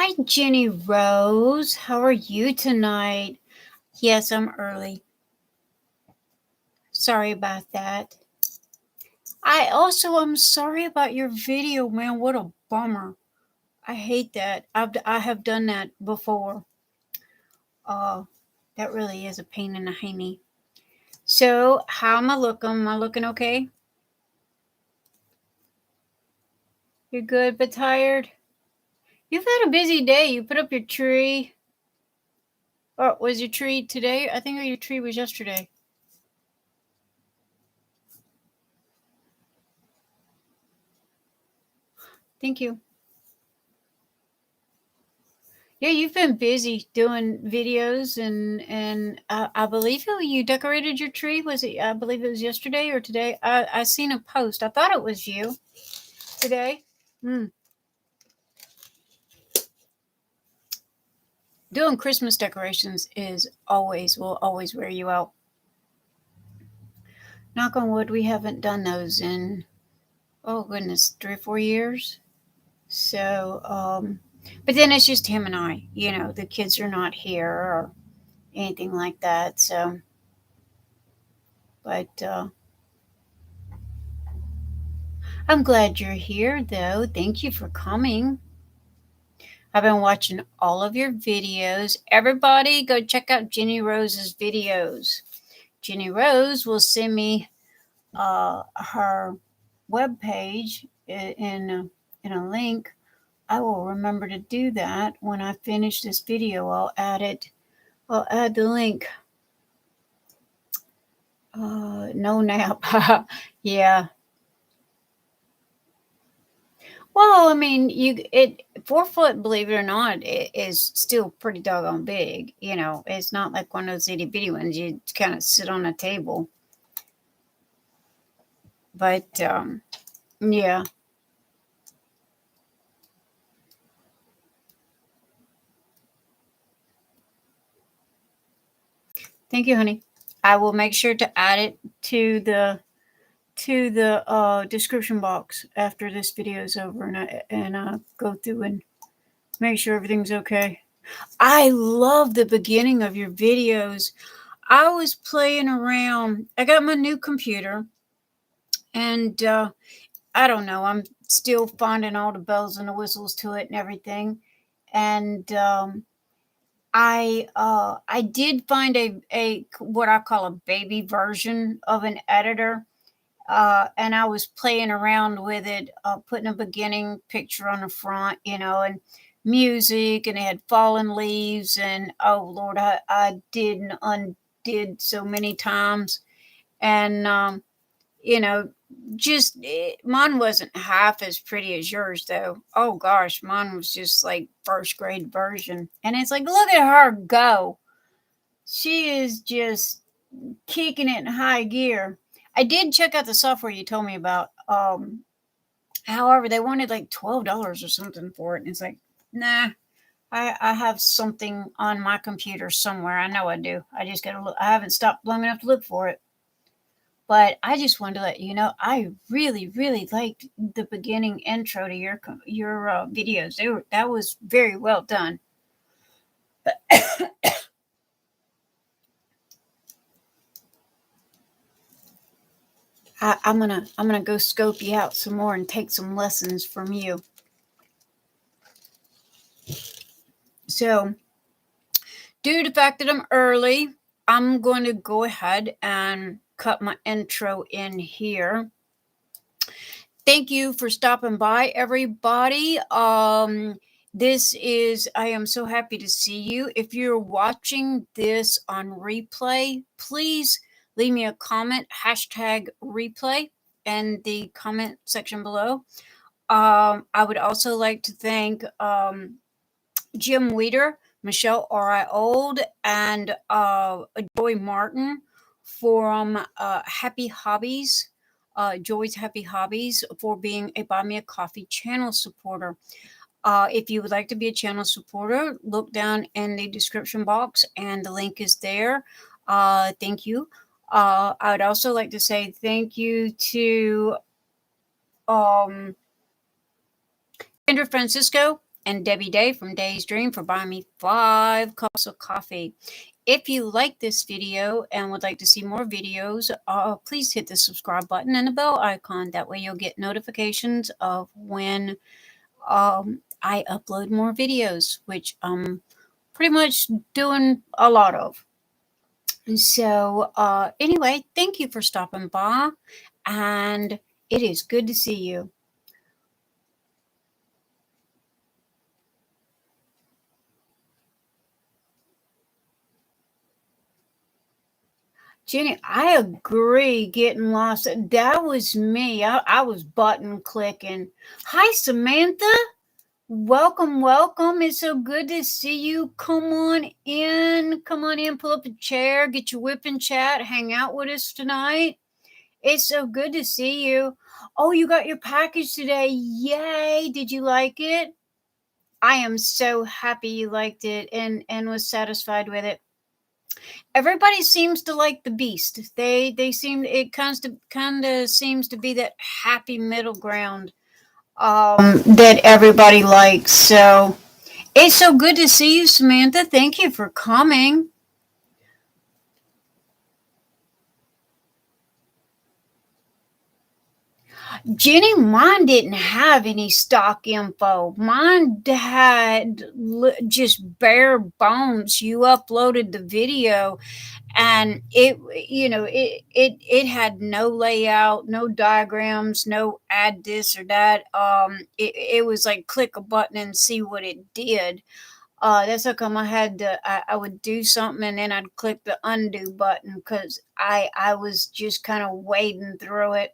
Hi, Jenny Rose. How are you tonight? Yes, I'm early. Sorry about that. I'm sorry about your video, man. What a bummer. I hate that. I have done that before. Uh, that really is a pain in the hiney. So, how am I looking? Am I looking okay? You're good, but tired? You've had a busy day. You put up your tree. Or was your tree today? I think your tree was yesterday. Thank you. Yeah, you've been busy doing videos and I believe you decorated your tree. Was it? I believe it was yesterday or today. I seen a post. I thought it was you today. Doing Christmas decorations will always wear you out. Knock on wood, we haven't done those in, oh goodness, 3 or 4 years. So, but then it's just him and I. The kids are not here or anything like that. So, but I'm glad you're here, though. Thank you for coming. I've been watching all of your videos. Everybody, go check out Jenny Rose's videos. Jenny Rose will send me her webpage in a link. I will remember to do that when I finish this video. I'll add it. I'll add the link. No nap. Yeah. Well, I mean, 4 foot, believe it or not, is still pretty doggone big. It's not like one of those itty bitty ones. You kind of sit on a table. But yeah. Thank you, honey. I will make sure to add it to the description box after this video is over, and go through and make sure everything's okay. I love the beginning of your videos. I was playing around. I got my new computer, and I don't know. I'm still finding all the bells and the whistles to it and everything. And I did find a what I call a baby version of an editor. And I was playing around with it, putting a beginning picture on the front, and music, and it had fallen leaves, and oh Lord, I did and undid so many times, and just mine wasn't half as pretty as yours though. Oh gosh, mine was just like first grade version, and it's like, look at her go. She is just kicking it in high gear. I did check out the software you told me about. However, they wanted like $12 or something for it. And it's like, nah, I have something on my computer somewhere. I know I do. I just got to look. I haven't stopped long enough to look for it. But I just wanted to let you know, I really, really liked the beginning intro to your videos. That was very well done. I'm gonna go scope you out some more and take some lessons from you. So, due to the fact that I'm early, I'm going to go ahead and cut my intro in here. Thank you for stopping by, everybody. I am so happy to see you. If you're watching this on replay, please leave me a comment, #replay, in the comment section below. I would also like to thank Jim Weeder, Michelle Oriold, and Joy Martin from Happy Hobbies. Joy's Happy Hobbies, for being a Buy Me a Coffee channel supporter. If you would like to be a channel supporter, look down in the description box and the link is there. Thank you. I would also like to say thank you to Kendra Francesco and Debbie Day from Day's Dream for buying me 5 cups of coffee. If you like this video and would like to see more videos, please hit the subscribe button and the bell icon. That way you'll get notifications of when I upload more videos, which I'm pretty much doing a lot of. So anyway, thank you for stopping by, and it is good to see you. Jenny, I agree. Getting lost. That was me. I was button clicking. Hi, Samantha. Welcome, welcome. It's so good to see you. Come on in. Come on in. Pull up a chair. Get your WIP and chat. Hang out with us tonight. It's so good to see you. Oh, you got your package today. Yay. Did you like it? I am so happy you liked it and was satisfied with it. Everybody seems to like the Beast. They seem, it kind of seems to be that happy middle ground that everybody likes. So it's so good to see you, Samantha. Thank you for coming. Jenny, mine didn't have any stock info. Mine had just bare bones. You uploaded the video and it had no layout, no diagrams, no add this or that. It was like click a button and see what it did. That's how come I would do something and then I'd click the undo button because I was just kind of wading through it.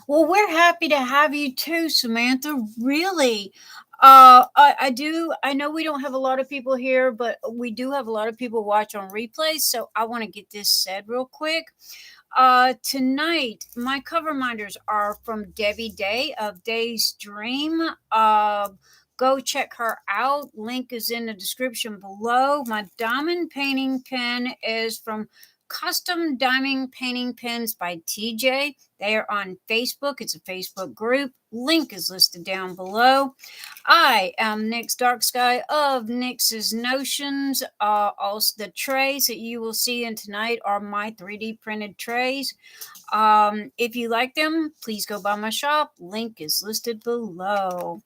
Well, we're happy to have you too, Samantha. Really. I know we don't have a lot of people here, but we do have a lot of people watch on replays. So I want to get this said real quick. Tonight, my cover minders are from Debbie Day of Day's Dream. Go check her out. Link is in the description below. My diamond painting pen is from Custom Diamond Painting Pens by TJ. They are on Facebook. It's a Facebook group. Link is listed down below. I am Nyx DarkSky of Nyx's Notions. Also, the trays that you will see in tonight are my 3D printed trays. If you like them, please go by my shop. Link is listed below.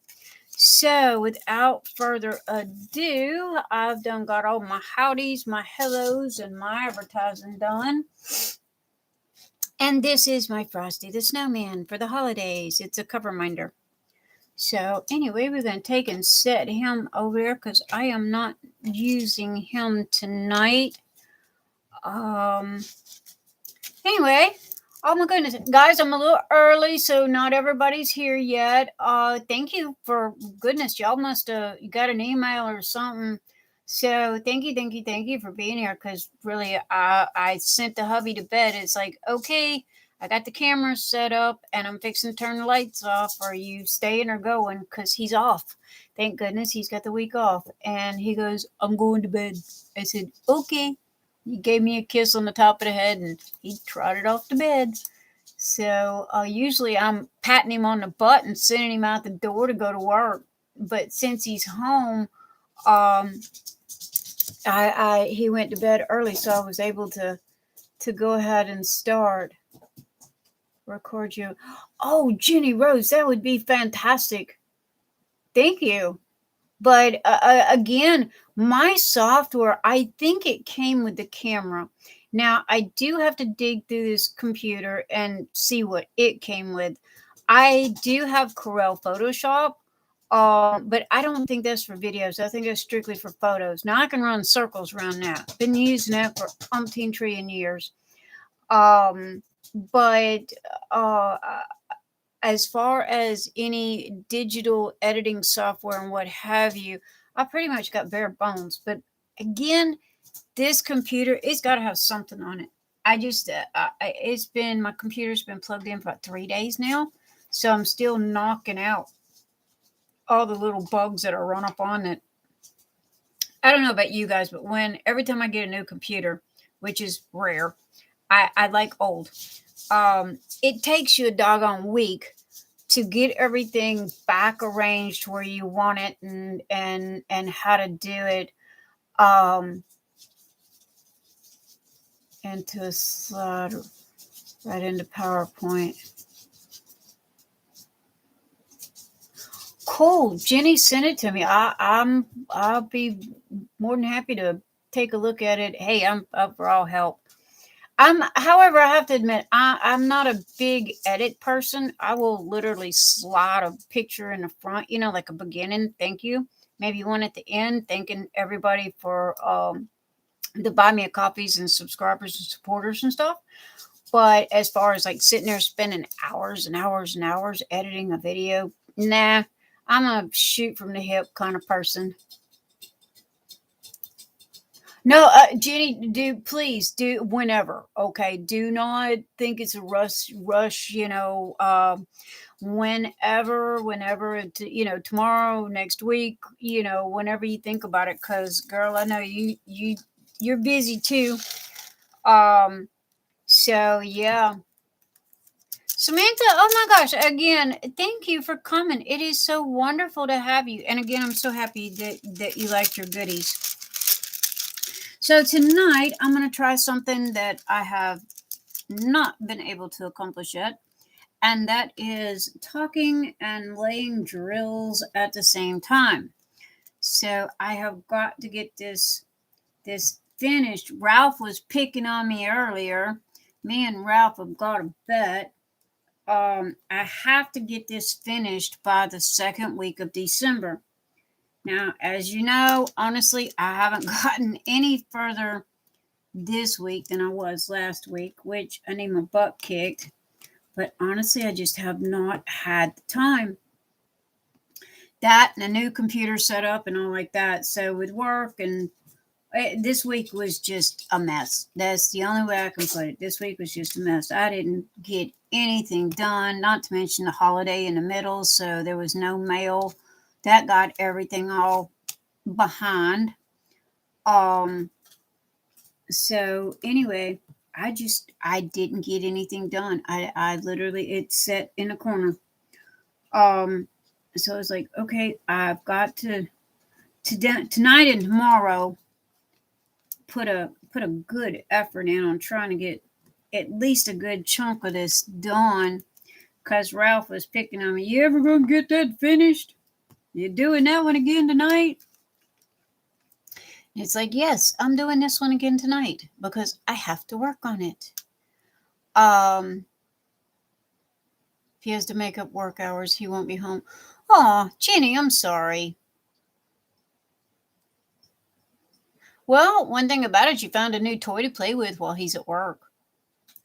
So without further ado, I've done got all my howdies, my hellos, and my advertising done. And this is my Frosty the Snowman for the holidays. It's a cover minder. So anyway, we're going to take and set him over there because I am not using him tonight. Anyway, oh my goodness, guys, I'm a little early, so not everybody's here yet. Thank you for goodness, y'all must have got an email or something. So thank you for being here. Because really, I sent the hubby to bed. It's like, okay, I got the camera set up and I'm fixing to turn the lights off. Are you staying or going? Because he's off. Thank goodness he's got the week off. And he goes, I'm going to bed. I said, okay. He gave me a kiss on the top of the head and he trotted off to bed. So usually I'm patting him on the butt and sending him out the door to go to work. But since he's home, he went to bed early, so I was able to go ahead and start record you. Oh, Jenny Rose, that would be fantastic. Thank you. But again, my software, I think it came with the camera. Now, I do have to dig through this computer and see what it came with. I do have Corel Photoshop, but I don't think that's for videos. I think that's strictly for photos. Now, I can run circles around that. Been using that for umpteen trillion years. But as far as any digital editing software and what have you, I pretty much got bare bones. But again, this computer, it's got to have something on it. My computer's been plugged in for about 3 days now. So I'm still knocking out all the little bugs that are run up on it. I don't know about you guys, but every time I get a new computer, which is rare, I like old. It takes you a doggone week to get everything back arranged where you want it, and how to do it into a slide right into PowerPoint. Cool. Jenny sent it to me. I'll be more than happy to take a look at it. Hey, I'm up for all help. However, I have to admit, I'm not a big edit person. I will literally slide a picture in the front, like a beginning, thank you. Maybe one at the end, thanking everybody for the buy me a coffees and subscribers and supporters and stuff. But as far as like sitting there spending hours and hours and hours editing a video, nah, I'm a shoot from the hip kind of person. No, Jenny, please do whenever. Okay, do not think it's a rush. Whenever, tomorrow, next week, whenever you think about it. Because, girl, I know you're busy too. So yeah. Samantha, oh my gosh, again, thank you for coming. It is so wonderful to have you. And again, I'm so happy that you liked your goodies. So tonight, I'm going to try something that I have not been able to accomplish yet. And that is talking and laying drills at the same time. So I have got to get this finished. Ralph was picking on me earlier. Me and Ralph have got a bet. I have to get this finished by the second week of December. Now, as you know, honestly, I haven't gotten any further this week than I was last week, which I need my butt kicked. But honestly, I just have not had the time. That and a new computer setup and all like that. So with work and this week was just a mess. That's the only way I can put it. This week was just a mess. I didn't get anything done, not to mention the holiday in the middle. So there was no mail. That got everything all behind. So anyway, I didn't get anything done. I literally, it sat in a corner. So I was like, okay, I've got to tonight and tomorrow put a good effort in on trying to get at least a good chunk of this done. Because Ralph was picking on me. You ever gonna get that finished? You doing that one again tonight? And it's like, yes, I'm doing this one again tonight because I have to work on it. If he has to make up work hours, he won't be home. Oh, Jenny, I'm sorry. Well, one thing about it, you found a new toy to play with while he's at work.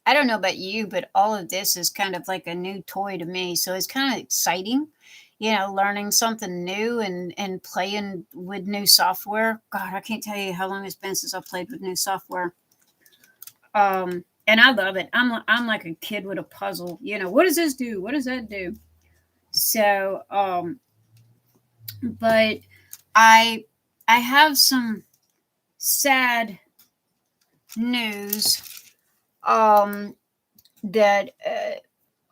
I don't know about you, but all of this is kind of like a new toy to me. So it's kind of exciting, learning something new and playing with new software. God, I can't tell you how long it's been since I played with new software. And I love it. I'm like a kid with a puzzle. What does this do? What does that do? So, but I have some sad news. That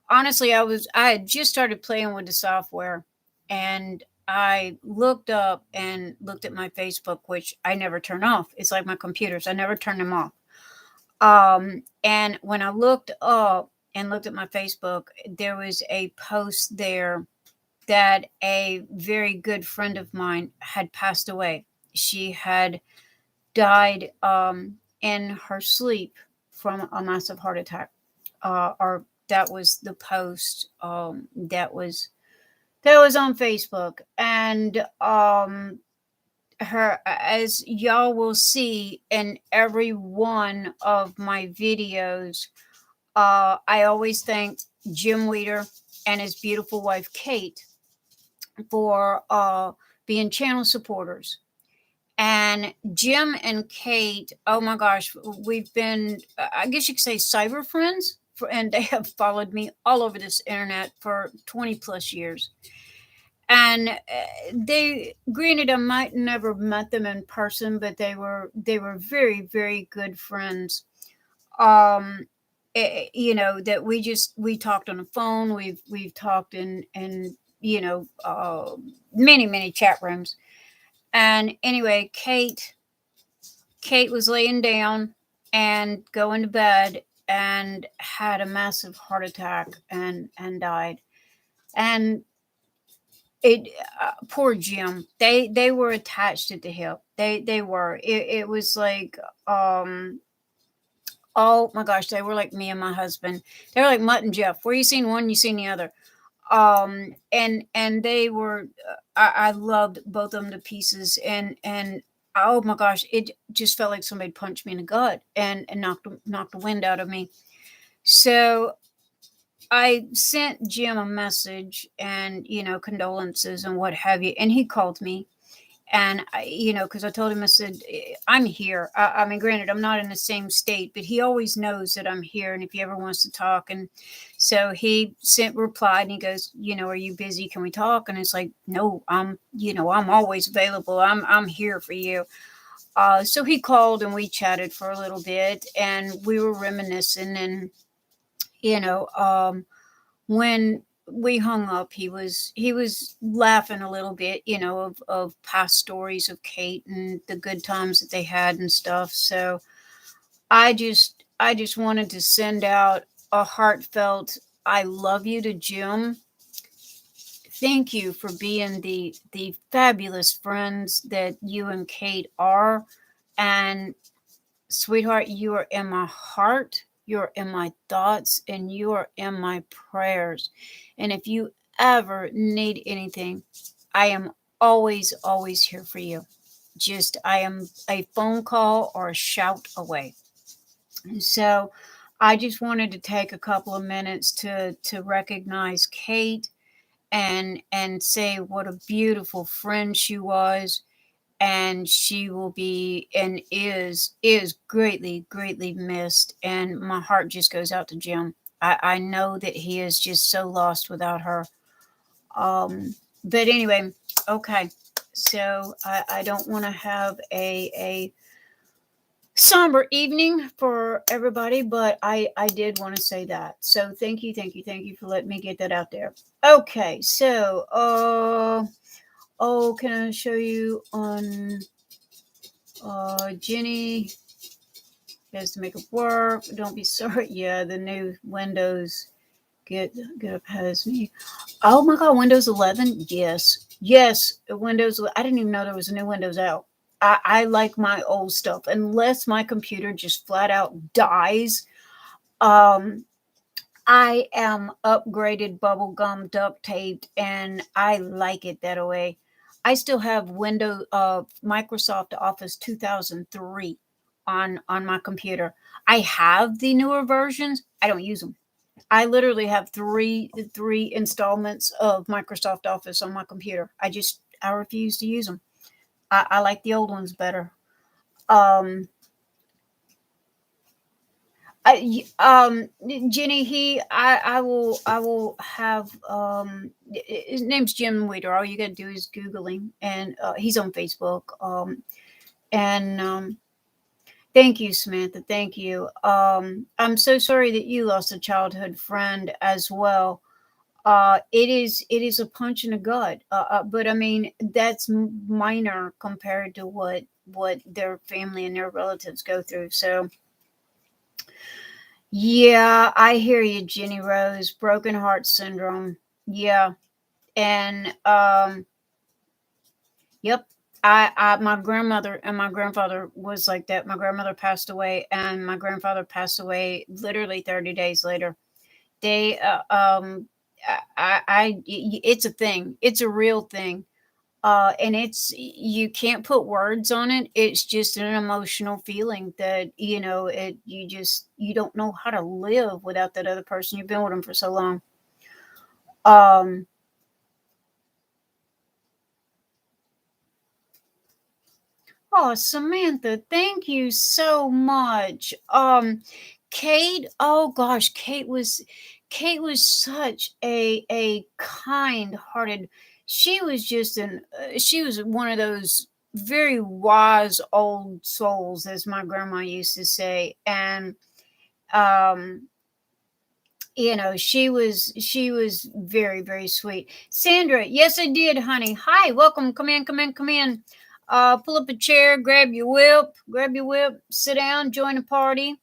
honestly, I had just started playing with the software, and I looked up and looked at my Facebook, which I never turn off. It's like my computers; I never turn them off. And when I looked up and looked at my Facebook, there was a post there that a very good friend of mine had passed away. She had died in her sleep from a massive heart attack. Or that was the post that was on Facebook. And her, as y'all will see in every one of my videos, I always thank Jim Weeder and his beautiful wife Cate for being channel supporters. And Jim and Cate, oh my gosh, we've been, I guess you could say, cyber friends. And they have followed me all over this internet for 20 plus years. And they, granted, I might never met them in person, but they were very, very good friends. that we talked on the phone. We've talked in many chat rooms. And anyway, Cate was laying down and going to bed and had a massive heart attack and died. And it poor Jim. They were attached at the hip. They were. It was like oh my gosh, they were like me and my husband. They were like Mutt and Jeff. Where you seen one, you seen the other. And they were. I loved both of them to pieces. And oh my gosh, it just felt like somebody punched me in the gut and knocked the wind out of me. So I sent Jim a message and condolences and what have you, and he called me. And because I told him, I said, I'm here. I mean, granted, I'm not in the same state, but he always knows that I'm here. And if he ever wants to talk, and so he replied, and he goes, are you busy? Can we talk? And it's like, no, I'm always available. I'm here for you. So he called and we chatted for a little bit, and we were reminiscing, and you know, when we hung up, he was laughing a little bit, of past stories of Cate and the good times that they had and stuff. So I just wanted to send out a heartfelt I love you to Jim. Thank you for being the fabulous friends that you and Cate are. And sweetheart, you are in my heart, you're in my thoughts, and you are in my prayers. And if you ever need anything, I am always here for you. Just, I am a phone call or a shout away. And so I just wanted to take a couple of minutes to recognize Cate and say what a beautiful friend she was, and she will be and is greatly missed. And my heart just goes out to Jim. I know that he is just so lost without her. But anyway, okay. So I don't want to have a somber evening for everybody, but I did want to say that. So thank you for letting me get that out there. Okay, so can I show you on Jenny has to make it work? Don't be sorry. Yeah, the new Windows get up has me. Oh my God, Windows 11. Yes, Windows. I didn't even know there was a new Windows out. I like my old stuff unless my computer just flat out dies. I am upgraded, bubblegum, duct taped, and I like it that way. I still have Microsoft Office 2003 on my computer. I have the newer versions. I don't use them. I literally have three installments of Microsoft Office on my computer. I refuse to use them. I like the old ones better. Um, Jenny, I will have, his name's Jim Weeder. All you gotta do is Google him, and he's on Facebook. And thank you, Samantha. Thank you. I'm so sorry that you lost a childhood friend as well. It is a punch in the gut. But I mean, that's minor compared to what their family and their relatives go through. So yeah, I hear you, Jenny Rose. Broken heart syndrome. Yeah. And yep. My grandmother and my grandfather was like that. My grandmother passed away, and my grandfather passed away literally 30 days later. They it's a thing. It's a real thing. And you can't put words on it. It's just an emotional feeling that you don't know how to live without that other person. You've been with them for so long. um oh, Samantha, thank you so much. Cate, oh gosh, Cate was such a kind-hearted. She was one of those very wise old souls, as my grandma used to say. And um you know, she was very, very sweet. Sandra, yes, I did, honey. Hi, welcome. Come in, come in, come in. Pull up a chair, grab your whip, sit down, join the party.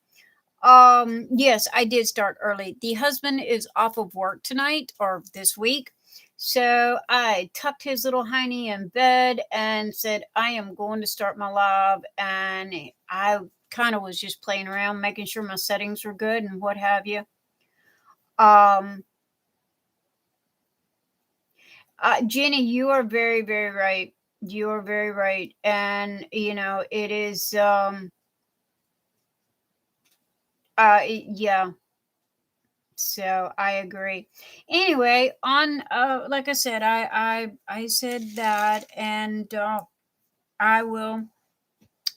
Yes, I did start early. The husband is off of work tonight or this week. So I tucked his little hiney in bed and said, I am going to start my live. And I kind of was just playing around, making sure my settings were good and what have you. Um, Jenny, you are very, very right. You are very right. And, you know, it is, yeah. So I agree. Anyway, on like I said, I said that, and I will.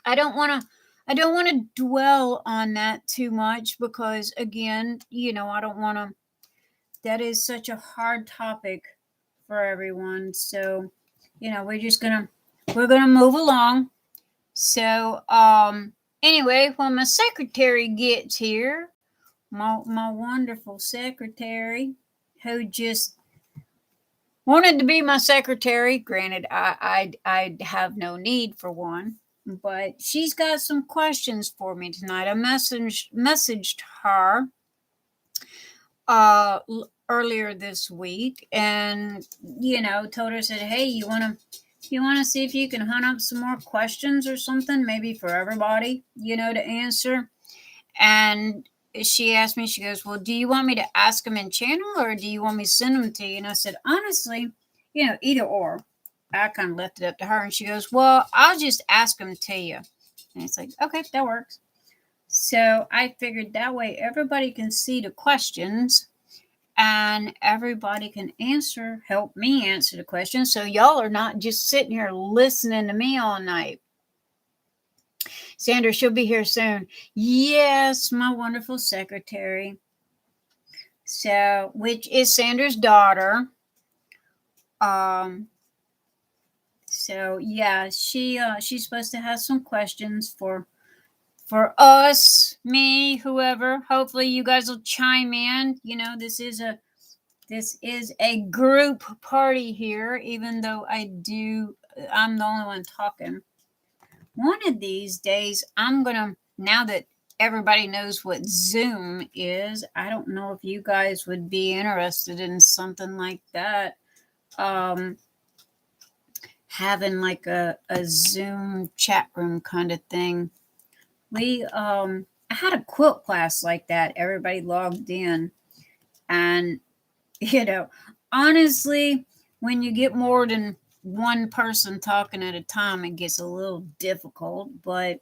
I don't want to. I don't want to dwell on that too much because, again, you know, I don't want to. That is such a hard topic for everyone. So, you know, we're gonna move along. So, anyway, when my secretary gets here, my wonderful secretary, who just wanted to be my secretary. Granted, I have no need for one, but she's got some questions for me tonight. I messaged her earlier this week, and you know, told her, said, hey, you want to see if you can hunt up some more questions or something, maybe for everybody, you know, to answer. And she asked me, she goes, well, do you want me to ask them in channel or do you want me to send them to you? And I said, honestly, you know, either or. I kind of left it up to her. And she goes, well, I'll just ask them to you. And it's like, okay, that works. So I figured that way everybody can see the questions and everybody can help me answer the questions. So y'all are not just sitting here listening to me all night. Sandra, she'll be here soon. Yes, my wonderful secretary. So, which is Sandra's daughter. Um, so yeah, she's supposed to have some questions for us, me, whoever. Hopefully you guys will chime in. You know, this is a group party here, even though I'm the only one talking. One of these days, now that everybody knows what Zoom is, I don't know if you guys would be interested in something like that. Having like a Zoom chat room kind of thing. I had a quilt class like that. Everybody logged in. And, you know, honestly, when you get more than one person talking at a time, it gets a little difficult, but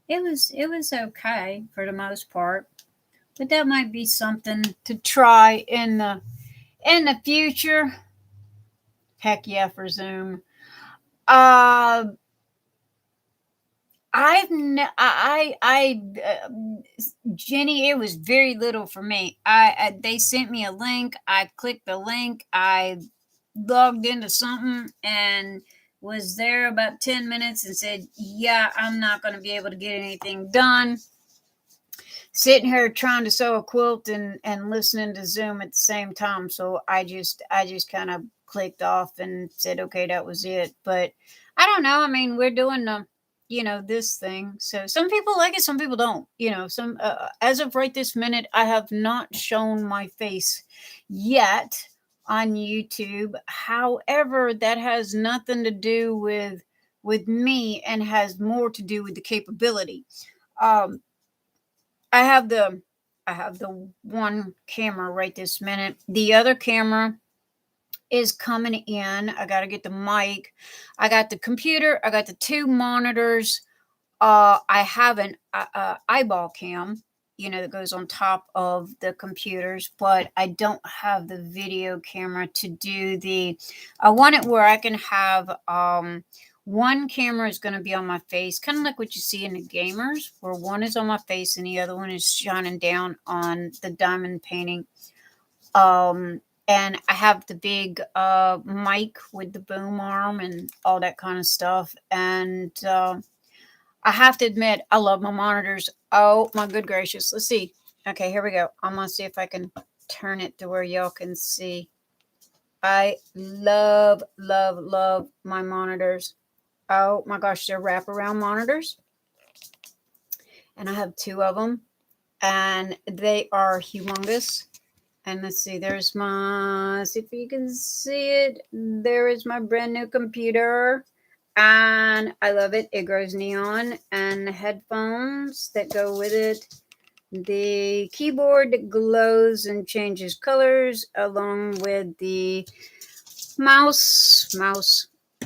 it was okay for the most part. But that might be something to try in the future. Heck yeah, for Zoom. Jenny, it was very little for me. They sent me a link. I clicked the link. I logged into something and was there about 10 minutes and said, yeah, I'm not going to be able to get anything done. Sitting here trying to sew a quilt and listening to Zoom at the same time. So I just kind of clicked off and said, okay, that was it. But I don't know. I mean, we're doing this thing. So some people like it, some people don't. You know, some as of right this minute, I have not shown my face yet on YouTube. However, that has nothing to do with me and has more to do with the capability. Um, I have the one camera right this minute. The other camera is coming in. I got to get the mic. I got the computer. I got the two monitors. I have an eyeball cam, that goes on top of the computers, but I don't have the video camera to do I want it where I can have one camera is going to be on my face, kind of like what you see in the gamers, where one is on my face and the other one is shining down on the diamond painting. And I have the big mic with the boom arm and all that kind of stuff. And I have to admit, I love my monitors. Oh my good gracious. Let's see. Okay, here we go. I'm going to see if I can turn it to where y'all can see. I love, love, love my monitors. Oh my gosh, they're wraparound monitors. And I have 2 of them. And they are humongous. And let's see, there's my, see if you can see it. There is my brand new computer. And I love it. It grows neon, and the headphones that go with it. The keyboard glows and changes colors, along with the mouse,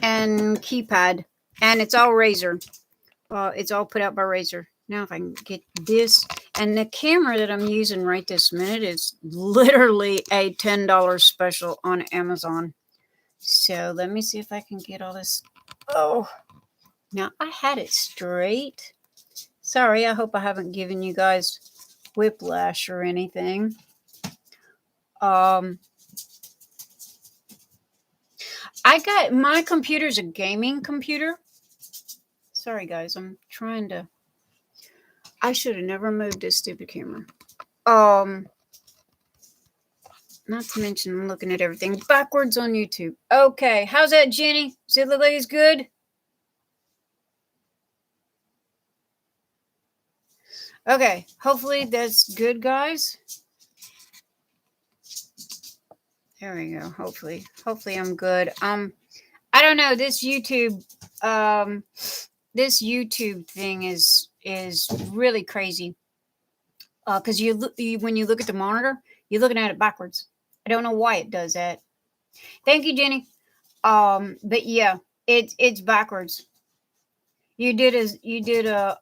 and keypad. And it's all Razer. It's all put out by Razer. Now if I can get this, and the camera that I'm using right this minute is literally a $10 special on Amazon. So let me see if I can get all this. Oh, now I had it straight. Sorry, I hope I haven't given you guys whiplash or anything. I got, my computer's a gaming computer. Sorry guys, I'm trying to, I should have never moved this stupid camera. Not to mention I'm looking at everything backwards on YouTube. Okay, how's that, Jenny? Does it look like it's good? Okay, hopefully that's good, guys. There we go. Hopefully I'm good. I don't know, this YouTube thing is really crazy. Because when you look at the monitor, you're looking at it backwards. I don't know why it does that. Thank you, Jenny. But yeah, it's backwards. You did a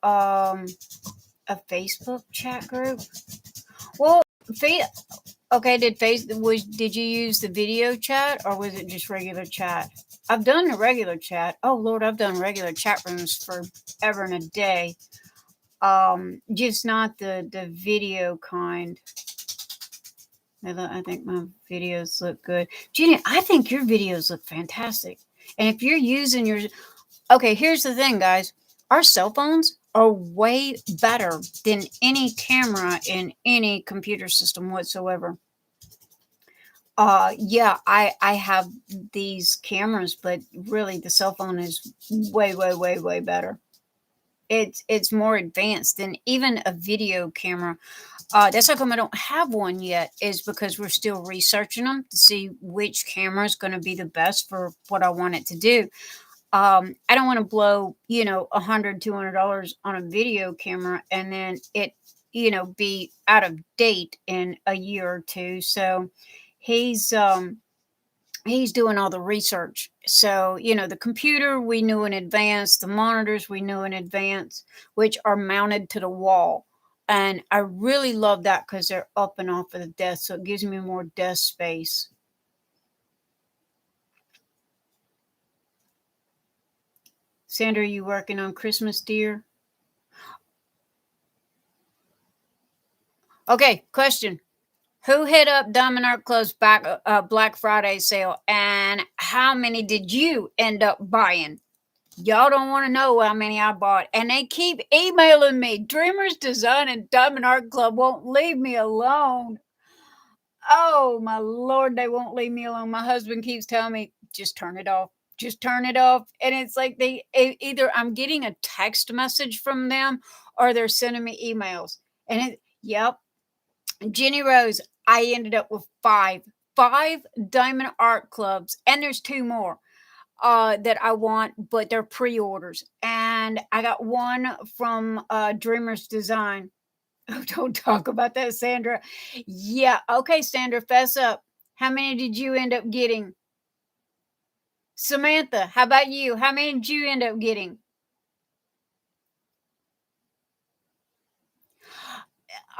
Facebook chat group. Well, okay. Did you use the video chat, or was it just regular chat? I've done the regular chat. Oh Lord, I've done regular chat rooms forever and a day. Just not the video kind. I think my videos look good. Jenny, I think your videos look fantastic. And if you're using your, okay, here's the thing, guys. Our cell phones are way better than any camera in any computer system whatsoever. Yeah, I have these cameras, but really the cell phone is way, way, way, way better. It's more advanced than even a video camera. That's how come I don't have one yet, is because we're still researching them to see which camera is going to be the best for what I want it to do. I don't want to blow, $100, $200 on a video camera and then it, be out of date in a year or two. So he's doing all the research. So, the computer we knew in advance, the monitors we knew in advance, which are mounted to the wall. And I really love that because they're up and off of the desk. So it gives me more desk space. Sandra, are you working on Christmas, dear? Okay, question. Who hit up Diamond Art Club's Black Friday sale, and how many did you end up buying? Y'all don't want to know how many I bought. And they keep emailing me. Dreamers Design and Diamond Art Club won't leave me alone. Oh, my Lord, they won't leave me alone. My husband keeps telling me, just turn it off. Just turn it off. And it's like either I'm getting a text message from them or they're sending me emails. And yep. Jenny Rose, I ended up with five Diamond Art Clubs. And there's 2 more that I want, but they're pre-orders. And I got one from Dreamers Design. Oh, don't talk about that, Sandra. Yeah, okay, Sandra, fess up. How many did you end up getting? Samantha, how about you? How many did you end up getting?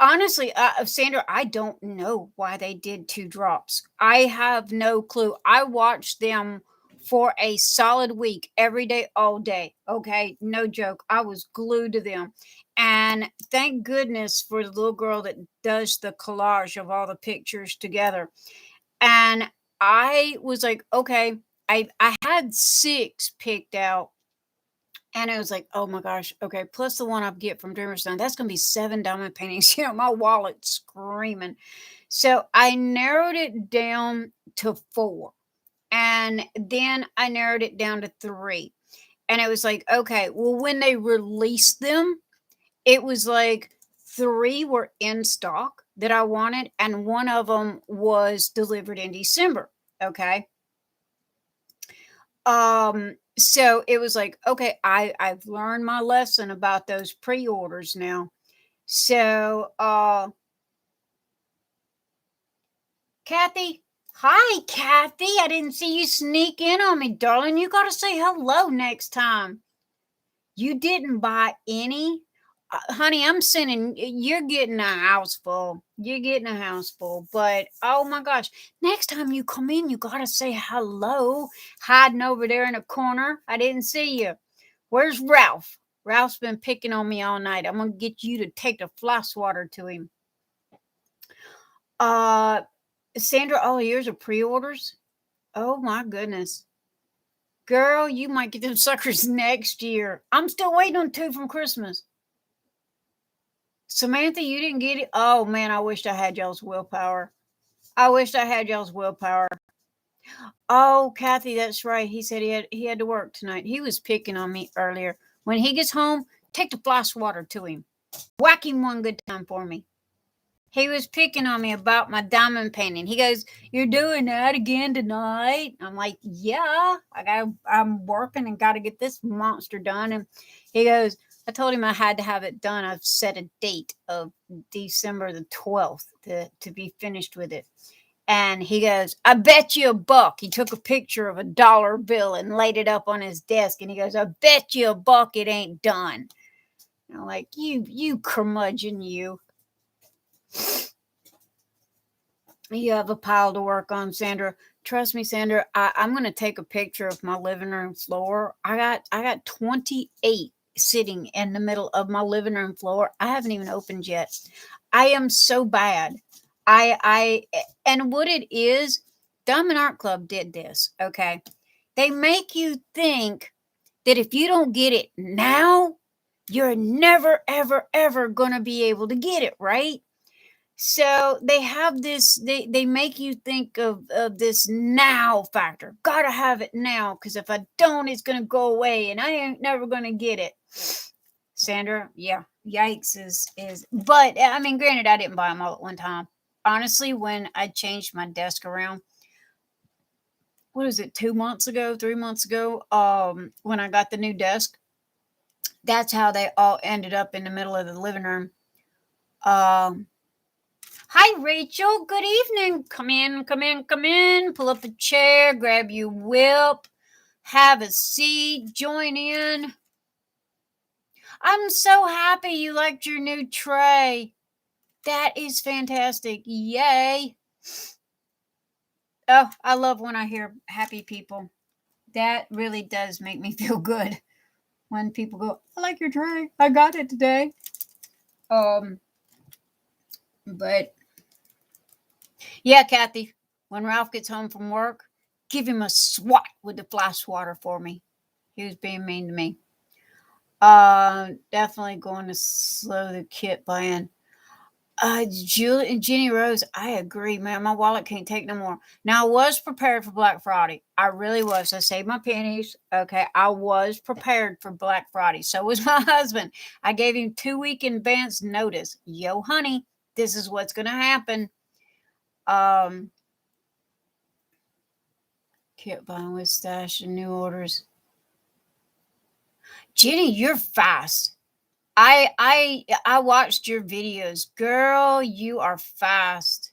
Honestly, Sandra, I don't know why they did 2 drops. I have no clue. I watched them for a solid week, every day, all day. Okay, no joke. I was glued to them. And thank goodness for the little girl that does the collage of all the pictures together. And I was like, okay, I had 6 picked out. And it was like, oh my gosh, okay, plus the one I get from Dreamer's Done. That's going to be 7 diamond paintings. My wallet's screaming. So I narrowed it down to 4. And then I narrowed it down to 3. And it was like, okay, well, when they released them, it was like 3 were in stock that I wanted, and one of them was delivered in December. Okay. So it was like, okay, I've learned my lesson about those pre-orders now. So Kathy, hi Kathy. I didn't see you sneak in on me, darling. You gotta say hello next time. You didn't buy any? Honey, I'm sending, you're getting a house full. You're getting a house full. But oh my gosh, next time you come in, you got to say hello. Hiding over there in a corner. I didn't see you. Where's Ralph? Ralph's been picking on me all night. I'm going to get you to take the fly swatter to him. Sandra, all yours are pre orders? Oh my goodness. Girl, you might get them suckers next year. I'm still waiting on 2 from Christmas. Samantha, you didn't get it? Oh man, I wished I had y'all's willpower. I wished I had y'all's willpower. Oh, Kathy, that's right. He said he had to work tonight. He was picking on me earlier. When he gets home, take the fly swatter to him. Whack him one good time for me. He was picking on me about my diamond painting. He goes, "You're doing that again tonight?" I'm like, "Yeah, I'm working and got to get this monster done." And he goes, I told him I had to have it done. I've set a date of December the 12th to be finished with it. And he goes, "I bet you $1." He took a picture of a dollar bill and laid it up on his desk. And he goes, "I bet you $1 it ain't done." And I'm like, you curmudgeon, you. You have a pile to work on, Sandra. Trust me, Sandra. I'm going to take a picture of my living room floor. I got 28 sitting in the middle of my living room floor. I haven't even opened yet. I am so bad. And what it is, Diamond Art Club did this. Okay, they make you think that if you don't get it now, you're never, ever, ever going to be able to get it, right? So they have this, they make you think of this now factor. Gotta have it now, because if I don't, it's gonna go away and I ain't never gonna get it. Sandra, yeah, yikes is but I mean, granted, I didn't buy them all at one time. Honestly, when I changed my desk around, what is it, 2 months ago, 3 months ago, when I got the new desk, that's how they all ended up in the middle of the living room. Hi, Rachel. Good evening. Come in, come in, come in. Pull up a chair, grab your WIP, have a seat, join in. I'm so happy you liked your new tray. That is fantastic. Yay. Oh, I love when I hear happy people. That really does make me feel good when people go, "I like your tray. I got it today." But yeah, Kathy, when Ralph gets home from work, give him a swat with the fly swatter for me. He was being mean to me. Definitely going to slow the kit buying. Julie and Jenny Rose, I agree, man. My wallet can't take no more. Now, I was prepared for Black Friday. I really was. I saved my pennies. Okay, I was prepared for Black Friday. So was my husband. I gave him 2-week advance notice. Yo, honey, this is what's going to happen. Kit buying with stash and new orders. Jenny, you're fast. I watched your videos. Girl, you are fast.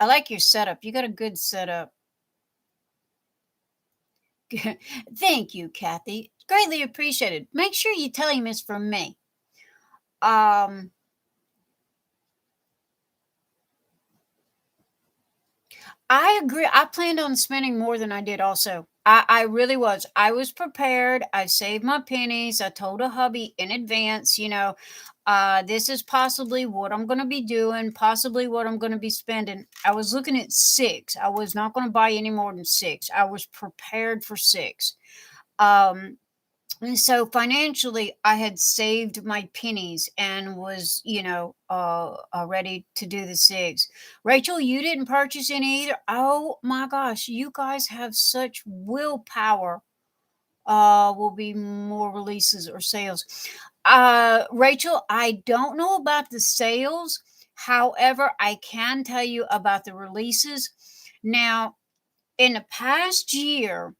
I like your setup. You got a good setup. Thank you, Kathy. Greatly appreciated. Make sure you tell him it's from me. I agree. I planned on spending more than I did also. I really was. I was prepared. I saved my pennies. I told a hubby in advance, this is possibly what I'm going to be doing, possibly what I'm going to be spending. I was looking at 6. I was not going to buy any more than 6. I was prepared for 6. And so financially, I had saved my pennies and was, ready to do the SIGs. Rachel, you didn't purchase any either. Oh my gosh, you guys have such willpower. Will be more releases or sales. Rachel, I don't know about the sales. However, I can tell you about the releases. Now, in the past year,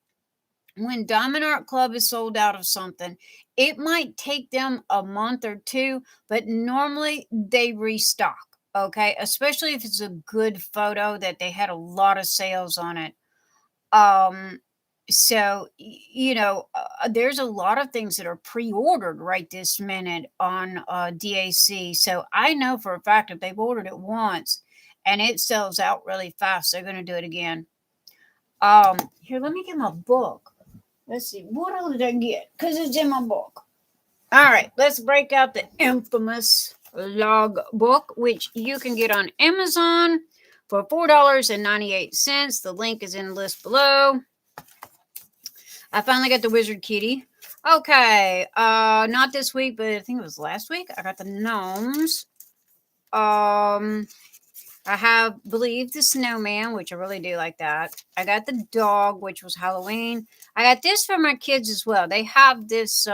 when Diamond Art Club is sold out of something, it might take them a month or two, but normally they restock. Okay, especially if it's a good photo that they had a lot of sales on it. Um, so there's a lot of things that are pre-ordered right this minute on DAC. So I know for a fact if they've ordered it once and it sells out really fast, they're going to do it again. Here, let me get my book. Let's see, what else did I get? Because it's in my book. All right, let's break out the infamous log book, which you can get on Amazon for $4.98. The link is in the list below. I finally got the Wizard Kitty. Okay, not this week, but I think it was last week. I got the gnomes. I have Believe the Snowman, which I really do like that. I got the dog, which was Halloween. I got this for my kids as well. They have this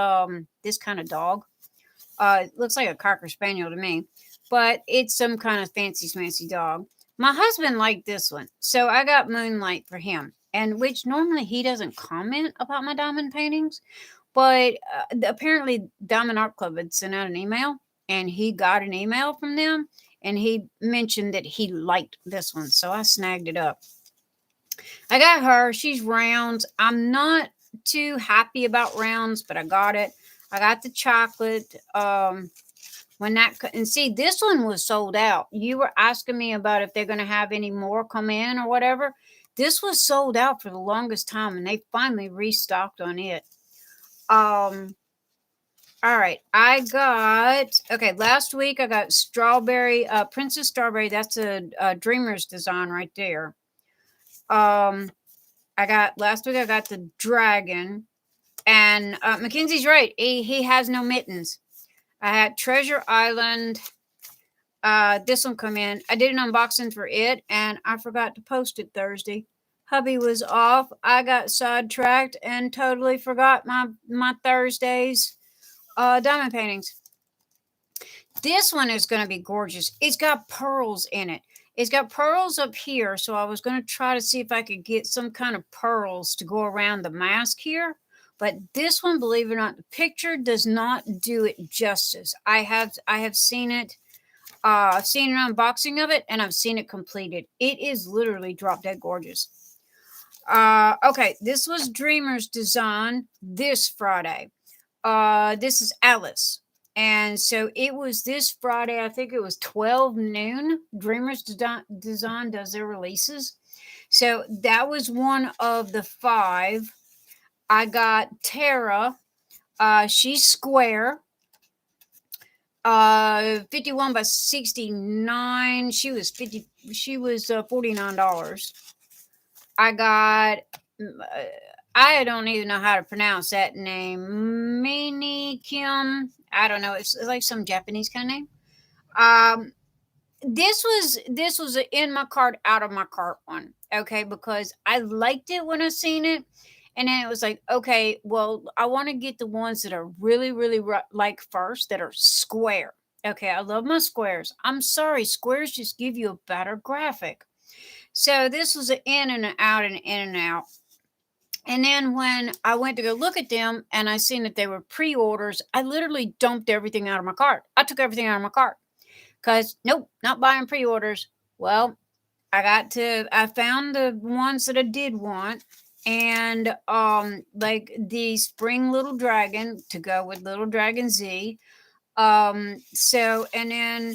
this kind of dog. It looks like a Cocker Spaniel to me, but it's some kind of fancy smancy dog. My husband liked this one, so I got Moonlight for him. And which normally he doesn't comment about my diamond paintings, but apparently Diamond Art Club had sent out an email, and he got an email from them, and he mentioned that he liked this one, so I snagged it up. I got her. She's rounds. I'm not too happy about rounds, but I got it. I got the chocolate. And see, this one was sold out. You were asking me about if they're going to have any more come in or whatever. This was sold out for the longest time, and they finally restocked on it. All right, last week I got Strawberry, Princess Strawberry. That's a Dreamer's design right there. Last week I got the dragon, and Mackenzie's right. He has no mittens. I had Treasure Island. This one come in. I did an unboxing for it, and I forgot to post it Thursday. Hubby was off. I got sidetracked and totally forgot my Thursdays diamond paintings. This one is going to be gorgeous. It's got pearls in it. It's got pearls up here, so I was going to try to see if I could get some kind of pearls to go around the mask here. But this one, believe it or not, the picture does not do it justice. I have seen it. I've seen an unboxing of it, and I've seen it completed. It is literally drop dead gorgeous. Okay, this was Dreamer's design this Friday. This is Alice. And so it was this Friday, I think it was 12 noon. Dreamer's Design does their releases. So that was one of the 5. I got Tara. She's square. 51 by 69. She was $49. I got I don't even know how to pronounce that name. Mini Kim. I don't know. It's like some Japanese kind of name. This was an in my cart, out of my cart one. Okay, because I liked it when I seen it, and then it was like, okay, well, I want to get the ones that are really, really like first, that are square. Okay, I love my squares. I'm sorry, squares just give you a better graphic. So this was an in and an out and in and out. And then when I went to go look at them and I seen that they were pre-orders, I literally dumped everything out of my cart. I took everything out of my cart because nope, not buying pre-orders. Well, I found the ones that I did want, and like the spring little dragon to go with little dragon Z. So, and then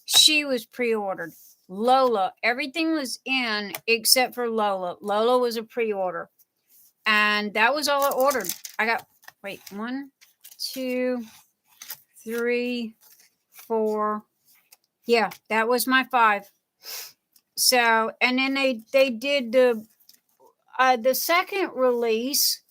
she was pre-ordered. Lola, everything was in except for Lola. Lola was a pre-order. And that was all I ordered. I got, 1, 2, 3, 4. Yeah, that was my 5. So, and then they did the second release,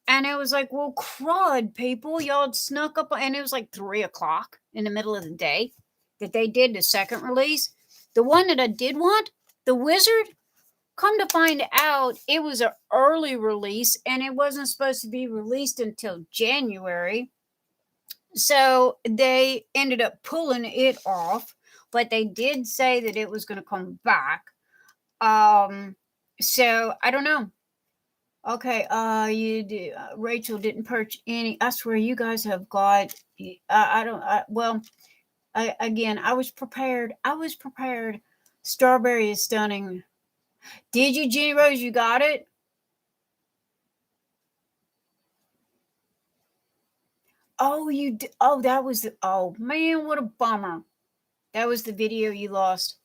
And it was like, well, crud, people, y'all had snuck up, and it was like 3 o'clock in the middle of the day that they did the second release. The one that I did want, the Wizard, come to find out, it was an early release and it wasn't supposed to be released until January. So they ended up pulling it off, but they did say that it was going to come back. So I don't know. Okay, you do. Rachel didn't purchase any. I swear, you guys have got. I don't. Well, again, I was prepared. I was prepared. Strawberry is stunning. Did you, Jenny Rose? You got it. Oh, you. Oh, that was. Oh man, what a bummer. That was the video you lost.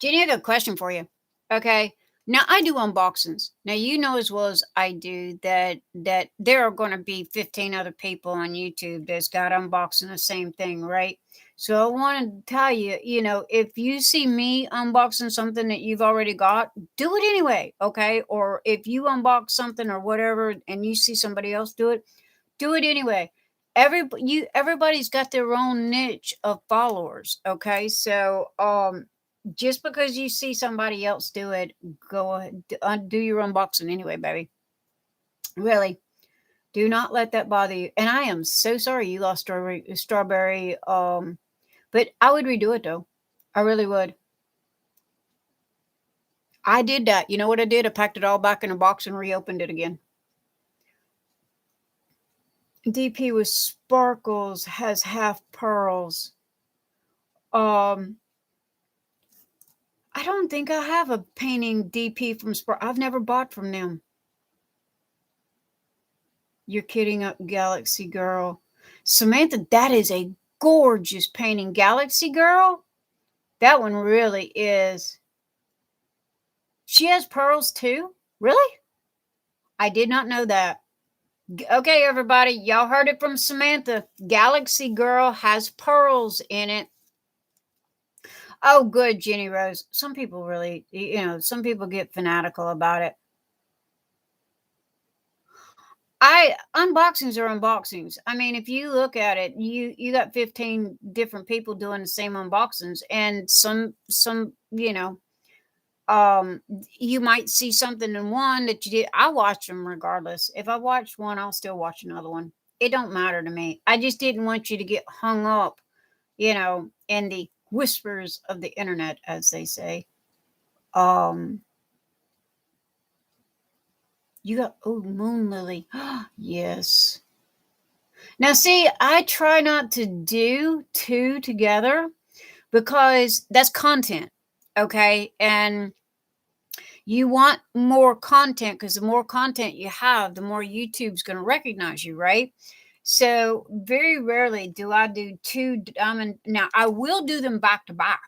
Jenny, I got a question for you. Okay. Now I do unboxings. Now you know as well as I do that there are going to be 15 other people on YouTube that's got unboxing the same thing, right? So I wanted to tell you, if you see me unboxing something that you've already got, do it anyway, okay? Or if you unbox something or whatever and you see somebody else do it anyway. Everybody's got their own niche of followers, okay? So just because you see somebody else do it, go ahead, do your unboxing anyway, baby. Really, do not let that bother you. And I am so sorry you lost strawberry. But I would redo it though. I really would. I did that. You know what I did? I packed it all back in a box and reopened it again. DP with sparkles has half pearls. I don't think I have a painting DP from I've never bought from them. You're kidding up, Galaxy Girl. Samantha, that is a gorgeous painting. Galaxy Girl? That one really is. She has pearls too? Really? I did not know that. Okay, everybody, y'all heard it from Samantha. Galaxy Girl has pearls in it. Oh, good, Jenny Rose. Some people really, some people get fanatical about it. Unboxings are unboxings. I mean, if you look at it, you got 15 different people doing the same unboxings, and some you might see something in one that you did. I watch them regardless. If I watch one, I'll still watch another one. It don't matter to me. I just didn't want you to get hung up, in the whispers of the internet, as they say. You got, Moon Lily. Yes. Now, see, I try not to do two together because that's content. Okay. And you want more content because the more content you have, the more YouTube's going to recognize you, right? So very rarely do I do two diamond. Now, I will do them back to back.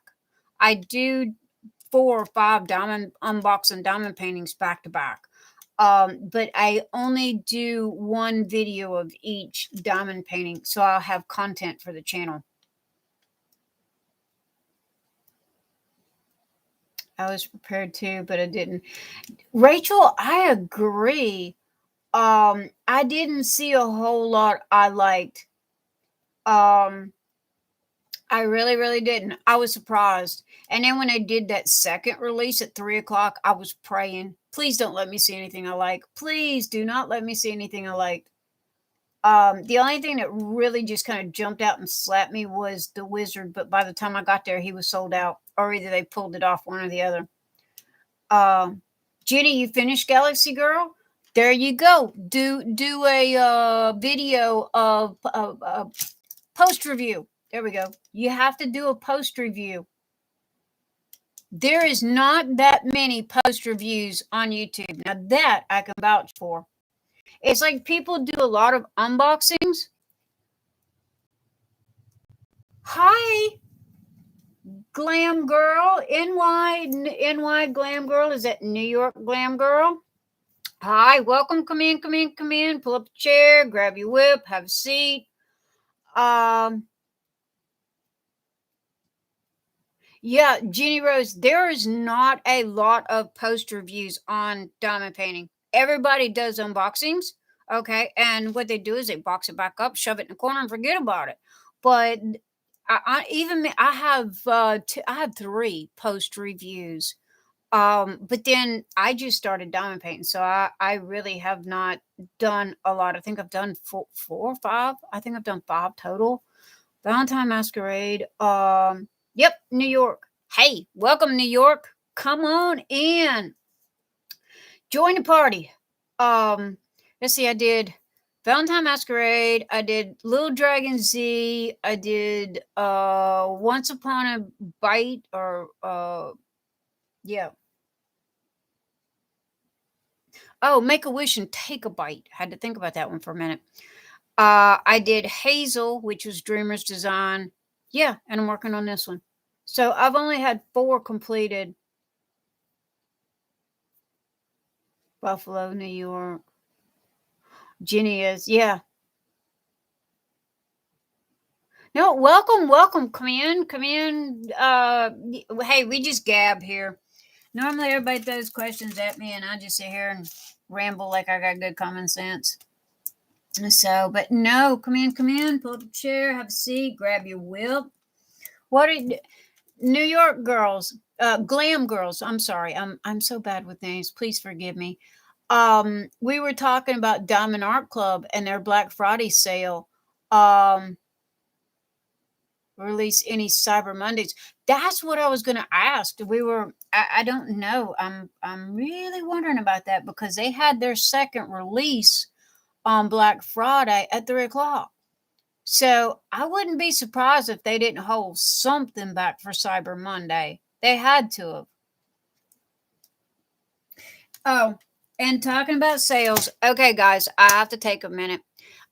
I do 4 or 5 diamond unboxing diamond paintings back to back. But I only do one video of each diamond painting, so I'll have content for the channel. I was prepared to, but I didn't. Rachel, I agree. I didn't see a whole lot I liked. I really, really didn't. I was surprised. And then when I did that second release at 3 o'clock, I was praying, please don't let me see anything I like. Please do not let me see anything I liked. The only thing that really just kind of jumped out and slapped me was the Wizard. But by the time I got there, he was sold out, or either they pulled it off, one or the other. Jenny, you finished Galaxy Girl? There you go. Do a video of post review. There we go. You have to do a post review. There is not that many post reviews on YouTube. Now that I can vouch for. It's like people do a lot of unboxings. Hi, Glam Girl. NY Glam Girl. Is that New York Glam Girl? Hi, welcome. Come in. Pull up a chair, grab your WIP, have a seat. Yeah, Jenny Rose, there is not a lot of post reviews on diamond painting. Everybody does unboxings. Okay. And what they do is they box it back up, shove it in the corner and forget about it. But I have 3 post reviews. But then I just started diamond painting, so I really have not done a lot. I think I've done 4 or 5. I think I've done 5 total. Valentine Masquerade. Yep, New York. Hey, welcome New York. Come on in. Join the party. Let's see. I did Valentine Masquerade. I did Little Dragon Z. I did Once Upon a Bite or yeah. Oh, Make a Wish and Take a Bite. Had to think about that one for a minute. I did Hazel, which was Dreamer's Design. Yeah, and I'm working on this one. So I've only had 4 completed. Buffalo, New York. Jenny is, yeah. No, welcome. Come in. Hey, we just gab here. Normally everybody throws questions at me and I just sit here and ramble like I got good common sense. So, but no, come in, pull up a chair, have a seat, grab your WIP. What are New York girls, glam girls? I'm sorry, I'm so bad with names. Please forgive me. We were talking about Diamond Art Club and their Black Friday sale. Release any Cyber Mondays. That's what I was going to ask. I don't know. I'm really wondering about that because they had their second release on Black Friday at 3:00. So I wouldn't be surprised if they didn't hold something back for Cyber Monday. They had to have. Oh, and talking about sales. Okay, guys, I have to take a minute.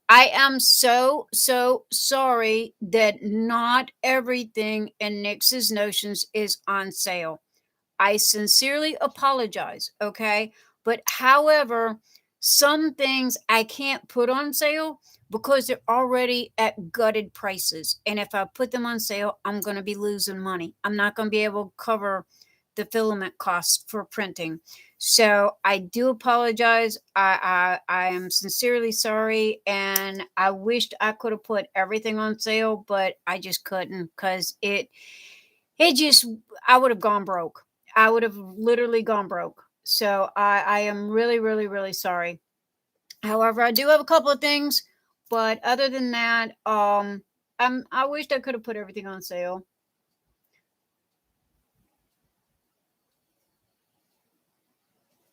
I am so sorry that not everything in Nyx's Notions is on sale. I sincerely apologize, okay? But however, some things I can't put on sale because they're already at gutted prices. And if I put them on sale, I'm going to be losing money. I'm not going to be able to cover the filament costs for printing. So I do apologize. I am sincerely sorry, and I wished I could have put everything on sale, but I just couldn't because it just I would have gone broke. I would have literally gone broke. So I am really sorry. However, I do have a couple of things, but other than that, I wished I could have put everything on sale.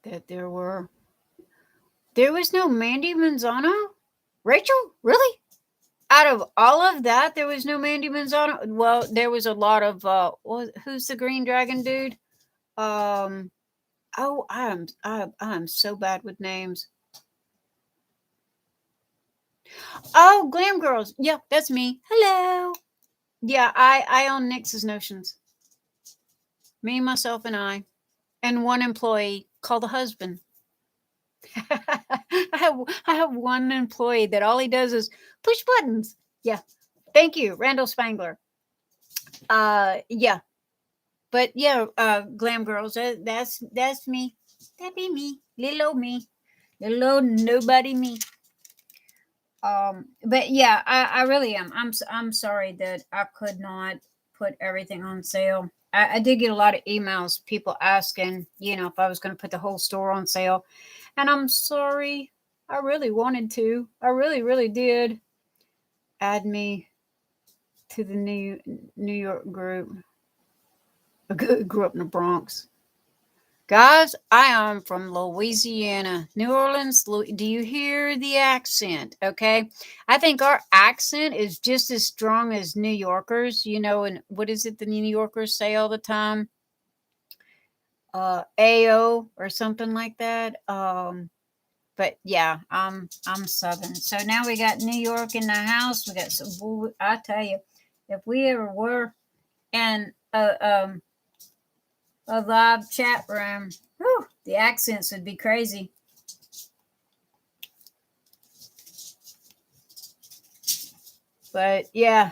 That there was no Mandy Manzano? Rachel? Really? Out of all of that, there was no Mandy Manzano? Well, there was a lot of who's the green dragon dude? Um oh, I'm so bad with names. Oh, Glam Girls. Yep, that's me. Hello. Yeah, I own Nyx's Notions. Me, myself, and I. And one employee called a husband. I have one employee that all he does is push buttons. Yeah. Thank you, Randall Spangler. Yeah. But yeah, Glam Girls, that's me. That be me. Little old me. Little old nobody me. But yeah, I really am. I'm sorry that I could not put everything on sale. I did get a lot of emails, people asking, if I was going to put the whole store on sale. And I'm sorry. I really wanted to. I really did. Add me to the New York group. I grew up in the Bronx. Guys, I am from Louisiana, New Orleans. Do you hear the accent? Okay. I think our accent is just as strong as New Yorkers, and what is it the New Yorkers say all the time? AO or something like that. But yeah, I'm Southern. So now we got New York in the house. We got some. I tell you, if we ever were in a live chat room, whew, the accents would be crazy. But yeah.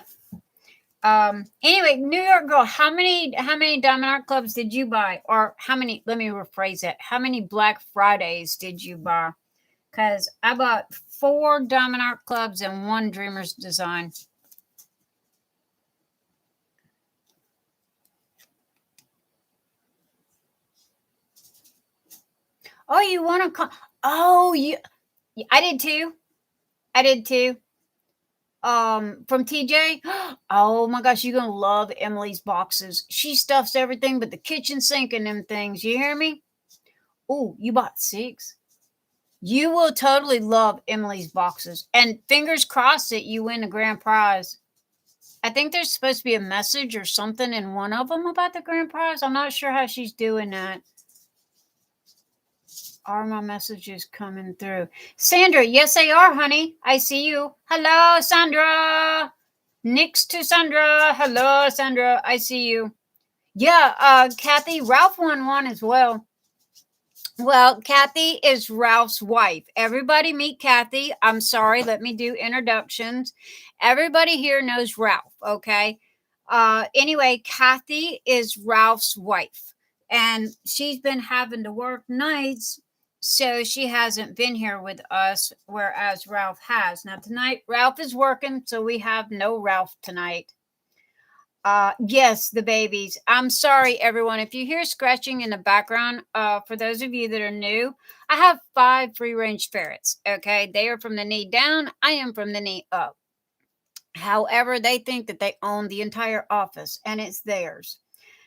Anyway, New York girl, how many Diamond Art Clubs did you buy? Or how many, let me rephrase that. How many Black Fridays did you buy? because I bought 4 Diamond Art Clubs and 1 Dreamer's Design. Oh, you want to come? Oh, I did too. I did too. From TJ. Oh my gosh, you're gonna love Emily's boxes. She stuffs everything but the kitchen sink and them things. You hear me? Oh, you bought 6. You will totally love Emily's boxes. And fingers crossed that you win the grand prize. I think there's supposed to be a message or something in one of them about the grand prize. I'm not sure how she's doing that. Are my messages coming through? Sandra, yes, they are, honey. I see you. Hello, Sandra. Nyx to Sandra. Hello, Sandra. I see you. Yeah, Kathy, Ralph won one as well. Well, Kathy is Ralph's wife. Everybody meet Kathy. I'm sorry, let me do introductions. Everybody here knows Ralph, okay? Anyway, Kathy is Ralph's wife, and she's been having to work nights, so she hasn't been here with us, whereas Ralph has. Now, tonight, Ralph is working, so we have no Ralph tonight. Yes, the babies. I'm sorry, everyone. If you hear scratching in the background, for those of you that are new, I have 5 free range ferrets. Okay. They are from the knee down. I am from the knee up. However, they think that they own the entire office and it's theirs.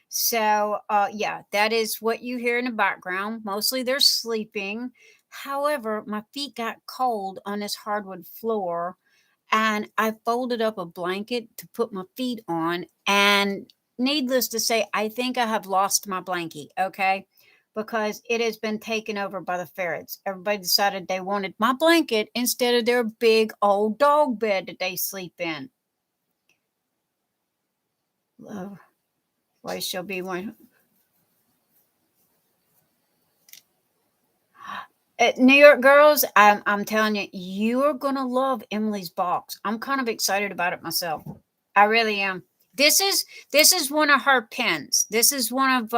So, yeah, that is what you hear in the background. Mostly they're sleeping. However, my feet got cold on this hardwood floor, and I folded up a blanket to put my feet on. And needless to say, I think I have lost my blankie, okay? Because it has been taken over by the ferrets. Everybody decided they wanted my blanket instead of their big old dog bed that they sleep in. Love, why shall be one. New York girls, I'm telling you, you are gonna love Emily's box. I'm kind of excited about it myself. I really am. This is one of her pens. This is one of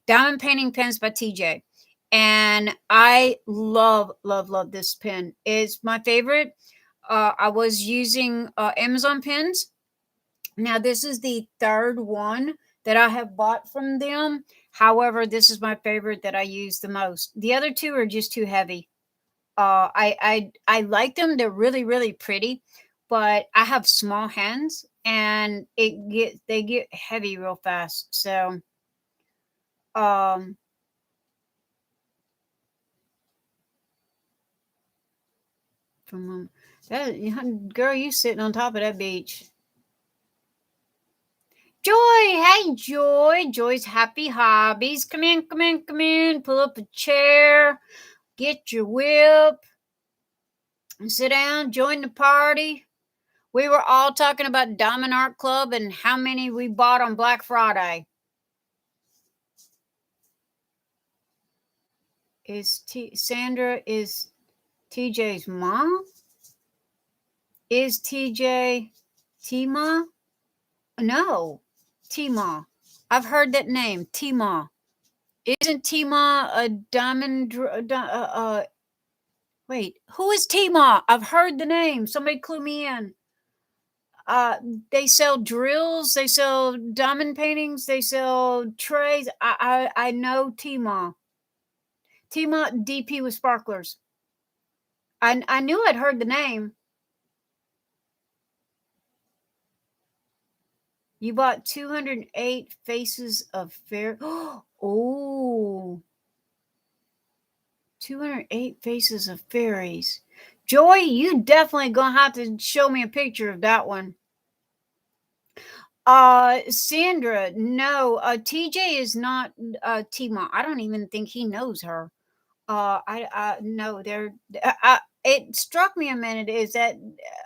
Diamond Painting Pens by TJ, and I love this pen. It's my favorite. I was using Amazon pens. Now this is the 3rd one that I have bought from them. However, this is my favorite that I use the most. The other 2 are just too heavy. I like them. They're really pretty, but I have small hands and they get heavy real fast. So, um, from that girl, you sitting on top of that beach. Joy, hey Joy. Joy's happy hobbies. Come in. Pull up a chair. Get your WIP. Sit down. Join the party. We were all talking about Diamond Art Club and how many we bought on Black Friday. Sandra is TJ's mom? Is TJ Tima? No, Tima. I've heard that name, Tima. Isn't Tima a diamond? Wait, who is Tima? I've heard the name. Somebody clue me in. They sell drills. They sell diamond paintings. They sell trays. I know Tima. Tima DP with sparklers. I knew I'd heard the name. You bought 208 Faces of Fair. Oh, 208 Faces of Fairies. Joy, you definitely gonna have to show me a picture of that one. Sandra, no, TJ is not Tima. I don't even think he knows her. I no, it struck me a minute is that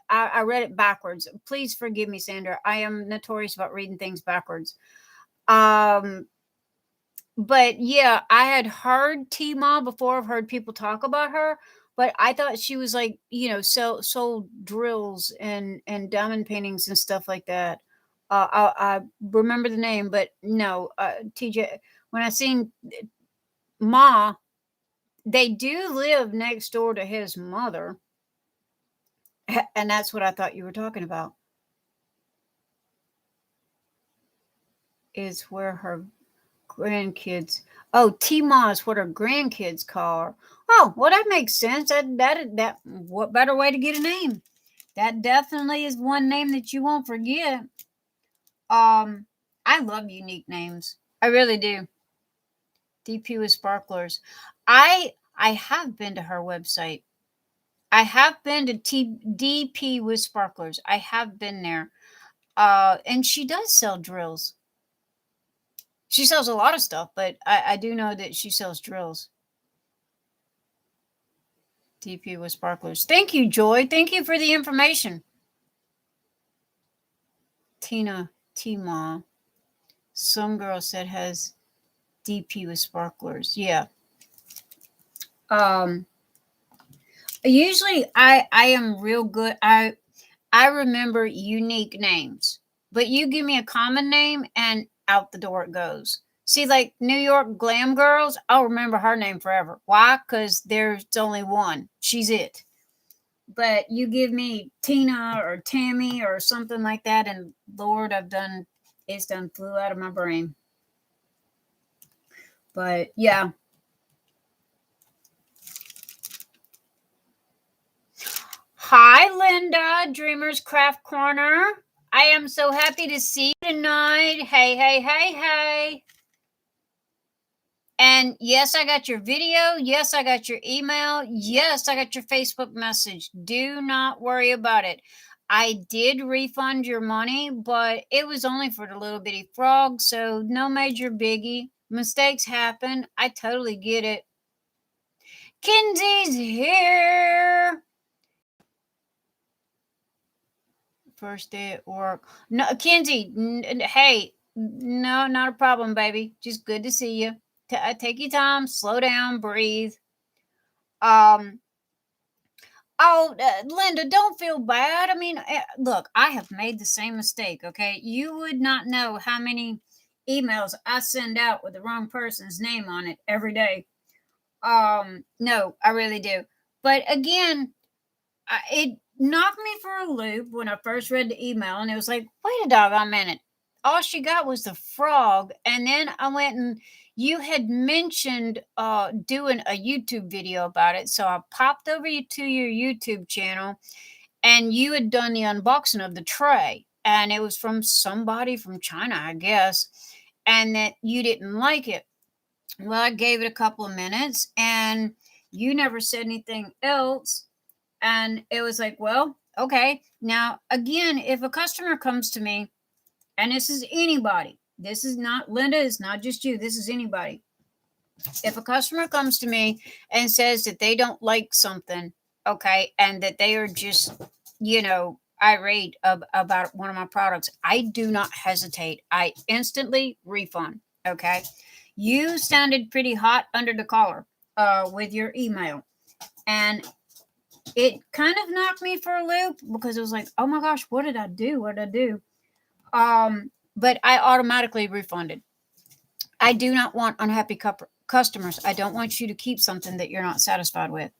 I read it backwards. Please forgive me, Sandra. I am notorious about reading things backwards. But yeah, I had heard T-Ma before. I've heard people talk about her, but I thought she was like, sold drills and diamond paintings and stuff like that. I remember the name, but no, TJ. When I seen Ma, they do live next door to his mother. And that's what I thought you were talking about. Is where her grandkids. Oh, Tima is what her grandkids call her. Oh, well, that makes sense. That what better way to get a name? That definitely is one name that you won't forget. I love unique names. I really do. DP with sparklers. I have been to her website. I have been to DP with sparklers. I have been there. And she does sell drills. She sells a lot of stuff, but I do know that she sells drills. DP with sparklers. Thank you, Joy. Thank you for the information. Tima. Some girl said has DP with sparklers. Yeah. Usually I am real good. I remember unique names, but you give me a common name and out the door it goes. See, like New York Glam Girls, I'll remember her name forever. Why? Because there's only one. She's it. But you give me Tina or Tammy or something like that, and Lord, it's done flew out of my brain. But yeah. Hi, Linda, Dreamers Craft Corner. I am so happy to see you tonight. Hey. And yes, I got your video. Yes, I got your email. Yes, I got your Facebook message. Do not worry about it. I did refund your money, but it was only for the little bitty frog, so no major biggie. Mistakes happen. I totally get it. Kenzie's here. First day at work. No, Kenzie, hey, no, not a problem, baby. Just good to see you. Take your time, slow down, breathe. Linda, don't feel bad. I mean, look, I have made the same mistake, okay? You would not know how many emails I send out with the wrong person's name on it every day. No, I really do. But again, it knocked me for a loop when I first read the email, and it was like, wait a doggone minute. All she got was the frog. And then I went and you had mentioned doing a YouTube video about it. So I popped over to your YouTube channel, and you had done the unboxing of the tray. And it was from somebody from China, I guess, and that you didn't like it. Well, I gave it a couple of minutes, and you never said anything else. And it was like, well, okay. Now, again, if a customer comes to me, and this is anybody, this is not Linda, it's not just you, this is anybody. If a customer comes to me and says that they don't like something, okay, and that they are just, irate about one of my products, I do not hesitate. I instantly refund, okay? You sounded pretty hot under the collar with your email. And it kind of knocked me for a loop because it was like, oh my gosh, what did I do? But I automatically refunded. I do not want unhappy customers. I don't want you to keep something that you're not satisfied with.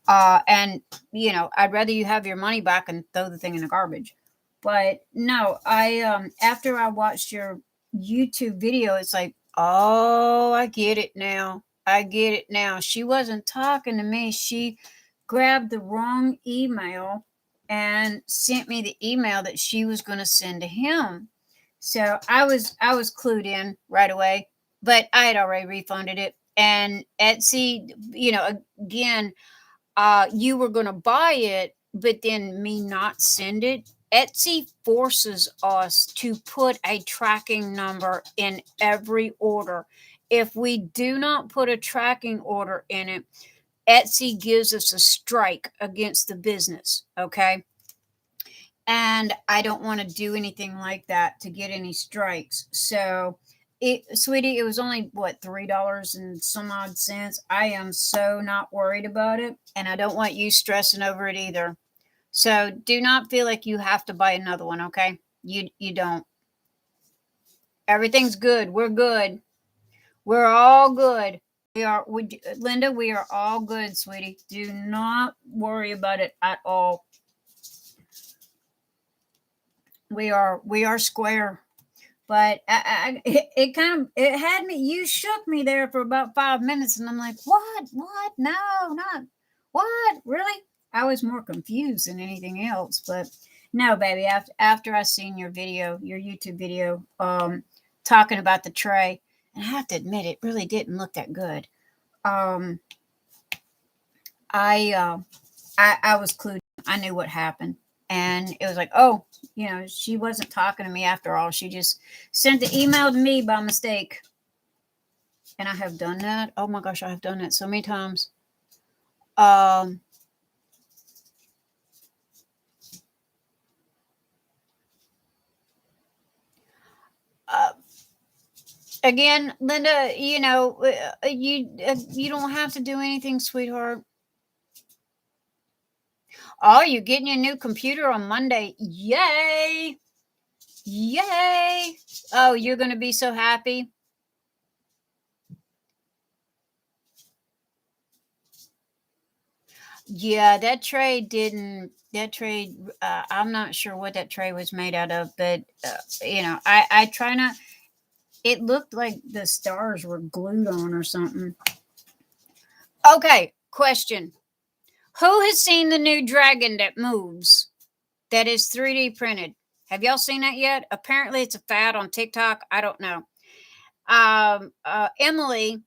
And I'd rather you have your money back and throw the thing in the garbage. But no, after I watched your YouTube video, it's like, oh, I get it now. She wasn't talking to me. She grabbed the wrong email and sent me the email that she was going to send to him. So I was clued in right away, but I had already refunded it. And Etsy, again, you were going to buy it, but then me not send it. Etsy forces us to put a tracking number in every order. If we do not put a tracking order in it, Etsy gives us a strike against the business, okay? And I don't want to do anything like that to get any strikes. So, sweetie, it was only, $3 and some odd cents. I am so not worried about it, and I don't want you stressing over it either. So, do not feel like you have to buy another one, okay? You don't. Everything's good. We're good. We're all good. Linda, we are all good, sweetie. Do not worry about it at all. We are square. But it kind of, it had me, you shook me there for about 5 minutes, and I'm like, what? No, not what? Really? I was more confused than anything else. But no, baby, after I seen your video, your YouTube video, talking about the tray, and I have to admit, it really didn't look that good. I was clued. I knew what happened. And it was like, oh, she wasn't talking to me after all. She just sent the email to me by mistake. And I have done that. Oh my gosh, I have done that so many times. Again, Linda, you don't have to do anything, sweetheart. Oh, you're getting your new computer on Monday. Yay! Yay! Oh, you're going to be so happy. Yeah, that tray, I'm not sure what that tray was made out of, but, I try not, it looked like the stars were glued on or something. Okay, question. Who has seen the new dragon that moves, that is 3D printed? Have y'all seen that yet? Apparently it's a fad on TikTok. I don't know. Emily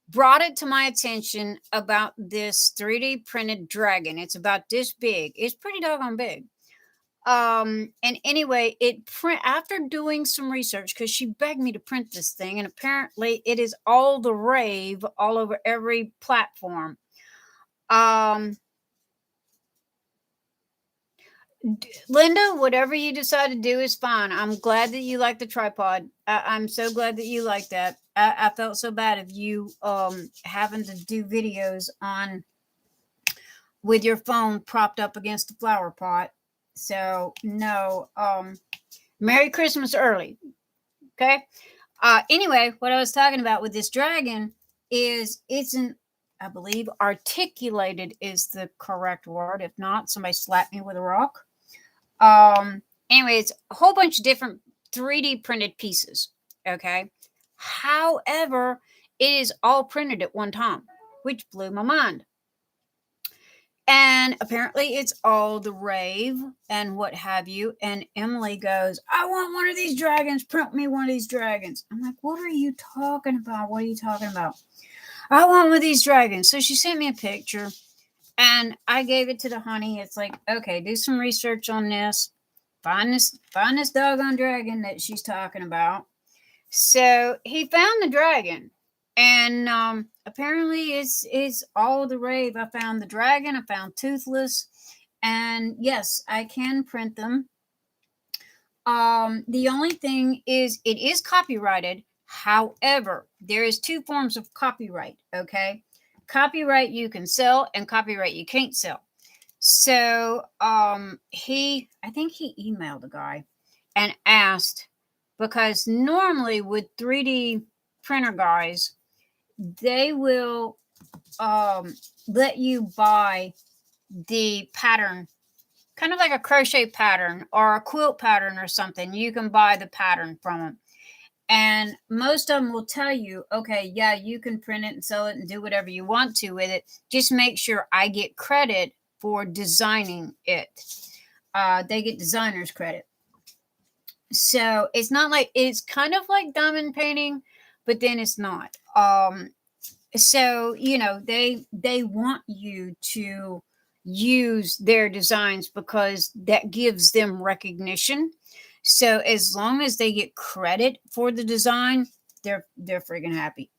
brought it to my attention about this 3D printed dragon. It's about this big. It's pretty doggone big. And anyway, after doing some research, because she begged me to print this thing, and apparently it is all the rave all over every platform. Linda, whatever you decide to do is fine. I'm glad that you like the tripod. I'm so glad that you like that. I felt so bad of you having to do videos on with your phone propped up against the flower pot. So no, Merry Christmas early. Okay. Anyway, what I was talking about with this dragon is I believe articulated is the correct word. If not, somebody slap me with a rock. Anyway, it's a whole bunch of different 3D printed pieces. Okay. However, it is all printed at one time, which blew my mind. And apparently it's all the rave and what have you. And Emily goes, I want one of these dragons. Print me one of these dragons. I'm like, what are you talking about? What are you talking about? I want one of these dragons. So she sent me a picture, and I gave it to the honey. It's like, okay, do some research on this. Find this doggone dragon that she's talking about. So he found the dragon. And apparently it's all the rave. I found the dragon. I found Toothless. And yes, I can print them. The only thing is it is copyrighted. However, there is two forms of copyright, okay? Copyright you can sell, and copyright you can't sell. So I think he emailed the guy and asked, because normally with 3D printer guys, they will let you buy the pattern, kind of like a crochet pattern or a quilt pattern or something. You can buy the pattern from them. And most of them will tell you, okay, yeah, you can print it and sell it and do whatever you want to with it. Just make sure I get credit for designing it. They get designer's credit. So it's not like, it's kind of like diamond painting, but then it's not. So, they want you to use their designs because that gives them recognition. So as long as they get credit for the design, they're freaking happy.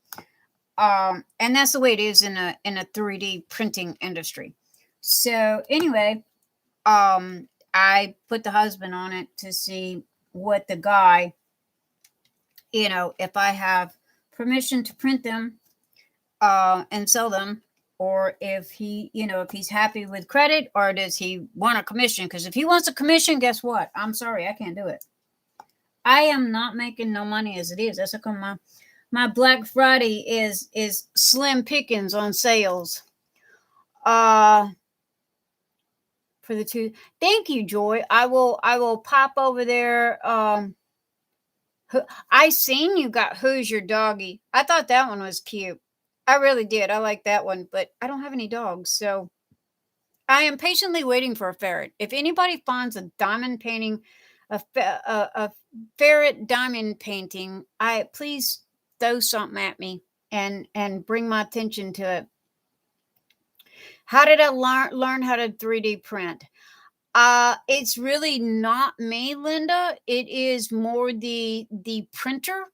And that's the way it is in a 3D printing industry. So anyway, I put the husband on it to see what the guy, if I have permission to print them and sell them, or if he, if he's happy with credit, or does he want a commission? Because if he wants a commission, guess what? I'm sorry, I can't do it. I am not making no money as it is. That's how come My Black Friday is slim pickings on sales. Uh for the two. Thank you, Joy. I will pop over there. I seen you got Who's Your Doggy. I thought that one was cute. I really did. I like that one, but I don't have any dogs, so I am patiently waiting for a ferret. If anybody finds a diamond painting, a ferret diamond painting, I please throw something at me and bring my attention to it. How did I learn how to 3D print? It's really not me, Linda. It is more the printer.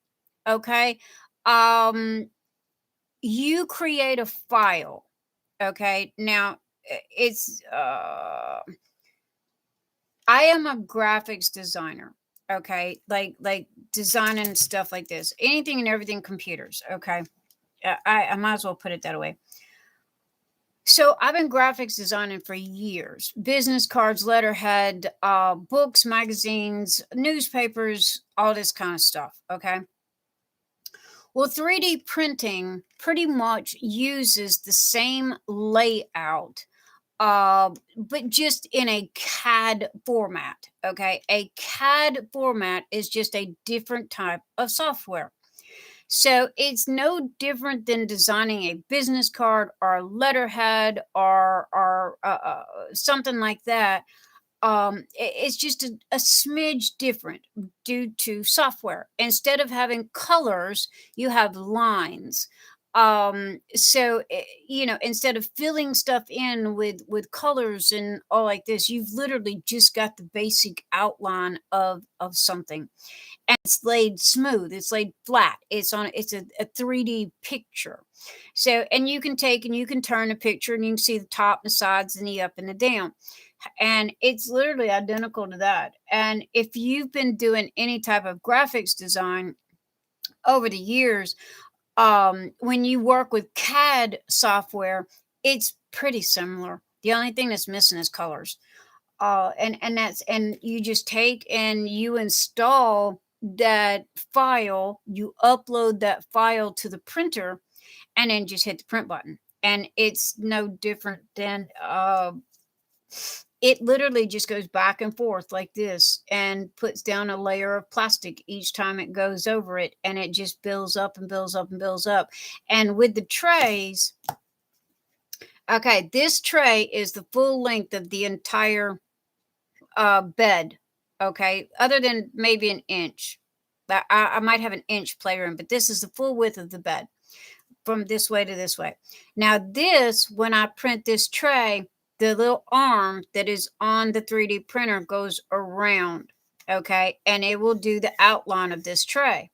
Okay. Um, you create a file. Okay. Now it's I am a graphics designer. Okay. Like designing stuff like this. Anything and everything computers. Okay. I might as well put it that way. So I've been graphics designing for years. Business cards, letterhead, books, magazines, newspapers, all this kind of stuff. Okay. Well, 3D printing pretty much uses the same layout, but just in a CAD format. Okay. A CAD format is just a different type of software. So it's no different than designing a business card or a letterhead or something like that. It's just a smidge different due to software. Instead of having colors, you have lines. Instead of filling stuff in with colors and all like this, you've literally just got the basic outline of something, and it's laid smooth, it's laid flat, it's a 3D picture. So, and you can take and you can turn a picture and you can see the top, the sides, and the up and the down, and it's literally identical to that. And if you've been doing any type of graphics design over the years, when you work with CAD software, it's pretty similar. The only thing that's missing is colors. And you just take and you install that file, you upload that file to the printer, and then just hit the print button. And it's no different than it literally just goes back and forth like this and puts down a layer of plastic each time it goes over it, and it just builds up and builds up and builds up. And with the trays, okay, this tray is the full length of the entire bed. Okay, other than maybe an inch. I might have an inch playroom, but this is the full width of the bed from this way to this way. Now this, when I print this tray, the little arm that is on the 3D printer goes around, okay, and it will do the outline of this tray.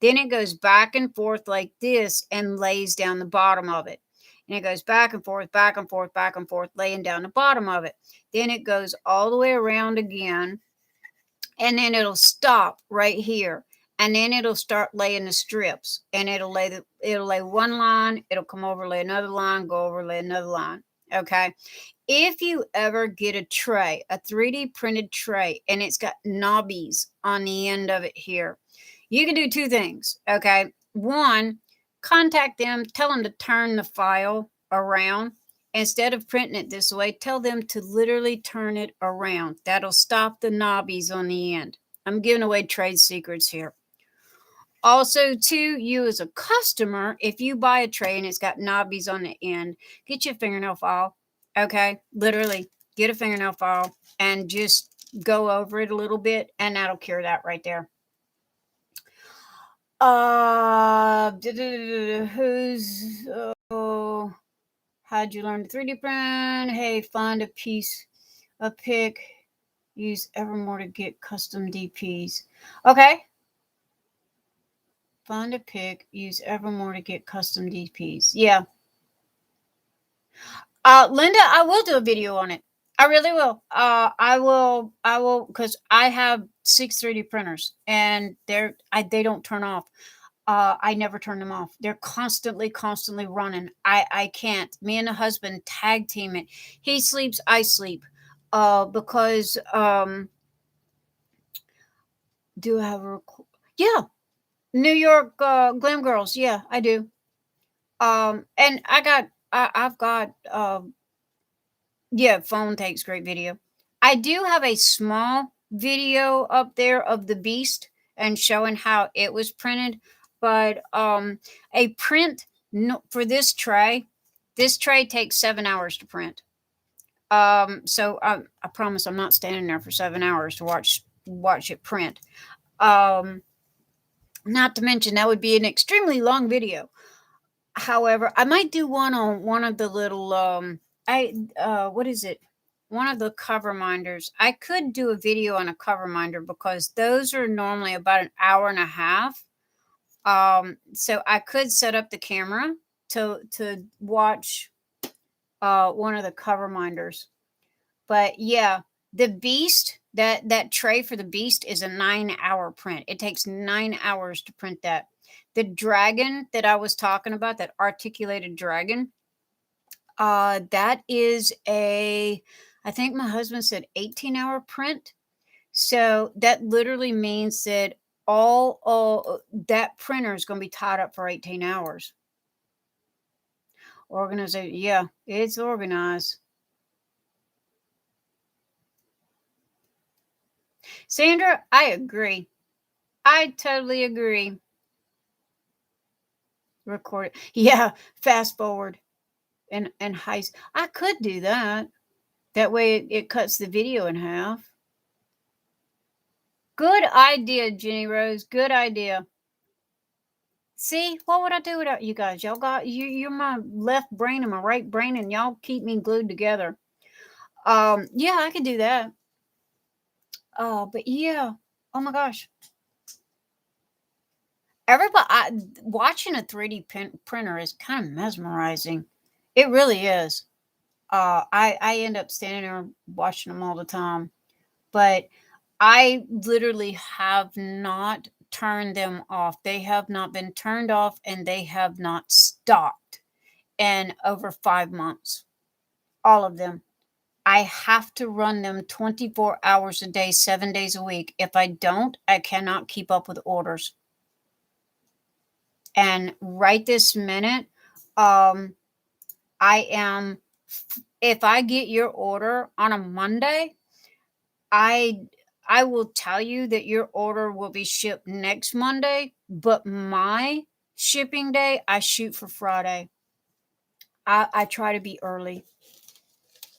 Then it goes back and forth like this and lays down the bottom of it. And it goes back and forth, back and forth, back and forth, laying down the bottom of it. Then it goes all the way around again, and then it'll stop right here. And then it'll start laying the strips, and it'll lay one line, it'll come over, lay another line, go over, lay another line. Okay. If you ever get a tray, a 3D printed tray, and it's got knobbies on the end of it here, you can do two things. Okay. One, contact them, tell them to turn the file around. Instead of printing it this way, tell them to literally turn it around. That'll stop the knobbies on the end. I'm giving away trade secrets here. Also, too, you as a customer, if you buy a tray and it's got knobbies on the end, get your fingernail file. Okay, literally get a fingernail file and just go over it a little bit, and that'll cure that right there. Who's how'd you learn to 3D print? Hey, find a piece, a pick, use Evermore to get custom DPs. Okay. Find a pick, use Evermore to get custom DPs. Yeah. Linda, I will do a video on it. I really will. I will, because I have 6 3D printers, and they don't turn off. I never turn them off. They're constantly running. I can't. Me and the husband tag team it. He sleeps, I sleep. Because do I have a yeah. New York Glam Girls. Yeah, I do. And I've got yeah, phone takes great video. I do have a small video up there of the beast and showing how it was printed, but a print, no, for this tray takes 7 hours to print. So I promise I'm not standing there for 7 hours to watch it print. Not to mention that would be an extremely long video. However, I might do one on one of the little what is it? One of the cover minders. I could do a video on a cover minder because those are normally about an hour and a half. So I could set up the camera to watch one of the cover minders. But yeah, the beast, that tray for the beast is a 9 hour print. It takes 9 hours to print that. The dragon that I was talking about, that articulated dragon, that is I think my husband said 18-hour print. So that literally means that all that printer is going to be tied up for 18 hours. Organization, yeah, it's organized. Sandra, I agree. I totally agree. Record it. Yeah, fast forward and heist. I could do that. That way it cuts the video in half. Good idea, Jenny Rose. Good idea. See, what would I do without you guys? Y'all got you're my left brain and my right brain, and y'all keep me glued together. Yeah, I could do that. But yeah. Oh my gosh. Everybody watching a 3D printer is kind of mesmerizing. It really is. I end up standing there watching them all the time, but I literally have not turned them off. They have not been turned off, and they have not stopped in over 5 months. All of them. I have to run them 24 hours a day, 7 days a week. If I don't, I cannot keep up with orders. And right this minute, I am, if I get your order on a Monday, I will tell you that your order will be shipped next Monday, but my shipping day, I shoot for Friday. I try to be early.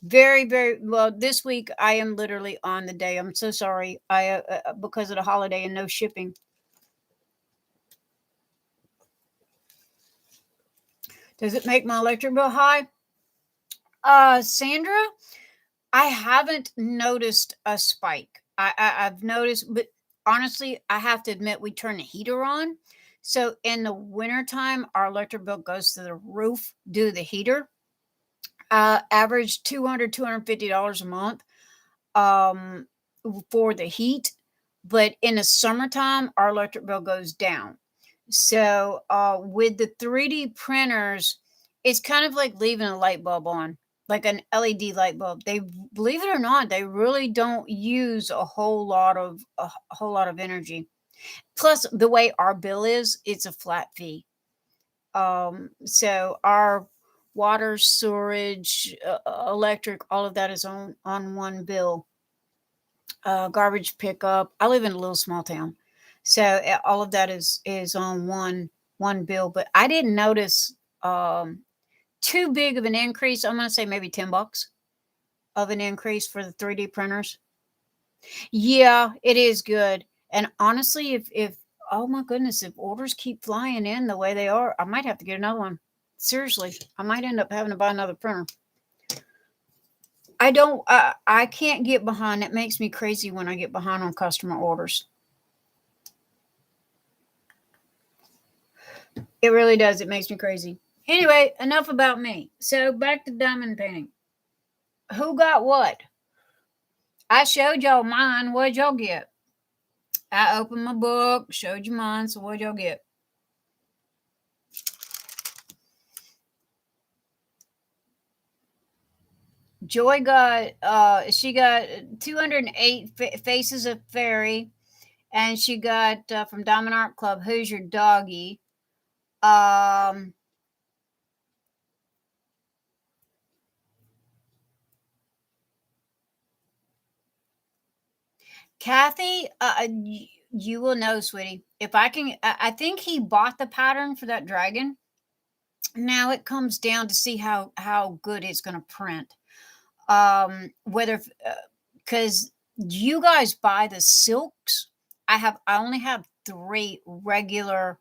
Very, very well. This week I am literally on the day. I'm so sorry. I because of the holiday and no shipping. Does it make my electric bill high? Sandra, I haven't noticed a spike. I've noticed, but honestly, I have to admit we turn the heater on. So in the wintertime, our electric bill goes to the roof due to the heater. Average $250 a month for the heat. But in the summertime, our electric bill goes down. So with the 3D printers, it's kind of like leaving a light bulb on, like an LED light bulb. They, believe it or not, they really don't use a whole lot of energy. Plus, the way our bill is, it's a flat fee. So our water, storage, electric, all of that is on one bill. Garbage pickup. I live in a little small town, so all of that is on one bill. But I didn't notice too big of an increase. I'm going to say maybe $10 of an increase for the 3D printers. Yeah, it is good. And honestly, if oh my goodness, if orders keep flying in the way they are, I might have to get another one. Seriously, I might end up having to buy another printer. I can't get behind. It makes me crazy when I get behind on customer orders. It really does. It makes me crazy. Anyway, enough about me. So back to diamond painting. Who got what? I showed y'all mine. What'd y'all get? I opened my book, showed you mine. So what'd y'all get? Joy got she got 208 faces of fairy, And she got from Diamond Art Club, who's your doggy? Kathy, you will know, sweetie. If I can, I think he bought the pattern for that dragon. Now it comes down to see how good it's going to print. Whether because you guys buy the silks, I only have 3 regular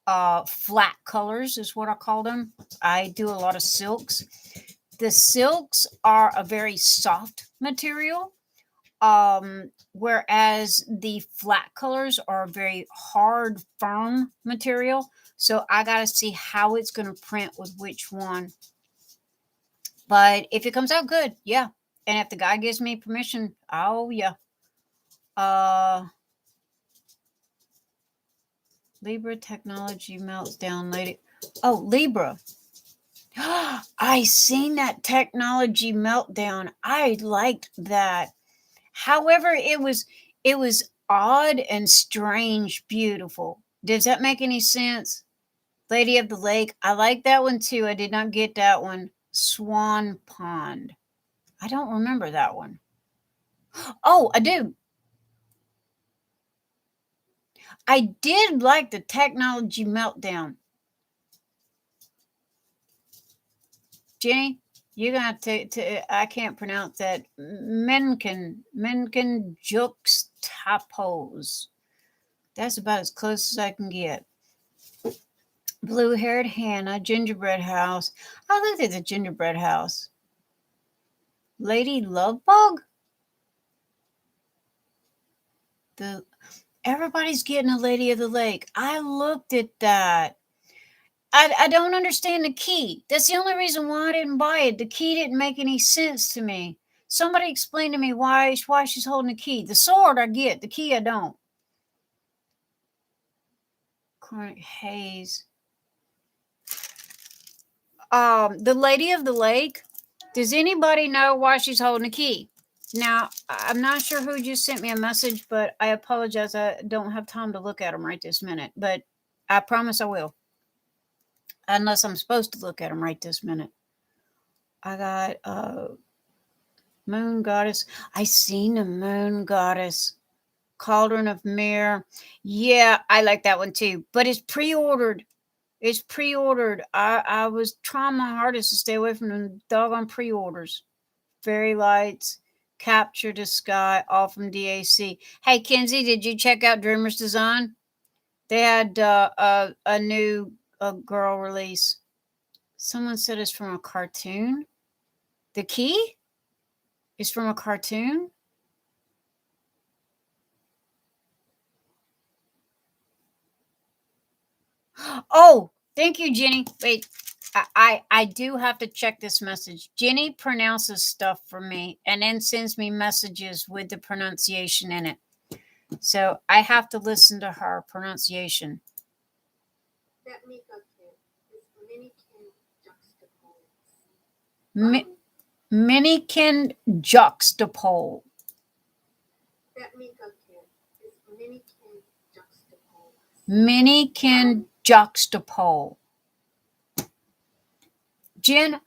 flat colors is what I call them. I do a lot of silks. The silks are a very soft material, whereas the flat colors are a very hard, firm material. So I got to see how it's going to print with which one. But if it comes out good, yeah. And if the guy gives me permission, oh yeah. Libra technology melts down lady. Oh, Libra. I seen that technology meltdown. I liked that. However, it was odd and strange, beautiful. Does that make any sense? Lady of the Lake. I like that one too. I did not get that one. Swan Pond. I don't remember that one. Oh, I do. I did like the technology meltdown. Jenny, you're gonna have to I can't pronounce that. Menken juxtapose. That's about as close as I can get. Blue-haired Hannah, gingerbread house. I looked at the gingerbread house. Lady Lovebug? Everybody's getting a Lady of the Lake. I looked at that. I don't understand the key. That's the only reason why I didn't buy it. The key didn't make any sense to me. Somebody explain to me why she's holding the key. The sword I get, the key I don't. Chronic Haze. The Lady of the Lake. Does anybody know why she's holding the key? Now, I'm not sure who just sent me a message, but I apologize. I don't have time to look at them right this minute, but I promise I will. Unless I'm supposed to look at them right this minute. I got Moon Goddess. I seen a Moon Goddess. Cauldron of Myrrh. Yeah, I like that one too. But it's pre-ordered. It's pre-ordered. I was trying my hardest to stay away from the doggone pre-orders. Fairy Lights. Capture the Sky. All from DAC. Hey, Kenzie, did you check out Dreamer's Design? They had a new girl release. Someone said it's from a cartoon. The key is from a cartoon. Oh, thank you, Jenny. Wait, I do have to check this message. Jenny pronounces stuff for me and then sends me messages with the pronunciation in it. So I have to listen to her pronunciation. That Minikin juxtapole. Minikin juxtapole. Jenny,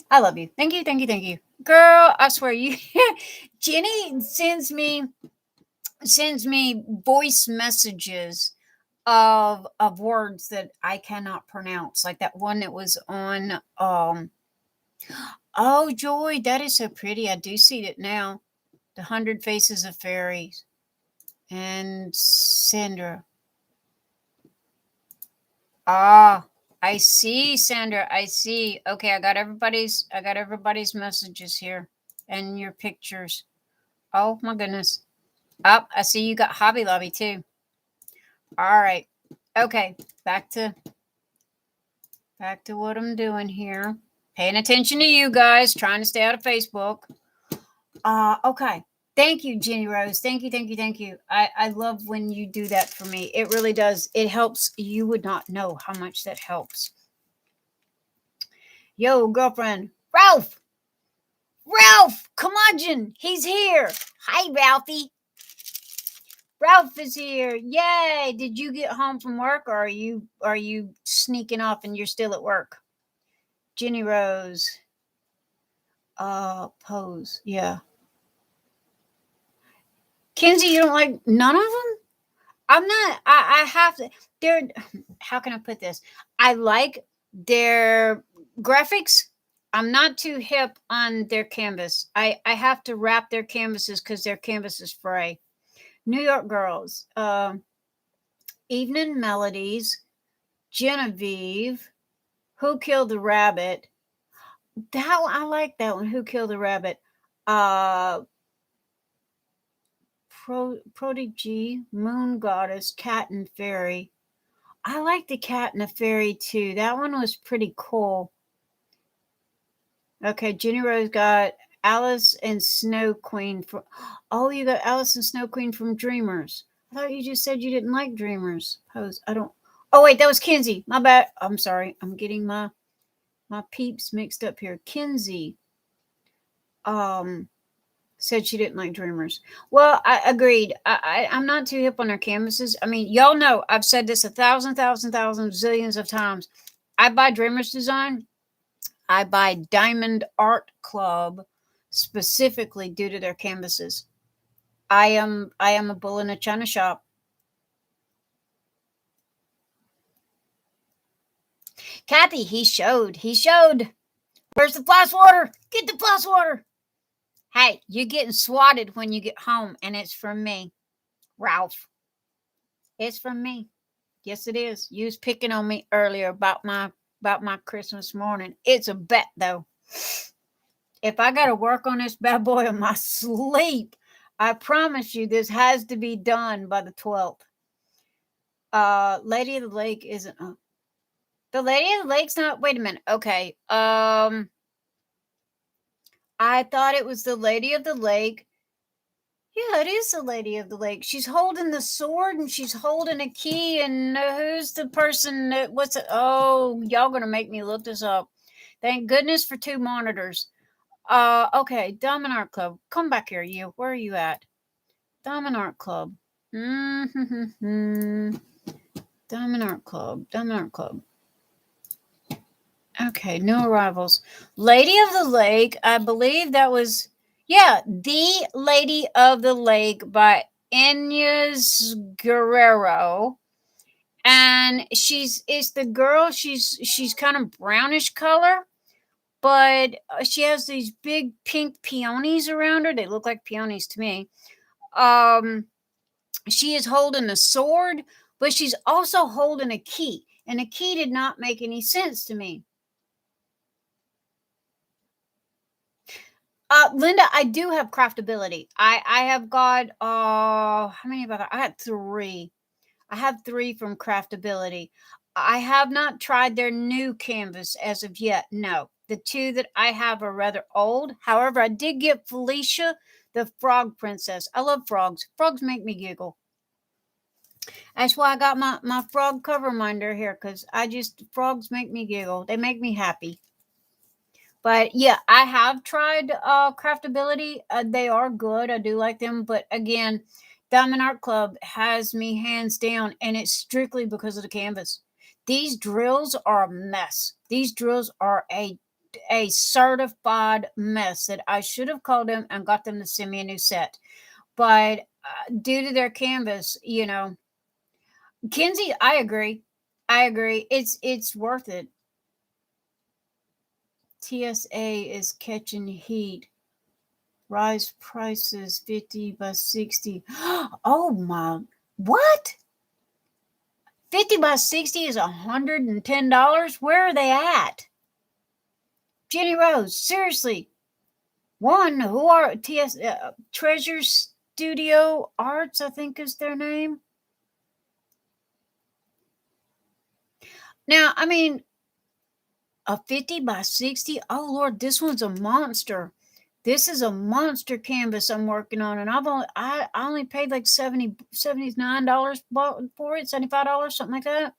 I love you. Thank you, thank you, thank you. Girl, I swear you Jenny sends me voice messages of words that I cannot pronounce. Like that one that was on oh Joy, that is so pretty. I do see it now. The 100 Faces of Fairies. And Sandra. Ah, I see, Sandra. I see. Okay, I got everybody's messages here and your pictures. Oh my goodness. Oh, I see you got Hobby Lobby too. All right. Okay, back to what I'm doing here. Paying attention to you guys, trying to stay out of Facebook. Okay. Thank you, Jenny Rose. Thank you, thank you, thank you. I love when you do that for me. It really does. It helps. You would not know how much that helps. Yo, girlfriend. Ralph! Ralph! Curmudgeon! He's here. Hi, Ralphie. Ralph is here. Yay. Did you get home from work, or are you sneaking off and you're still at work? Jenny Rose. Pose. Yeah. Kenzie, you don't like none of them? I'm not. I have to. They're. How can I put this? I like their graphics. I'm not too hip on their canvas. I have to wrap their canvases because their canvas is fray. New York Girls. Evening Melodies. Genevieve. Who Killed the Rabbit? That one, I like that one. Who Killed the Rabbit? Uh, Prodigy, Moon Goddess, Cat and Fairy. I like the Cat and the Fairy too. That one was pretty cool. Okay, Jenny Rose got Alice and Snow Queen from. Oh, you got Alice and Snow Queen from Dreamers. I thought you just said you didn't like Dreamers. Pose. I don't. Oh wait, that was Kinsey. My bad. I'm sorry. I'm getting my peeps mixed up here. Kinsey. Said she didn't like Dreamers. Well, I agreed. I'm not too hip on their canvases. I mean, y'all know I've said this a thousand, zillions of times. I buy Dreamers Design. I buy Diamond Art Club specifically due to their canvases. I am a bull in a china shop. Kathy, he showed. He showed. Where's the flash water? Get the flash water. Hey, you're getting swatted when you get home, and it's from me, Ralph. It's from me. Yes, it is. You was picking on me earlier about my Christmas morning. It's a bet though. If I gotta work on this bad boy in my sleep, I promise you this has to be done by the 12th. Lady of the Lake isn't the Lady of the Lake's not. Wait a minute. Okay. I thought it was the Lady of the Lake. Yeah, it is the Lady of the Lake. She's holding the sword and she's holding a key. And who's the person that? What's it? Oh, y'all gonna make me look this up. Thank goodness for 2 monitors. Okay, Diamond Art Club. Come back here, you. Where are you at? Diamond Art Club. Mm-hmm. Diamond Art Club. Diamond Art Club. Okay, new arrivals. Lady of the Lake. I believe that was, yeah, The Lady of the Lake by Inez Guerrero. And it's the girl, she's kind of brownish color, but she has these big pink peonies around her. They look like peonies to me. She is holding a sword, but she's also holding a key. And the key did not make any sense to me. Linda, I do have craftability. I have got how many have I got? I got 3. I have 3 from craftability. I have not tried their new canvas as of yet. No. The 2 that I have are rather old. However, I did get Felicia, the frog princess. I love frogs. Frogs make me giggle. That's why I got my frog cover minder here, because frogs make me giggle. They make me happy. But yeah, I have tried craftability. They are good. I do like them. But again, Diamond Art Club has me hands down, and it's strictly because of the canvas. These drills are a mess. These drills are a certified mess that I should have called them and got them to send me a new set. But due to their canvas, Kinsey, I agree. I agree. It's worth it. TSA is catching heat. Rise prices 50 by 60. Oh my, what? 50 by 60 is $110? Where are they at? Jenny Rose, seriously. One, who are Treasure Studio Arts, I think is their name. Now, I mean, a 50 by 60. Oh Lord, this one's a monster. This is a monster canvas I'm working on, and I only paid like $79 for it, $75, something like that.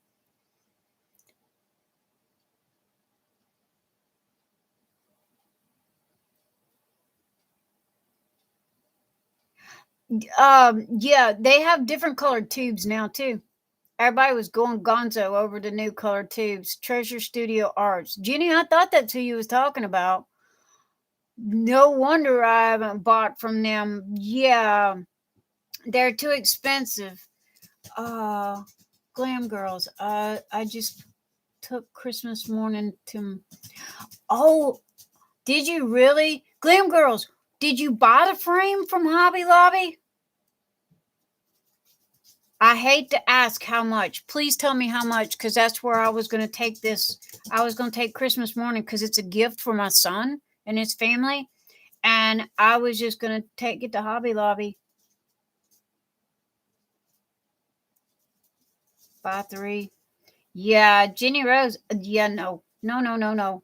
Yeah, they have different colored tubes now too. Everybody was going gonzo over the new colored tubes. Treasure Studio Arts. Jenny, I thought that's who you was talking about. No wonder I haven't bought from them. Yeah, they're too expensive. Uh, Glam Girls. I just took Christmas morning to. Oh, did you really? Glam Girls, did you buy the frame from Hobby Lobby? I hate to ask how much. Please tell me how much, because that's where I was going to take this. I was going to take Christmas morning because it's a gift for my son and his family. And I was just going to take it to Hobby Lobby. Buy 3. Yeah, Jenny Rose. Yeah, no. No, no, no, no.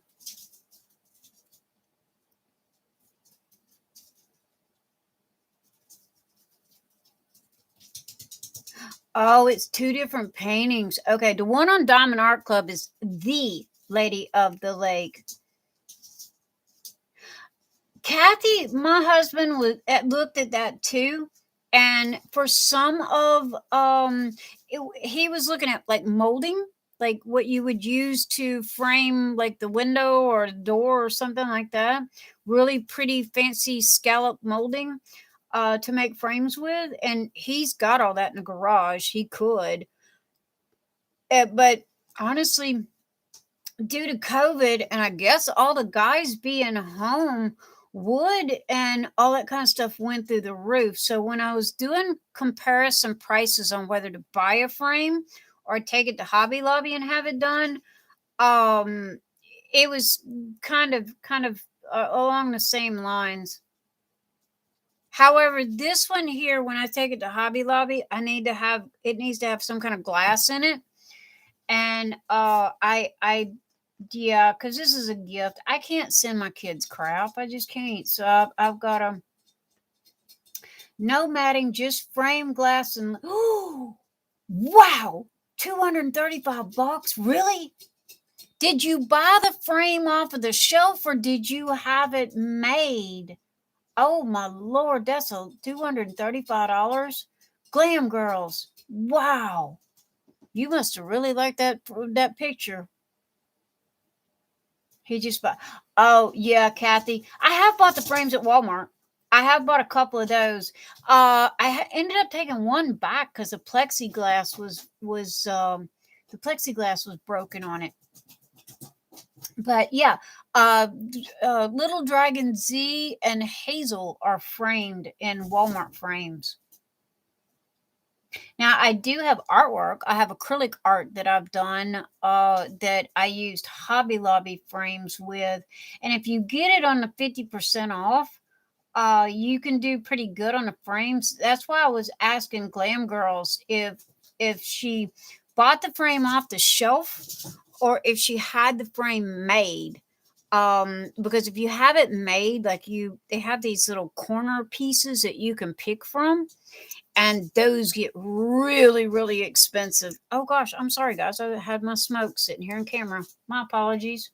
Oh, it's 2 different paintings. Okay, the one on Diamond Art Club is the Lady of the Lake. Kathy, my husband looked at that too, and for some of he was looking at like molding, like what you would use to frame like the window or the door or something like that. Really pretty fancy scallop molding to make frames with, and he's got all that in the garage. He could, but honestly, due to COVID, and I guess all the guys being home, wood and all that kind of stuff went through the roof. So when I was doing comparison prices on whether to buy a frame or take it to Hobby Lobby and have it done, um, it was kind of along the same lines. However, this one here, when I take it to Hobby Lobby, it needs to have some kind of glass in it, and I yeah, because this is a gift. I can't send my kids crap. I just can't. So I've got a no matting, just frame glass and oh wow, $235. Really? Did you buy the frame off of the shelf or did you have it made? Oh my lord, that's a $235. Glam Girls. Wow. You must have really liked that picture. He just bought. Oh yeah, Kathy. I have bought the frames at Walmart. I have bought a couple of those. Ended up taking one back because the plexiglass was broken on it. But yeah, Little Dragon Z and Hazel are framed in Walmart frames. Now I do have artwork. I have acrylic art that I've done that I used Hobby Lobby frames with. And if you get it on the 50% off, you can do pretty good on the frames. That's why I was asking Glam Girls if she bought the frame off the shelf or if she had the frame made. Because if you have it made, they have these little corner pieces that you can pick from, and those get really, really expensive. Oh gosh, I'm sorry guys. I had my smoke sitting here on camera. My apologies.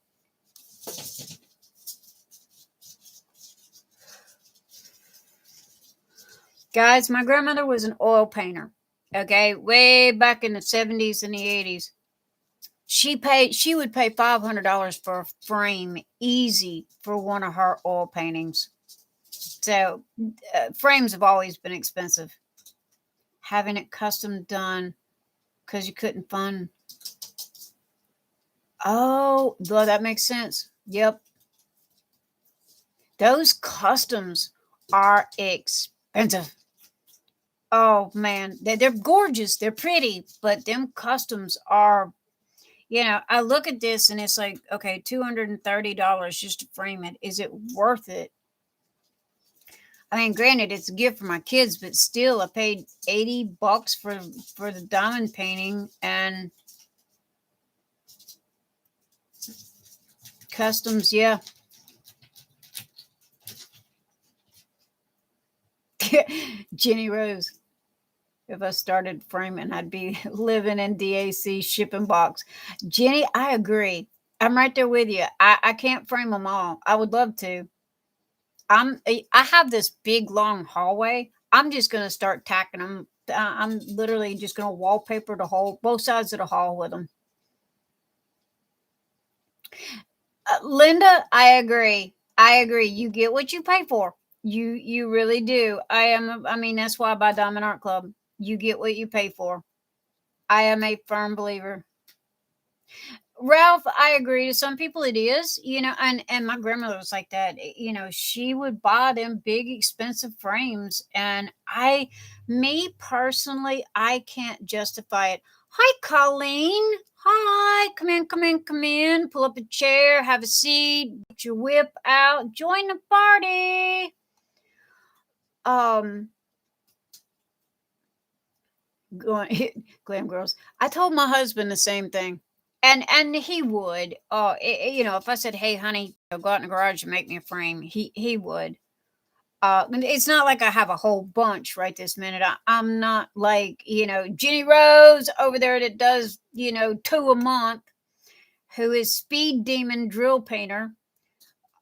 Guys, my grandmother was an oil painter. Okay, way back in the 70s and the 80s. She would pay $500 for a frame easy for one of her oil paintings. So frames have always been expensive. Having it custom done because you couldn't fund. Oh, well, that makes sense. Yep. Those customs are expensive. Oh man, they're gorgeous. They're pretty, but them customs are, I look at this and it's like, okay, $230 just to frame it. Is it worth it? I mean, granted, it's a gift for my kids, but still, I paid $80 for the diamond painting and customs. Yeah. Jenny Rose. If I started framing, I'd be living in DAC shipping box. Jenny, I agree. I'm right there with you. I can't frame them all. I would love to. I have this big long hallway. I'm just going to start tacking them. I'm literally just going to wallpaper the whole, both sides of the hall with them. Linda, I agree. You get what you pay for. You really do. I mean, that's why I buy Diamond Art Club. You get what you pay for. I am a firm believer. Ralph, I agree. To some people it is, and my grandmother was like that. She would buy them big expensive frames, and me personally, I can't justify it. Hi, Colleen. Hi, come in. Pull up a chair, have a seat, get your WIP out, join the party. Glam girls. I told my husband the same thing. And he would, if I said, "Hey, honey, go out in the garage and make me a frame," he would. It's not like I have a whole bunch right this minute. I'm not like Jenny Rose over there that does 2 a month, who is Speed Demon Drill Painter.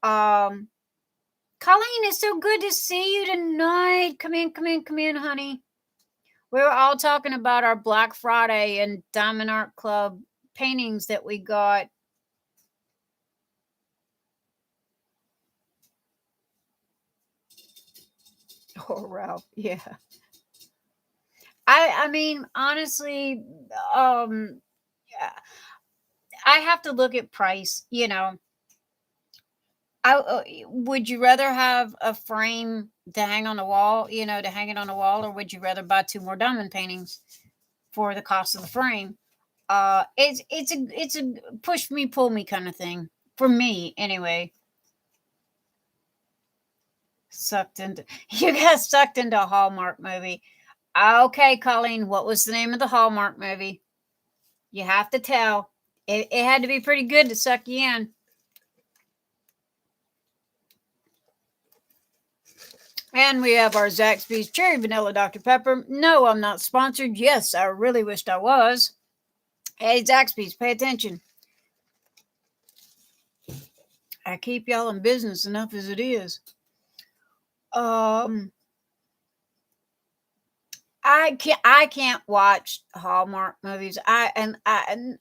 Colleen, it's so good to see you tonight. Come in, honey. We were all talking about our Black Friday and Diamond Art Club paintings that we got. Oh, Ralph, yeah. I mean, honestly, yeah, I have to look at price. Would you rather have a frame to hang on the wall, to hang it on the wall, or would you rather buy 2 more diamond paintings for the cost of the frame? It's a push me, pull me kind of thing for me, anyway. You got sucked into a Hallmark movie. Okay, Colleen, what was the name of the Hallmark movie? You have to tell. It had to be pretty good to suck you in. And we have our Zaxby's Cherry Vanilla Dr. Pepper. No, I'm not sponsored. Yes, I really wished I was. Hey, Zaxby's, pay attention. I keep y'all in business enough as it is. I can't watch Hallmark movies. I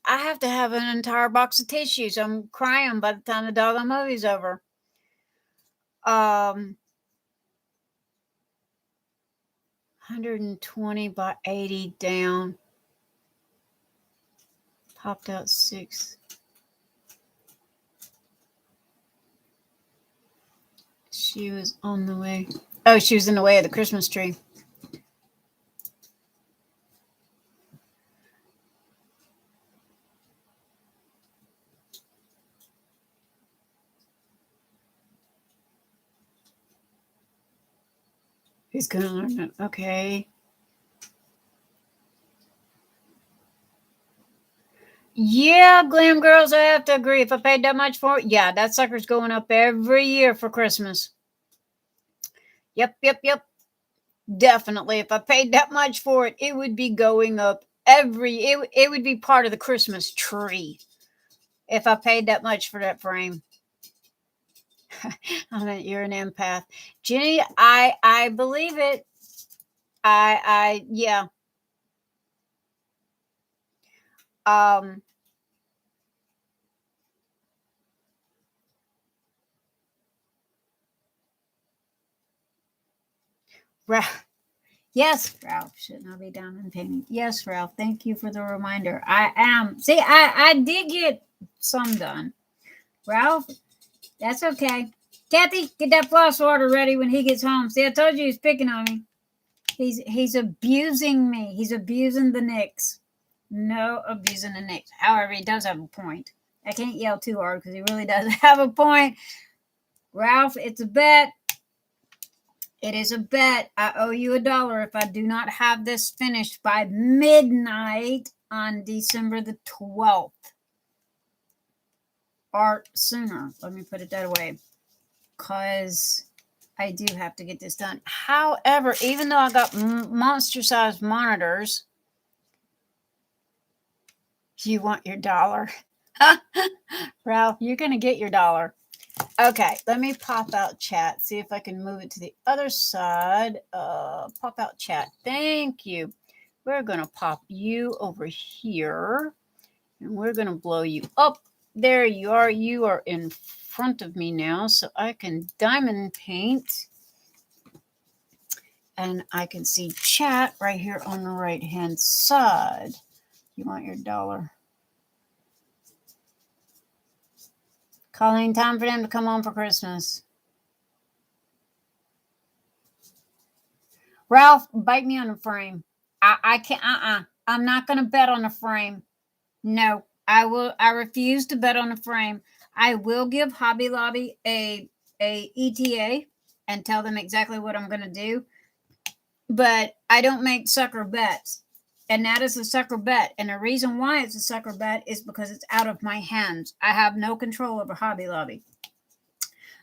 have to have an entire box of tissues. I'm crying by the time the doggone movie's over. 120 by 80 down. Popped out 6. She was on the way. Oh, she was in the way of the Christmas tree. He's going to learn it. Okay. Yeah, Glam Girls, I have to agree. If I paid that much for it, yeah, that sucker's going up every year for Christmas. Yep. Definitely. If I paid that much for it, it would be going up it would be part of the Christmas tree if I paid that much for that frame. I mean, you're an empath. Jenny, I believe it. Yeah. Ralph. Yes, Ralph should not be diamond painting. Yes, Ralph. Thank you for the reminder. I am. See, I did get some done. Ralph, that's okay. Kathy, get that floss water ready when he gets home. See, I told you he's picking on me. He's abusing me. He's abusing the Nyx. No abusing the Nyx. However, he does have a point. I can't yell too hard because he really does have a point. Ralph, it's a bet. It is a bet. I owe you $1 if I do not have this finished by midnight on December the 12th. Or sooner. Let me put it that way. Because I do have to get this done. However, even though I got monster-sized monitors, you want your $1. Ralph, you're going to get your $1. Okay, let me pop out chat. See if I can move it to the other side. Pop out chat. Thank you. We're going to pop you over here. And we're going to blow you up. There you are. You are in front of me now. So I can diamond paint. And I can see chat right here on the right-hand side. You want your dollar. Colleen, time for them to come on for Christmas. Ralph, bite me on the frame. I can't, I'm not going to bet on the frame. No, I refuse to bet on the frame. I will give Hobby Lobby a ETA and tell them exactly what I'm going to do. But I don't make sucker bets. And that is a sucker bet. And the reason why it's a sucker bet is because it's out of my hands. I have no control over Hobby Lobby.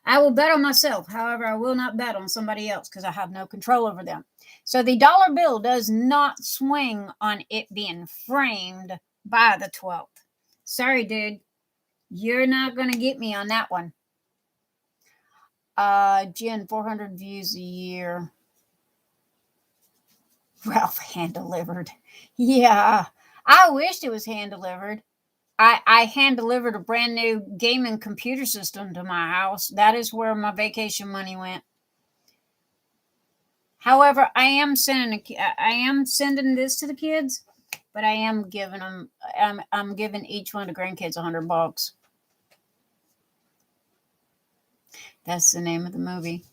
I will bet on myself. However, I will not bet on somebody else because I have no control over them. So the dollar bill does not swing on it being framed by the 12th. Sorry, dude. You're not going to get me on that one. Jen, 400 views a year. Ralph, hand-delivered. Yeah, I wished it was hand-delivered. I hand-delivered a brand new gaming computer system to my house. That is where my vacation money went. However, I am sending this to the kids, but I am giving them. I'm giving each one of the grandkids $100. That's the name of the movie.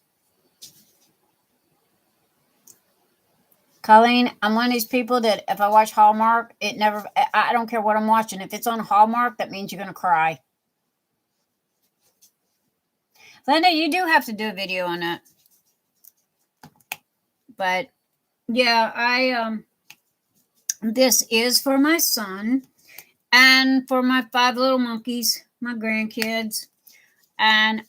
Colleen, I'm one of these people that if I watch Hallmark, I don't care what I'm watching. If it's on Hallmark, that means you're going to cry. Linda, you do have to do a video on that. But yeah, this is for my son and for my 5 little monkeys, my grandkids. And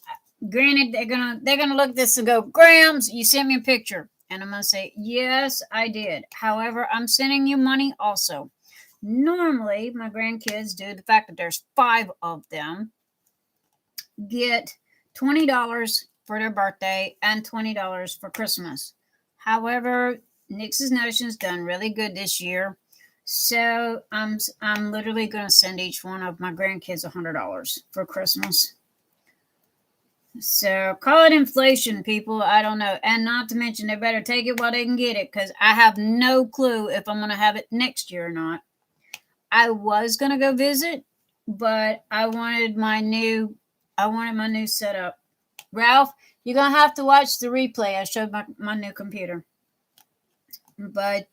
granted, they're gonna look at this and go, Grams, you sent me a picture. And I'm going to say, yes, I did. However, I'm sending you money also. Normally, my grandkids, due to the fact that there's 5 of them, get $20 for their birthday and $20 for Christmas. However, Nyx's Notion's done really good this year. So I'm literally going to send each one of my grandkids $100 for Christmas. So call it inflation, people. I don't know. And not to mention, they better take it while they can get it, because I have no clue if I'm going to have it next year or not. I was going to go visit, but I wanted my new setup. Ralph, you're going to have to watch the replay. I showed my new computer. But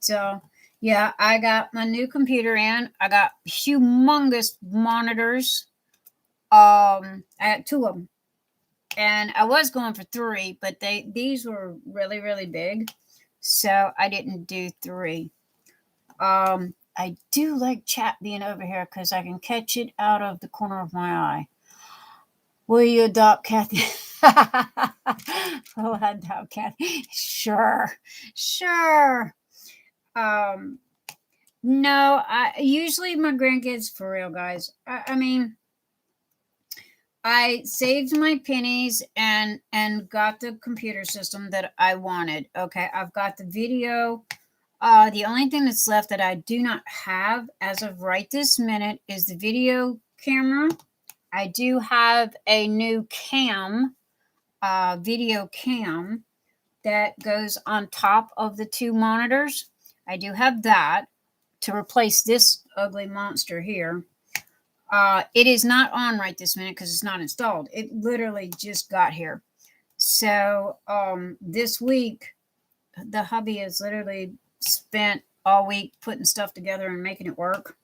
yeah, I got my new computer in. I got humongous monitors. I got 2 of them. And I was going for 3, but these were really, really big. So I didn't do 3. I do like chat being over here because I can catch it out of the corner of my eye. Will you adopt Kathy? Will I adopt Kathy? Sure. No, usually my grandkids, for real, guys. I mean, I saved my pennies and got the computer system that I wanted. Okay, I've got the video. The only thing that's left that I do not have as of right this minute is the video camera. I do have a new video cam that goes on top of the 2 monitors. I do have that to replace this ugly monster here. It is not on right this minute because it's not installed. It literally just got here. So this week, the hubby has literally spent all week putting stuff together and making it work.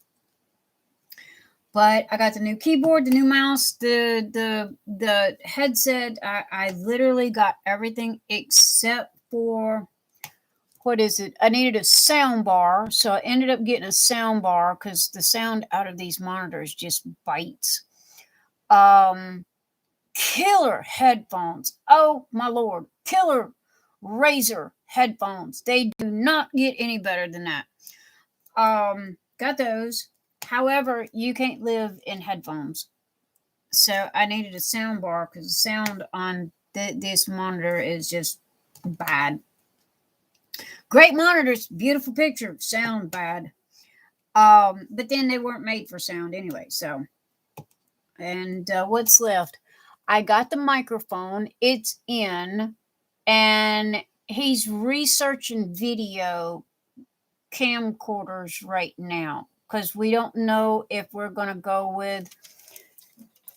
But I got the new keyboard, the new mouse, the headset. I literally got everything except for, what is it? I needed a sound bar. So I ended up getting a sound bar because the sound out of these monitors just bites. Killer headphones. Oh my Lord. Killer Razer headphones. They do not get any better than that. Got those. However, you can't live in headphones. So I needed a sound bar because the sound on this monitor is just bad. Great monitors, beautiful picture, sound bad. But then they weren't made for sound anyway. So, and what's left? I got the microphone. It's in, and he's researching video camcorders right now because we don't know if we're going to go with.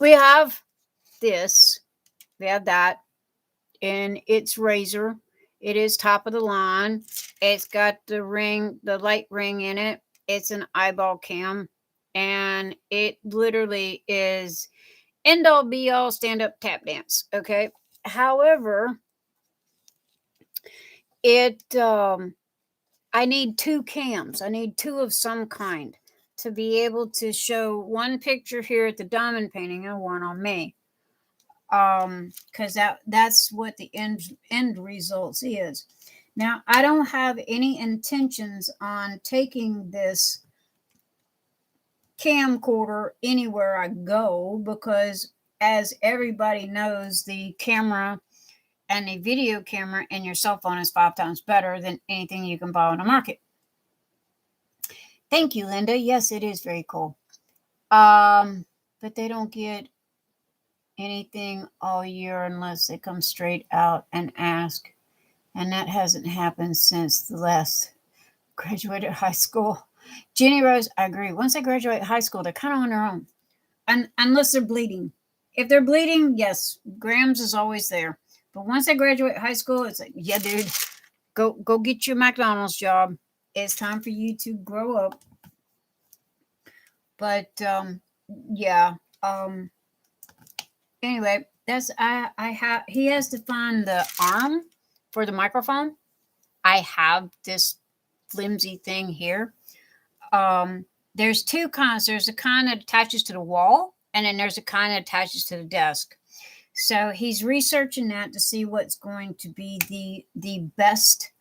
We have this. We have that, and it's Razor. It is top of the line. It's got the ring, the light ring in it. It's an eyeball cam, and it literally is end all be all stand up tap dance. Okay. However, it I need two cams. I need two of some kind to be able to show one picture here at the diamond painting and one on me. Because that's what the end results is. Now, I don't have any intentions on taking this camcorder anywhere I go because, as everybody knows, the camera and a video camera in your cell phone is 5 times better than anything you can buy on the market. Thank you, Linda. Yes, it is very cool. But they don't get anything all year unless they come straight out and ask. And that hasn't happened since the last graduated high school. Jenny Rose, I agree. Once they graduate high school, they're kind of on their own. And unless they're bleeding. If they're bleeding, yes, Grams is always there. But once they graduate high school, it's like, yeah, dude, go get your McDonald's job. It's time for you to grow up. But yeah. Anyway, that's I have. He has to find the arm for the microphone. I have this flimsy thing here. There's two kinds. There's a kind that attaches to the wall, and then there's a kind that attaches to the desk. So he's researching that to see what's going to be the best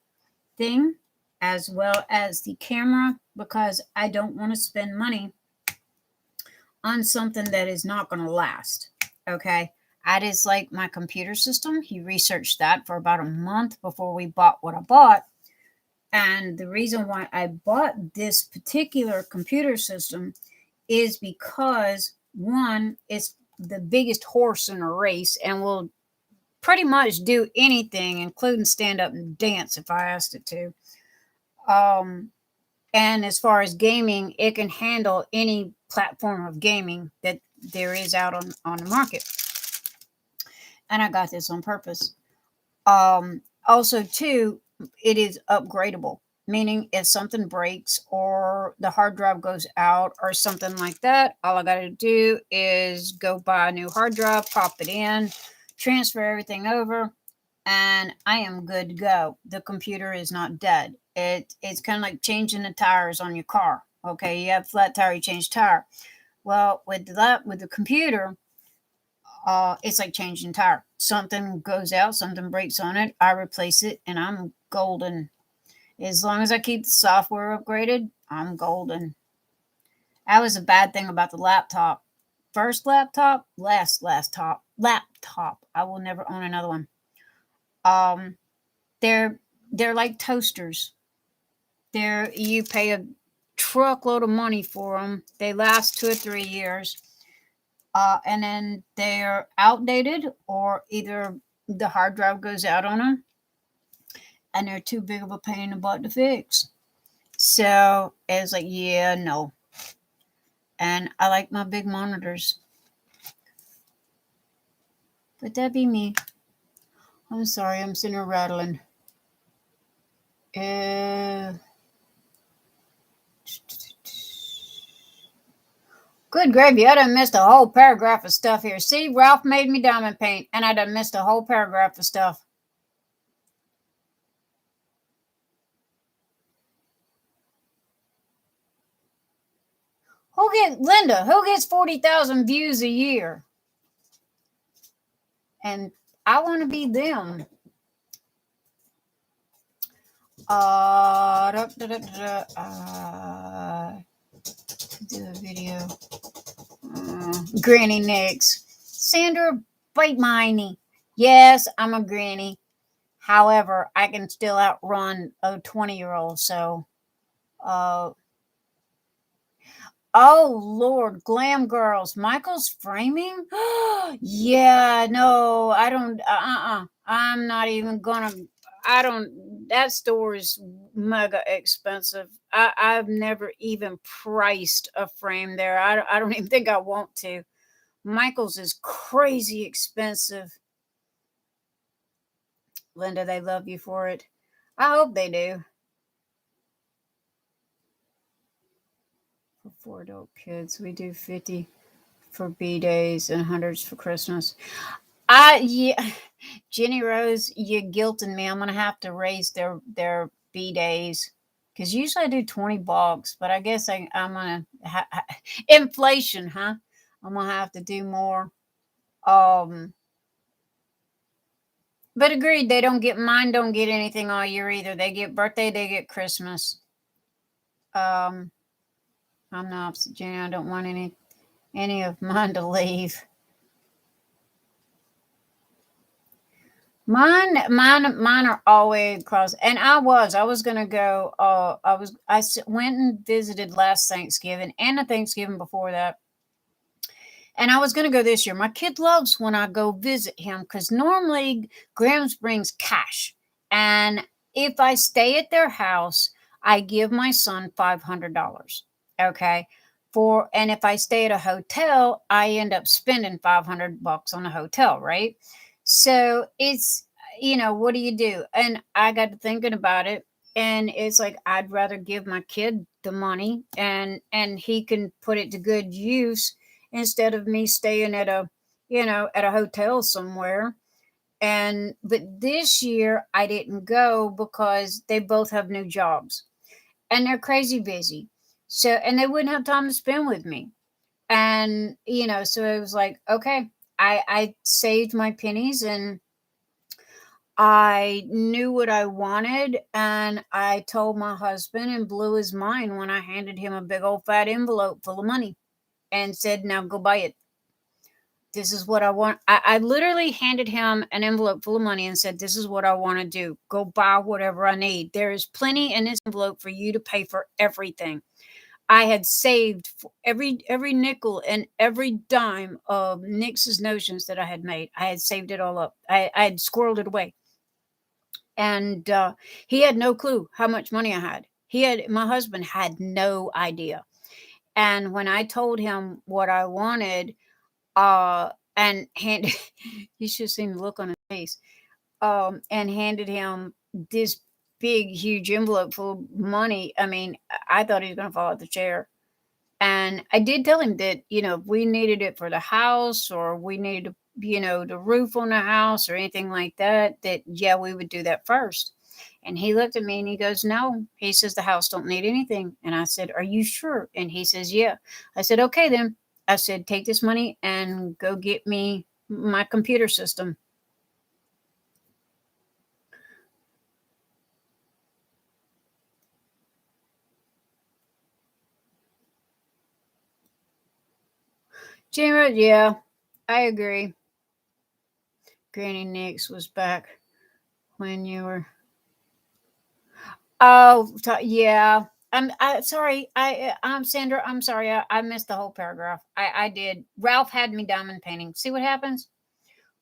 thing, as well as the camera, because I don't want to spend money on something that is not going to last. Okay. That is like my computer system. He researched that for about a month before we bought what I bought. And the reason why I bought this particular computer system is because, one, it's the biggest horse in a race and will pretty much do anything, including stand up and dance if I asked it to. And as far as gaming, it can handle any platform of gaming that there is out on the market. And I got this on purpose. Also, too, it is upgradable, meaning if something breaks or the hard drive goes out or something like that, all I got to do is go buy a new hard drive, pop it in, transfer everything over, and I am good to go. The computer is not dead. It's kind of like changing the tires on your car. Okay, you have flat tire, you change tire. Well, with the computer, it's like changing tire. Something goes out, something breaks on it, I replace it, and I'm golden. As long as I keep the software upgraded, I'm golden. That was a bad thing about the laptop. First laptop, last laptop. I will never own another one. They're like toasters. You pay a truckload of money for them. They last 2 or 3 years. And then they're outdated, or either the hard drive goes out on them and they're too big of a pain in the butt to fix. So it's like, yeah, no. And I like my big monitors. But that'd be me. I'm sorry, I'm sitting here rattling. Good gravy, I done missed a whole paragraph of stuff here. See, Ralph made me diamond paint, and I done missed a whole paragraph of stuff. Linda, who gets 40,000 views a year? And I want to be them. Do a video. Granny Nyx. Sandra, bite my knee. Yes, I'm a granny. However, I can still outrun a 20-year-old. So, uh, oh Lord, glam girls, Michael's framing. Yeah, no, I don't. I'm not even gonna. I don't. That store is mega expensive. I've never even priced a frame there. I don't even think I want to. Michael's is crazy expensive. Linda, they love you for it. I hope they do. For 4 adult kids, we do 50 for B days and hundreds for Christmas. Yeah, Jenny Rose, you're guilting me. I'm gonna have to raise their B days because usually I do $20, but I guess I'm gonna inflation, huh? I'm gonna have to do more. Um, but agreed, they don't get mine. Don't get anything all year either. They get birthday, they get Christmas. Um, I'm the opposite, Jenny. I don't want any of mine to leave. Mine are always cross. And I was gonna go. Went and visited last Thanksgiving and the Thanksgiving before that, and I was gonna go this year. My kid loves when I go visit him because normally Grams brings cash, and if I stay at their house, I give my son $500. Okay. And if I stay at a hotel, I end up spending $500 on a hotel, right? So it's, what do you do? And I got to thinking about it, and it's like I'd rather give my kid the money and he can put it to good use instead of me staying at a hotel somewhere. And but this year I didn't go because they both have new jobs and they're crazy busy. So, and they wouldn't have time to spend with me. And, so it was like, okay, I saved my pennies and I knew what I wanted. And I told my husband and blew his mind when I handed him a big old fat envelope full of money and said, now go buy it. This is what I want. I literally handed him an envelope full of money and said, this is what I want to do. Go buy whatever I need. There is plenty in this envelope for you to pay for everything. I had saved every nickel and every dime of Nyx's notions that I had made. I had saved it all up. I had squirreled it away. And he had no clue how much money I had. My husband had no idea. And when I told him what I wanted, and you should have seen the look on his face, and handed him this big, huge envelope full of money. I mean, I thought he was going to fall out the chair. And I did tell him that, if we needed it for the house or we needed, the roof on the house or anything like that, yeah, we would do that first. And he looked at me and he goes, no. He says, the house don't need anything. And I said, are you sure? And he says, yeah. I said, okay, then. I said, take this money and go get me my computer system. Jimmy, yeah, I agree. Granny Nyx was back when you were. Oh, yeah. I'm sorry. I'm Sandra. I'm sorry. I missed the whole paragraph. I did. Ralph had me diamond painting. See what happens?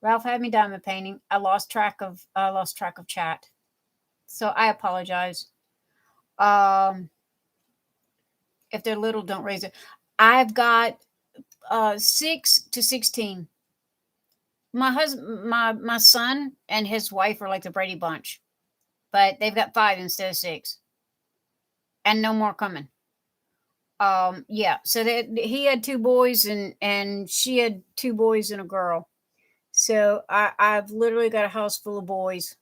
Ralph had me diamond painting. I lost track of chat. So I apologize. Um, if they're little, don't raise it. I've got 6 to 16. My son and his wife are like the Brady Bunch, but they've got 5 instead of 6, and no more coming. Yeah, so that he had 2 boys and she had 2 boys and a girl. So I've literally got a house full of boys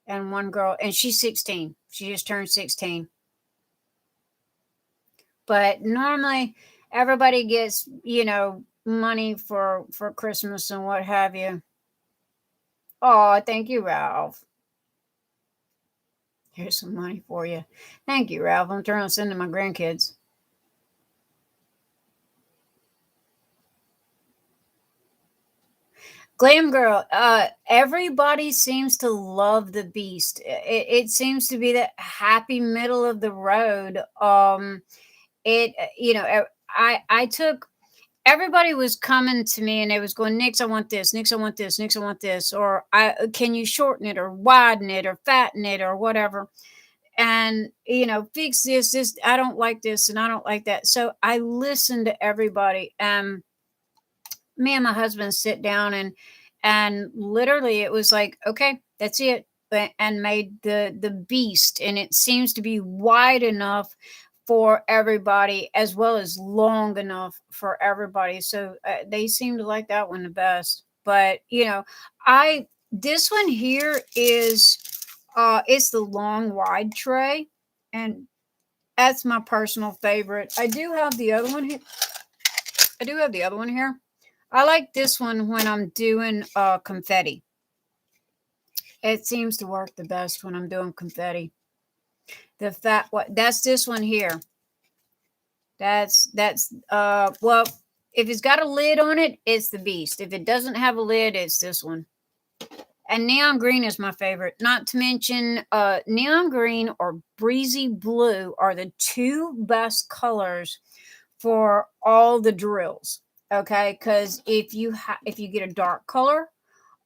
and one girl, and she's 16. She just turned 16. But normally everybody gets, money for Christmas and what have you. Oh, thank you, Ralph. Here's some money for you. Thank you, Ralph. I'm trying to send to my grandkids. Glam girl, everybody seems to love the beast. It seems to be the happy middle of the road. It you know I took everybody was coming to me and they was going, Nix, I want this, Nix, I want this, Nix, I want this, or I can you shorten it or widen it or fatten it or whatever, and fix this, I don't like this and I don't like that. So I listened to everybody, and me and my husband sit down and literally it was like, okay, that's it, and made the beast, and it seems to be wide enough for everybody as well as long enough for everybody. So they seem to like that one the best. But I this one here is it's the long wide tray, and that's my personal favorite. I do have the other one here. I like this one when I'm doing confetti. It seems to work the best when I'm doing confetti. The fat what that's this one here. That's well, if it's got a lid on it, it's the beast. If it doesn't have a lid, it's this one. And neon green is my favorite. Not to mention neon green or breezy blue are the two best colors for all the drills. Okay, because if you get a dark color,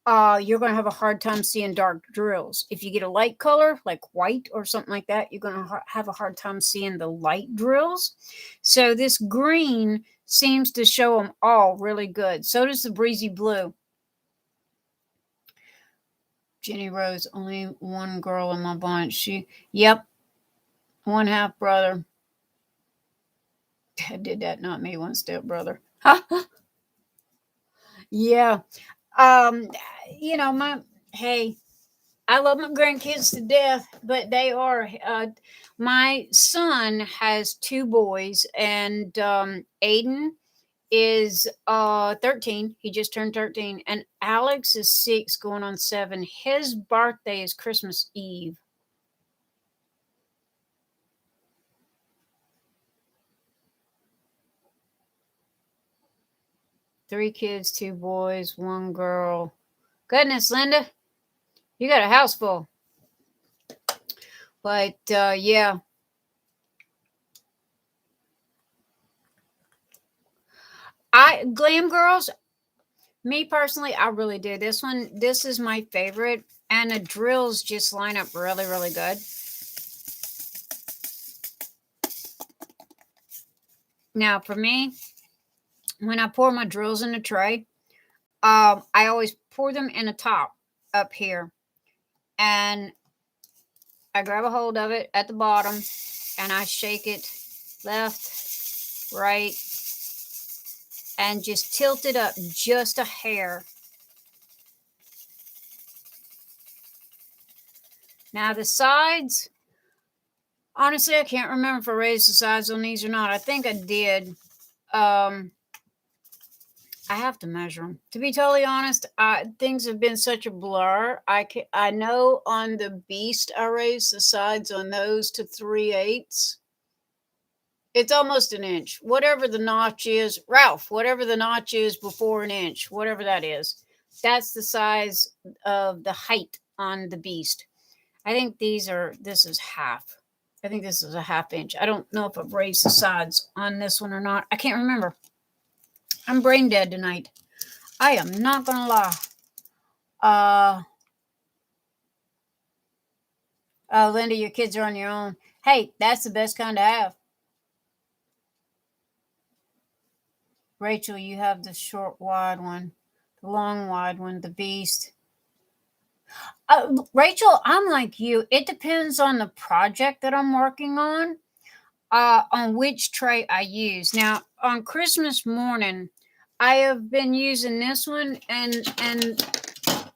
you're going to have a hard time seeing dark drills. If you get a light color like white or something like that, you're going to have a hard time seeing the light drills. So this green seems to show them all really good. So does the breezy blue. Jenny Rose, only one girl in my bunch. Yep, one half brother. Did that, not me, one step brother. Yeah. Um, hey, I love my grandkids to death, but they are. My son has two boys, and Aiden is 13. He just turned 13, and Alex is 6, going on 7. His birthday is Christmas Eve. Three kids, two boys, one girl. Goodness, Linda, you got a house full. But yeah. Glam girls, me personally, I really do. This one, this is my favorite. And the drills just line up really, really good. Now, for me, when I pour my drills in the tray, I always pour them in the top up here. And I grab a hold of it at the bottom and I shake it left, right, and just tilt it up just a hair. Now the sides, honestly, I can't remember if I raised the sides on these or not. I think I did. I have to measure them. To be totally honest, things have been such a blur. I know on the Beast, I raised the sides on those to 3/8. It's almost an inch. Whatever the notch is, Ralph, whatever the notch is before an inch, whatever that is, that's the size of the height on the Beast. I think this is half. I think this is a half inch. I don't know if I've raised the sides on this one or not. I can't remember. I'm brain dead tonight. I am not going to lie. Linda, your kids are on your own. Hey, that's the best kind to have. Rachel, you have the short, wide one, the long, wide one, the Beast. Rachel, I'm like you. It depends on the project that I'm working on which tray I use. Now, on Christmas morning, I have been using this one and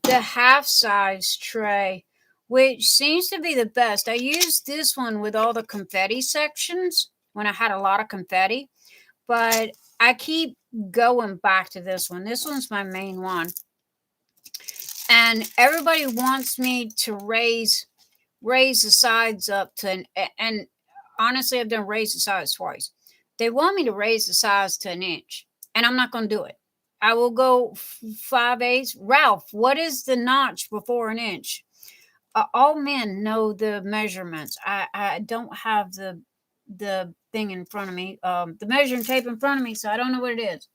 the half size tray, which seems to be the best. I used this one with all the confetti sections when I had a lot of confetti, but I keep going back to this one. This one's my main one. And everybody wants me to raise the sides up to and honestly, I've done raise the sides twice. They want me to raise the size to an inch, and I'm not going to do it. I will go 5/8. Ralph, what is the notch before an inch? All men know the measurements. I don't have the thing in front of me, the measuring tape in front of me, so I don't know what it is.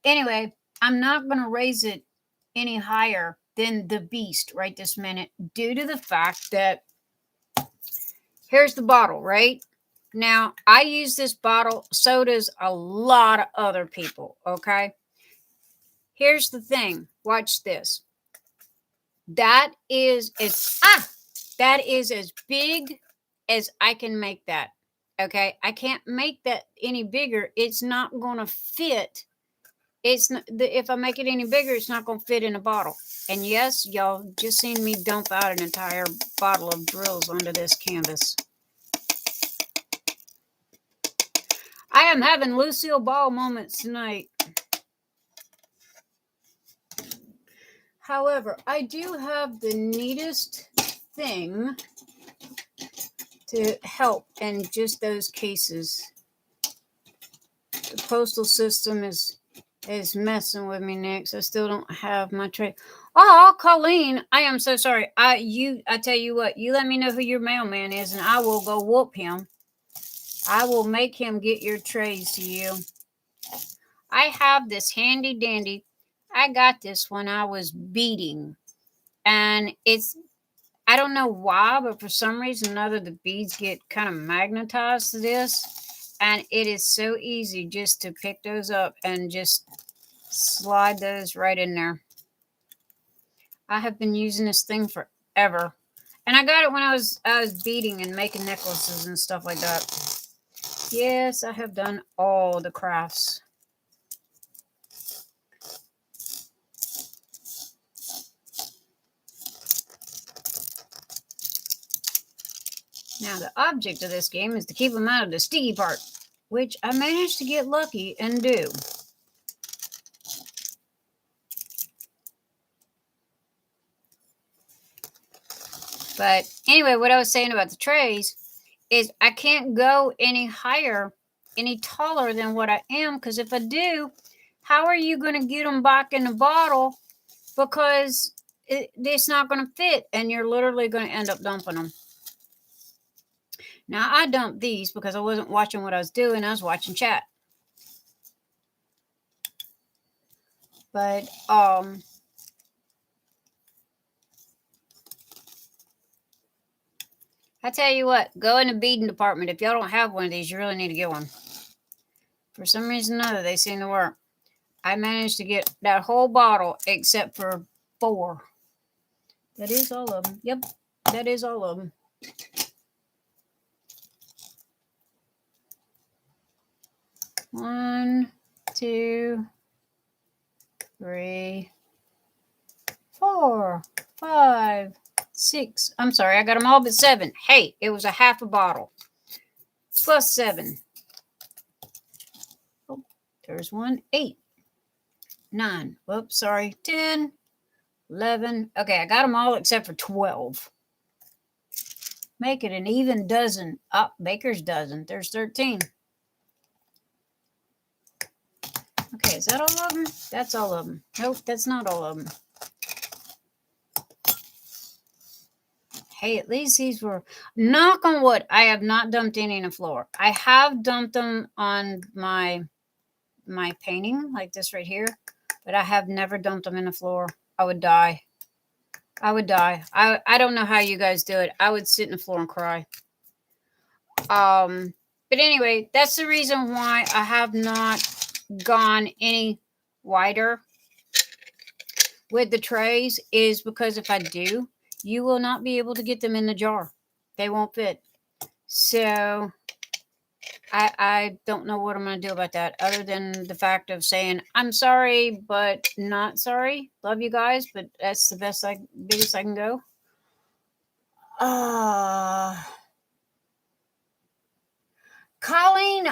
Anyway, I'm not going to raise it any higher than the beast right this minute due to the fact that here's the bottle, right? Now, I use this bottle, so does a lot of other people, okay? Here's the thing. Watch this. That is as big as I can make that, okay? I can't make that any bigger. It's not going to fit. It's not, if I make it any bigger, it's not going to fit in a bottle. And yes, y'all just seen me dump out an entire bottle of drills onto this canvas. I am having Lucille Ball moments tonight. However, I do have the neatest thing to help in just those cases. The postal system is messing with me, Nyx. I still don't have my tray. Oh, Colleen, I am so sorry. I tell you what, you let me know who your mailman is, and I will go whoop him. I will make him get your trays to you. I have this handy dandy. I got this when I was beading, and I don't know why, but for some reason or another, the beads get kind of magnetized to this, and it is so easy just to pick those up and just slide those right in there. I have been using this thing forever, and I got it when I was beading and making necklaces and stuff like that. Yes, I have done all the crafts. Now, the object of this game is to keep them out of the sticky part, which I managed to get lucky and do. But anyway, what I was saying about the trays is I can't go any higher, any taller than what I am, because if I do, how are you going to get them back in the bottle? Because it's not going to fit, and you're literally going to end up dumping them. Now, I dumped these because I wasn't watching what I was doing. I was watching chat. But, I tell you what, go in the beading department. If y'all don't have one of these, you really need to get one. For some reason or another, they seem to work. I managed to get that whole bottle except for 4. That is all of them. Yep, that is all of them. One, 2, 3, 4, 5, 6. I'm sorry, I got them all but 7. Hey, it was a half a bottle. Plus 7. Oh, there's 1. 8. 9. Whoops, sorry. 10. 11. Okay, I got them all except for 12. Make it an even dozen. Oh, baker's dozen. There's 13. Okay, is that all of them? That's all of them. Nope, that's not all of them. Hey, at least these were, knock on wood, I have not dumped any on the floor. I have dumped them on my painting, like this right here, but I have never dumped them in the floor. I would die. I would die. I don't know how you guys do it. I would sit in the floor and cry. But anyway, that's the reason why I have not gone any wider with the trays, is because if I do, you will not be able to get them in the jar. They won't fit. So I don't know what I'm going to do about that, other than the fact of saying, I'm sorry, but not sorry. Love you guys, but that's the biggest I can go. Colleen,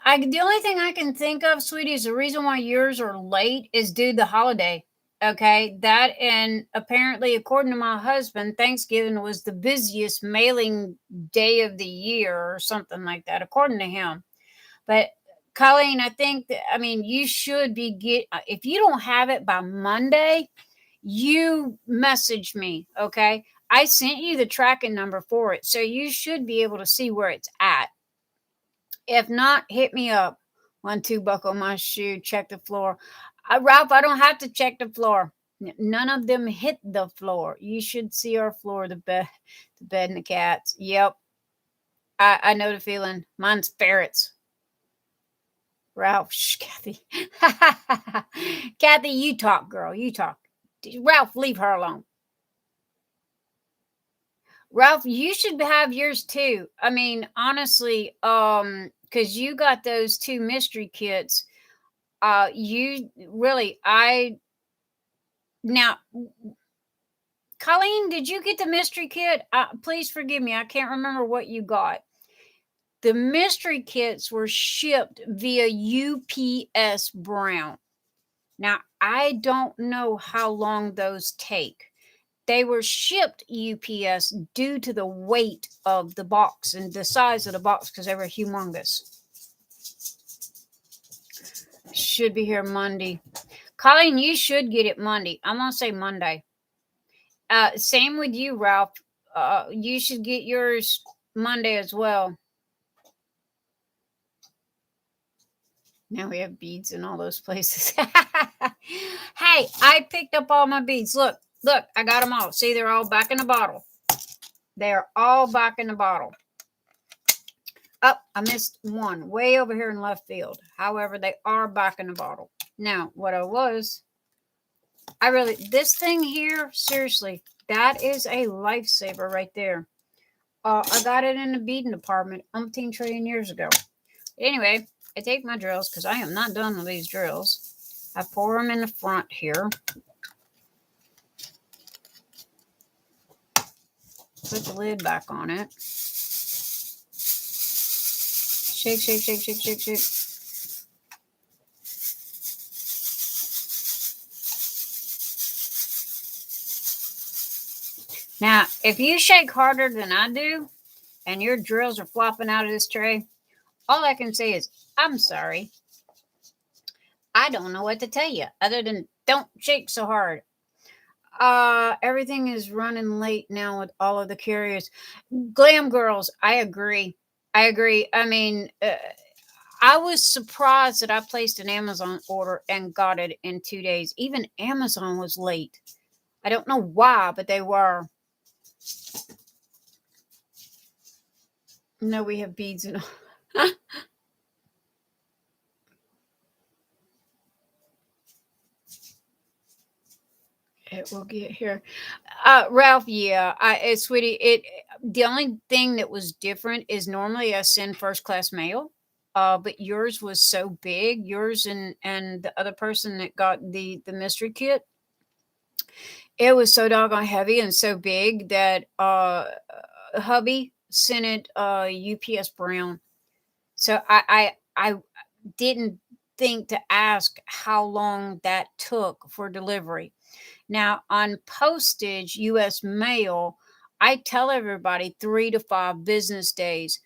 the only thing I can think of, sweetie, is the reason why yours are late is due to the holiday. Okay, that, and apparently, according to my husband, Thanksgiving was the busiest mailing day of the year or something like that, according to him. But Colleen, I think that, I mean, you should be if you don't have it by Monday, you message me, okay? I sent you the tracking number for it, so you should be able to see where it's at. If not, hit me up. 1, 2, buckle my shoe, check the floor. Ralph, I don't have to check the floor. None of them hit the floor. You should see our floor, the bed and the cats. Yep. I know the feeling. Mine's ferrets. Ralph, shh, Kathy. Kathy, you talk, girl. You talk. Ralph, leave her alone. Ralph, you should have yours too. I mean, honestly, because you got those 2 mystery kits. You really, now, Colleen, did you get the mystery kit? Please forgive me. I can't remember what you got. The mystery kits were shipped via UPS Brown. Now, I don't know how long those take. They were shipped UPS due to the weight of the box and the size of the box because they were humongous. Should be here Monday. Colleen, you should get it Monday. I'm going to say Monday. Same with you, Ralph. You should get yours Monday as well. Now we have beads in all those places. Hey, I picked up all my beads. Look, I got them all. See, they're all back in the bottle. They're all back in the bottle. Oh, I missed one way over here in left field. However, they are back in the bottle. Now, this thing here, seriously, that is a lifesaver right there. I got it in the beading department umpteen trillion years ago. Anyway, I take my drills because I am not done with these drills. I pour them in the front here. Put the lid back on it. Shake, shake, shake, shake, shake, shake. Now, if you shake harder than I do and your drills are flopping out of this tray, all I can say is, I'm sorry. I don't know what to tell you other than don't shake so hard. Everything is running late now with all of the carriers. Glam girls, I agree. I mean, I was surprised that I placed an Amazon order and got it in 2 days. Even Amazon was late. I don't know why, but they were. No, we have beads in. It will get here. Ralph, yeah, sweetie, the only thing that was different is normally I send first class mail. But yours was so big, yours and the other person that got the mystery kit, it was so doggone heavy and so big that hubby sent it UPS Brown. So I didn't think to ask how long that took for delivery. Now, on postage, US mail, I tell everybody 3 to 5 business days,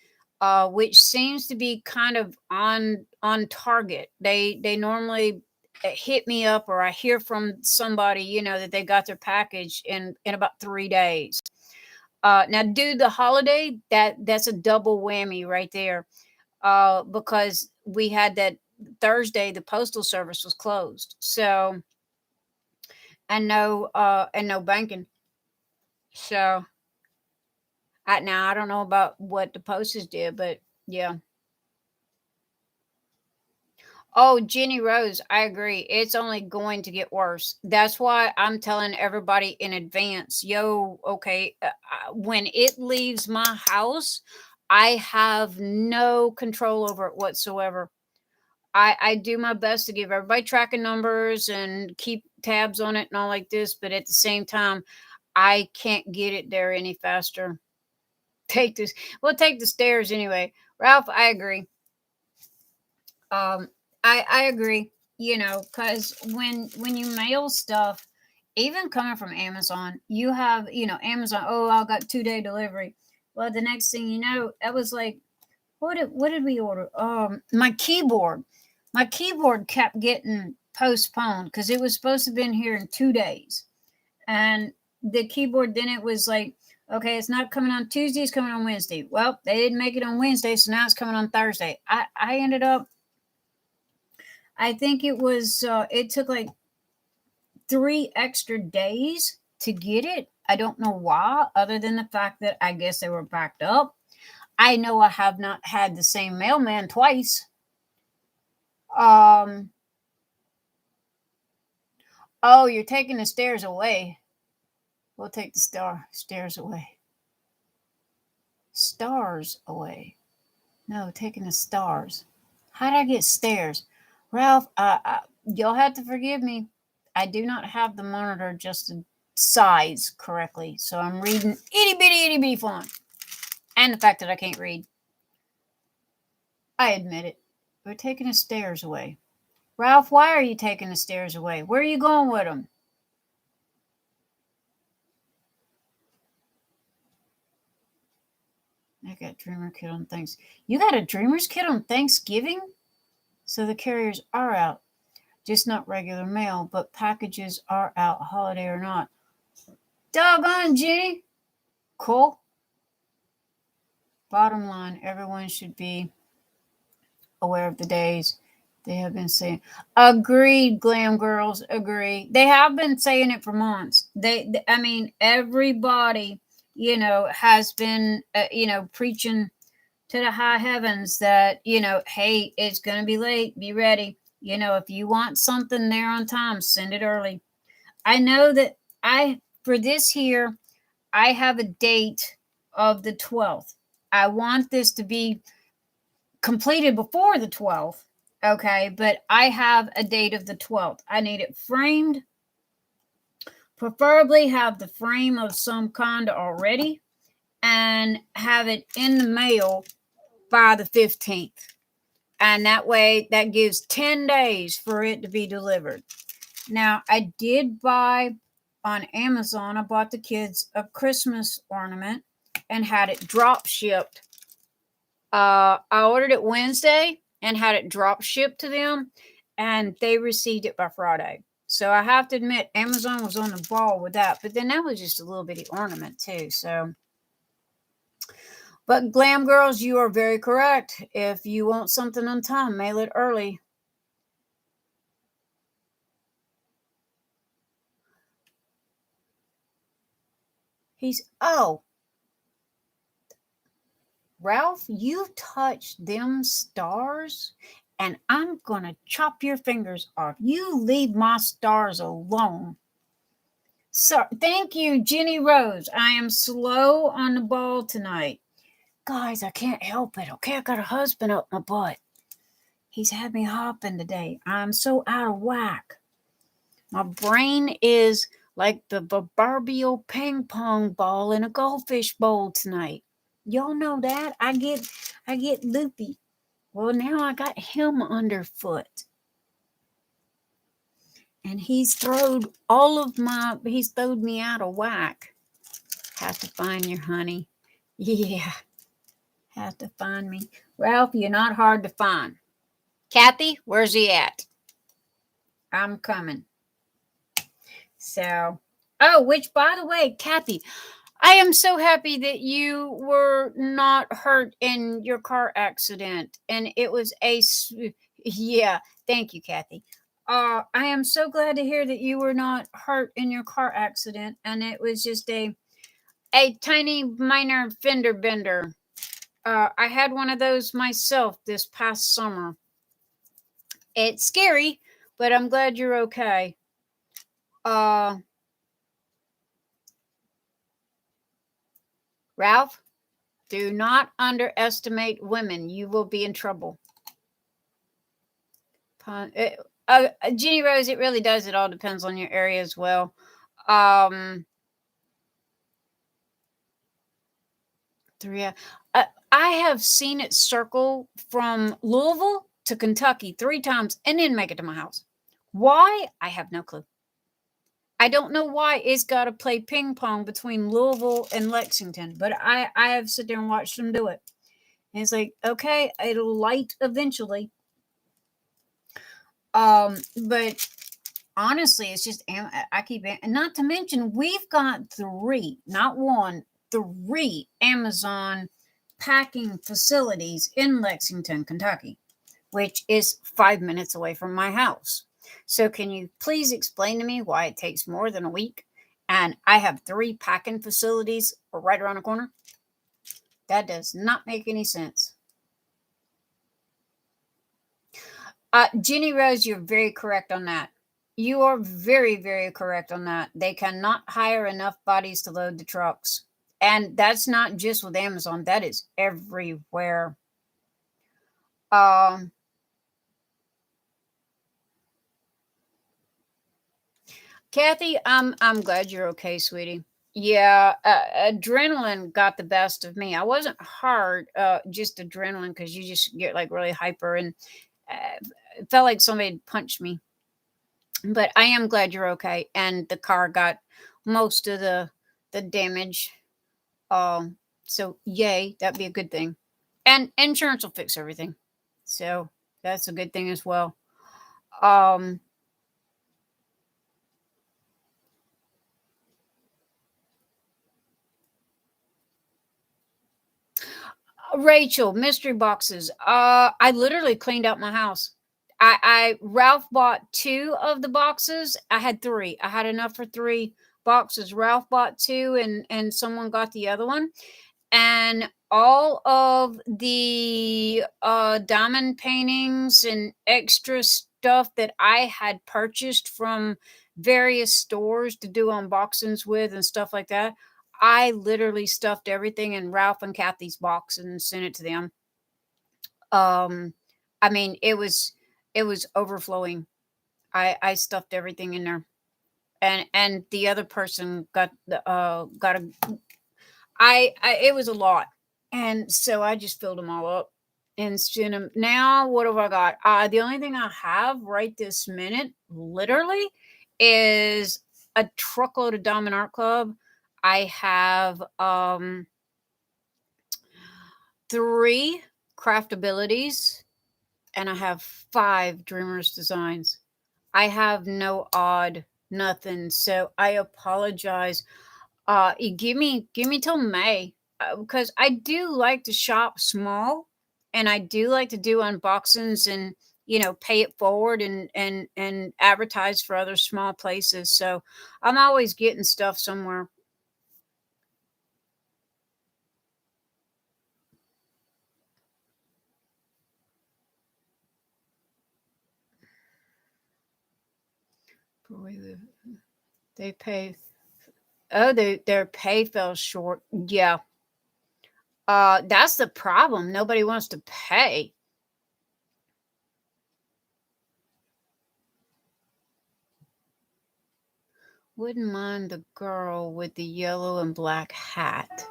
which seems to be kind of on target. They normally hit me up, or I hear from somebody, that they got their package in about 3 days. Now, due to the holiday, that's a double whammy right there, because we had that Thursday, the postal service was closed. So, and no banking. So now I don't know about what the postage did, but yeah. Oh, Jenny Rose, I agree. It's only going to get worse. That's why I'm telling everybody in advance, okay, when it leaves my house, I have no control over it whatsoever. I do my best to give everybody tracking numbers and keep tabs on it and all like this, but at the same time, I can't get it there any faster. Take the stairs anyway. Ralph, I agree. I agree. Because when you mail stuff, even coming from Amazon, you have Amazon. Oh, I got 2-day delivery. Well, the next thing you know, that was like What did we order? My keyboard. My keyboard kept getting postponed because it was supposed to have been here in 2 days. And the keyboard, then it was like, okay, it's not coming on Tuesday, it's coming on Wednesday. Well, they didn't make it on Wednesday, so now it's coming on Thursday. I ended up, I think it was, it took like 3 extra days to get it. I don't know why, other than the fact that I guess they were backed up. I know I have not had the same mailman twice. Um, oh, you're taking the stairs away. We'll take the stairs away. Stars away. No, taking the stars. How did I get stairs? Ralph, you'll have to forgive me. I do not have the monitor adjusted size correctly, so I'm reading itty bitty font. And the fact that I can't read. I admit it. We're taking the stairs away. Ralph, why are you taking the stairs away? Where are you going with them? I got Dreamer Kit on Thanksgiving. You got a Dreamer's Kit on Thanksgiving? So the carriers are out. Just not regular mail, but packages are out, holiday or not. Doggone, Jenny. Cool. Bottom line, everyone should be aware of the days they have been saying. Agreed, glam girls, agree. They have been saying it for months. I mean, everybody, has been, preaching to the high heavens that, hey, it's going to be late. Be ready. If you want something there on time, send it early. I know that for this here, I have a date of the 12th. I want this to be completed before the 12th. Okay, but I have a date of the 12th. I need it framed. Preferably have the frame of some kind already and have it in the mail by the 15th. And that way, that gives 10 days for it to be delivered. Now, I did buy on Amazon, I bought the kids a Christmas ornament and had it drop shipped. I ordered it Wednesday and had it drop shipped to them, and they received it by Friday. So I have to admit, Amazon was on the ball with that. But then that was just a little bitty ornament too. So, but glam girls, you are very correct. If you want something on time, mail it early. Ralph, you touched them stars and I'm going to chop your fingers off. You leave my stars alone. So, thank you, Jenny Rose. I am slow on the ball tonight. Guys, I can't help it. Okay, I got a husband up my butt. He's had me hopping today. I'm so out of whack. My brain is like the proverbial ping pong ball in a goldfish bowl tonight. Y'all know that. I get loopy. Well, now I got him underfoot. And he's throwed me out of whack. Have to find your honey. Yeah. Have to find me. Ralph, you're not hard to find. Kathy, where's he at? I'm coming. So, which by the way, Kathy, I am so happy that you were not hurt in your car accident. And it was yeah, thank you, Kathy. I am so glad to hear that you were not hurt in your car accident. And it was just a tiny minor fender bender. I had one of those myself this past summer. It's scary, but I'm glad you're okay. Ralph, do not underestimate women. You will be in trouble. Jenny Rose, it really does. It all depends on your area as well. I have seen it circle from Louisville to Kentucky 3 times and then make it to my house. Why? I have no clue. I don't know why it's got to play ping pong between Louisville and Lexington, but I have sit there and watched them do it. And it's like, okay, it'll light eventually. But honestly, it's just, I keep, not to mention, we've got 3, not 1, 3 Amazon packing facilities in Lexington, Kentucky, which is 5 minutes away from my house. So can you please explain to me why it takes more than a week and I have 3 packing facilities right around the corner? That does not make any sense. Jenny Rose, you're very correct on that. You are very, very correct on that. They cannot hire enough bodies to load the trucks. And that's not just with Amazon. That is everywhere. Kathy, I'm glad you're okay, sweetie. Yeah, adrenaline got the best of me. I wasn't hard, just adrenaline, because you just get like really hyper, and it felt like somebody punched me. But I am glad you're okay, and the car got most of the damage. So yay, that'd be a good thing, and insurance will fix everything. So that's a good thing as well. Rachel, mystery boxes. I literally cleaned out my house. Ralph bought 2 of the boxes. I had 3. I had enough for 3 boxes. Ralph bought 2, and someone got the other one. And all of the diamond paintings and extra stuff that I had purchased from various stores to do unboxings with and stuff like that, I literally stuffed everything in Ralph and Kathy's box and sent it to them. I mean, it was overflowing. I stuffed everything in there, and the other person got a. I it was a lot, and so I just filled them all up and sent them. Now, what have I got? The only thing I have right this minute, literally, is a truckload of Diamond Art Club. I have 3 craftabilities, and I have 5 Dreamers designs. I have no odd nothing, so I apologize. Give me till May, because I do like to shop small, and I do like to do unboxings and pay it forward and advertise for other small places. So I'm always getting stuff somewhere. Boy, they pay. Oh, their pay fell short. Yeah. That's the problem. Nobody wants to pay. Wouldn't mind the girl with the yellow and black hat.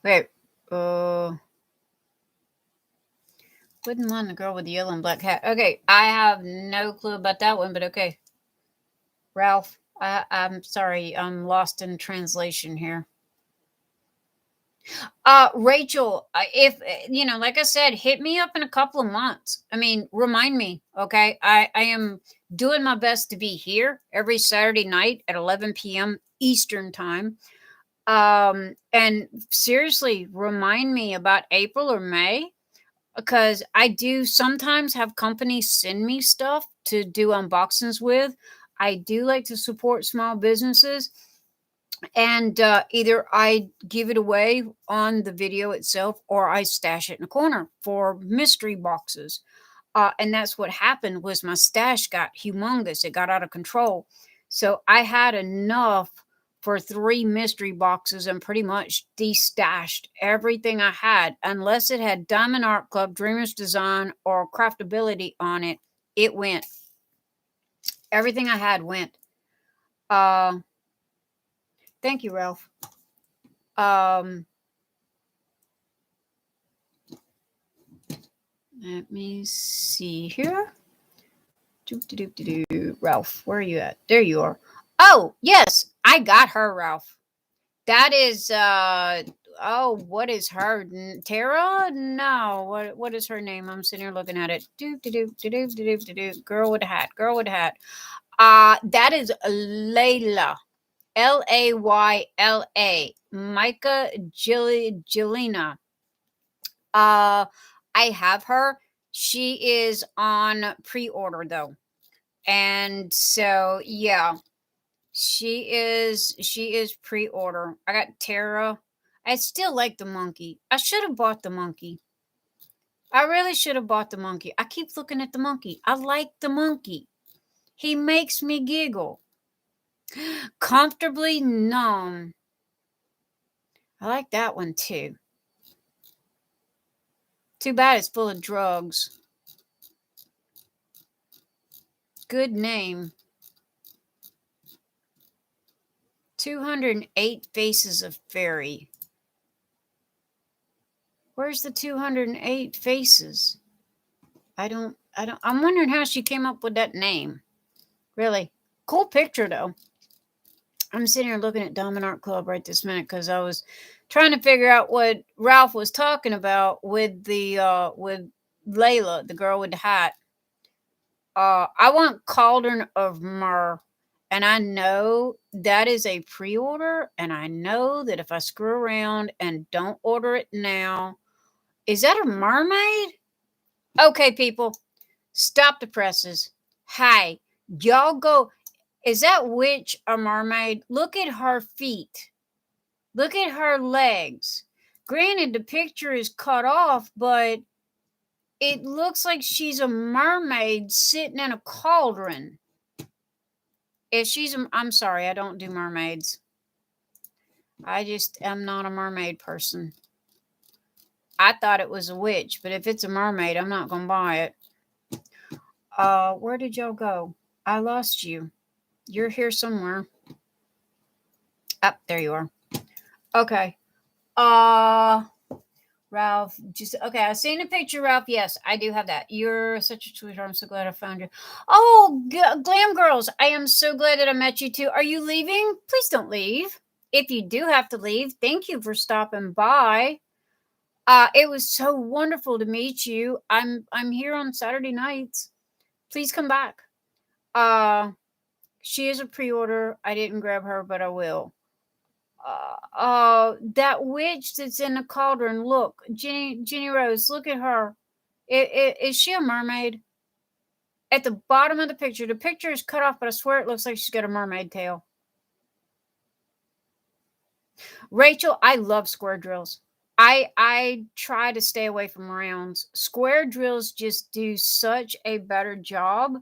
Wait, wouldn't mind the girl with the yellow and black hat. Okay, I have no clue about that one, but okay. Ralph, I'm sorry, I'm lost in translation here. Rachel, if like I said, hit me up in a couple of months. I mean, remind me, okay? I am doing my best to be here every Saturday night at 11 p.m. Eastern time. And seriously, remind me about April or May, because I do sometimes have companies send me stuff to do unboxings with. I do like to support small businesses, and either I give it away on the video itself, or I stash it in a corner for mystery boxes. And that's what happened, was my stash got humongous. It got out of control. So I had enough for 3 mystery boxes and pretty much destashed everything I had. Unless it had Diamond Art Club, Dreamers Design, or Craftability on it, it went. Everything I had went. Thank you, Ralph. Let me see here. Ralph, where are you at? There you are. Oh, yes, I got her, Ralph. That is what is her? Tara? No. What is her name? I'm sitting here looking at it. Girl with a hat. Girl with a hat. That is Layla. Layla. Micah Jelena. I have her. She is on pre-order though. And so yeah, she is pre-order. I got Tara. I still like the monkey. I should have bought the monkey. I really should have bought the monkey. I keep looking at the monkey. I like the monkey. He makes me giggle. Comfortably numb. I like that one too. Too bad it's full of drugs. Good name. 208 Faces of Fairy. Where's the 208 faces? I'm wondering how she came up with that name. Really cool picture though. I'm sitting here looking at Diamond Art Club right this minute because I was trying to figure out what Ralph was talking about with the with Layla, the girl with the hat. I want Cauldron of Myrrh, and I know that is a pre-order, and I know that if I screw around and don't order it now, is that a mermaid? Okay, people, stop the presses. Hey, y'all go. Is that witch a mermaid? Look at her feet. Look at her legs. Granted, the picture is cut off, but it looks like she's a mermaid sitting in a cauldron. If she's I'm sorry, I don't do mermaids. I just am not a mermaid person. I thought it was a witch, but if it's a mermaid, I'm not going to buy it. Where did y'all go? I lost you. You're here somewhere. There you are. Okay. Ralph, okay. I've seen a picture, Ralph. Yes, I do have that. You're such a sweetheart. I'm so glad I found you. Oh, Glam Girls, I am so glad that I met you too. Are you leaving? Please don't leave. If you do have to leave, thank you for stopping by. It was so wonderful to meet you. I'm here on Saturday nights. Please come back. She is a pre-order. I didn't grab her, but I will. That witch that's in the cauldron. Look, Jenny Rose. Look at her. Is she a mermaid? At the bottom of the picture is cut off, but I swear it looks like she's got a mermaid tail. Rachel, I love square drills. I try to stay away from rounds. Square drills just do such a better job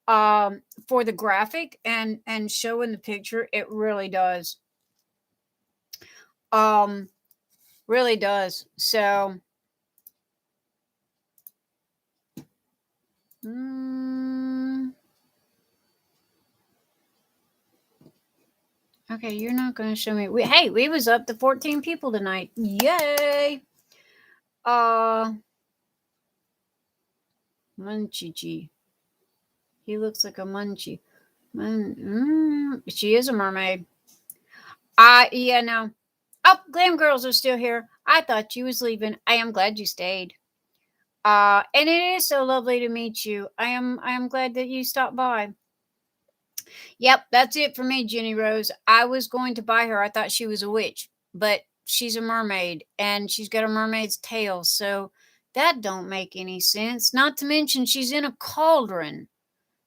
for the graphic and showing the picture. It really does. Really does. So okay, you're not going to show me. We was up to 14 people tonight. Yay! Munchie. He looks like a munchie. She is a mermaid. Yeah, no. Oh, Glam Girls are still here. I thought you was leaving. I am glad you stayed. And it is so lovely to meet you. I am glad that you stopped by. Yep, that's it for me, Jenny Rose. I was going to buy her. I thought she was a witch, but she's a mermaid and she's got a mermaid's tail. So that don't make any sense. Not to mention she's in a cauldron.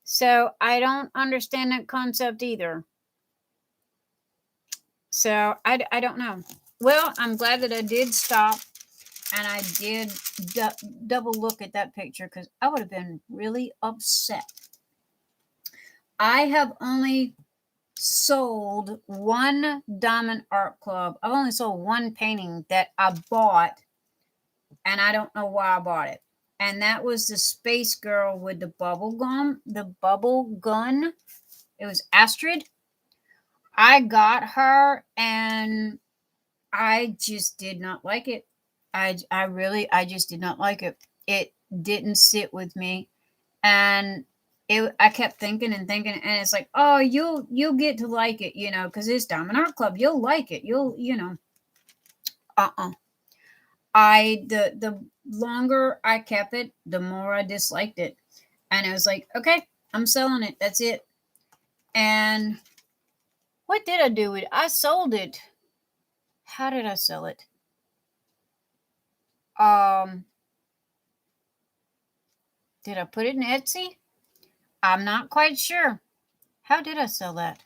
So I don't understand that concept either. So I don't know. Well, I'm glad that I did stop and I did double look at that picture because I would have been really upset. I have only sold one Diamond Art Club. I've only sold one painting that I bought, and I don't know why I bought it. And that was the Space Girl with the bubble gun. It was Astrid. I got her, and I just did not like it. I just did not like it. It didn't sit with me, and I kept thinking, and it's like, oh, you'll get to like it, because it's Diamond Art Club. You'll like it. The longer I kept it, the more I disliked it. And I was like, okay, I'm selling it. That's it. And what did I do with it? I sold it. How did I sell it? Did I put it in Etsy? I'm not quite sure. How did I sell that?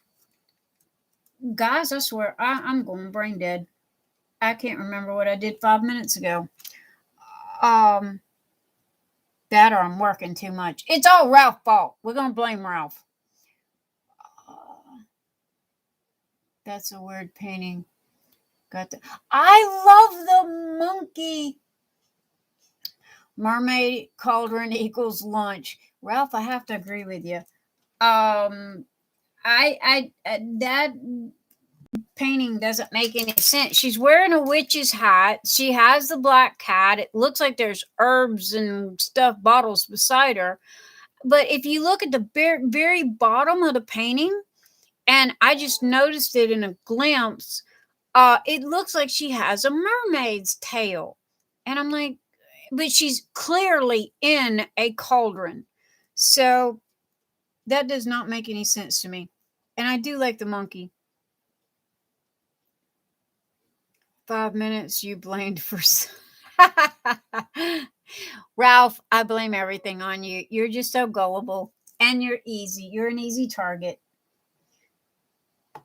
Guys, I swear, I'm going brain dead. I can't remember what I did 5 minutes ago. That or I'm working too much. It's all Ralph's fault. We're going to blame Ralph. That's a weird painting. I love the monkey. Mermaid cauldron equals lunch. Ralph, I have to agree with you. That painting doesn't make any sense. She's wearing a witch's hat. She has the black cat. It looks like there's herbs and stuff bottles beside her. But if you look at the very bottom of the painting, and I just noticed it in a glimpse, it looks like she has a mermaid's tail. And I'm like, but she's clearly in a cauldron. So that does not make any sense to me. And I do like the monkey. 5 minutes you blamed for... Ralph, I blame everything on you. You're just so gullible. And you're easy. You're an easy target.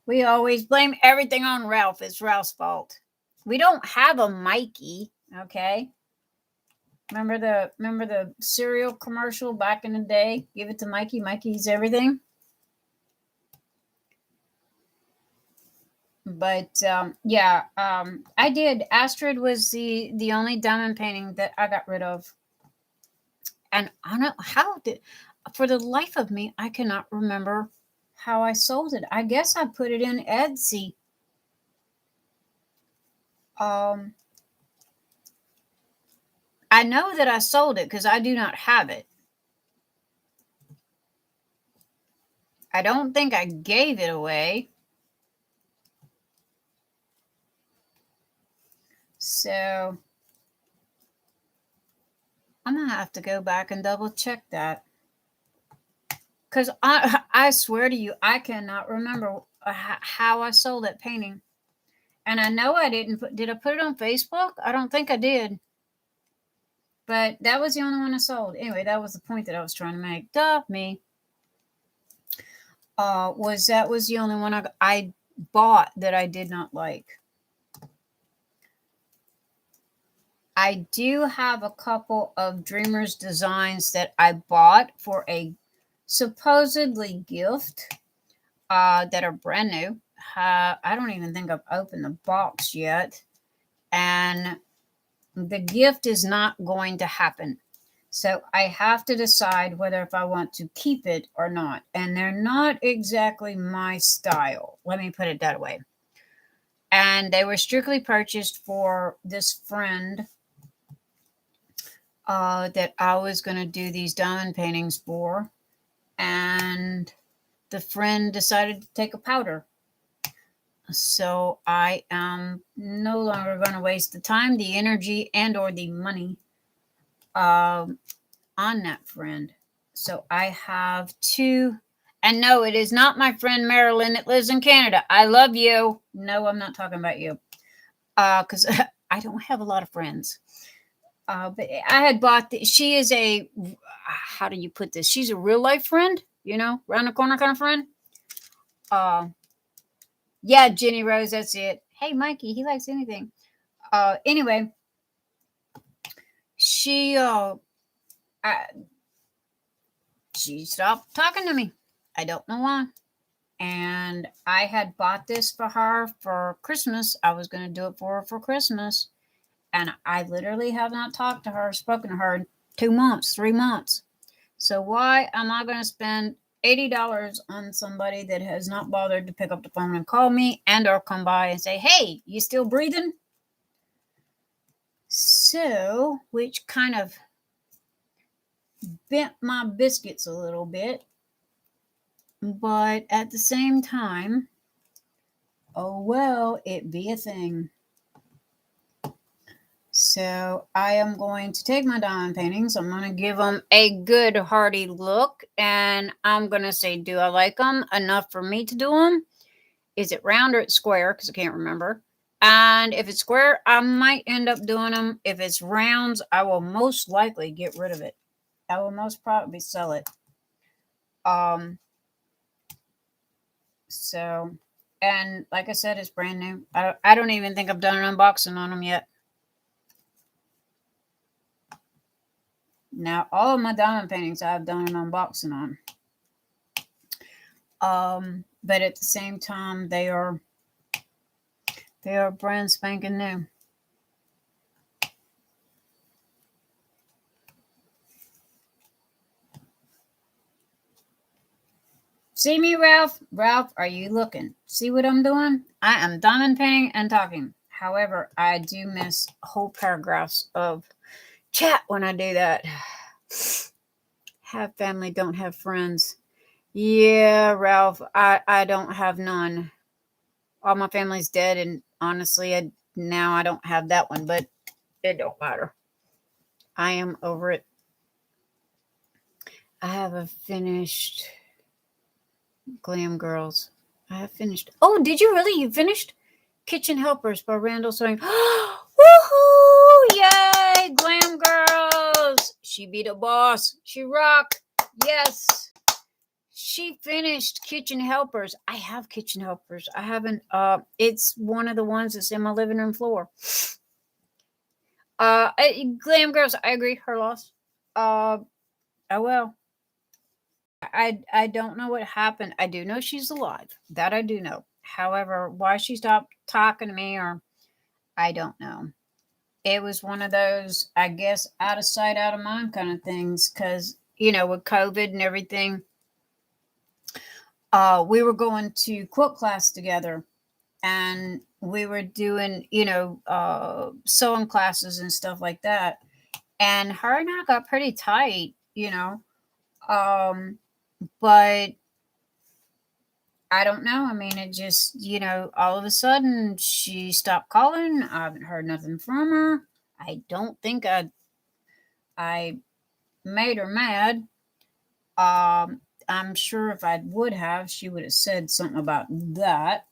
We always blame everything on Ralph. It's Ralph's fault. We don't have a Mikey, okay? Remember the cereal commercial back in the day? Give it to Mikey. Mikey's everything. But I did. Astrid was the only diamond painting that I got rid of. And I don't know for the life of me, I cannot remember how I sold it. I guess I put it in Etsy. I know that I sold it because I do not have it. I don't think I gave it away. So I'm going to have to go back and double check that. Because I swear to you, I cannot remember how I sold that painting. And I know I didn't did I put it on Facebook? I don't think I did. But that was the only one I sold. Anyway, that was the point that I was trying to make. Duh, me. Was the only one I bought that I did not like. I do have a couple of Dreamers designs that I bought for a supposedly gift that are brand new. I don't even think I've opened the box yet. And the gift is not going to happen. So I have to decide whether if I want to keep it or not. And they're not exactly my style. Let me put it that way. And they were strictly purchased for this friend that I was going to do these diamond paintings for. And the friend decided to take a powder. So I am no longer going to waste the time, the energy, and or the money on that friend. So I have two. And no, it is not my friend Marilyn that lives in Canada. I love you. No, I'm not talking about you. Because I don't have a lot of friends. But I had bought she is a, how do you put this? She's a real life friend, round the corner kind of friend. Yeah, Jenny Rose, that's it. Hey, Mikey, he likes anything. Anyway, she stopped talking to me. I don't know why. And I had bought this for her for Christmas. I was going to do it for her for Christmas. And I literally have not talked to her, spoken to her in 2 months, 3 months. So why am I going to spend $80 on somebody that has not bothered to pick up the phone and call me and or come by and say, hey, you still breathing? So, which kind of bent my biscuits a little bit. But at the same time, oh well, it be a thing. So I am going to take my diamond paintings. I'm going to give them a good hearty look. And I'm going to say, do I like them enough for me to do them? Is it round or it's square? Because I can't remember. And if it's square, I might end up doing them. If it's rounds, I will most likely get rid of it. I will most probably sell it. So, and like I said, it's brand new. I don't even think I've done an unboxing on them yet. Now, all of my diamond paintings I've done an unboxing on. But at the same time, they are brand spanking new. See me, Ralph? Ralph, are you looking? See what I'm doing? I am diamond painting and talking. However, I do miss whole paragraphs of chat when I do that. Have family, don't have friends. Yeah, Ralph, I don't have none. All my family's dead, and honestly, now I don't have that one, but it don't matter. I am over it. I have a finished Glam Girls. I have finished. Oh, did you really? You finished? Kitchen Helpers by Randall Sewing. Woohoo! Yay! Glam Girls! She be the boss. She rock. Yes. She finished Kitchen Helpers. I have Kitchen Helpers. I haven't. It's one of the ones that's in my living room floor. Glam Girls. I agree. Her loss. Oh well. I don't know what happened. I do know she's alive. That I do know. However, why she stopped talking to me, or I don't know. It was one of those, I guess, out of sight, out of mind kind of things. Because, with COVID and everything, we were going to quilt class together. And we were doing, sewing classes and stuff like that. And her and I got pretty tight, but I don't know. I mean, it just, all of a sudden she stopped calling. I haven't heard nothing from her. I don't think I made her mad. I'm sure if I would have, she would have said something about that.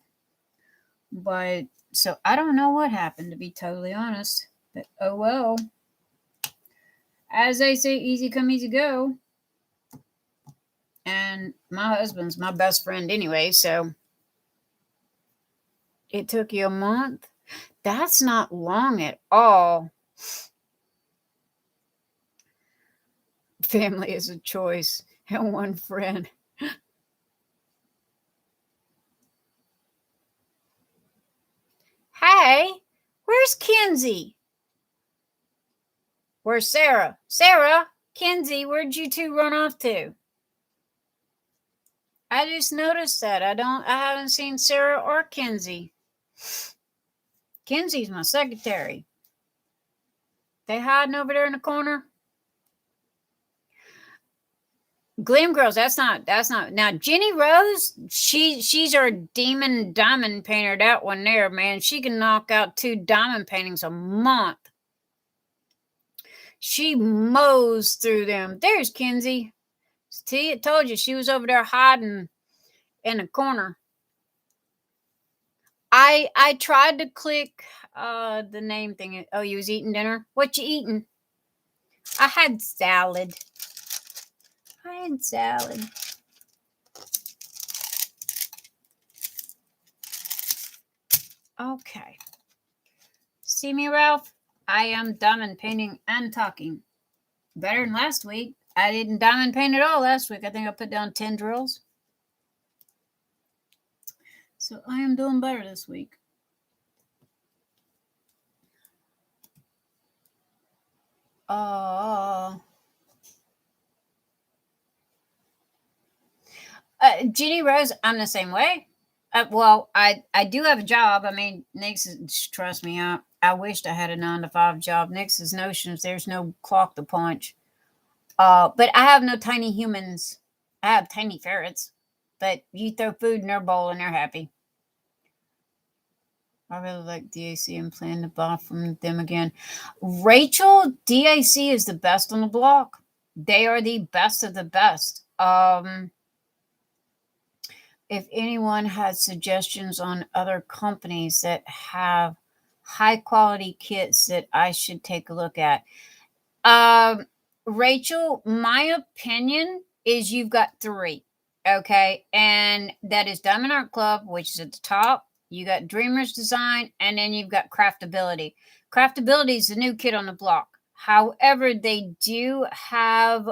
But so I don't know what happened, to be totally honest. But oh well. As they say, easy come, easy go. And my husband's my best friend anyway, so it took you a month. That's not long at all. Family is a choice and one friend. Hey, where's Kenzie? Where's Sarah? Sarah, Kenzie, where'd you two run off to? I just noticed that. I haven't seen Sarah or Kenzie. Kenzie's my secretary. They hiding over there in the corner. Glam Girls, that's not now. Jenny Rose, she's our demon diamond painter. That one there, man, she can knock out 2 diamond paintings a month. She mows through them. There's Kenzie. See, I told you she was over there hiding in a corner. I tried to click the name thing. Oh, you was eating dinner? What you eating? I had salad. Okay. See me, Ralph? I am diamond painting and talking. Better than last week. I didn't diamond paint at all last week. I think I put down 10 drills. So I am doing better this week. Jenny Rose, I'm the same way. Well, I do have a job. I mean, Nyx, trust me, I wished I had a 9-to-5 job. Nyx's notions, there's no clock to punch. But I have no tiny humans. I have tiny ferrets. But you throw food in their bowl and they're happy. I really like DAC and plan to buy from them again. Rachel, DAC is the best on the block. They are the best of the best. If anyone has suggestions on other companies that have high quality kits that I should take a look at. Rachel, my opinion is you've got 3. Okay. And that is Diamond Art Club, which is at the top. You got Dreamers Design, and then you've got Craftability. Craftability is the new kit on the block. However, they do have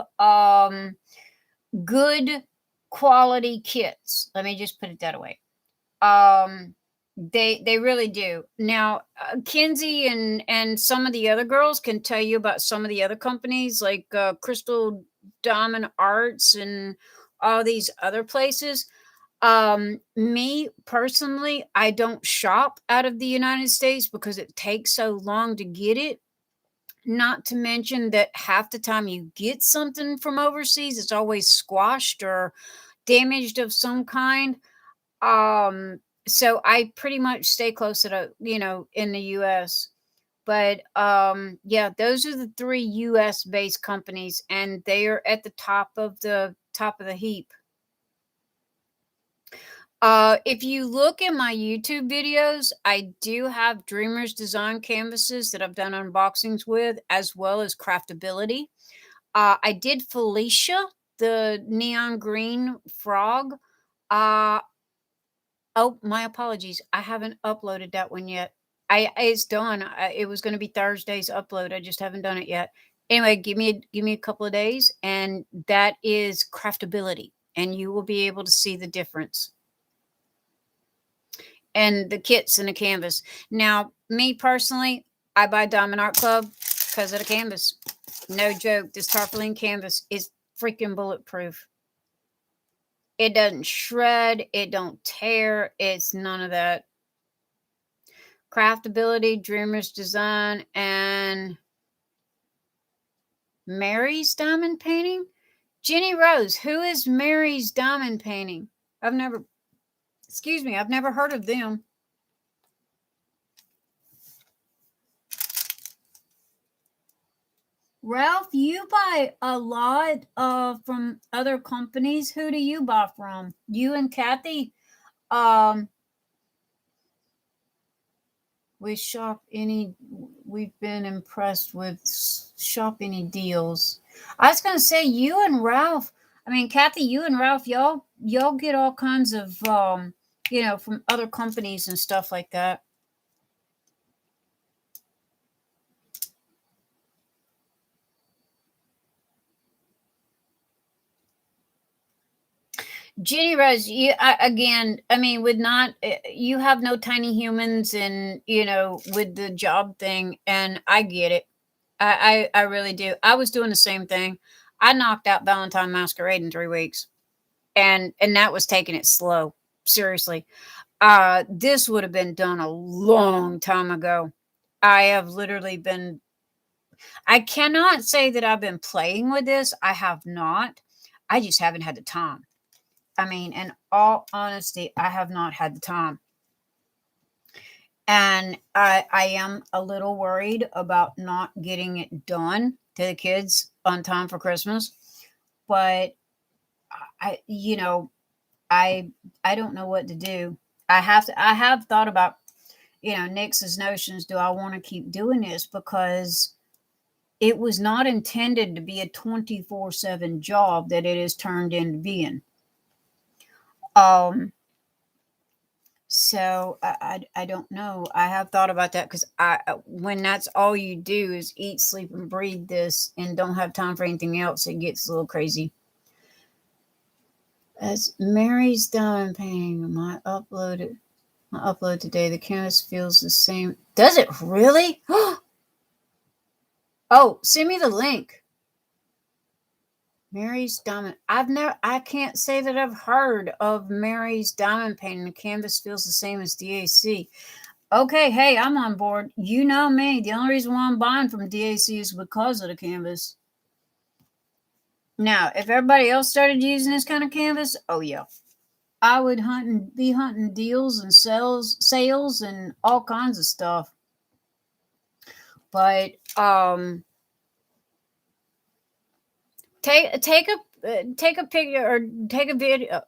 good quality kits. Let me just put it that way. They really do. Now, Kinsey and some of the other girls can tell you about some of the other companies like Crystal Diamond Arts and all these other places. Me personally, I don't shop out of the United States because it takes so long to get it. Not to mention that half the time you get something from overseas, it's always squashed or damaged of some kind. So I pretty much stay close to in the US. But yeah, those are the 3 US based companies, and they are at the top of the heap. If you look at my YouTube videos, I do have Dreamers Design canvases that I've done unboxings with, as well as Craftability. I did Felicia, the neon green frog. Oh, my apologies. I haven't uploaded that one yet. It's done. It was going to be Thursday's upload. I just haven't done it yet. Anyway, give me a couple of days, and that is Craftability, and you will be able to see the difference. And the kits and the canvas. Now, me personally, I buy Diamond Art Club because of the canvas. No joke. This tarpaulin canvas is freaking bulletproof. It doesn't shred. It don't tear. It's none of that. Craftability, Dreamers Design, and Mary's Diamond Painting. Jenny Rose, who is Mary's Diamond Painting? I've never heard of them. Ralph, you buy a lot from other companies. Who do you buy from? You and Kathy? We've been impressed with Shop Any Deals. I was gonna say you and Ralph. I mean, Kathy, you and Ralph, y'all get all kinds of from other companies and stuff like that. Jenny Rose, you have no tiny humans, and with the job thing, and I get it. I really do. I was doing the same thing. I knocked out Valentine Masquerade in 3 weeks, and that was taking it slow. Seriously, this would have been done a long time ago. I have literally been. I cannot say that I've been playing with this. I have not. I just haven't had the time. I mean, in all honesty, I have not had the time. And I am a little worried about not getting it done to the kids on time for Christmas. But I don't know what to do. I have thought about, Nix's notions. Do I want to keep doing this? Because it was not intended to be a 24/7 job that it has turned into being. So I don't know. I have thought about that because when that's all you do is eat, sleep, and breathe this, and don't have time for anything else, it gets a little crazy. As Mary's Diamond Painting, my upload today. The canvas feels the same. Does it really? Oh, send me the link. Mary's Diamond. I can't say that I've heard of Mary's Diamond Painting. The canvas feels the same as DAC. Okay, hey, I'm on board. You know me. The only reason why I'm buying from DAC is because of the canvas. Now, if everybody else started using this kind of canvas, oh yeah. I would be hunting deals and sales and all kinds of stuff. But take a picture or take a video.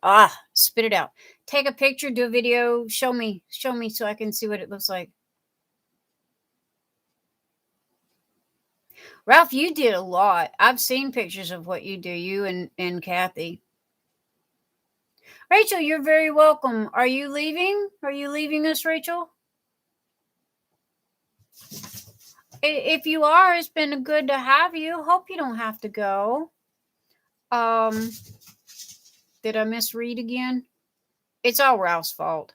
Spit it out. Take a picture, do a video, show me so I can see what it looks like. Ralph, you did a lot. I've seen pictures of what you do, you and Kathy. Rachel, you're very welcome. Are you leaving? Are you leaving us, Rachel? If you are, it's been good to have you. Hope you don't have to go. Did I misread again? It's all Ralph's fault.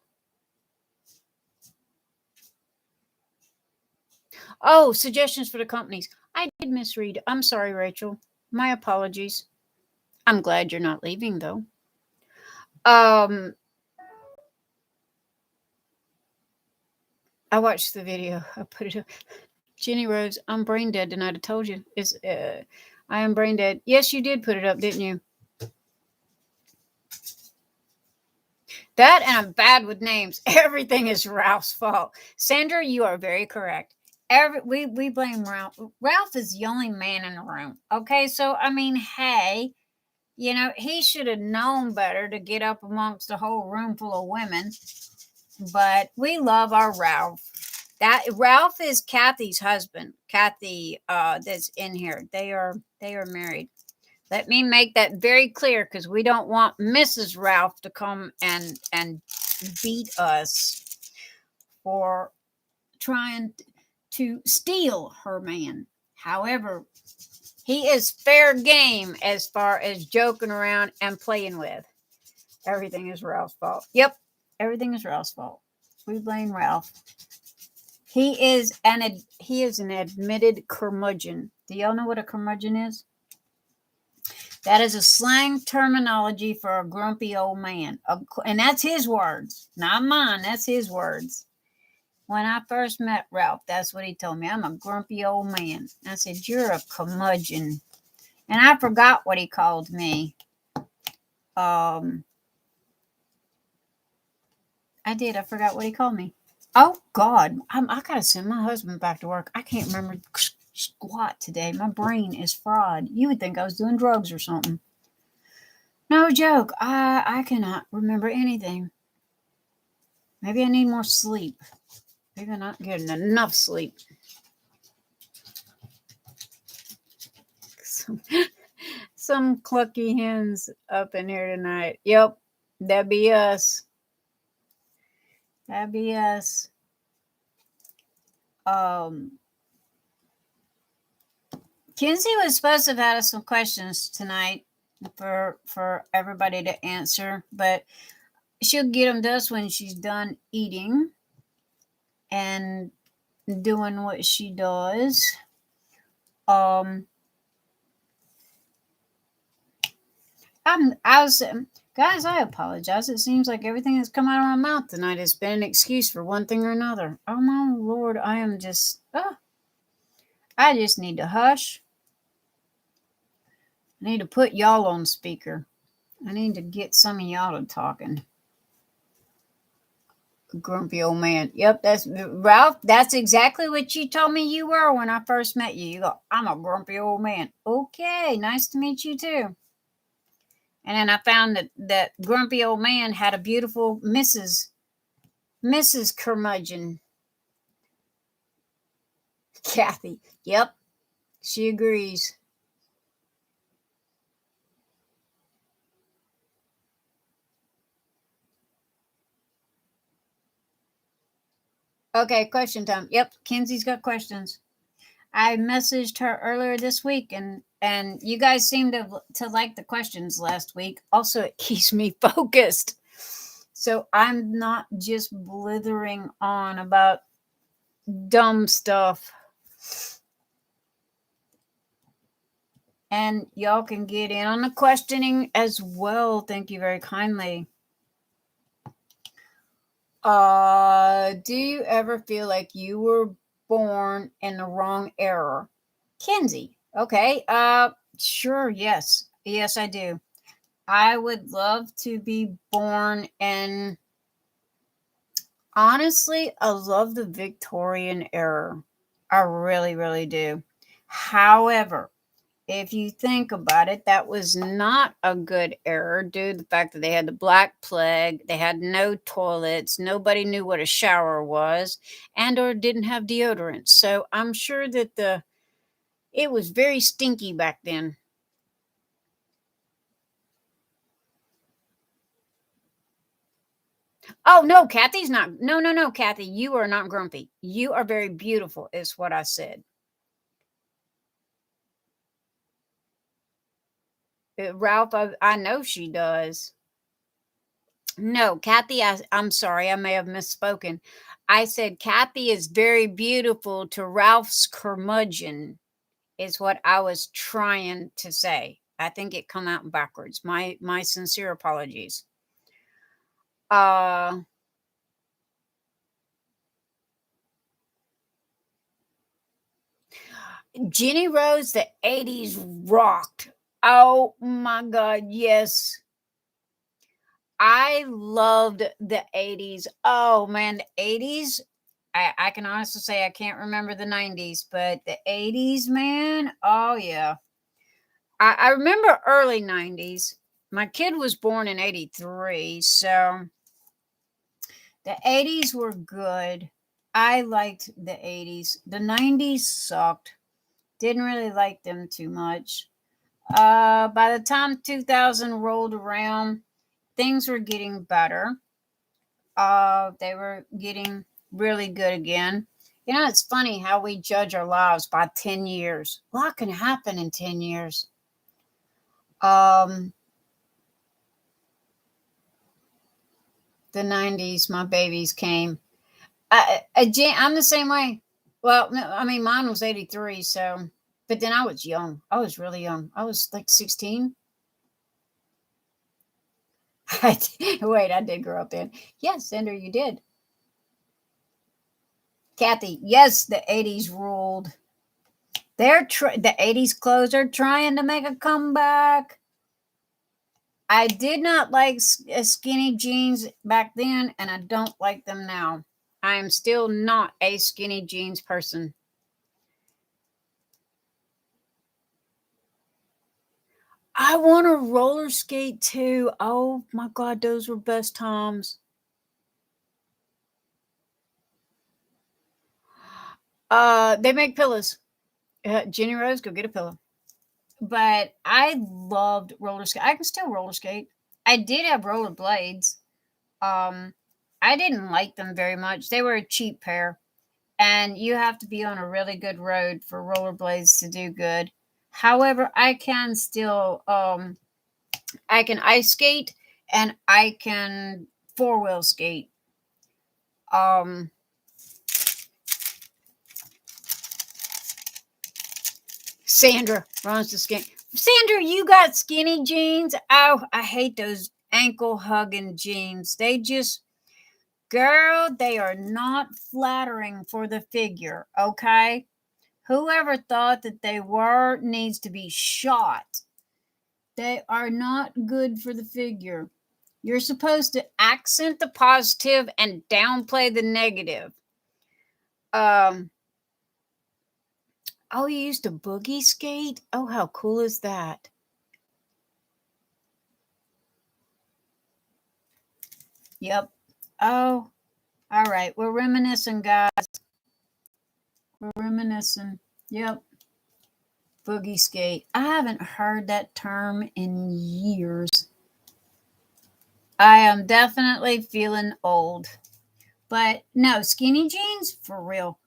Oh, suggestions for the companies. I did misread. I'm sorry, Rachel. My apologies. I'm glad you're not leaving, though. I watched the video. I put it up. Jenny Rose, I'm brain dead tonight. I told you. I am brain dead. Yes, you did put it up, didn't you? That and I'm bad with names. Everything is Ralph's fault. Sandra, you are very correct. We blame Ralph. Ralph is the only man in the room. Okay, so I mean, hey, he should have known better to get up amongst a whole room full of women. But we love our Ralph. That Ralph is Kathy's husband. Kathy, that's in here. They are married. Let me make that very clear because we don't want Mrs. Ralph to come and beat us for trying to steal her man. However, he is fair game as far as joking around and playing with. Everything is Ralph's fault. Yep, everything is Ralph's fault. We blame Ralph. He is an admitted curmudgeon. Do y'all know what a curmudgeon is? That is a slang terminology for a grumpy old man. And that's his words, not mine. That's his words. When I first met Ralph, that's what he told me. I'm a grumpy old man. I said, you're a curmudgeon. And I forgot what he called me. I did. I forgot what he called me. Oh, God. I got to send my husband back to work. I can't remember squat today. My brain is fried. You would think I was doing drugs or something. No joke. I cannot remember anything. Maybe I need more sleep. Maybe I'm not getting enough sleep. Some clucky hens up in here tonight. Yep, that'd be us. That'd be us. Kinsey was supposed to have had some questions tonight for everybody to answer, but she'll get them to us when she's done eating and doing what she does. Guys, I apologize. It seems like everything that's come out of my mouth tonight has been an excuse for one thing or another. Oh my Lord, I am just, I just need to hush. I need to put y'all on speaker. I need to get some of y'all to talking. Grumpy old man. Yep, that's Ralph. That's exactly what you told me you were when I first met you. You go, I'm a grumpy old man. Okay, nice to meet you too. And then I found that grumpy old man had a beautiful Mrs. Curmudgeon. Kathy. Yep, she agrees. Okay, question time. Yep, Kenzie's got questions. I messaged her earlier this week, and you guys seem to like the questions last week. Also, it keeps me focused, so I'm not just blithering on about dumb stuff. And y'all can get in on the questioning as well. Thank you very kindly. Do you ever feel like you were born in the wrong era? Kenzie. Okay. Sure. Yes. Yes, I do. I would love to be born in, honestly, I love the Victorian era. I really, really do. However, if you think about it, that was not a good era due to the fact that they had the Black Plague, they had no toilets, nobody knew what a shower was, and or didn't have deodorant. So I'm sure that it was very stinky back then. Oh no, Kathy's not. No, no, no, Kathy, you are not grumpy. You are very beautiful, is what I said. Ralph, I know she does. No, Kathy, I'm sorry, I may have misspoken. I said Kathy is very beautiful to Ralph's curmudgeon, is what I was trying to say. I think it come out backwards. My sincere apologies. Uh Jenny Rose, the 80s rocked. Oh my God, yes. I loved the 80s. Oh man, the 80s. I can honestly say I can't remember the 90s, but the 80s, man. Oh yeah. I remember early 90s. My kid was born in 83, so the 80s were good. I liked the 80s. The 90s sucked. Didn't really like them too much. By the time 2000 rolled around, things were getting better. They were getting really good again. You know, it's funny how we judge our lives by 10 years. A lot can happen in 10 years. Um, the 90s, my babies came. I'm the same way. Well, no, I mean, mine was 83, so, but then I was young. I was really young. I was like 16. Wait, I did grow up then. Yes, Cinder, you did. Kathy, yes, the 80s ruled. The 80s clothes are trying to make a comeback. I did not like skinny jeans back then, and I don't like them now. I am still not a skinny jeans person. I want to roller skate too. Oh my God, those were best times. They make pillows. Jenny Rose, go get a pillow. But I loved roller skate. I can still roller skate. I did have roller blades. Um, I didn't like them very much. They were a cheap pair, and you have to be on a really good road for rollerblades to do good. However, I can ice skate and I can four-wheel skate. Um, Sandra runs the skin. Sandra, you got skinny jeans? Oh, I hate those ankle hugging jeans. They just, girl, they are not flattering for the figure, okay? Whoever thought that they were needs to be shot. They are not good for the figure. You're supposed to accent the positive and downplay the negative. Um, oh, you used to boogie skate? Oh, how cool is that? Yep. Oh, all right. We're reminiscing, guys. We're reminiscing. Yep. Boogie skate. I haven't heard that term in years. I am definitely feeling old. But no, skinny jeans for real.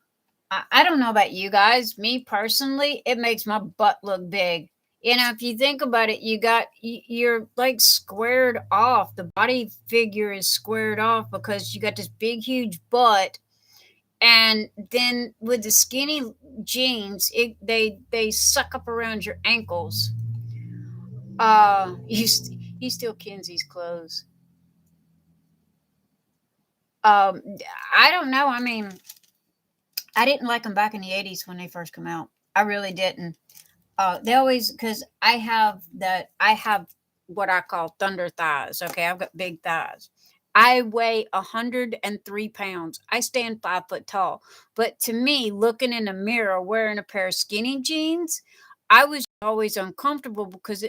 I don't know about you guys. Me personally, it makes my butt look big. You know, if you think about it, you're like squared off. The body figure is squared off because you got this big, huge butt, and then with the skinny jeans, they suck up around your ankles. You steal Kenzie's clothes. Um, I don't know. I mean, I didn't like them back in the '80s when they first come out. I really didn't. They always, because I have what I call thunder thighs. Okay, I've got big thighs. I weigh 103 pounds. I stand 5 foot tall. But to me, looking in the mirror wearing a pair of skinny jeans, I was always uncomfortable because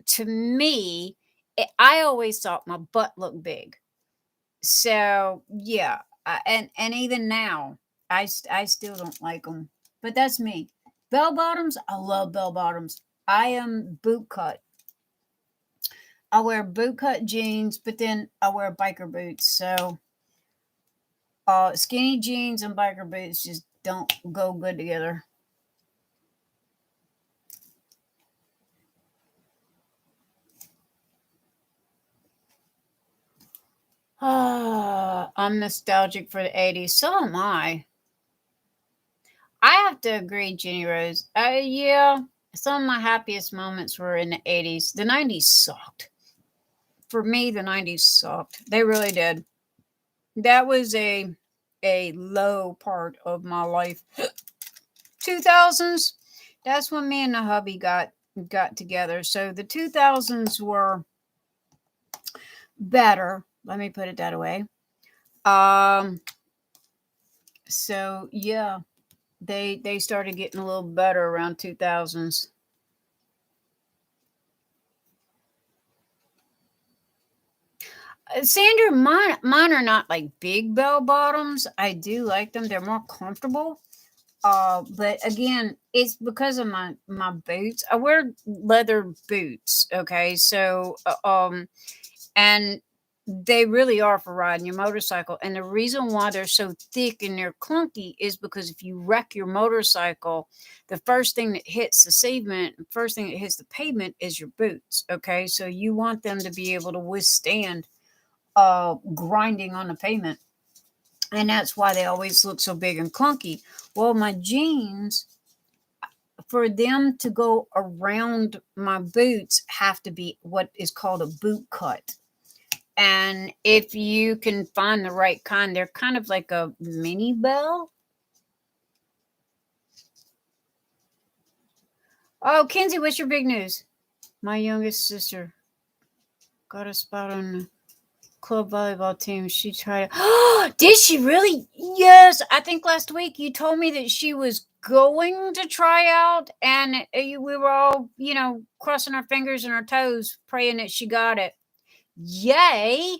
to me, I always thought my butt looked big. So yeah, and even now, I still don't like them. But that's me. Bell bottoms, I love bell bottoms. I am boot cut. I wear boot cut jeans, but then I wear biker boots. So skinny jeans and biker boots just don't go good together. I'm nostalgic for the 80s. So am I. I have to agree, Jenny Rose. Yeah, some of my happiest moments were in the 80s. The 90s sucked. For me, the 90s sucked. They really did. That was a low part of my life. 2000s, that's when me and the hubby got together. So the 2000s were better. Let me put it that way. Um so yeah, they started getting a little better around 2000s. Sandra, mine are not like big bell bottoms. I do like them. They're more comfortable. But again, it's because of my boots. I wear leather boots. Okay, so and they really are for riding your motorcycle. And the reason why they're so thick and they're clunky is because if you wreck your motorcycle, the first thing that hits the pavement, first thing that hits the pavement is your boots. Okay, so you want them to be able to withstand grinding on the pavement, and that's why they always look so big and clunky. Well, my jeans, for them to go around my boots, have to be what is called a boot cut. And if you can find the right kind, they're kind of like a mini bell. Oh, Kenzie, what's your big news? My youngest sister got a spot on the club volleyball team. She tried. Did she really? Yes. I think last week you told me that she was going to try out, and we were all, crossing our fingers and our toes, praying that she got it. Yay.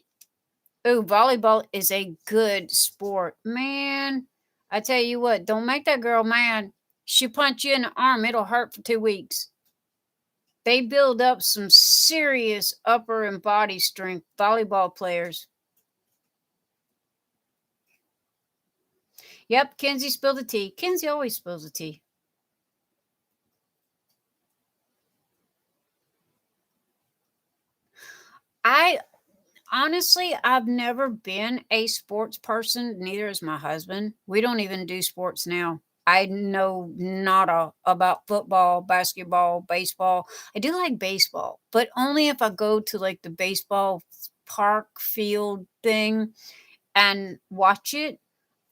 Oh, volleyball is a good sport. Man, I tell you what, don't make that girl mad. She punch you in the arm, it'll hurt for 2 weeks. They build up some serious upper and body strength, volleyball players. Yep, Kenzie spilled the tea. Kenzie always spills the tea. I honestly, I've never been a sports person. Neither is my husband. We don't even do sports now. I know nada about football, basketball, baseball. I do like baseball, but only if I go to like the baseball park field thing and watch it.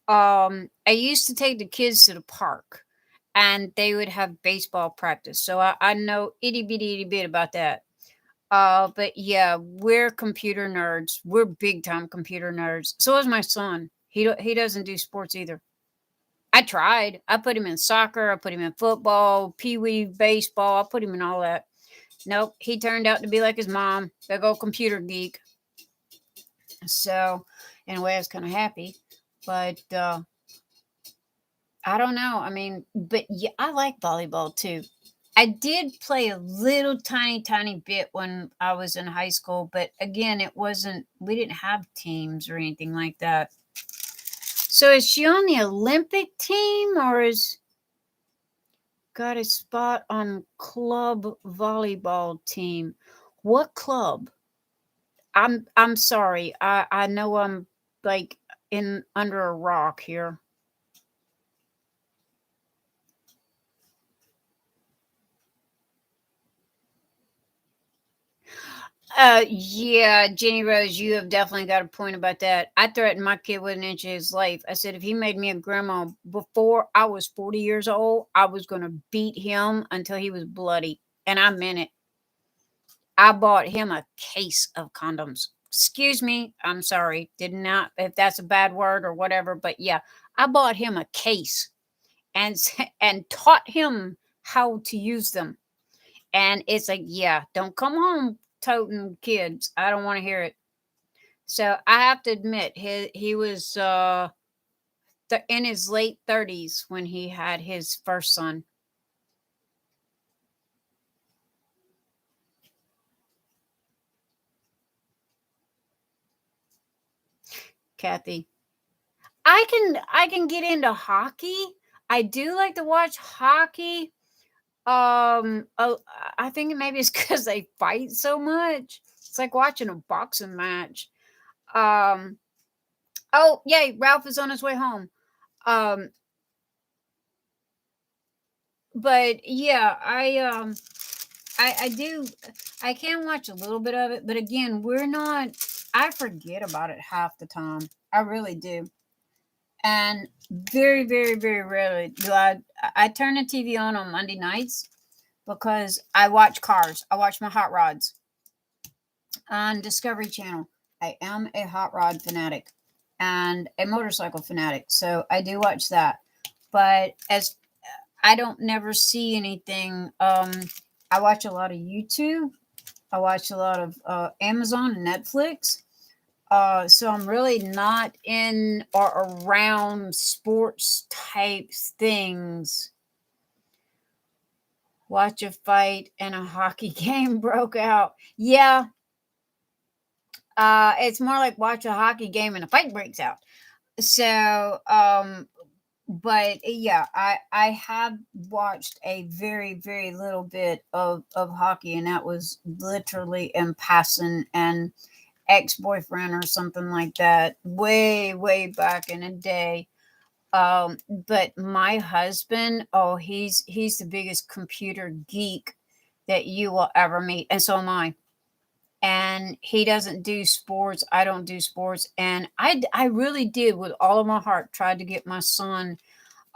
I used to take the kids to the park and they would have baseball practice. So I know itty bit about that. But yeah, we're computer nerds. We're big time computer nerds. So is my son. He doesn't do sports either. I tried. I put him in soccer. I put him in football, pee wee baseball. I put him in all that. Nope. He turned out to be like his mom, big old computer geek. So, in a way, I was kind of happy. But I don't know. I mean, but yeah, I like volleyball too. I did play a little tiny bit when I was in high school, but again, we didn't have teams or anything like that. So is she on the Olympic team or is got a spot on club volleyball team? What club? I'm sorry. I know I'm like in under a rock here. Yeah, Jenny Rose, you have definitely got a point about that. I threatened my kid with an inch of his life. I said if he made me a grandma before I was 40 years old, I was going to beat him until he was bloody. And I meant it. I bought him a case of condoms. Excuse me. I'm sorry. Did not, if that's a bad word or whatever, but yeah, I bought him a case and and taught him how to use them. And it's like, yeah, don't come home toting kids. I don't want to hear it. So I have to admit, he was in his late 30s when he had his first son. Kathy, I can get into hockey. I do like to watch hockey. Oh, I think maybe it's because they fight so much. It's like watching a boxing match. Um, oh, yay, Ralph is on his way home. Um, but yeah, I do, I can watch a little bit of it, but again, we're not, I forget about it half the time. I really do. And very, very, very rarely do I turn the TV on Monday nights because I watch cars. I watch my hot rods on Discovery Channel. I am a hot rod fanatic and a motorcycle fanatic, so I do watch that. But as I don't never see anything. I watch a lot of YouTube. I watch a lot of Amazon and Netflix. So I'm really not in or around sports type things. Watch a fight and a hockey game broke out. Yeah, it's more like watch a hockey game and a fight breaks out. So, but yeah, I have watched a very very little bit of hockey, and that was literally in passing and ex-boyfriend or something like that, way back in the day. But my husband, oh, he's the biggest computer geek that you will ever meet, and so am I. And he doesn't do sports. I don't do sports, and I really did with all of my heart tried to get my son,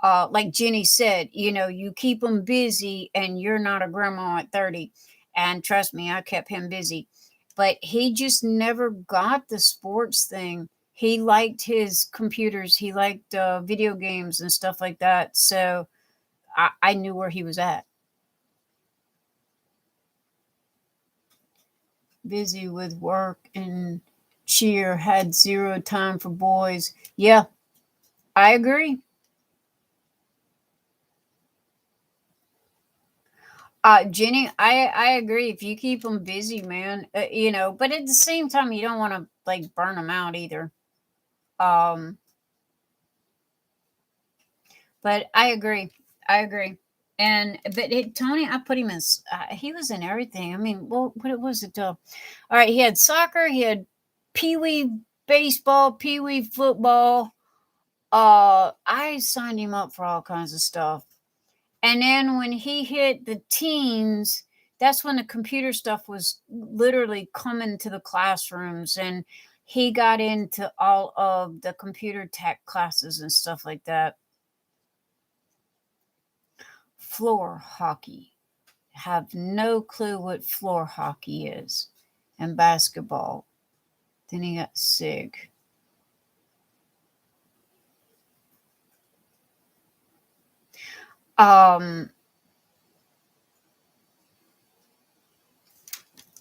like Jenny said, you keep him busy and you're not a grandma at 30. And trust me, I kept him busy. But he just never got the sports thing. He liked his computers, he liked video games and stuff like that. So I knew where he was at. Busy with work and cheer, had zero time for boys. Yeah, I agree. Jenny, I agree. If you keep them busy, man, but at the same time, you don't want to like burn them out either. Um, but I agree. I agree. Tony, I put him in. He was in everything. I mean, well, what was it? All right, he had soccer. He had pee wee baseball, pee wee football. I signed him up for all kinds of stuff. And then when he hit the teens, that's when the computer stuff was literally coming to the classrooms, and he got into all of the computer tech classes and stuff like that. Floor hockey. Have no clue what floor hockey is. And basketball. Then he got sick. Um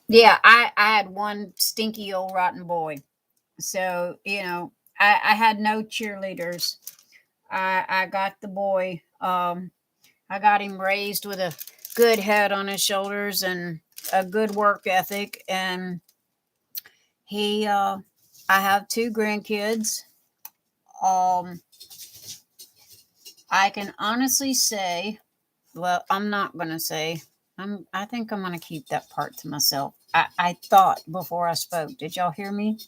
yeah, I had one stinky old rotten boy. So, I had no cheerleaders. I got the boy. I got him raised with a good head on his shoulders and a good work ethic. And I have two grandkids. Um, I can honestly say, well, I'm not going to say, I think I'm going to keep that part to myself. I thought before I spoke. Did y'all hear me?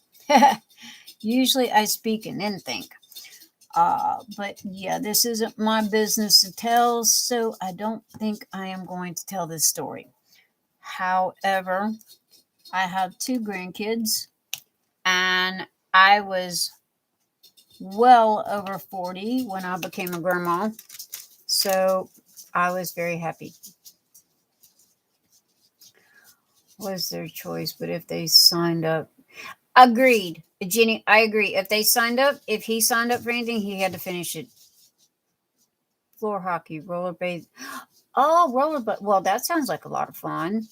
Usually I speak and then think. But yeah, this isn't my business to tell, so I don't think I am going to tell this story. However, I have two grandkids, and I was well over 40 when I became a grandma, so I was very happy. was their choice, but if they signed up, agreed. Jenny, I agree. If they signed up, if he signed up for anything, he had to finish it. Floor hockey, rollerblades. Oh, rollerblade. Well, that sounds like a lot of fun.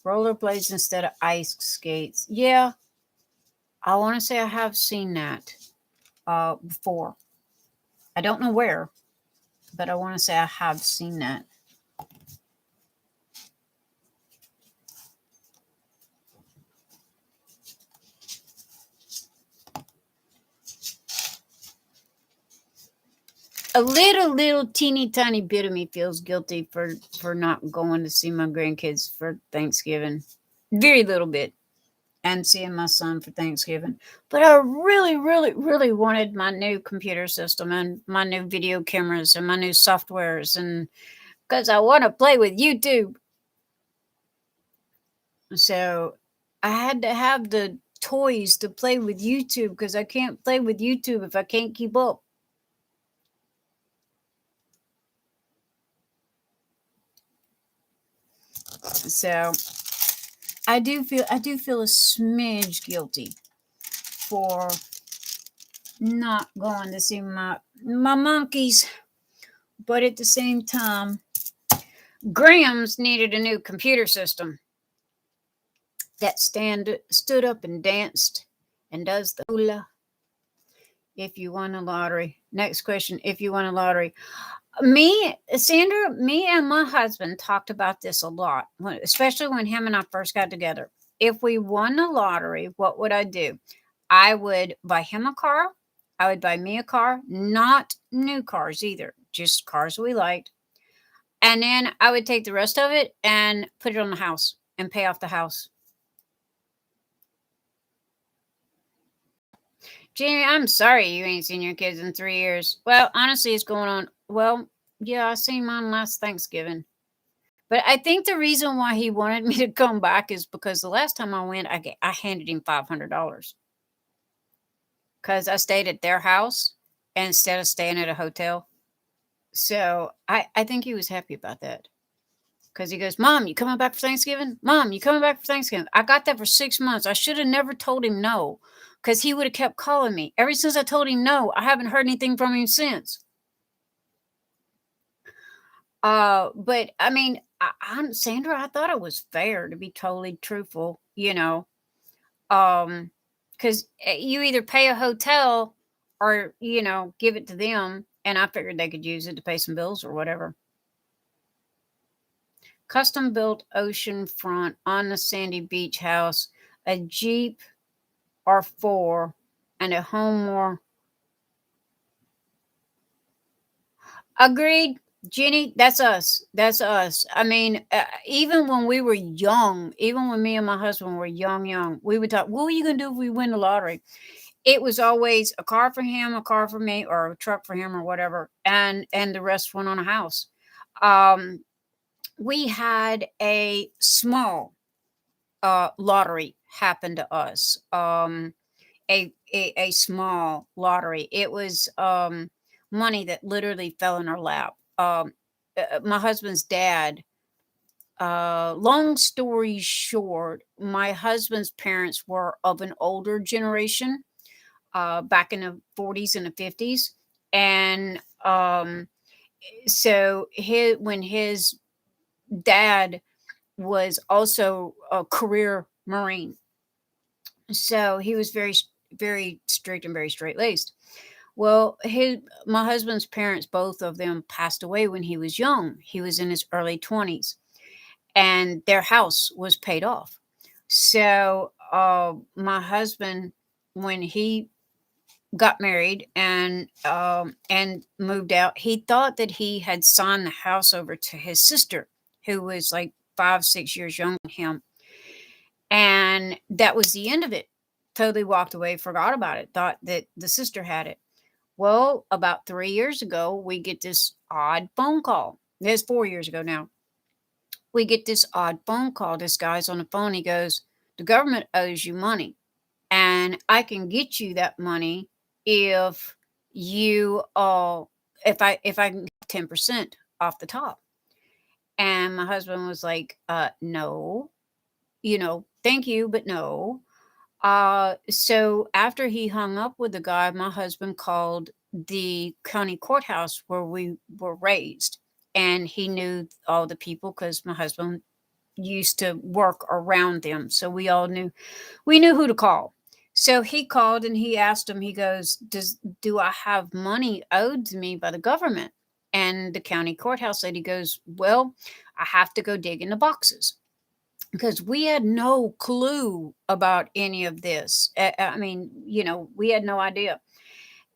Rollerblades instead of ice skates. Yeah, I want to say I have seen that before. I don't know where, but I want to say I have seen that. A little teeny tiny bit of me feels guilty for not going to see my grandkids for Thanksgiving. Very little bit. And seeing my son for Thanksgiving. But I really wanted my new computer system and my new video cameras and my new softwares, and because I want to play with YouTube. So I had to have the toys to play with YouTube, because I can't play with YouTube if I can't keep up. So I do feel a smidge guilty for not going to see my monkeys, but at the same time, Graham's needed a new computer system that stood up and danced and does the hula. If you won a lottery. Next question. If you won a lottery. Sandra, me and my husband talked about this a lot, especially when him and I first got together. If we won the lottery, what would I do? I would buy him a car. I would buy me a car. Not new cars either, just cars we liked. And then I would take the rest of it and put it on the house and pay off the house. Jamie, I'm sorry you ain't seen your kids in 3 years. Well, honestly, it's going on. Well, yeah, I seen mine last Thanksgiving. But I think the reason why he wanted me to come back is because the last time I went, I handed him $500 because I stayed at their house instead of staying at a hotel. So I think he was happy about that. Because he goes, Mom, you coming back for Thanksgiving? Mom, you coming back for Thanksgiving? I got that for 6 months. I should have never told him no, because he would have kept calling me. Ever since I told him no, I haven't heard anything from him since. But I mean, Sandra, I thought it was fair, to be totally truthful, because you either pay a hotel or, give it to them. And I figured they could use it to pay some bills or whatever. Custom built oceanfront on the sandy beach house, a Jeep R4, and a home more. Agreed, Jenny. That's us. That's us. I mean, even when we were young, even when me and my husband were young, we would talk, what are you going to do if we win the lottery? It was always a car for him, a car for me, or a truck for him, or whatever. And the rest went on a house. We had a small lottery happen to us. A small lottery. It was money that literally fell in our lap. My husband's dad. Long story short, my husband's parents were of an older generation, back in the 40s and the 50s, and so when his dad was also a career Marine. So he was very, very strict and very straight laced. Well, my husband's parents, both of them, passed away when he was young. He was in his early 20s, and their house was paid off. So my husband, when he got married and moved out, he thought that he had signed the house over to his sister, who was like 5-6 years younger than him. And that was the end of it. Totally walked away, forgot about it, thought that the sister had it. Well, about 3 years ago, we get this odd phone call. It's 4 years ago now. We get this odd phone call. This guy's on the phone. He goes, the government owes you money, and I can get you that money if you if I can get 10% off the top. And my husband was like, no. thank you, but no. So after he hung up with the guy, my husband called the county courthouse where we were raised, and he knew all the people because my husband used to work around them. So we knew who to call. So he called and he asked him, he goes, do I have money owed to me by the government? And the county courthouse lady goes, well, I have to go dig in the boxes, because we had no clue about any of this. I mean, we had no idea.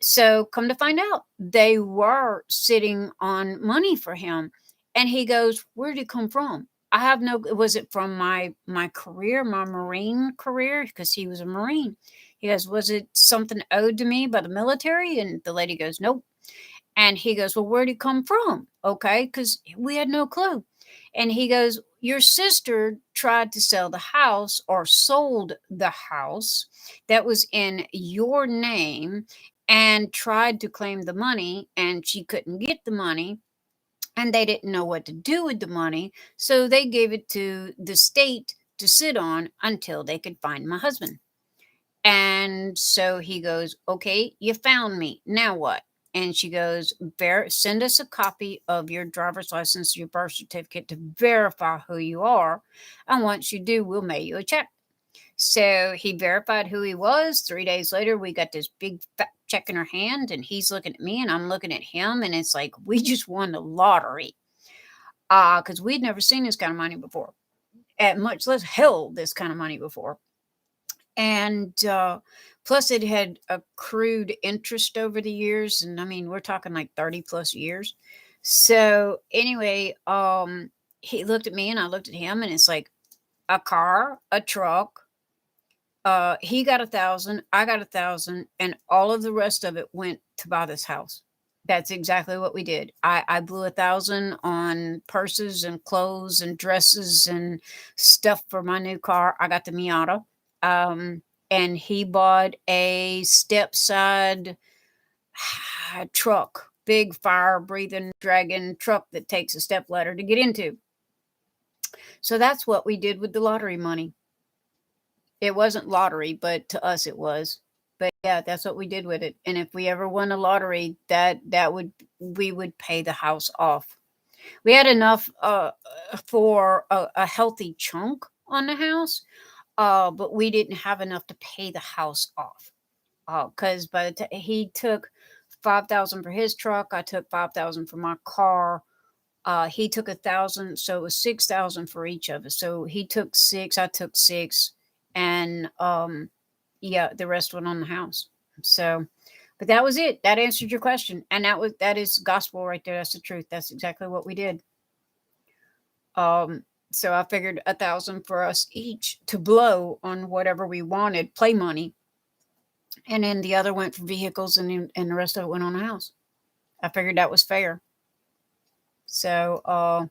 So come to find out, they were sitting on money for him. And he goes, where did it come from? I have no, was it from my career, my Marine career? Because he was a Marine. He goes, was it something owed to me by the military? And the lady goes, nope. And he goes, well, where'd it come from? Okay, because we had no clue. And he goes, your sister tried to sell the house, or sold the house that was in your name, and tried to claim the money, and she couldn't get the money, and they didn't know what to do with the money. So they gave it to the state to sit on until they could find my husband. And so he goes, okay, you found me. Now what? And she goes, send us a copy of your driver's license, your birth certificate, to verify who you are. And once you do, we'll mail you a check. So he verified who he was. 3 days later, we got this big fat check in our hand, and he's looking at me and I'm looking at him. And it's like, we just won the lottery. Because we'd never seen this kind of money before, at much less held this kind of money before. And plus it had accrued interest over the years, and I mean, we're talking like 30 plus years. So anyway, he looked at me and I looked at him, and it's like a car, a truck. He got 1,000, I got 1,000, and all of the rest of it went to buy this house. That's exactly what we did. I blew 1,000 on purses and clothes and dresses and stuff for my new car. I got the Miata. And he bought a step side truck, big fire breathing dragon truck that takes a step ladder to get into. So that's what we did with the lottery money. It wasn't lottery, but to us it was. But yeah, that's what we did with it. And if we ever won a lottery, we would pay the house off. We had enough for a healthy chunk on the house, but we didn't have enough to pay the house off. Because by the time he took 5,000 for his truck, I took 5,000 for my car. He took 1,000, so it was 6,000 for each of us. So he took 6, I took 6, and yeah, the rest went on the house. So, but that was it. That answered your question, and that is gospel right there. That's the truth. That's exactly what we did. So I figured 1,000 for us each to blow on whatever we wanted, play money, and then the other went for vehicles, and the rest of it went on the house. I figured that was fair. So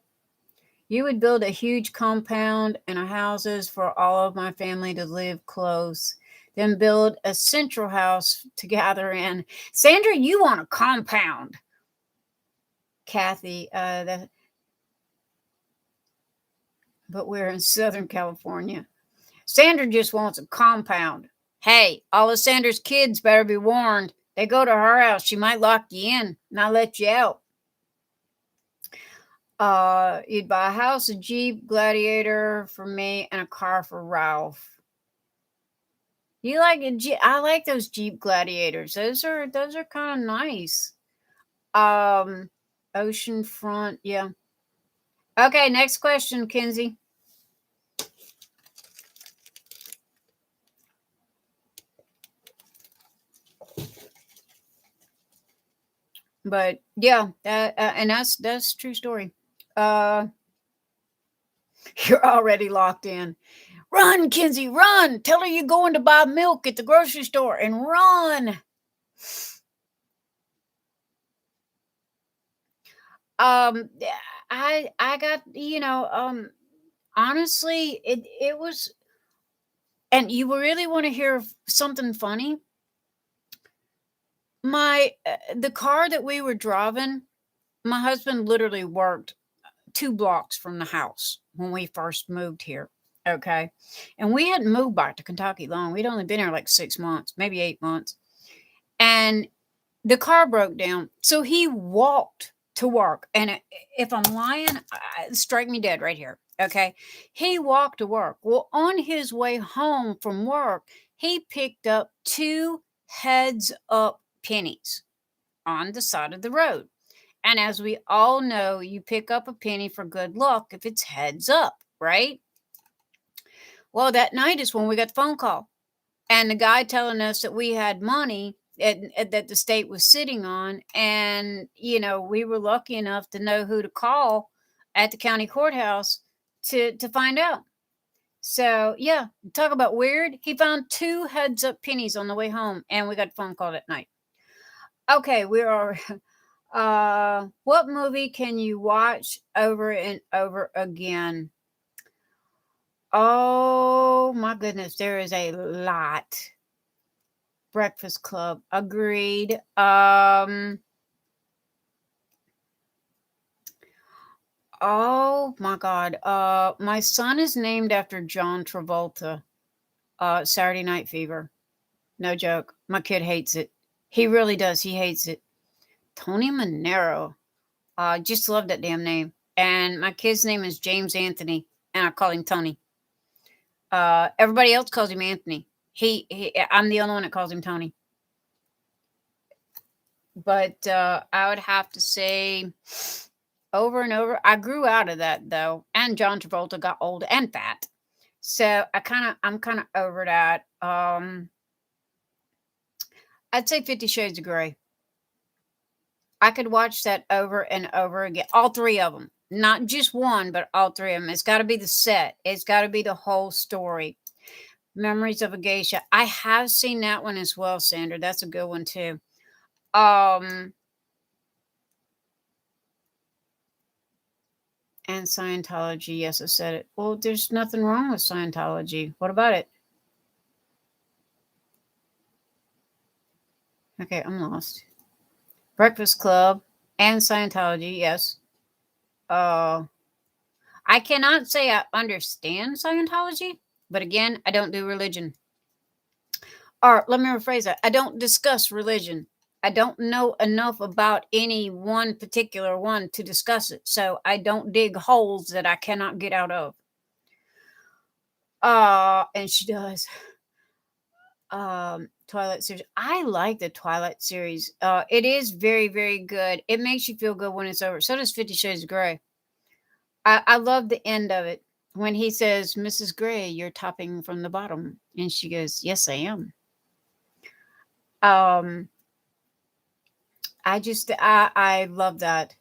you would build a huge compound and houses for all of my family to live close, then build a central house to gather in. Sandra, you want a compound? Kathy, but we're in Southern California. Sandra just wants a compound. Hey, all of Sandra's kids better be warned. They go to her house, she might lock you in, not let you out. You'd buy a house, a Jeep Gladiator for me, and a car for Ralph. You like a Jeep? I like those Jeep Gladiators. Those are kind of nice. Oceanfront, yeah. Okay, next question, Kinsey. But yeah, and that's true story. You're already locked in. Run, Kinsey, run! Tell her you're going to buy milk at the grocery store, and run. I got, honestly, it was, and you really want to hear something funny? The car that we were driving, my husband literally worked 2 blocks from the house when we first moved here. Okay. And we hadn't moved back to Kentucky long. We'd only been here like 6 months, maybe 8 months. And the car broke down. So he walked to work. And if I'm lying, strike me dead right here. Okay. He walked to work. Well, on his way home from work, he picked up 2 heads up pennies on the side of the road. And as we all know, you pick up a penny for good luck if it's heads up, right? Well, that night is when we got the phone call. And the guy telling us that we had money that the state was sitting on. And, we were lucky enough to know who to call at the county courthouse to find out. So, yeah, talk about weird. He found 2 heads up pennies on the way home, and we got a phone call that night. Okay, we are. What movie can you watch over and over again? Oh my goodness, there is a lot. Breakfast Club, agreed. Oh my God. My son is named after John Travolta. Saturday Night Fever. No joke. My kid hates it. He really does. He hates it. Tony Manero. Just love that damn name. And my kid's name is James Anthony, and I call him Tony. Everybody else calls him Anthony. I'm the only one that calls him Tony. But I would have to say over and over. I grew out of that though, and John Travolta got old and fat, so I'm kind of over that. I'd say 50 Shades of Grey. I could watch that over and over again. All 3 of them. Not just one, but all 3 of them. It's got to be the set. It's got to be the whole story. Memories of a Geisha. I have seen that one as well, Sandra. That's a good one too. And Scientology. Yes, I said it. Well, there's nothing wrong with Scientology. What about it? Okay, I'm lost. Breakfast Club and Scientology, yes. I cannot say I understand Scientology, but again, I don't do religion. Or let me rephrase that. I don't discuss religion. I don't know enough about any one particular one to discuss it. So I don't dig holes that I cannot get out of. And she does. Twilight series. I like the Twilight series. It is very, very good. It makes you feel good when it's over. So does 50 Shades of Grey. I love the end of it when he says, "Mrs. Grey, you're topping from the bottom," and she goes, "Yes, I am." I love that.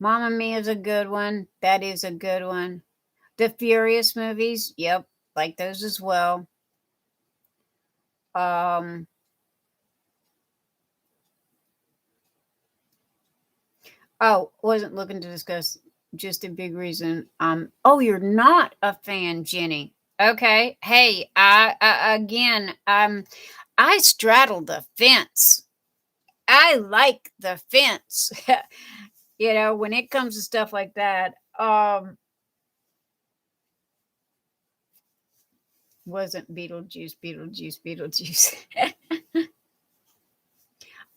Mamma Mia is a good one. That is a good one. The Furious movies, yep, like those as well. Wasn't looking to discuss, just a big reason. Oh, you're not a fan, Jenny. Okay. Hey, I straddle the fence. I like the fence. When it comes to stuff like that. Wasn't Beetlejuice.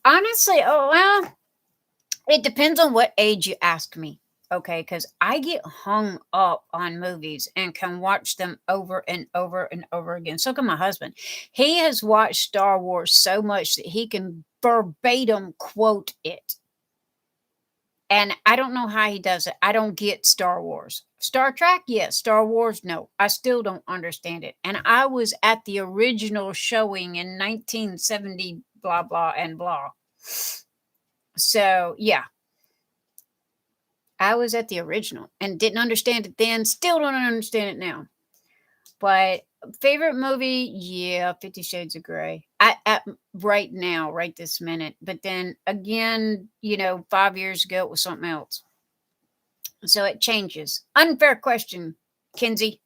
Honestly, it depends on what age you ask me. Okay, because I get hung up on movies and can watch them over and over and over again. So can my husband. He has watched Star Wars so much that he can verbatim quote it. And I don't know how he does it. I don't get Star Wars. Star Trek, yes. Star Wars, no. I still don't understand it. And I was at the original showing in 1970, blah, blah, and blah. So, yeah. I was at the original and didn't understand it then. Still don't understand it now. But favorite movie, yeah, 50 Shades of Grey. Right now, right this minute. But then again, 5 years ago, it was something else. So it changes. Unfair question, Kinsey.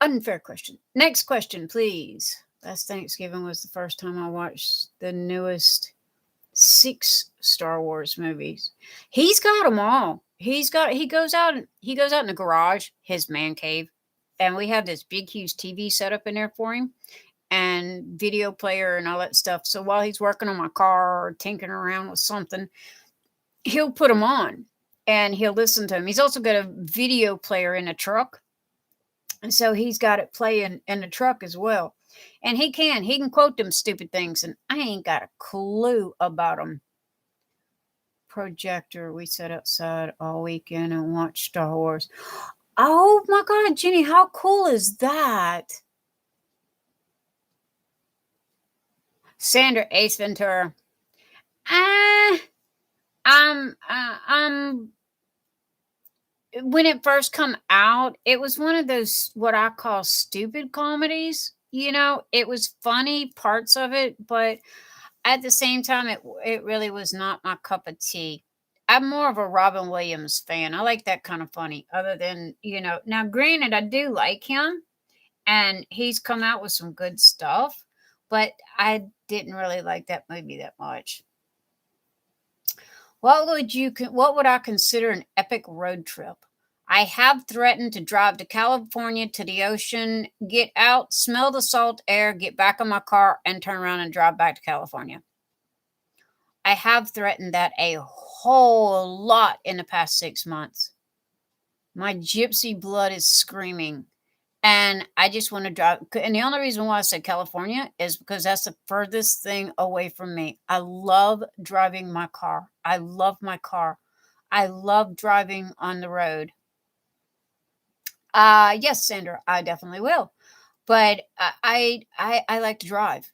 Unfair question. Next question, please. Last Thanksgiving was the first time I watched the newest 6 Star Wars movies. He's got them all. He goes out in the garage, his man cave, and we have this big huge TV set up in there for him and video player and all that stuff. So while he's working on my car or tinkering around with something, he'll put them on and he'll listen to them. He's also got a video player in a truck. And so he's got it playing in the truck as well. And he can quote them stupid things, and I ain't got a clue about them. Projector, we sat outside all weekend and watched Star Wars. Oh my God, Jenny, how cool is that? Sandra, Ace Ventura. When it first come out, it was one of those what I call stupid comedies. It was funny parts of it, but at the same time, it really was not my cup of tea. I'm more of a Robin Williams fan. I like that kind of funny. Other than now, granted, I do like him, and he's come out with some good stuff, but I didn't really like that movie that much. What would I consider an epic road trip? I have threatened to drive to California to the ocean, get out, smell the salt air, get back in my car, and turn around and drive back to California. I have threatened that a whole lot in the past 6 months. My gypsy blood is screaming. And I just want to drive. And the only reason why I said California is because that's the furthest thing away from me. I love driving my car. I love my car. I love driving on the road. Yes, Sandra, I definitely will. But I like to drive.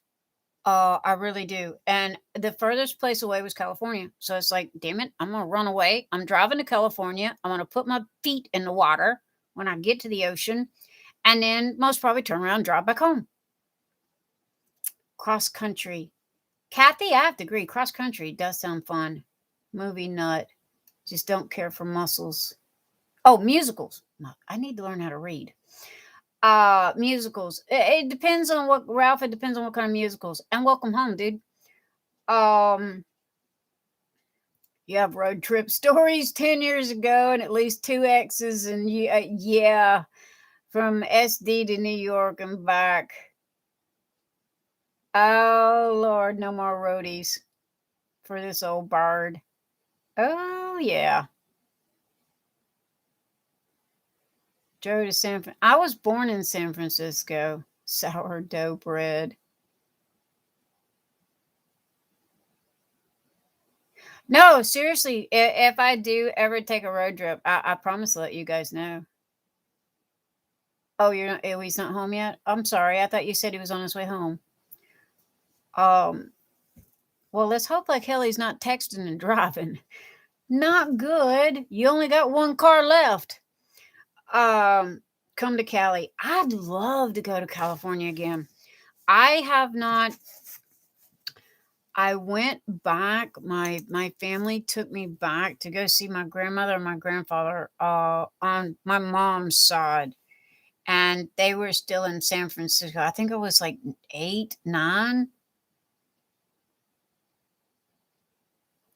I really do. And the furthest place away was California. So it's like, damn it, I'm going to run away. I'm driving to California. I'm going to put my feet in the water when I get to the ocean. And then most probably turn around and drive back home. Cross country. Kathy, I have to agree. Cross country does sound fun. Movie nut. Just don't care for muscles. Oh, musicals. I need to learn how to read. Musicals. It depends on what, Ralph, it depends on what kind of musicals. And welcome home, dude. You have road trip stories 10 years ago and at least 2 exes. And yeah. From SD to New York and back. Oh, Lord, no more roadies for this old bird. Oh, yeah. Drove to San Francisco. I was born in San Francisco. Sourdough bread. No, seriously, if I do ever take a road trip, I promise to let you guys know. Oh, he's not home yet? I'm sorry. I thought you said he was on his way home. Well, let's hope like hell he's not texting and driving. Not good. You only got 1 car left. Come to Cali. I'd love to go to California again. I have not. I went back. My family took me back to go see my grandmother and my grandfather on my mom's side. And they were still in San Francisco. I think it was like 8, 9.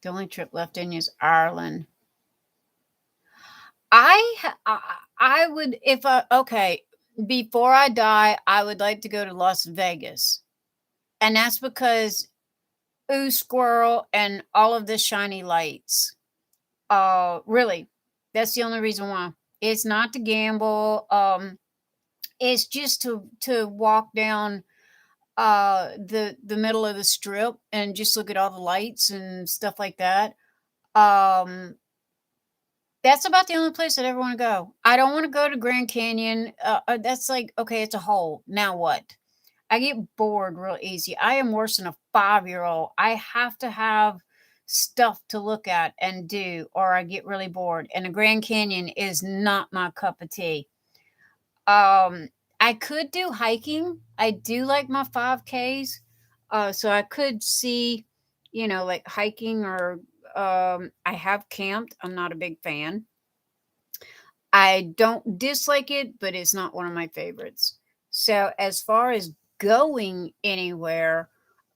The only trip left in is Ireland. I would, okay, before I die, I would like to go to Las Vegas. And that's because, ooh, squirrel and all of the shiny lights. Really, that's the only reason why. It's not to gamble. It's just to walk down the middle of the strip and just look at all the lights and stuff like that. That's about the only place I'd ever want to go. I don't want to go to Grand Canyon. That's like, okay, it's a hole. Now what? I get bored real easy. I am worse than a 5-year-old. I have to have stuff to look at and do, or I get really bored. And the Grand Canyon is not my cup of tea. I could do hiking. I do like my 5Ks. So I could see, like hiking or I have camped. I'm not a big fan. I don't dislike it, but it's not one of my favorites. So as far as going anywhere,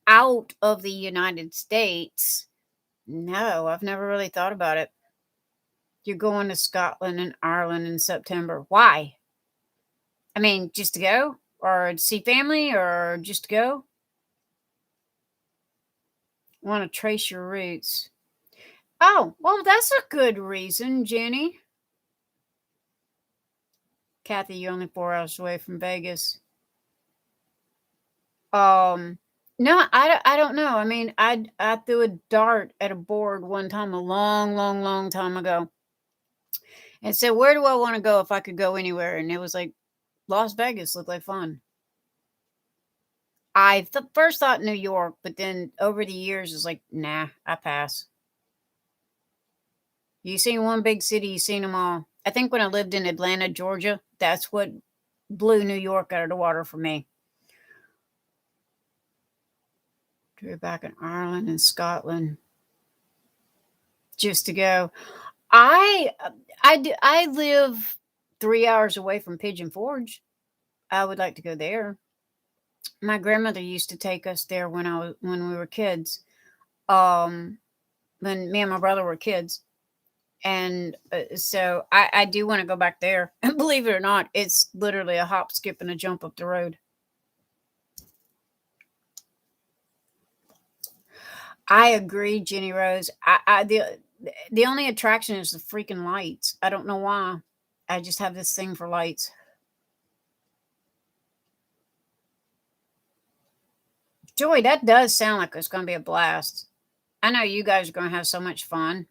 out of the United States, no, I've never really thought about it. You're going to Scotland and Ireland in September. Why? I mean, just to go? Or to see family? Or just to go? Want to trace your roots. Oh, well, that's a good reason, Jenny. Kathy, you're only 4 hours away from Vegas. No, I don't know. I mean, I threw a dart at a board one time a long time ago. And said, where do I want to go if I could go anywhere? And it was like, Las Vegas looked like fun. I first thought New York, but then over the years, it's like, nah, I pass. You seen one big city, you seen them all. I think when I lived in Atlanta, Georgia, that's what blew New York out of the water for me. We're back in Ireland and Scotland just to go. I live 3 hours away from Pigeon Forge. I would like to go there. My grandmother used to take us there when we were kids. When me and my brother were kids. And so I do want to go back there. And believe it or not, it's literally a hop, skip, and a jump up the road. I agree, Jenny Rose. The only attraction is the freaking lights. I don't know why. I just have this thing for lights. Joy, that does sound like it's going to be a blast. I know you guys are going to have so much fun.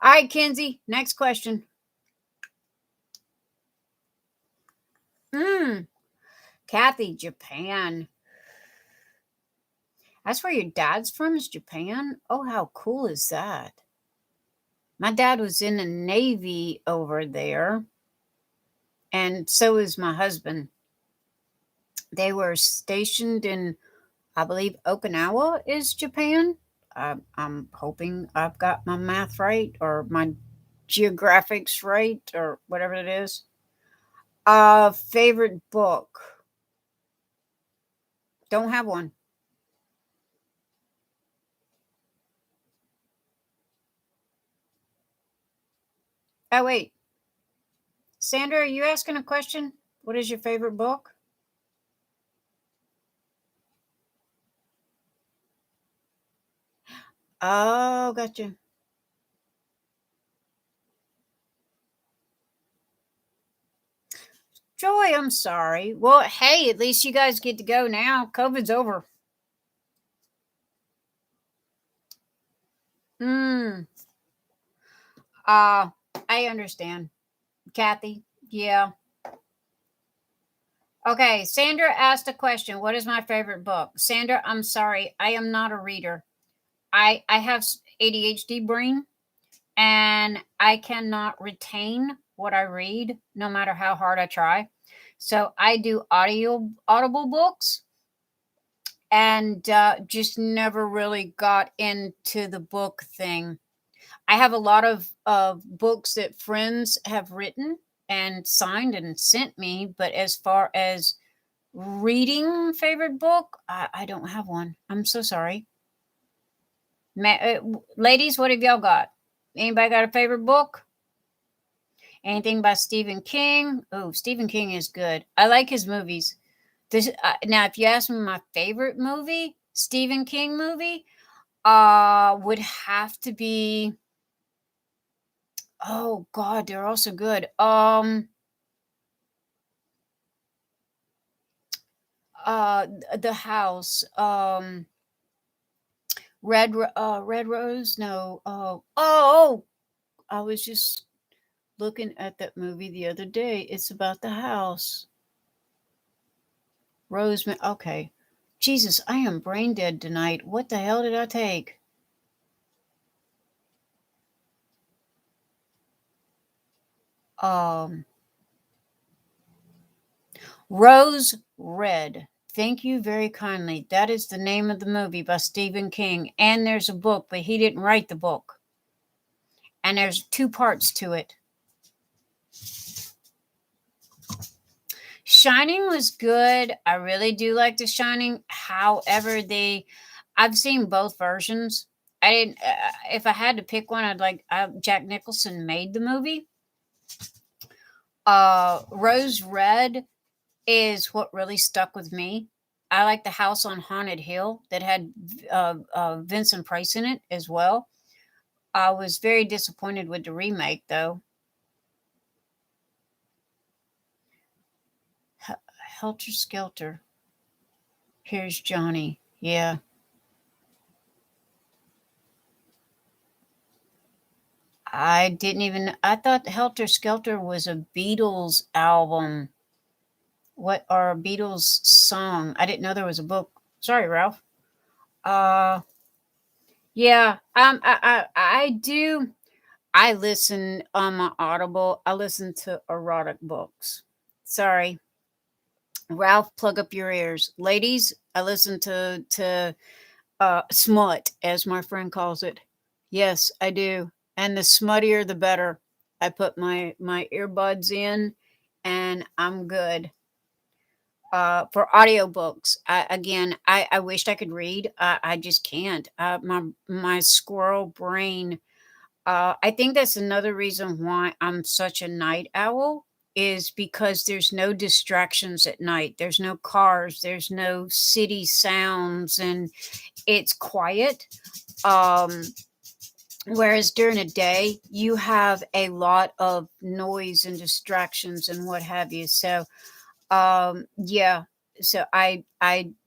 All right, Kenzie, next question. Kathy, Japan. That's where your dad's from, is Japan? Oh, how cool is that? My dad was in the Navy over there, and so is my husband. They were stationed in, I believe, Okinawa is Japan. I'm hoping I've got my math right or my geographics right or whatever it is. Favorite book? Don't have one. Oh, wait. Sandra, are you asking a question? What is your favorite book? Oh, gotcha. Joy, I'm sorry. Well, hey, at least you guys get to go now. COVID's over. I understand. Kathy, yeah. Okay, Sandra asked a question. What is my favorite book? Sandra, I'm sorry. I am not a reader. I have ADHD brain, and I cannot retain what I read no matter how hard I try. So I do audible books, and just never really got into the book thing. I have a lot of books that friends have written and signed and sent me, but as far as reading favorite book, I don't have one. I'm so sorry. Ladies, what have y'all got? Anybody got a favorite book? Anything by Stephen King? Oh, Stephen King is good. I like his movies. Now, if you ask me my favorite movie, Stephen King movie, would have to be. Oh God, they're also good. The House. Red Rose. No. Oh. I was just looking at that movie the other day. It's about the house. Roseman. Okay. Jesus, I am brain dead tonight. What the hell did I take? Rose Red. Thank you very kindly. That is the name of the movie by Stephen King. And there's a book, but he didn't write the book. And there's 2 parts to it. Shining was good. I really do like The Shining. However, I've seen both versions. I didn't. If I had to pick one, I'd like. Jack Nicholson made the movie. Rose Red is what really stuck with me. I like the House on Haunted Hill that had Vincent Price in it as well. I was very disappointed with the remake, though. Helter Skelter. Here's Johnny. Yeah. I didn't even. I thought Helter Skelter was a Beatles album. What are a Beatles song? I didn't know there was a book. Sorry, Ralph. Uh, yeah. I do. I listen on my Audible. I listen to erotic books. Sorry, Ralph. Plug up your ears, ladies. I listen to smut, as my friend calls it. Yes, I do. And the smuttier, the better. I put my earbuds in, and I'm good. For audiobooks, I wished I could read. I just can't. My squirrel brain. I think that's another reason why I'm such a night owl is because there's no distractions at night. There's no cars. There's no city sounds, and it's quiet. Um, Whereas during a day, you have a lot of noise and distractions and what have you. So, yeah. So I,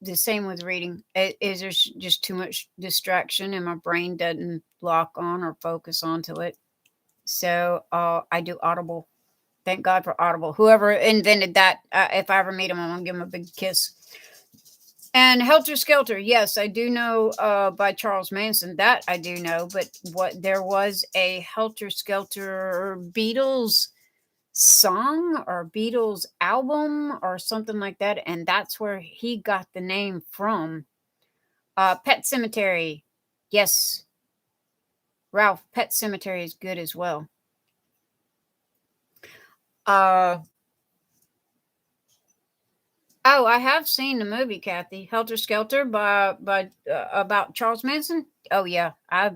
the same with reading. Is there's just too much distraction and my brain doesn't lock on or focus onto it. So, I do Audible. Thank God for Audible. Whoever invented that, if I ever meet him, I'm gonna give him a big kiss. And Helter Skelter, yes, I do know by Charles Manson. That I do know, but what there was a Helter Skelter Beatles song or Beatles album or something like that, and that's where he got the name from. Pet Cemetery, yes, Ralph. Pet Cemetery is good as well. Uh, oh, I have seen the movie, Kathy. Helter Skelter by about Charles Manson. Oh yeah, I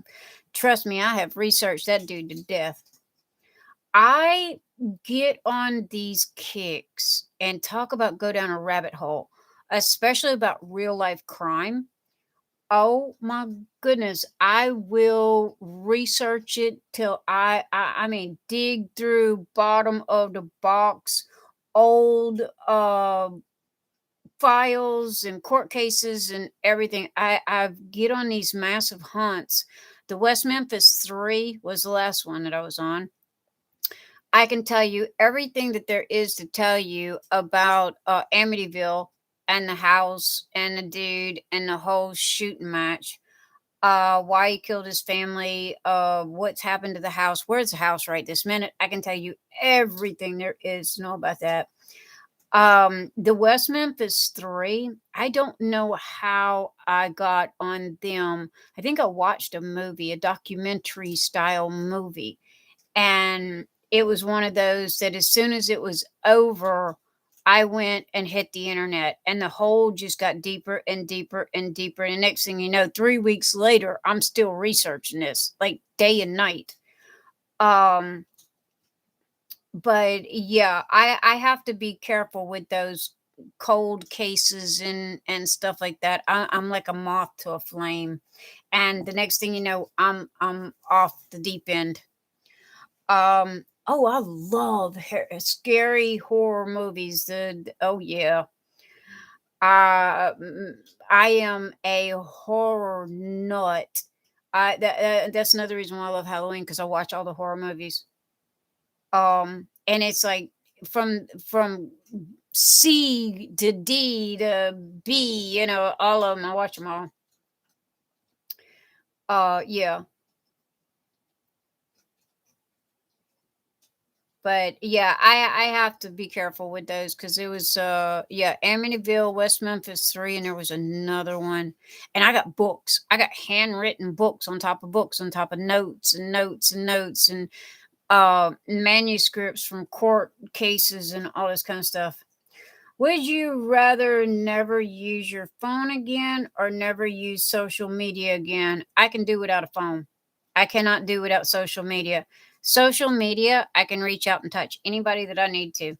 trust me. I have researched that dude to death. I get on these kicks and talk about go down a rabbit hole, especially about real life crime. Oh my goodness, I will research it till I mean dig through bottom of the box old files and court cases and everything. I get on these massive hunts. The West Memphis 3 was the last one that I was on. I can tell you everything that there is to tell you about Amityville and the house and the dude and the whole shooting match. Why he killed his family, what's happened to the house, where's the house right this minute. I can tell you everything there is to know about that. The West Memphis 3, I don't know how I got on them. I think I watched a movie, a documentary style movie, and it was one of those that as soon as it was over, I went and hit the internet, and the hole just got deeper and deeper and deeper. And next thing you know, 3 weeks later, I'm still researching this like day and night. Um, but yeah, I have to be careful with those cold cases and stuff like that. I'm like a moth to a flame, and the next thing you know, I'm off the deep end. Oh, I love scary horror movies. Oh yeah, I am a horror nut. That's another reason why I love Halloween because I watch all the horror movies. And it's like from C to D to B, all of them. I watch them all. Yeah. But yeah, I have to be careful with those because it was yeah, Amityville, West Memphis 3, and there was another one. And I got books. I got handwritten books on top of books on top of notes and notes and notes and manuscripts from court cases and all this kind of stuff. Would you rather never use your phone again or never use social media again? I can do without a phone. I cannot do without social media. Social media, I can reach out and touch anybody that I need to.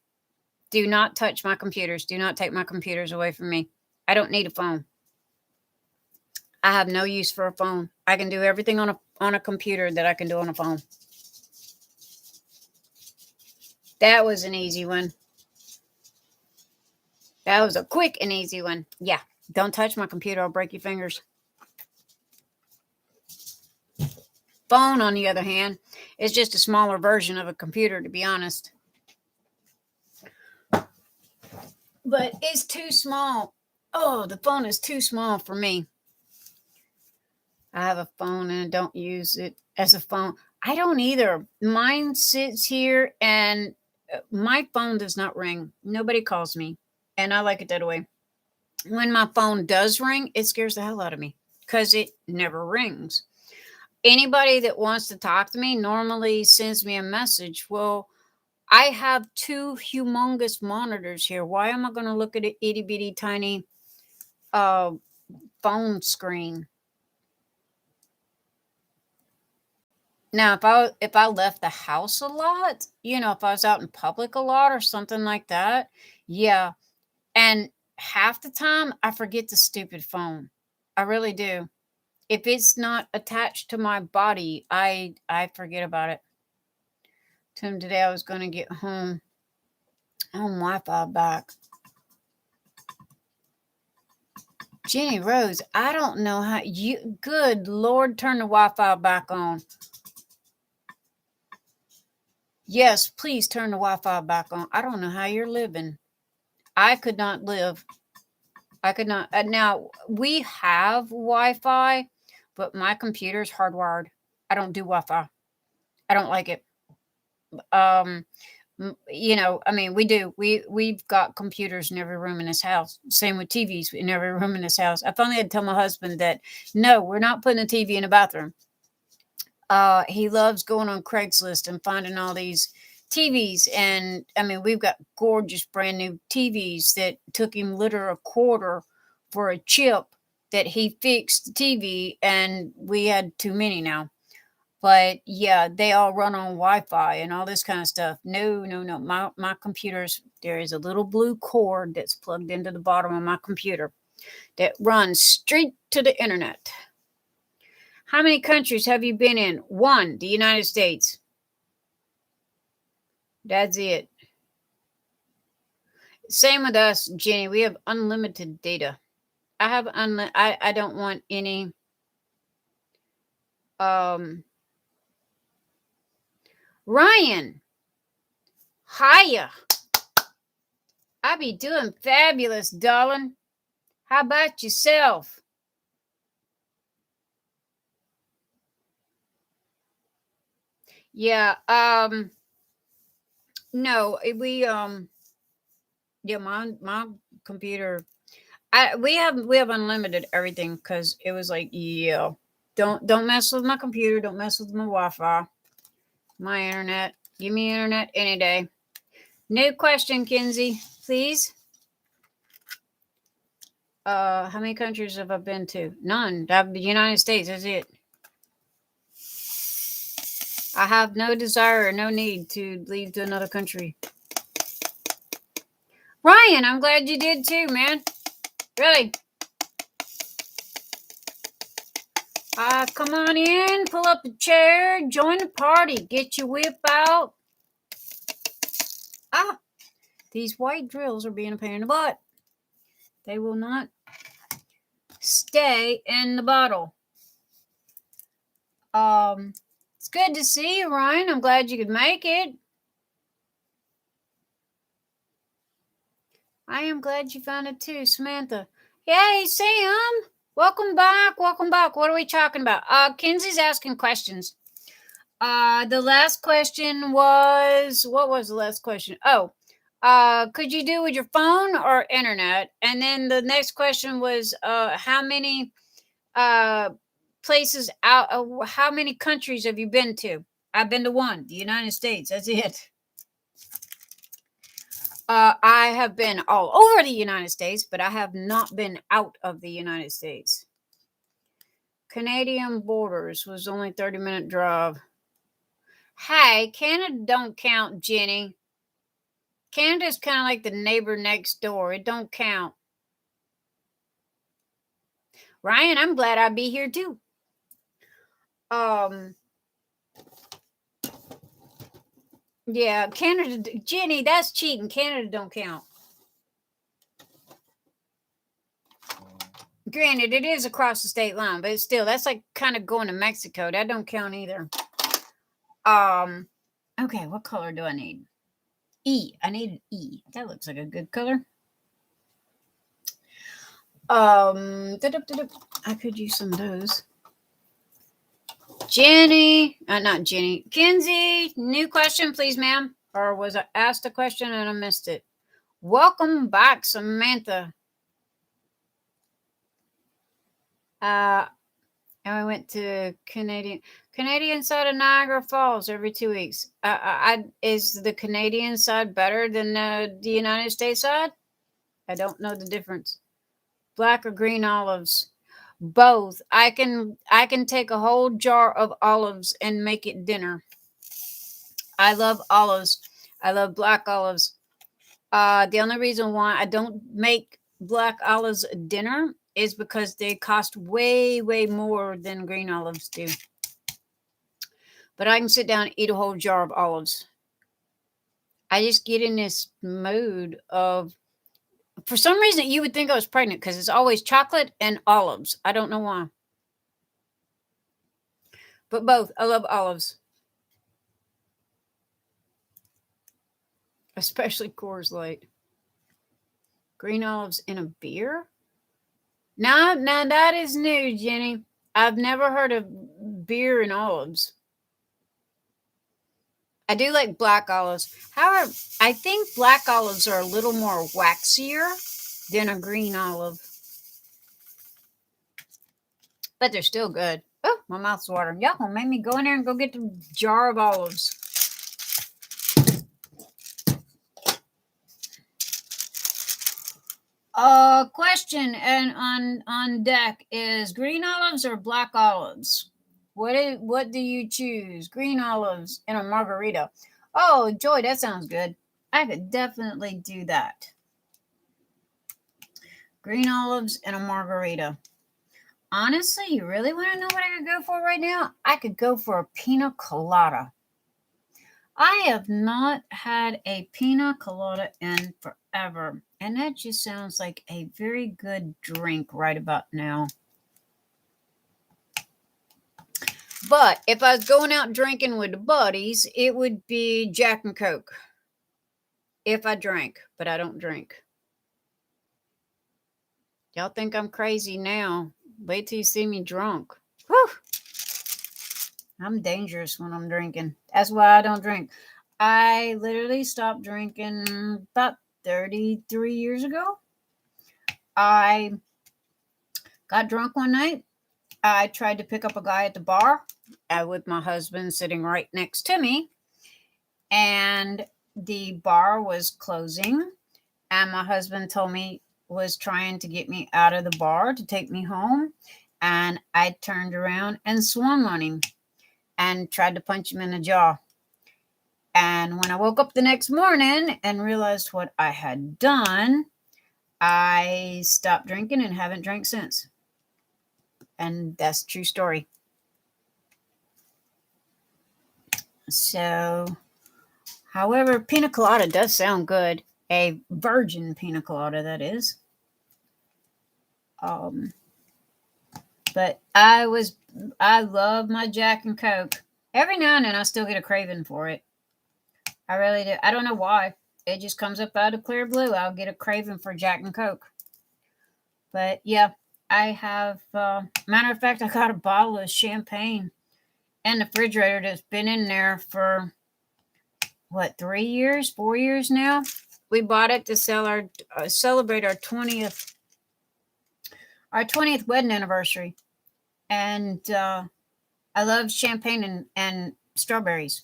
Do not touch my computers. Do not take my computers away from me. I don't need a phone. I have no use for a phone. I can do everything on a computer that I can do on a phone. That was an easy one. That was a quick and easy one. Yeah. Don't touch my computer. I'll break your fingers. Phone, on the other hand, is just a smaller version of a computer, to be honest. But it's too small. Oh, the phone is too small for me. I have a phone and I don't use it as a phone. I don't either. Mine sits here and my phone does not ring. Nobody calls me. And I like it that way. When my phone does ring, it scares the hell out of me because it never rings. Anybody that wants to talk to me normally sends me a message. Well, I have two humongous monitors here. Why am I going to look at an itty bitty tiny phone screen? Now, if I left the house a lot, if I was out in public a lot or something like that, yeah. And half the time, I forget the stupid phone. I really do. If it's not attached to my body, I forget about it. Today I was going to get home Wi-Fi back. Jenny Rose, I don't know how you. Good Lord, turn the Wi-Fi back on. Yes, please turn the Wi-Fi back on. I don't know how you're living. I could not live. I could not. Now, we have Wi-Fi, but my computer's hardwired. I don't do Wi-Fi. I don't like it. We do. We've got computers in every room in this house. Same with TVs in every room in this house. I finally had to tell my husband that, no, we're not putting a TV in the bathroom. He loves going on Craigslist and finding all these TVs. And we've got gorgeous brand new TVs that took him literally a quarter for a chip that he fixed the TV, and we had too many now. But yeah, they all run on Wi-Fi and all this kind of stuff. No. My computers, there is a little blue cord that's plugged into the bottom of my computer that runs straight to the internet. How many countries have you been in? 1, the United States. That's it. Same with us, Jenny. We have unlimited data. I have I don't want any Ryan. Hiya. I be doing fabulous, darling. How about yourself? Yeah, no, yeah, my computer, we have unlimited everything because it was like, yeah, don't mess with my computer, don't mess with my Wi-Fi, my internet. Give me internet any day. New question, Kinsey, please. How many countries have I been to? None. The United States, that's it. I have no desire or no need to leave to another country. Ryan, I'm glad you did too, man. Really. Come on in, pull up a chair, join the party, get your WIP out. These white drills are being a pain in the butt. They will not stay in the bottle. It's good to see you, Ryan. I'm glad you could make it. I am glad you found it too, Samantha. Hey, Sam. Welcome back. Welcome back. What are we talking about? Kinsey's asking questions. The last question was, what was the last question? Oh, could you do with your phone or internet? And then the next question was, how many places out? How many countries have you been to? I've been to 1, the United States. That's it. I have been all over the United States, but I have not been out of the United States. Canadian borders was only 30-minute drive. Hey, Canada don't count, Jenny. Canada's kind of like the neighbor next door. It don't count. Ryan, I'm glad I'd be here too. Yeah, Canada, Jenny, that's cheating. Canada don't count. Granted, it is across the state line, but still, that's like kind of going to Mexico. That don't count either. Okay, what color do I need? E. I need an E. That looks like a good color. I could use some of those. Jenny, not Jenny. Kinsey, new question, please, ma'am. Or was I asked a question and I missed it? Welcome back, Samantha. And we went to Canadian side of Niagara Falls every 2 weeks. Is the Canadian side better than the United States side? I don't know the difference. Black or green olives? Both. I can take a whole jar of olives and make it dinner. I love olives. I love black olives. The only reason why I don't make black olives dinner is because they cost way, way more than green olives do. But I can sit down and eat a whole jar of olives. I just get in this mood of, for some reason, you would think I was pregnant because it's always chocolate and olives. I don't know why. But both. I love olives. Especially Coors Light. Green olives in a beer? Now that is new, Jenny. I've never heard of beer and olives. I do like black olives. However, I think black olives are a little more waxier than a green olive. But they're still good. Oh, my mouth's watering. Y'all made me go in there and go get the jar of olives. Question and on deck is green olives or black olives? What do you choose? Green olives in a margarita. Oh, Joy, that sounds good. I could definitely do that. Green olives in a margarita. Honestly, you really want to know what I could go for right now? I could go for a pina colada. I have not had a pina colada in forever. And that just sounds like a very good drink right about now. But if I was going out drinking with the buddies, it would be Jack and Coke. If I drank, but I don't drink. Y'all think I'm crazy now. Wait till you see me drunk. Whew. I'm dangerous when I'm drinking. That's why I don't drink. I literally stopped drinking about 33 years ago. I got drunk one night. I tried to pick up a guy at the bar with my husband sitting right next to me. And the bar was closing. And my husband told me was trying to get me out of the bar to take me home. And I turned around and swung on him and tried to punch him in the jaw. And when I woke up the next morning and realized what I had done, I stopped drinking and haven't drank since. And that's a true story. So, however, pina colada does sound good. A virgin pina colada, that is. But I love my Jack and Coke. Every now and then I still get a craving for it. I really do. I don't know why. It just comes up out of clear blue. I'll get a craving for Jack and Coke. But yeah, I have, matter of fact, I got a bottle of champagne in the refrigerator that's been in there for, 3 years, 4 years now? We bought it to celebrate our 20th wedding anniversary. And I love champagne and strawberries.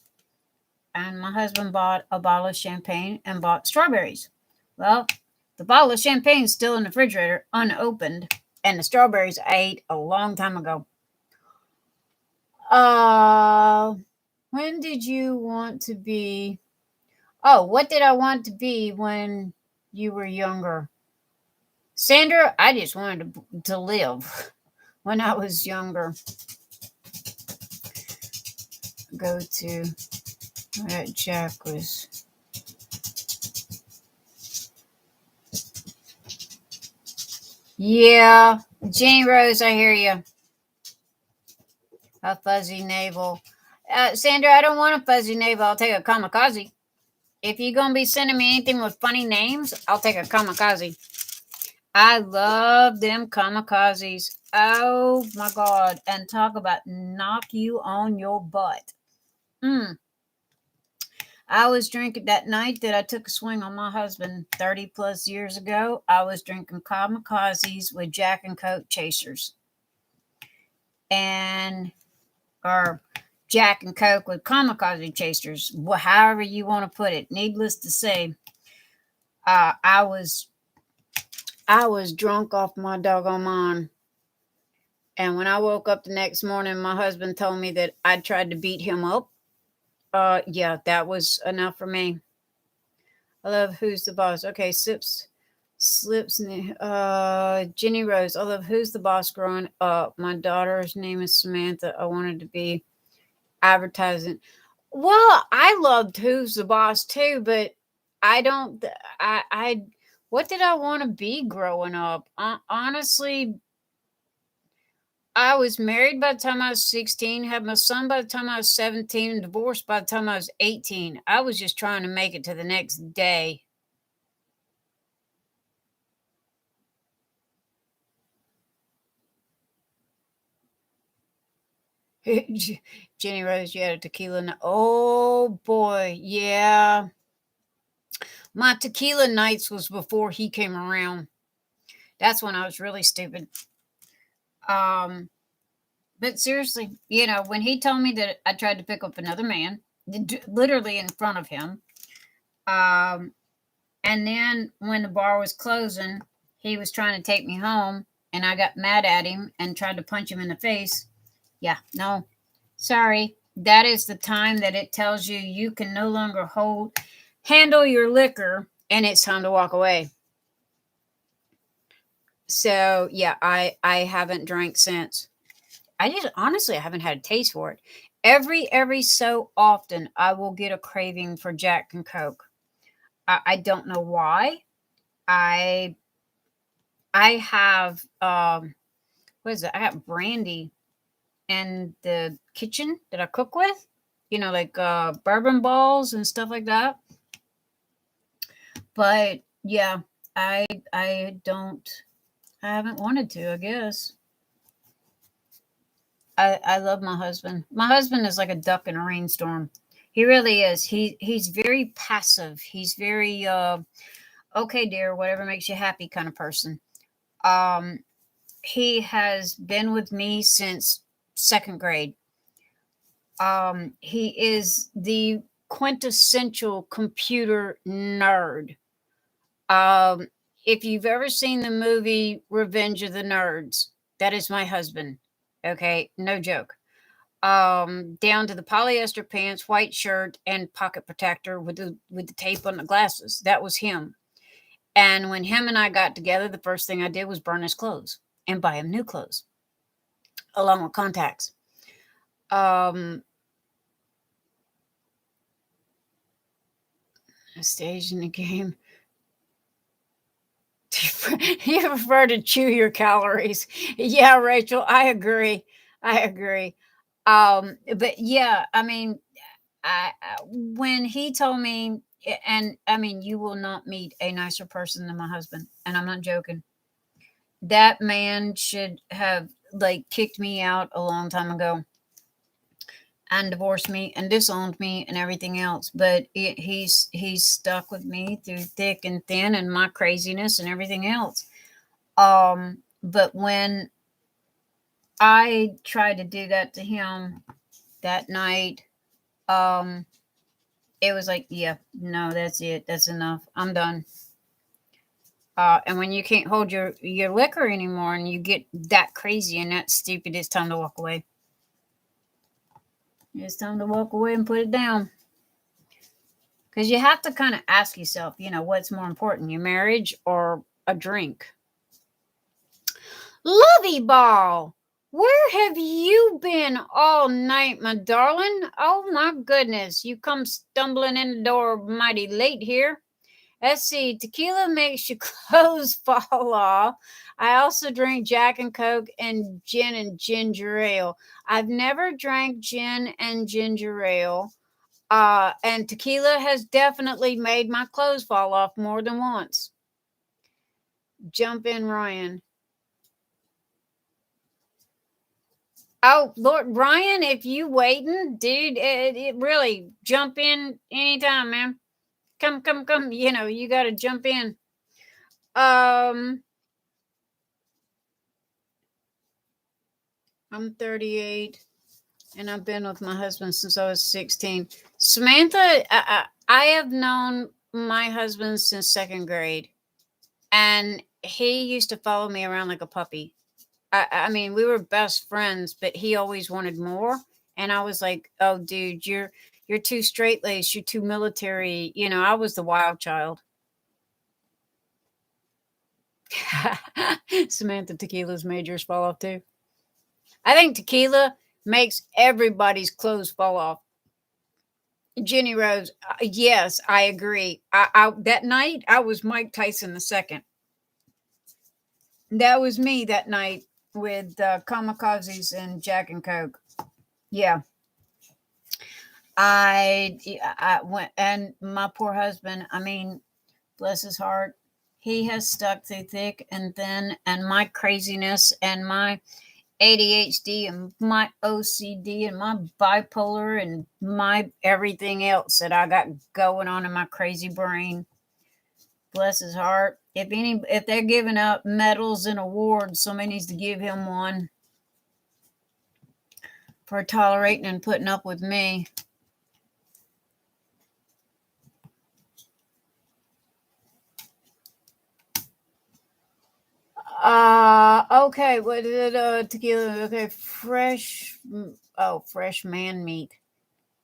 And my husband bought a bottle of champagne and bought strawberries. Well, the bottle of champagne's still in the refrigerator, unopened, and the strawberries I ate a long time ago. When did you want to be? Oh, what did I want to be when you were younger? Sandra, I just wanted to live when I was younger. Go to where Jack was. Yeah, Jane Rose, I hear you. A fuzzy navel. Sandra, I don't want a fuzzy navel. I'll take a kamikaze. If you're going to be sending me anything with funny names, I'll take a kamikaze. I love them kamikazes. Oh my God. And talk about knock you on your butt. I was drinking that night that I took a swing on my husband 30 plus years ago. I was drinking kamikazes with Jack and Coke chasers. And, or Jack and Coke with kamikaze chasers, however you want to put it. Needless to say, I was drunk off my doggone mind. And when I woke up the next morning, my husband told me that I tried to beat him up. Yeah, that was enough for me. I love Who's the Boss. Okay, slips, Jenny Rose. I love Who's the Boss growing up. My daughter's name is Samantha. I wanted to be advertising. Well, I loved Who's the Boss too, but I don't, what did I want to be growing up? Honestly, I was married by the time I was 16, had my son by the time I was 17, and divorced by the time I was 18. I was just trying to make it to the next day. Jenny Rose, you had a tequila. Oh boy, yeah. My tequila nights was before he came around. That's when I was really stupid. Um, but seriously, when he told me that I tried to pick up another man, literally in front of him, and then when the bar was closing, he was trying to take me home, and I got mad at him and tried to punch him in the face. Yeah, no, sorry. That is the time that it tells you you can no longer handle your liquor, and it's time to walk away. So yeah, I haven't drank since. I just honestly I haven't had a taste for it. Every so often I will get a craving for Jack and Coke. I don't know why. I I have what is it? I got brandy in the kitchen that I cook with. Like bourbon balls and stuff like that. But yeah, I don't I haven't wanted to, I guess. I love my husband. My husband is like a duck in a rainstorm. He really is. He's very passive. He's very okay, dear, whatever makes you happy kind of person. Um he has been with me since second grade. He is the quintessential computer nerd. Um, if you've ever seen the movie Revenge of the Nerds, that is my husband. Okay, no joke. Down to the polyester pants, white shirt, and pocket protector with the tape on the glasses. That was him. And when him and I got together, the first thing I did was burn his clothes and buy him new clothes, along with contacts. Um, a stage in the game. You prefer to chew your calories. Yeah, Rachel, I agree. I agree. But yeah, I mean, when he told me, and I mean, you will not meet a nicer person than my husband, and I'm not joking. That man should have like kicked me out a long time ago and divorced me and disowned me and everything else. But he's stuck with me through thick and thin and my craziness and everything else. But when I tried to do that to him that night, um, it was like, yeah, no, that's it. That's enough. I'm done. And when you can't hold your liquor anymore and you get that crazy and that stupid, it's time to walk away. It's time to walk away and put it down. Because you have to kind of ask yourself, what's more important, your marriage or a drink? Lovey Ball, where have you been all night, my darling? Oh, my goodness. You come stumbling in the door mighty late here. Let's see. Tequila makes your clothes fall off. I also drink Jack and Coke and gin and ginger ale. I've never drank gin and ginger ale. And tequila has definitely made my clothes fall off more than once. Jump in, Ryan. Oh, Lord, Ryan, if you waiting, dude, it really jump in anytime, man. Come. You got to jump in. I'm 38 and I've been with my husband since I was 16. Samantha, I have known my husband since second grade, and he used to follow me around like a puppy. I mean, we were best friends, but he always wanted more. And I was like, oh, dude, you're too straight-laced. You're too military. I was the wild child. Samantha, tequila's made yours fall off too. I think tequila makes everybody's clothes fall off. Jenny Rose, yes, I agree. I that night I was Mike Tyson II. That was me that night with kamikazes and Jack and Coke. Yeah. I went, and my poor husband, I mean, bless his heart, he has stuck through thick and thin, and my craziness and my ADHD and my OCD and my bipolar and my everything else that I got going on in my crazy brain. Bless his heart. If they're giving out medals and awards, somebody needs to give him one for tolerating and putting up with me. Okay. What is it? Tequila. Okay. Fresh man meat.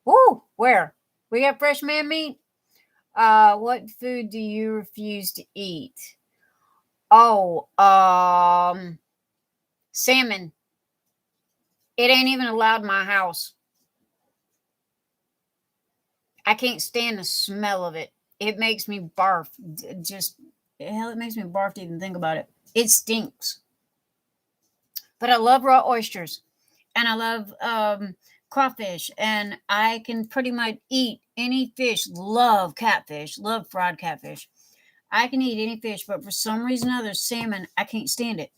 Woo! Where? We got fresh man meat? What food do you refuse to eat? Oh, salmon. It ain't even allowed in my house. I can't stand the smell of it. It makes me barf. It makes me barf to even think about it. It stinks. But I love raw oysters, and I love crawfish, and I can pretty much eat any fish. Love catfish. Love fried catfish. I can eat any fish, but for some reason or other, salmon, I can't stand it.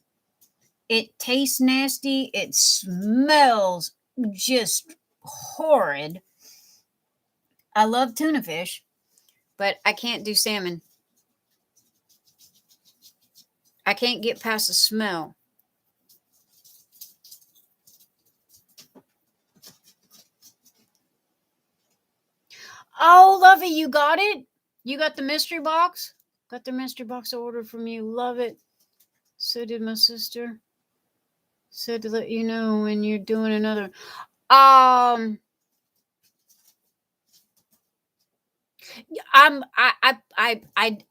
It tastes nasty. It smells just horrid. I love tuna fish, but I can't do salmon. I can't get past the smell. Oh, Lovey, you got it? You got the mystery box? Got the mystery box ordered from you. Love it. So did my sister. Said to let you know when you're doing another. I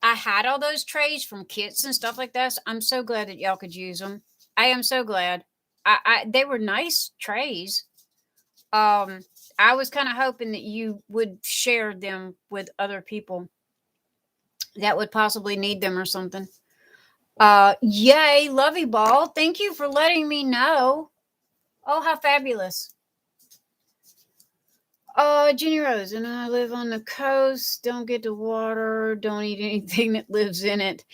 had all those trays from kits and stuff like that. So I'm so glad that y'all could use them. I am so glad. They were nice trays. I was kind of hoping that you would share them with other people that would possibly need them or something. Yay, Lovey Ball. Thank you for letting me know. Oh, how fabulous. Jenny Rose, and I live on the coast. Don't get the water. Don't eat anything that lives in it.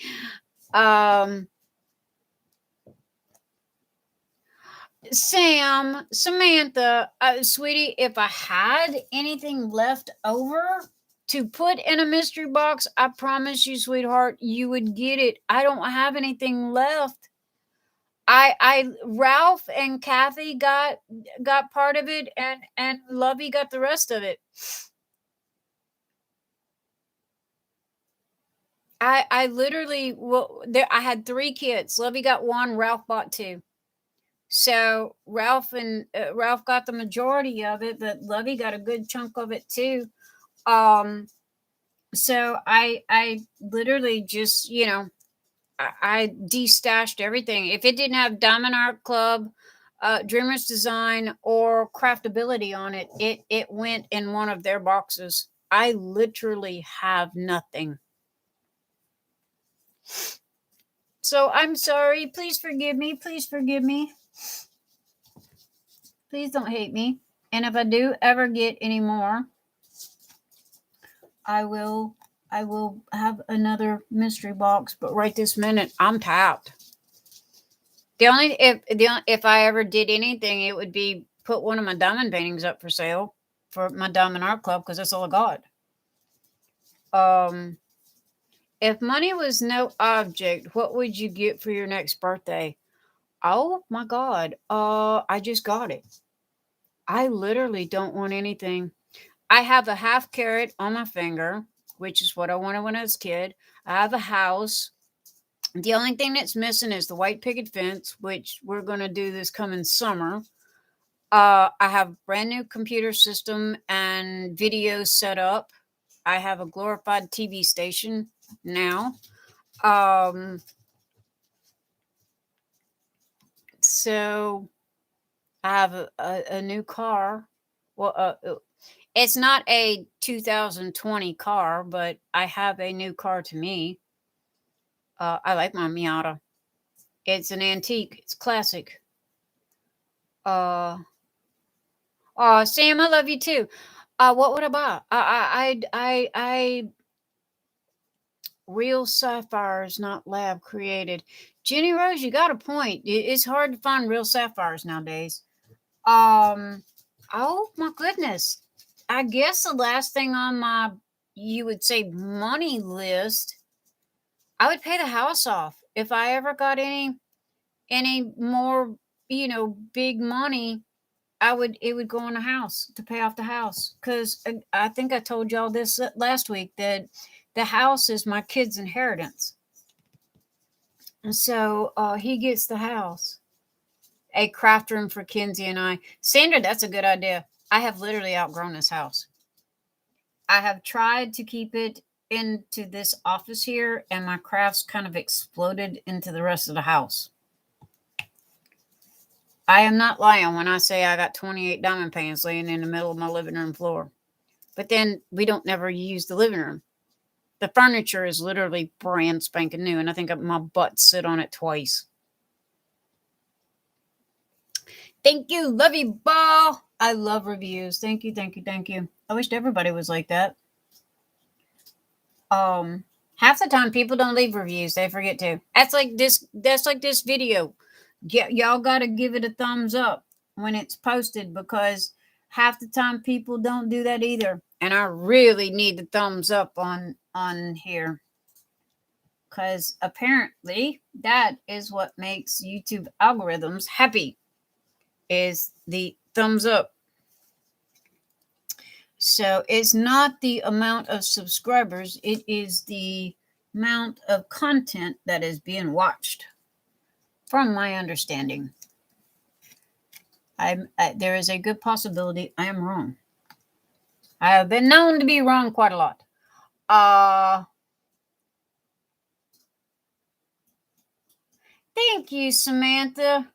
Samantha, sweetie, if I had anything left over to put in a mystery box, I promise you, sweetheart, you would get it. I don't have anything left. Ralph and Kathy got part of it, and Lovey got the rest of it. I literally, well, there, I had 3 kids. Lovey got 1, Ralph bought 2. So Ralph got the majority of it, but Lovey got a good chunk of it too. Um, so I literally just, I destashed everything. If it didn't have Diamond Art Club, Dreamers Design, or Craftability on it, it went in one of their boxes. I literally have nothing. So I'm sorry. Please forgive me. Please forgive me. Please don't hate me. And if I do ever get any more, I will have another mystery box. But right this minute, I'm tapped. If I ever did anything, it would be put one of my diamond paintings up for sale for my Diamond Art Club, because that's all I got. If money was no object, what would you get for your next birthday? Oh my God. I just got it. I literally don't want anything. I have a half carat on my finger, which is what I wanted when I was a kid. I have a house. The only thing that's missing is the white picket fence, which we're going to do this coming summer. I have a brand new computer system and video set up. I have a glorified TV station now. So I have a new car. Well, it's not a 2020 car, but I have a new car to me. I like my Miata. It's an antique. It's classic. Uh, Sam, I love you too. What would I buy? Real sapphires, not lab created. Jenny Rose, you got a point. It's hard to find real sapphires nowadays. Oh my goodness. I guess the last thing on my, you would say, money list, I would pay the house off. If I ever got any more, big money, it would go on a house to pay off the house. Because I think I told y'all this last week, that the house is my kid's inheritance. And so he gets the house. A craft room for Kenzie and I. Sandra, that's a good idea. I have literally outgrown this house. I have tried to keep it into this office here, and my crafts kind of exploded into the rest of the house. I am not lying when I say I got 28 diamond paintings laying in the middle of my living room floor. But then we don't never use the living room. The furniture is literally brand spanking new, and I think my butt sit on it twice. Thank you, Lovey Ball. I love reviews. Thank you, thank you, thank you. I wished everybody was like that. Half the time people don't leave reviews. They forget to. That's like this video. Y'all got to give it a thumbs up when it's posted, because half the time people don't do that either. And I really need the thumbs up on here, because apparently that is what makes YouTube algorithms happy, is the thumbs up. So it's not the amount of subscribers, it is the amount of content that is being watched, from my understanding. There is a good possibility I am wrong. I have been known to be wrong quite a lot. Thank you, Samantha.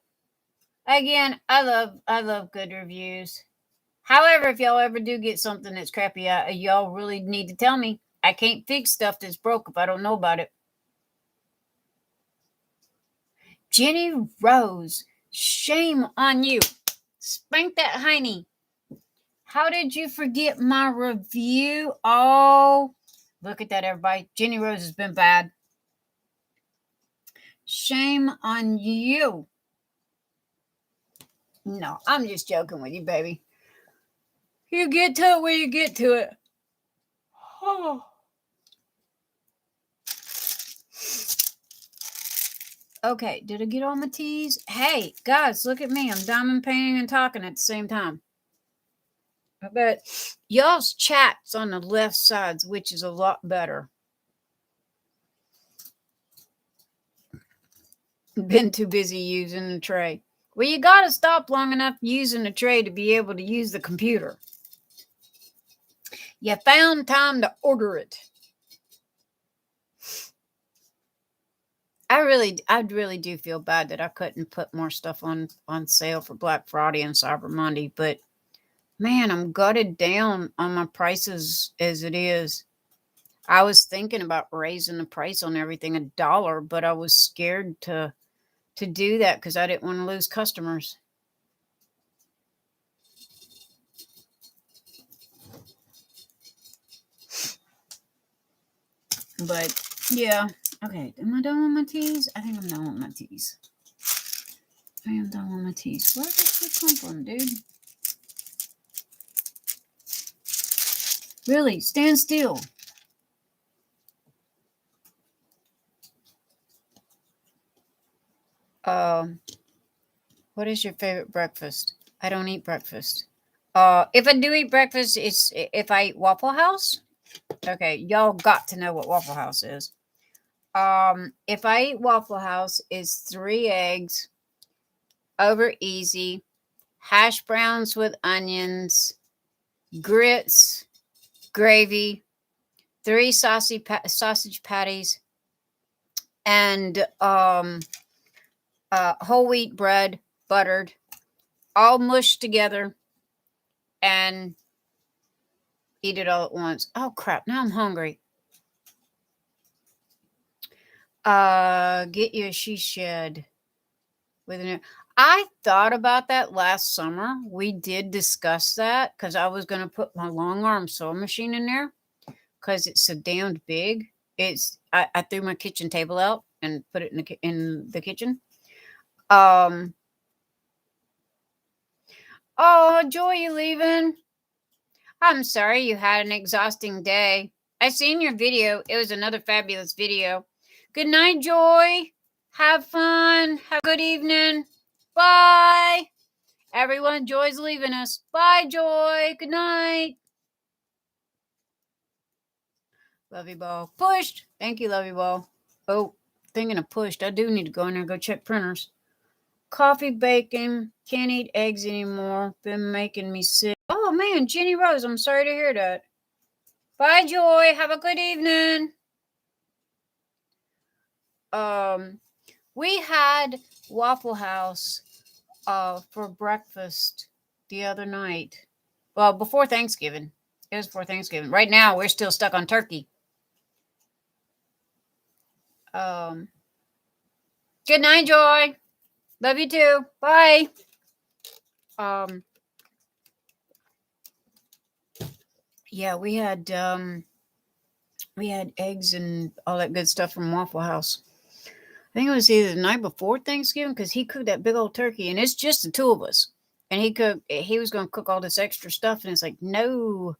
Again, I love good reviews. However, if y'all ever do get something that's crappy, y'all really need to tell me. I can't fix stuff that's broke if I don't know about it. Jenny Rose, shame on you. Spank that hiney. How did you forget my review? Oh, look at that, everybody. Jenny Rose has been bad. Shame on you. No, I'm just joking with you, baby. You get to it when you get to it. Oh. Okay, did I get all my teas? Hey, guys, look at me. I'm diamond painting and talking at the same time. But y'all's chat's on the left sides, which is a lot better. Been too busy using the tray. Well, you got to stop long enough using the tray to be able to use the computer. You found time to order it. I really do feel bad that I couldn't put more stuff on sale for Black Friday and Cyber Monday, but man, I'm gutted down on my prices as it is. I was thinking about raising the price on everything $1, but I was scared to do that because I didn't want to lose customers. But yeah, okay. Am I done with my teas? I think I'm done with my teas. I am done with my teas. Where did this come from, dude? Really, stand still. What is your favorite breakfast? I don't eat breakfast. If I do eat breakfast, it's if I eat Waffle House. Okay, y'all got to know what Waffle House is. If I eat Waffle House, it's 3 eggs, over easy, hash browns with onions, grits, gravy, 3 sausage patties, and whole wheat bread, buttered, all mushed together, and eat it all at once. Oh crap! Now I'm hungry. Get you a she shed with an. I thought about that last summer. We did discuss that because I was going to put my long arm sewing machine in there because it's so damned big. I threw my kitchen table out and put it in the kitchen. Oh, Joy, you leaving? I'm sorry you had an exhausting day. I seen your video. It was another fabulous video. Good night, Joy. Have fun. Have a good evening. Bye. Everyone, Joy's leaving us. Bye, Joy. Good night. Lovey Ball. Pushed. Thank you, Lovey Ball. Oh, thinking of pushed. I do need to go in there and go check printers. Coffee, bacon. Can't eat eggs anymore. Been making me sick. Oh, man. Jenny Rose. I'm sorry to hear that. Bye, Joy. Have a good evening. We had Waffle House for breakfast the other night. Well, before Thanksgiving. It was before Thanksgiving. Right now, we're still stuck on turkey. Good night, Joy. Love you too. Bye. Yeah, we had eggs and all that good stuff from Waffle House. I think it was either the night before Thanksgiving because he cooked that big old turkey, and it's just the 2 of us. And he was going to cook all this extra stuff, and it's like, no,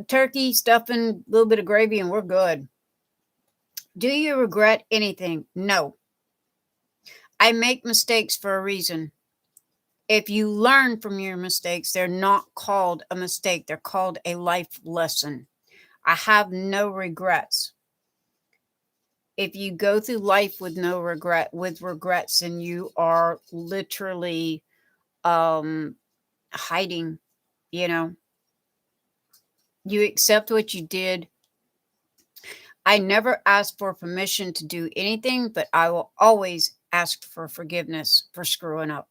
turkey, stuffing, a little bit of gravy, and we're good. Do you regret anything? No. I make mistakes for a reason. If you learn from your mistakes, they're not called a mistake. They're called a life lesson. I have no regrets. If you go through life with regrets, and you are literally hiding, you accept what you did. I never asked for permission to do anything, but I will always ask for forgiveness for screwing up.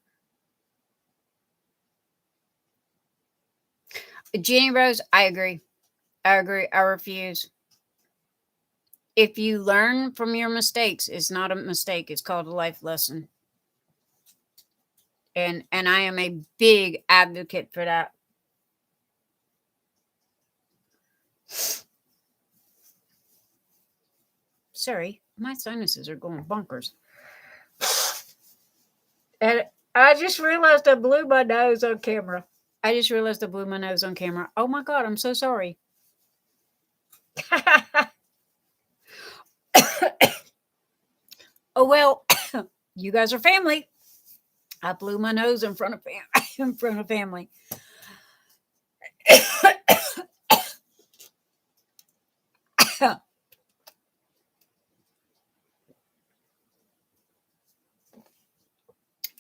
Jenny Rose, I agree. I refuse. If you learn from your mistakes, it's not a mistake. It's called a life lesson. And I am a big advocate for that. Sorry, my sinuses are going bonkers. And I just realized I blew my nose on camera. Oh my God, I'm so sorry. Oh, well, you guys are family. I blew my nose in front of family.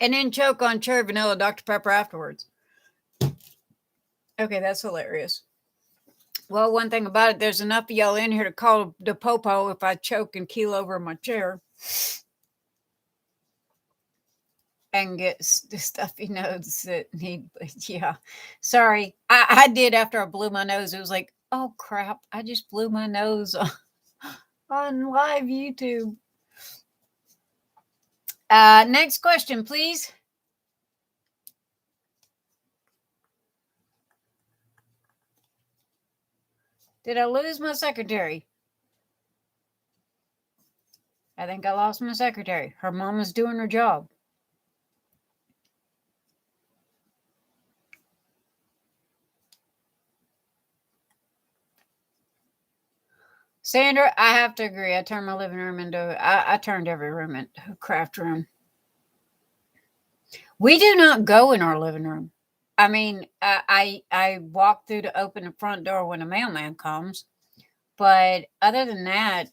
And then choke on cherry vanilla Dr. Pepper afterwards. Okay, that's hilarious. Well, one thing about it, there's enough of y'all in here to call the popo if I choke and keel over in my chair and get the stuffy nose that need. Yeah, sorry, I did after I blew my nose. It was like, oh crap, I just blew my nose on live YouTube. Next question, please. Did I lose my secretary? I think I lost my secretary. Her mama's doing her job. Sandra, I have to agree. I turned my living room into, I turned every room into a craft room. We do not go in our living room. I mean, I walk through to open the front door when the mailman comes, but other than that,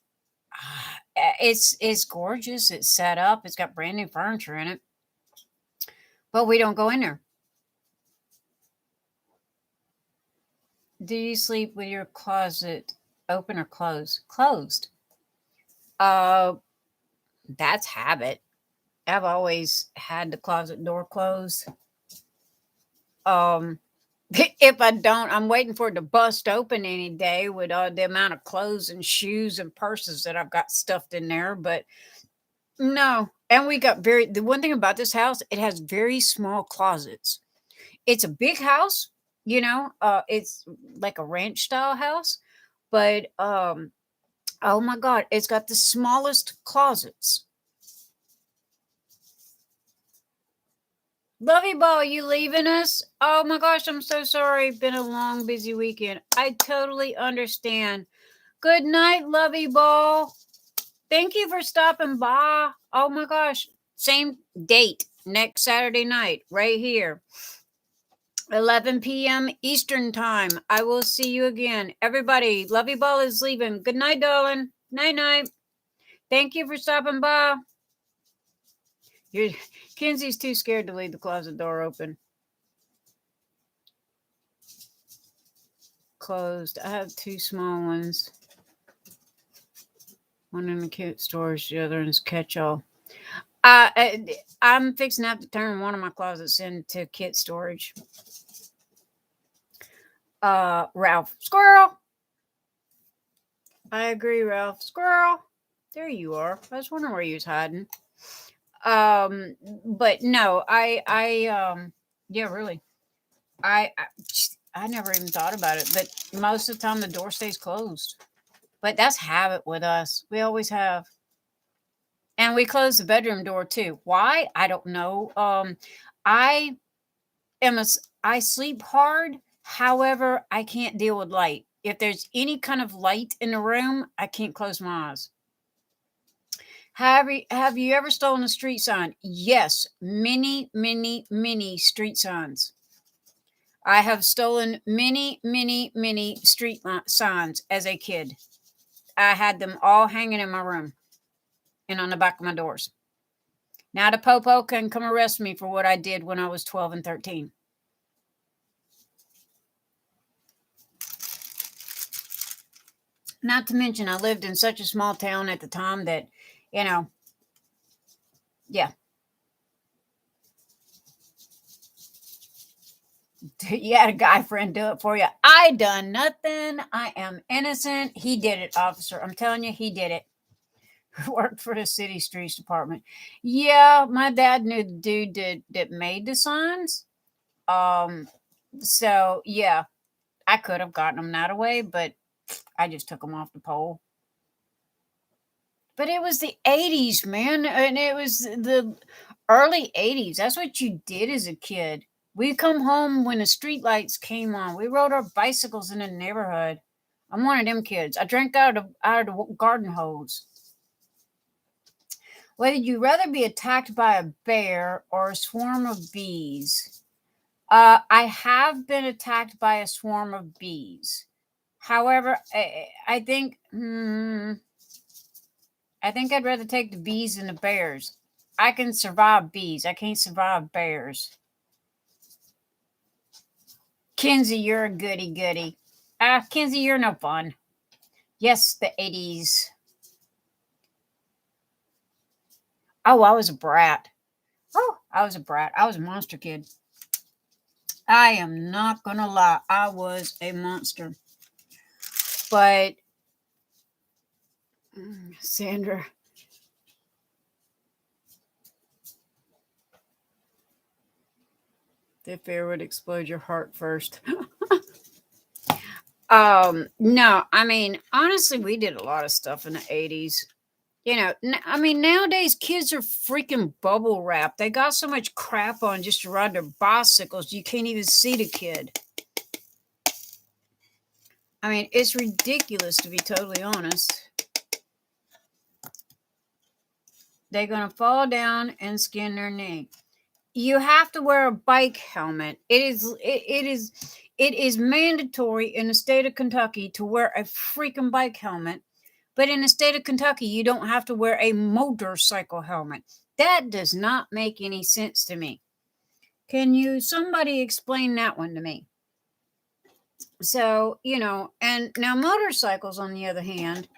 it's gorgeous. It's set up. It's got brand new furniture in it, but we don't go in there. Do you sleep with your closet open or closed? Closed. That's habit. I've always had the closet door closed. If I don't, I'm waiting for it to bust open any day with the amount of clothes and shoes and purses that I've got stuffed in there. But no, and we got the one thing about this house, it has very small closets. It's a big house, it's like a ranch style house, but oh my God, it's got the smallest closets. Lovey Ball, you leaving us? Oh my gosh, I'm so sorry. Been a long, busy weekend. I totally understand. Good night, Lovey Ball. Thank you for stopping by. Oh my gosh. Same date next Saturday night, right here. 11 p.m. Eastern time. I will see you again. Everybody, Lovey Ball is leaving. Good night, darling. Night, night. Thank you for stopping by. Kenzie's too scared to leave the closet door open. Closed. I have two small ones. One in the cute storage, the other is catch-all. I'm fixing to have to turn one of my closets into kit storage. Ralph. Squirrel. I agree, Ralph. Squirrel. There you are. I was wondering where you was hiding. But no, yeah, really. I never even thought about it, but most of the time the door stays closed. But that's habit with us. We always have. And we close the bedroom door too. Why? I don't know. I sleep hard. However, I can't deal with light. If there's any kind of light in the room, I can't close my eyes. Have you ever stolen a street sign? Yes, many, many, many street signs. I have stolen many, many, many street signs as a kid. I had them all hanging in my room and on the back of my doors. Now the popo can come arrest me for what I did when I was 12 and 13. Not to mention, I lived in such a small town at the time that, yeah. You had a guy friend do it for you. I done nothing. I am innocent. He did it, officer. I'm telling you, he did it. Worked for the city streets department. Yeah, my dad knew the dude that made the signs. So yeah, I could have gotten them that way, but I just took them off the pole. But it was the 80s, man, and it was the early 80s. That's what you did as a kid. We come home when the street lights came on. We rode our bicycles in the neighborhood. I'm one of them kids. I drank out of the garden hose. Whether you rather be attacked by a bear or a swarm of bees. I have been attacked by a swarm of bees. However, I think I'd rather take the bees than the bears. I can survive bees. I can't survive bears. Kinsey, you're a goody. Kinsey, you're no fun. Yes, the 80s. Oh, I was a brat. I was a monster kid. I am not going to lie. I was a monster. But, Sandra. The fear would explode your heart first. No, I mean, honestly, we did a lot of stuff in the 80s. You know, I mean, nowadays kids are freaking bubble wrap. They got so much crap on just to ride their bicycles, you can't even see the kid. I mean, it's ridiculous, to be totally honest. They're going to fall down and skin their knee. You have to wear a bike helmet. It is mandatory in the state of Kentucky to wear a freaking bike helmet. But in the state of Kentucky, you don't have to wear a motorcycle helmet. That does not make any sense to me. Can somebody explain that one to me? So, and now motorcycles, on the other hand,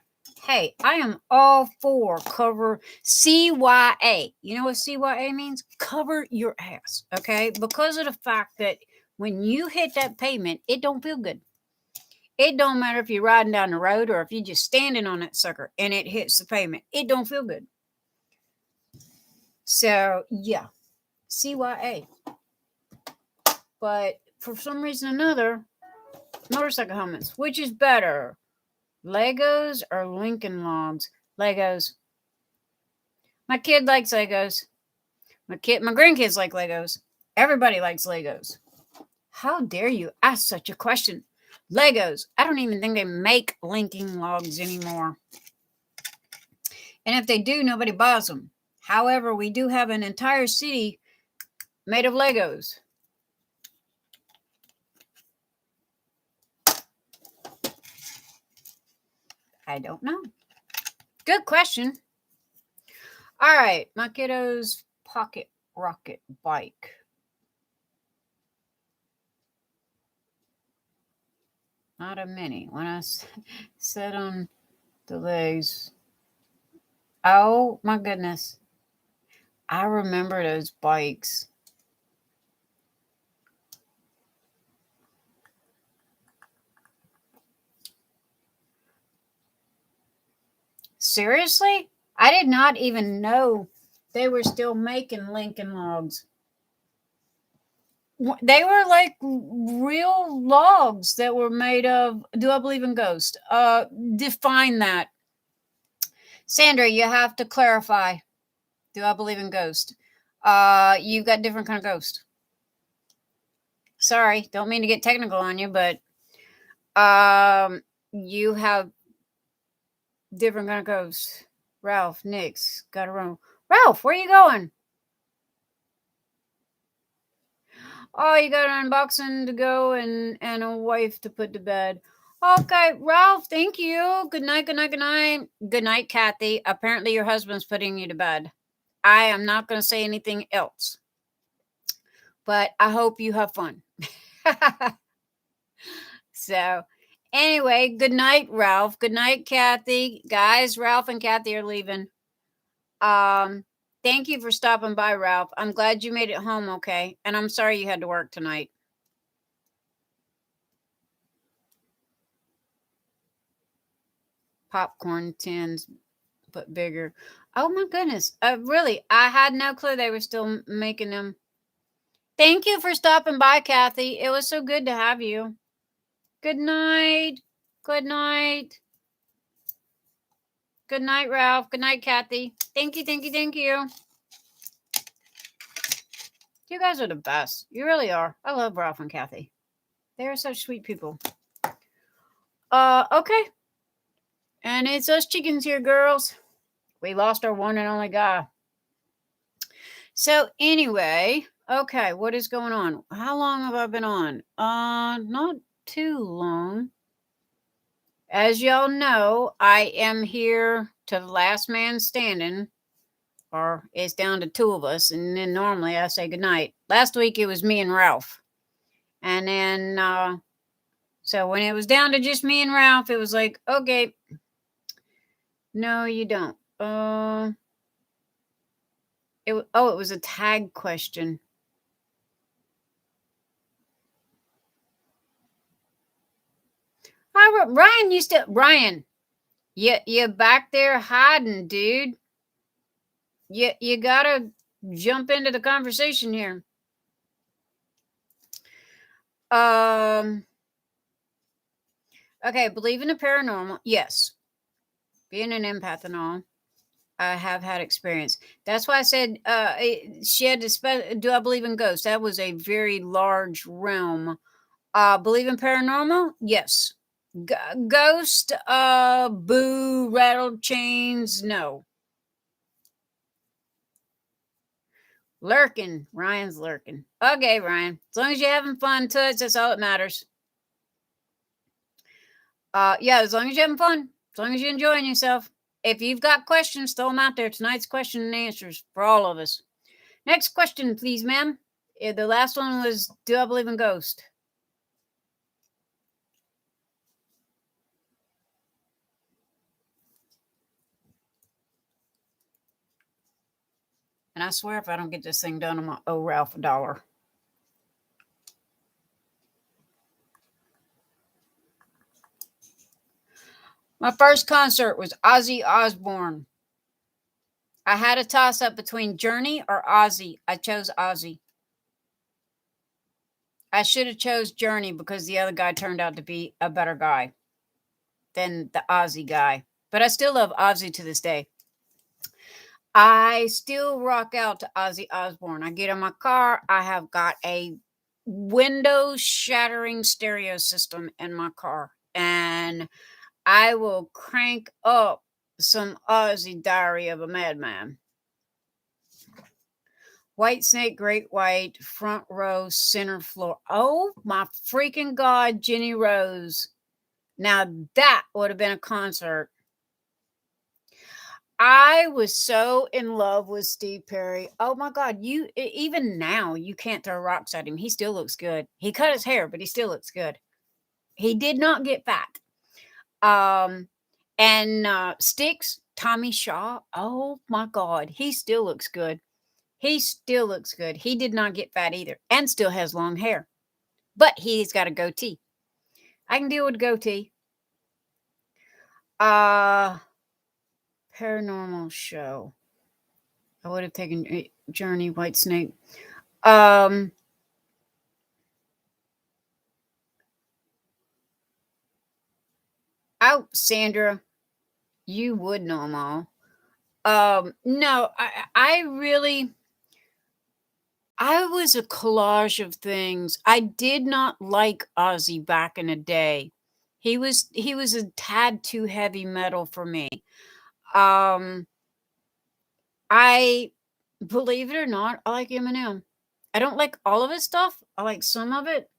hey, I am all for cover CYA. You know what CYA means? Cover your ass, okay? Because of the fact that when you hit that pavement, it don't feel good. It don't matter if you're riding down the road or if you're just standing on that sucker and it hits the pavement. It don't feel good. So, yeah, CYA. But for some reason or another, motorcycle helmets, which is better? Legos or Lincoln Logs? Legos. My kid likes Legos. My grandkids like Legos. Everybody likes Legos. How dare you ask such a question? Legos. I don't even think they make Lincoln Logs anymore. And if they do, nobody buys them. However, we do have an entire city made of Legos. I don't know. Good question. All right, my kiddo's pocket rocket bike. Not a mini. When I sit on the legs. Oh my goodness. I remember those bikes. Seriously? I did not even know they were still making Lincoln Logs. They were like real logs that were made of. Do I believe in ghosts? Define that. Sandra, you have to clarify. Do I believe in ghosts? You've got different kind of ghosts. Sorry, don't mean to get technical on you, but you have different kind of ghosts. Ralph, Nyx, got to run. Ralph, where are you going? Oh, you got an unboxing to go and a wife to put to bed. Okay, Ralph, thank you. Good night. Good night, Kathy. Apparently your husband's putting you to bed. I am not going to say anything else. But I hope you have fun. So, anyway, good night, Ralph. Good night, Kathy. Guys, Ralph and Kathy are leaving. Thank you for stopping by, Ralph. I'm glad you made it home okay. And I'm sorry you had to work tonight. Popcorn tins, but bigger. Oh my goodness. Really, I had no clue they were still making them. Thank you for stopping by, Kathy. It was so good to have you. Good night. Good night. Good night, Ralph. Good night, Kathy. Thank you. You guys are the best. You really are. I love Ralph and Kathy. They are such sweet people. Okay. And it's us chickens here, girls. We lost our one and only guy. So anyway, okay, what is going on? How long have I been on? Not too long. As y'all know, I am here to the last man standing or it's down to two of us, and then normally I say goodnight. Last week it was me and Ralph. And then, so when it was down to just me and Ralph, it was like, okay, no, you don't. It was a tag question. Hi, Ryan, Ryan, you back there hiding, dude. You gotta jump into the conversation here. Okay, believe in the paranormal. Yes. Being an empath and all, I have had experience. That's why I said she had to do I believe in ghosts? That was a very large realm. Believe in paranormal? Yes. Ghost, boo, rattled chains, no. Lurking. Ryan's lurking. Okay, Ryan. As long as you're having fun, Toots, that's all that matters. Yeah, as long as you're having fun. As long as you're enjoying yourself. If you've got questions, throw them out there. Tonight's question and answers for all of us. Next question, please, ma'am. The last one was, do I believe in ghosts? And I swear if I don't get this thing done, I'm going to owe Ralph $1. My first concert was Ozzy Osbourne. I had a toss-up between Journey or Ozzy. I chose Ozzy. I should have chose Journey because the other guy turned out to be a better guy than the Ozzy guy. But I still love Ozzy to this day. I still rock out to Ozzy Osbourne. I get in my car. I have got a window-shattering stereo system in my car. And I will crank up some Ozzy Diary of a Madman. White Snake, Great White, front row, center floor. Oh my freaking God, Jenny Rose. Now that would have been a concert. I was so in love with Steve Perry. Oh my God, even now you can't throw rocks at him. He still looks good. He cut his hair, but he still looks good. He did not get fat. And Styx, Tommy Shaw. Oh my God, he still looks good. He still looks good. He did not get fat either, and still has long hair, but he's got a goatee. I can deal with goatee. Paranormal show. I would have taken Journey, White Snake. Oh, Sandra, you would know them all. No, I was a collage of things. I did not like Ozzy back in the day. He was a tad too heavy metal for me. I believe it or not, I like Eminem. I don't like all of his stuff. I like some of it.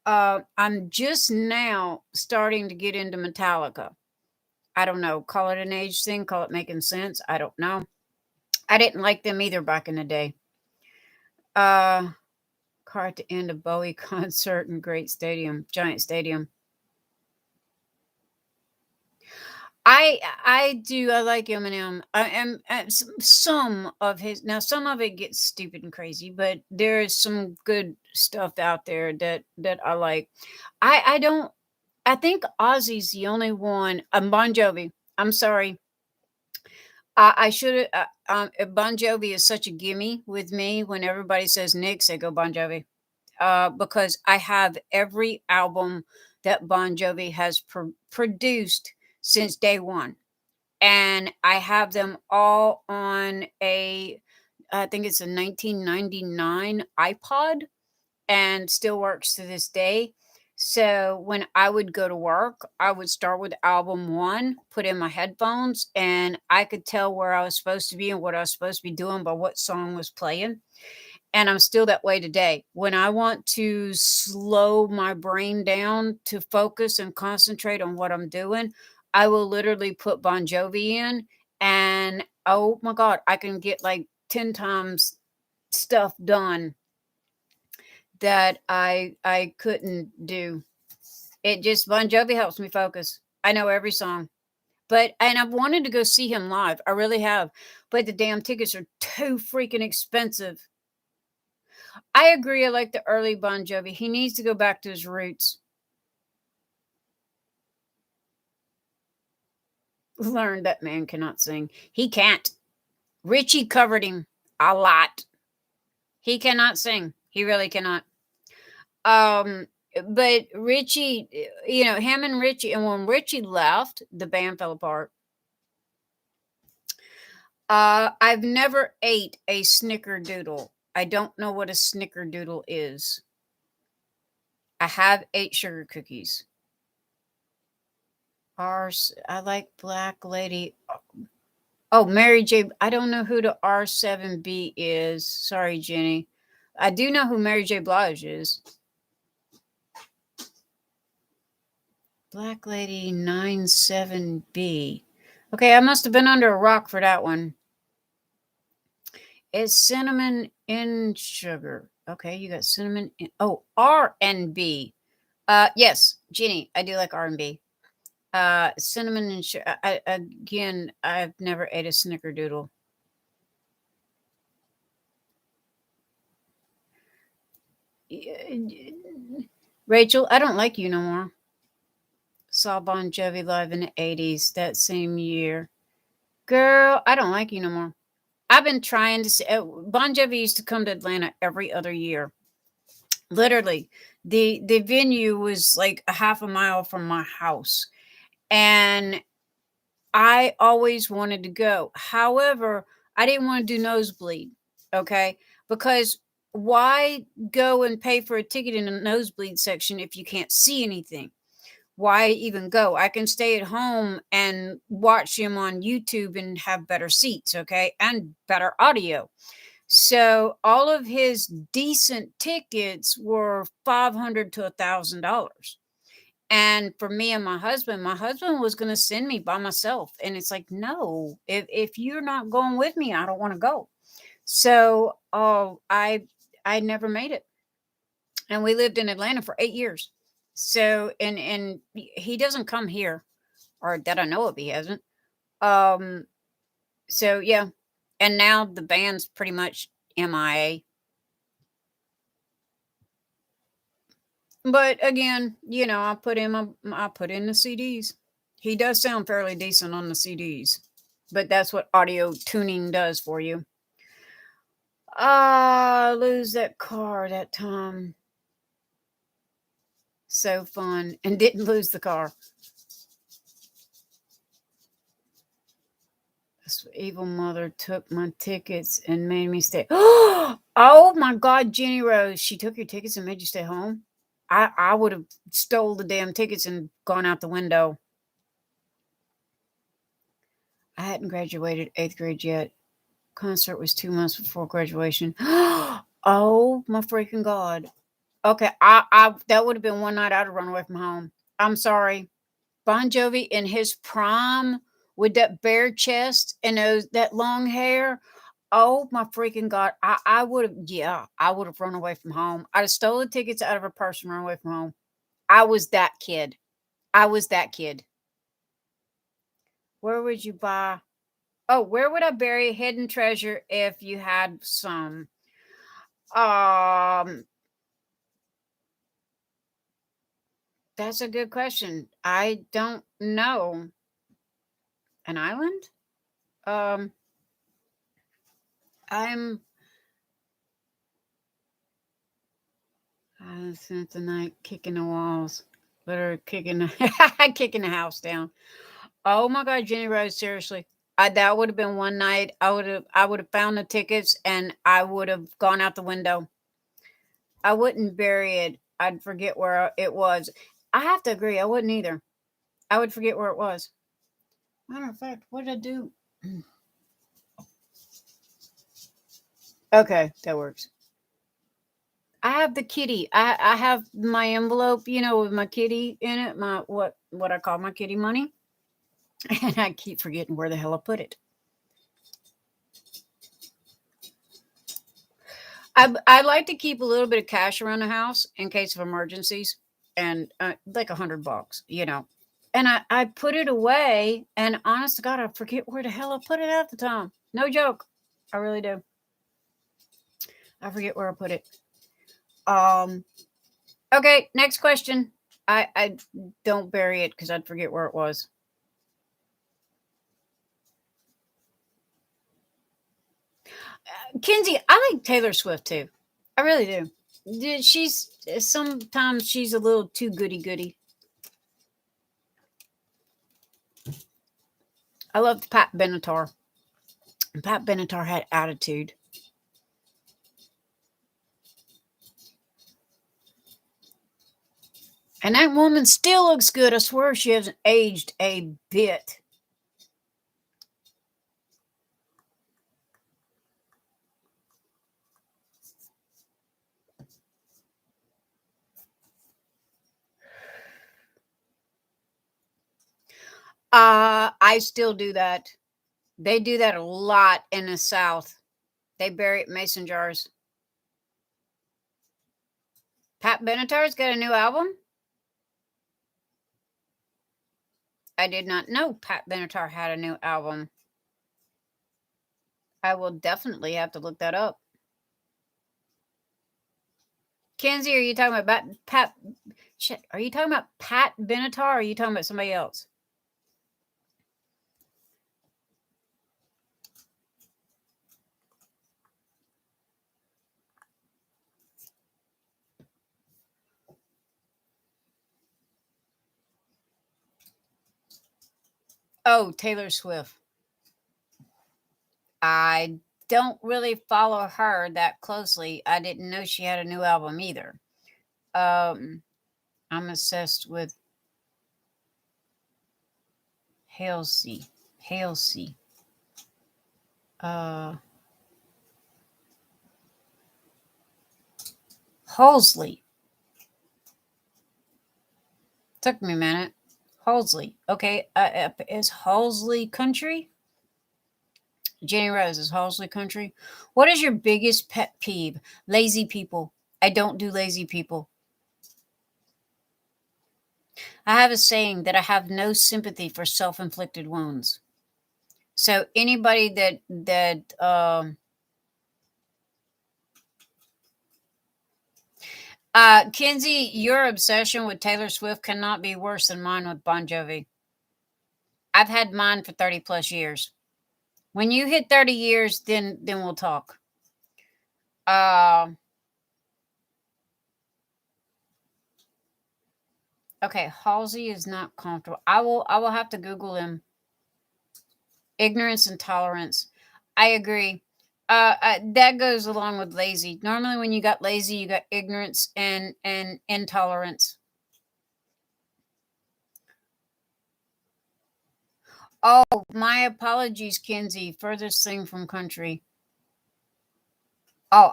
I'm just now starting to get into Metallica. I don't know. Call it an age thing. Call it making sense. I don't know. I didn't like them either back in the day. Car at the end of Bowie concert in Giant Stadium. I do. I like Eminem. I am some of it gets stupid and crazy, but there is some good stuff out there that I like. I don't. I think Ozzy's the only one. Bon Jovi. I'm sorry. I should have. Bon Jovi is such a gimme with me. When everybody says Nyx, I go Bon Jovi. Because I have every album that Bon Jovi has produced since day one. And I have them all on I think it's a 1999 iPod, and still works to this day. So when I would go to work, I would start with album one, put in my headphones, and I could tell where I was supposed to be and what I was supposed to be doing by what song was playing. And I'm still that way today. When I want to slow my brain down to focus and concentrate on what I'm doing, I will literally put Bon Jovi in, and oh my God, I can get like 10 times stuff done that I couldn't do. It just, Bon Jovi helps me focus. I know every song. And I've wanted to go see him live. I really have. But the damn tickets are too freaking expensive. I agree. I like the early Bon Jovi. He needs to go back to his roots. Learn that man cannot sing. He can't. Richie covered him a lot. He cannot sing. He really cannot. But Richie, him and Richie, and when Richie left, the band fell apart. I've never ate a snickerdoodle. I don't know what a snickerdoodle is. I have ate sugar cookies. I like Black Lady. Oh, Mary J. I don't know who the R7B is. Sorry, Jenny. I do know who Mary J. Blige is. Black Lady 97B. Okay, I must have been under a rock for that one. It's cinnamon in sugar. Okay, you got cinnamon in, R&B. Yes, Jenny, I do like R&B. Cinnamon and sugar. I've never ate a snickerdoodle. Rachel, I don't like you no more. Saw Bon Jovi live in the 80s that same year. Girl, I don't like you no more. I've been trying to see. Bon Jovi used to come to Atlanta every other year. Literally, the venue was like a half a mile from my house, and I always wanted to go. However, I didn't want to do nosebleed, okay? Because why go and pay for a ticket in a nosebleed section if you can't see anything? Why even go? I can stay at home and watch him on YouTube and have better seats, okay? And better audio. So all of his decent tickets were $500 to $1,000. And for me and my husband was going to send me by myself. And it's like, no, if you're not going with me, I don't want to go. So I never made it. And we lived in Atlanta for 8 years. So, and he doesn't come here, or that I know of, he hasn't. So yeah. And now the band's pretty much MIA. But again, I put in the CDs. He does sound fairly decent on the CDs, but that's what audio tuning does for you. Lose that car that time. So fun, and didn't lose the car. This evil mother took my tickets and made me stay. Oh my God, Jenny Rose, she took your tickets and made you stay home. I would have stole the damn tickets and gone out the window. I hadn't graduated 8th grade yet. Concert was 2 months before graduation. Oh my freaking God. Okay, I that would have been one night I'd have run away from home. I'm sorry. Bon Jovi in his prime with that bare chest and that long hair. Oh my freaking God. I would have run away from home. I'd have stolen tickets out of a purse and run away from home. I was that kid. Where would you buy? Oh, where would I bury a hidden treasure if you had some? That's a good question. I don't know. An island? I spent the night kicking the walls, literally kicking the house down. Oh my God, Jenny Rose, seriously. That would have been one night. I would have found the tickets and I would have gone out the window. I wouldn't bury it. I'd forget where it was. I have to agree. I wouldn't either. I would forget where it was. Matter of fact, what did I do? Okay, that works. I have the kitty. I have my envelope, with my kitty in it, my what I call my kitty money. And I keep forgetting where the hell I put it. I like to keep a little bit of cash around the house in case of emergencies, and like $100, you know. And I put it away, and honest to God, I forget where the hell I put it at the time. No joke, I really do. I forget where I put it. Okay, next question. I don't bury it because I'd forget where it was. Kenzie, I like Taylor Swift too. I really do. She's sometimes she's a little too goody goody. I loved Pat Benatar. Pat Benatar had attitude. And that woman still looks good. I swear she hasn't aged a bit. I still do that. They do that a lot in the South. They bury it in mason jars. Pat Benatar's got a new album? I did not know Pat Benatar had a new album. I will definitely have to look that up. Kenzie, are you talking about Pat? Shit, are you talking about Pat Benatar or are you talking about somebody else? Oh, Taylor Swift. I don't really follow her that closely. I didn't know she had a new album either. I'm obsessed with Halsey. Halsey. Halsey. Took me a minute. Halsey. Okay. Is Halsey country? Jenny Rose, is Halsey country? What is your biggest pet peeve? Lazy people. I don't do lazy people. I have a saying that I have no sympathy for self-inflicted wounds. So anybody Kenzie, your obsession with Taylor Swift cannot be worse than mine with Bon Jovi. I've had mine for 30 plus years. When you hit 30 years, then we'll talk. Okay, Halsey is not comfortable. I will have to Google him. Ignorance and tolerance. I agree. That goes along with lazy. Normally, when you got lazy, you got ignorance and intolerance. Oh, my apologies, Kenzie. Furthest thing from country. Oh,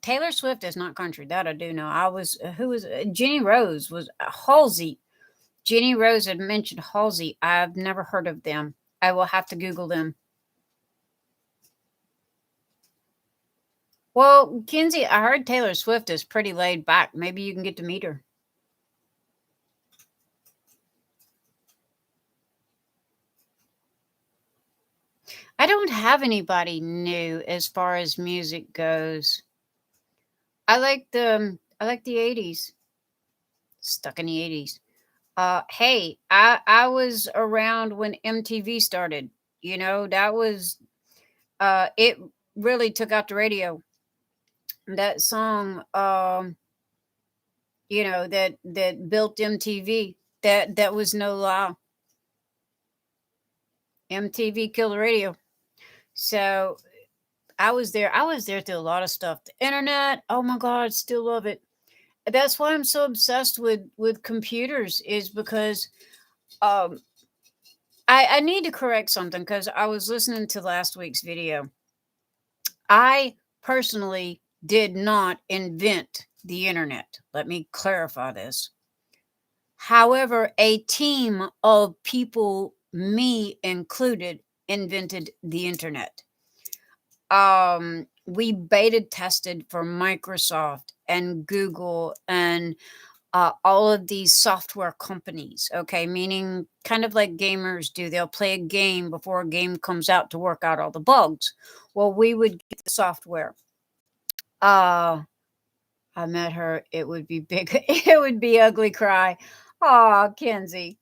Taylor Swift is not country. That I do know. I was who was Jenny Rose was Halsey. Jenny Rose had mentioned Halsey. I've never heard of them. I will have to Google them. Well, Kenzie, I heard Taylor Swift is pretty laid back. Maybe you can get to meet her. I don't have anybody new as far as music goes. I like the 80s. Stuck in the 80s. Hey, I was around when MTV started. You know, that was it really took out the radio. That song you know, that built MTV. That was no lie. MTV killed the radio. So I was there. I was there through a lot of stuff. The internet, oh my God, still love it. That's why I'm so obsessed with computers, is because um I need to correct something because I was listening to last week's video. I personally did not invent the internet. Let me clarify this. However, a team of people, me included, invented the internet. we beta tested for Microsoft and Google and all of these software companies, okay? Meaning kind of like gamers do. They'll play a game before a game comes out to work out all the bugs. Well, we would get the software. I met her. It would be big. It would be ugly cry. Oh, Kenzie.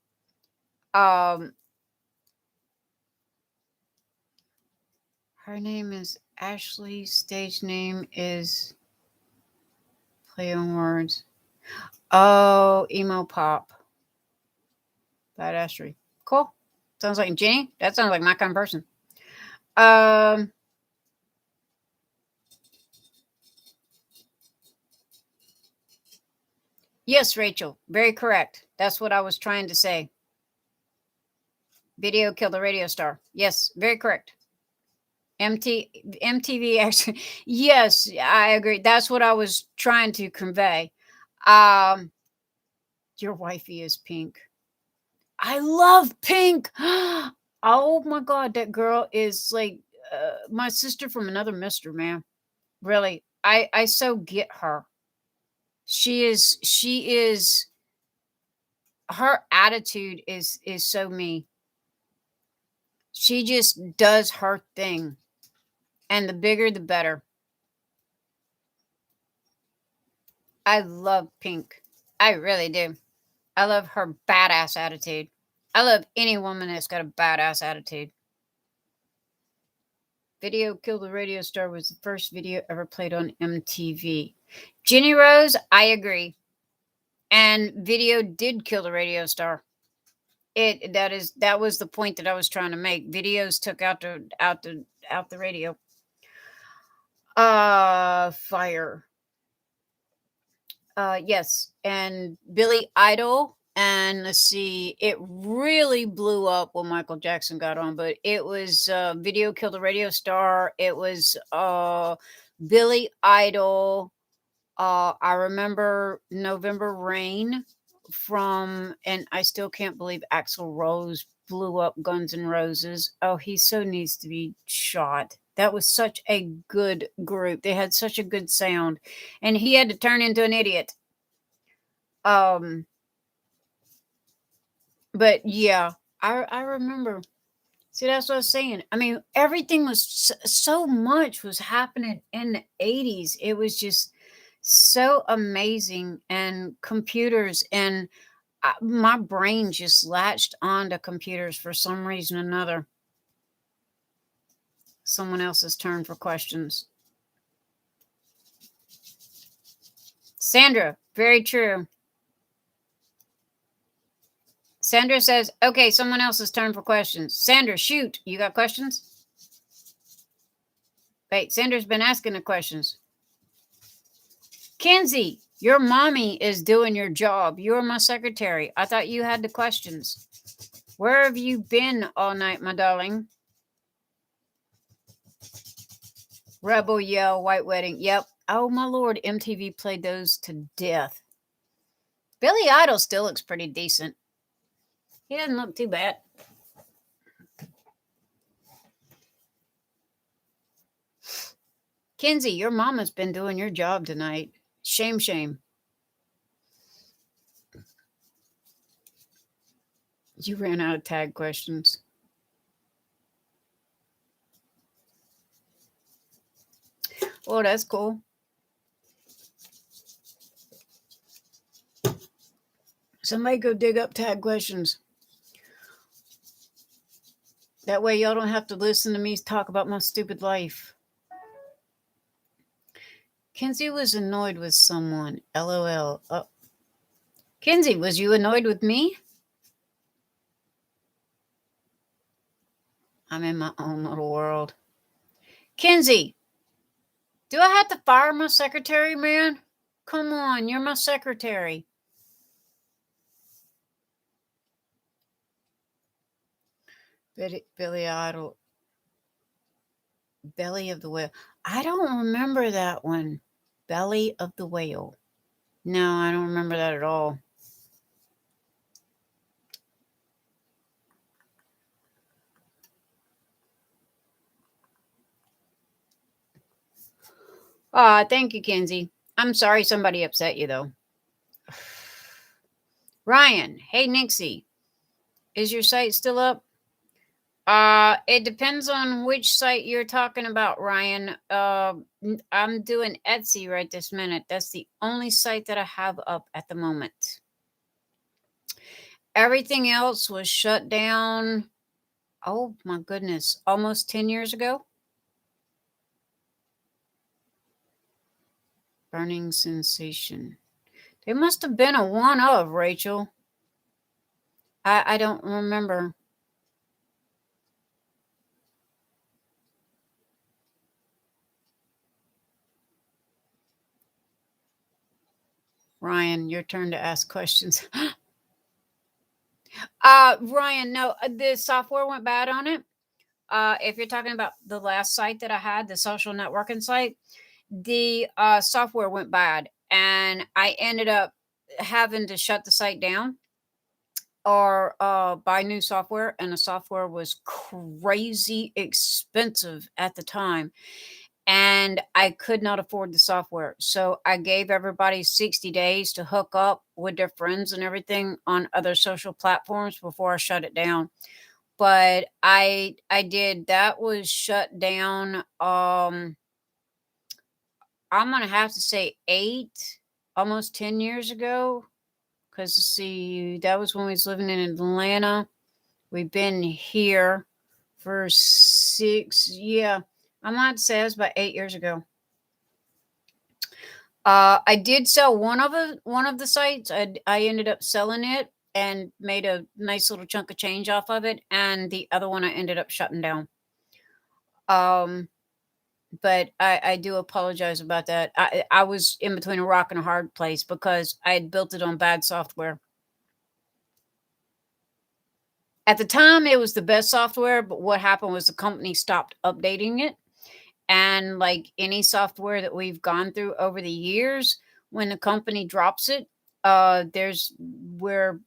Um, her name is Ashley. Stage name is play on words. Oh, emo pop. Badassery. Cool. Sounds like Jenny. That sounds like my kind of person. Yes, Rachel. Very correct. That's what I was trying to say. Video killed the radio star. Yes, very correct. MTV actually. Yes, I agree. That's what I was trying to convey. Um, your wifey is Pink. I love Pink. Oh my God, that girl is like my sister from another mister, man. Really, I so get her. She is her attitude is so me. She just does her thing, and the bigger the better. I love Pink. I really do. I love her badass attitude. I love any woman that's got a badass attitude. Video Kill the Radio Star was the first video ever played on MTV. Jenny Rose, I agree. And video did kill the radio star. That was the point that I was trying to make. Videos took out the radio. Fire. Yes, and Billy Idol, and let's see, it really blew up when Michael Jackson got on, but it was Video Killed the Radio Star. It was Billy Idol. I remember November Rain and I still can't believe Axl Rose blew up Guns N' Roses. Oh, he so needs to be shot. That was such a good group. They had such a good sound, and he had to turn into an idiot. But yeah, I remember. See, that's what I was saying. I mean, everything was so much was happening in the 80s. It was just so amazing, and computers, and my brain just latched onto computers for some reason or another. Someone else's turn for questions. Sandra, very true. Sandra says, okay, someone else's turn for questions. Sandra, shoot. You got questions? Wait, Sandra's been asking the questions. Kenzie, your mommy is doing your job. You're my secretary. I thought you had the questions. Where have you been all night, my darling? Rebel Yell, White Wedding. Yep. Oh, my Lord. MTV played those to death. Billy Idol still looks pretty decent. He doesn't look too bad. Kenzie, your mama's been doing your job tonight. Shame, shame. You ran out of tag questions. Oh, that's cool. Somebody go dig up tag questions. That way y'all don't have to listen to me talk about my stupid life. Kenzie was annoyed with someone. LOL. Oh. Kenzie, was you annoyed with me? I'm in my own little world. Kenzie, do I have to fire my secretary, man? Come on, you're my secretary. Billy Idol. Belly of the Whale. I don't remember that one. Belly of the Whale. No, I don't remember that at all. Thank you, Kenzie. I'm sorry somebody upset you, though. Ryan, hey, Nixie. Is your site still up? It depends on which site you're talking about, Ryan. I'm doing Etsy right this minute. That's the only site that I have up at the moment. Everything else was shut down. Oh my goodness, almost 10 years ago. Burning sensation. There must have been a one of, Rachel. I don't remember. Ryan, your turn to ask questions. Ryan, no, the software went bad on it. If you're talking about the last site that I had, the social networking site, the software went bad and I ended up having to shut the site down or buy new software. And the software was crazy expensive at the time. And I could not afford the software. So I gave everybody 60 days to hook up with their friends and everything on other social platforms before I shut it down. But I did. That was shut down. I'm gonna have to say 8, almost 10 years ago. Because see, that was when we was living in Atlanta. We've been here for 6. Yeah, I might say it was about 8 years ago. I did sell one of the sites. I ended up selling it and made a nice little chunk of change off of it, and the other one I ended up shutting down. But I do apologize about that. I was in between a rock and a hard place because I had built it on bad software. At the time, it was the best software, but what happened was the company stopped updating it. And like any software that we've gone through over the years, when the company drops it, we're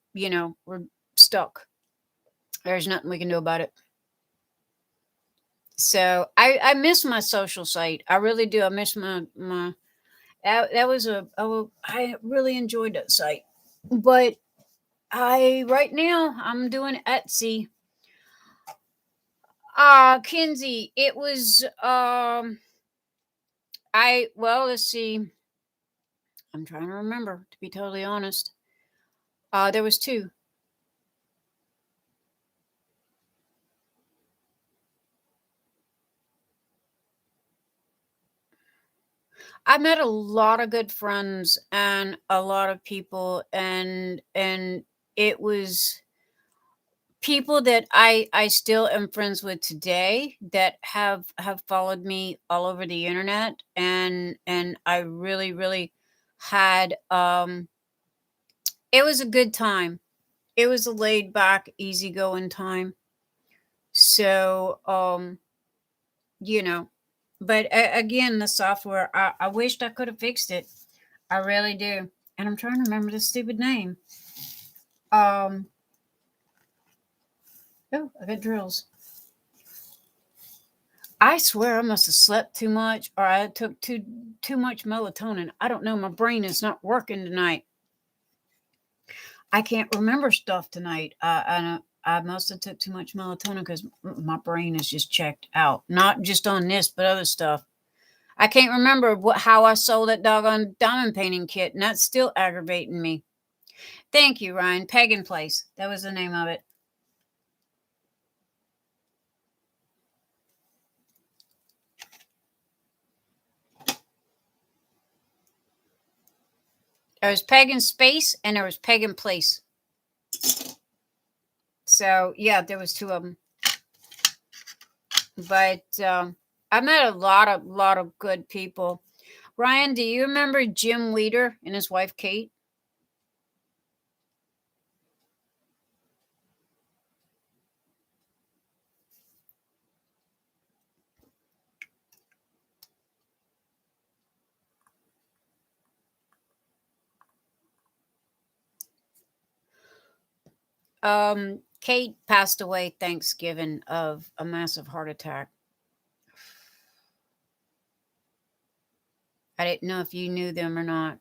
stuck. There's nothing we can do about it. So I miss my social site. I really do. I miss my that was I really enjoyed that site. But right now I'm doing Etsy. Kinsey, it was let's see. I'm trying to remember, to be totally honest. There was 2. I met a lot of good friends and a lot of people, and it was people that I still am friends with today that have followed me all over the internet, and I really really had it was a good time. It was a laid back, easygoing time. So you know, but again, the software, I wished I could have fixed it. I really do. And I'm trying to remember the stupid name. Um oh, I got drills. I swear I must have slept too much or I took too much melatonin. I don't know. My brain is not working tonight. I can't remember stuff tonight. I must have took too much melatonin because my brain is just checked out. Not just on this, but other stuff. I can't remember how I sold that doggone diamond painting kit, and that's still aggravating me. Thank you, Ryan. Pagan Place. That was the name of it. There was Pagan Space and there was Pagan Place. So yeah, there was 2 of them. But I met a lot of good people. Ryan, do you remember Jim Weeder and his wife Kate? Kate passed away Thanksgiving of a massive heart attack. I didn't know if you knew them or not.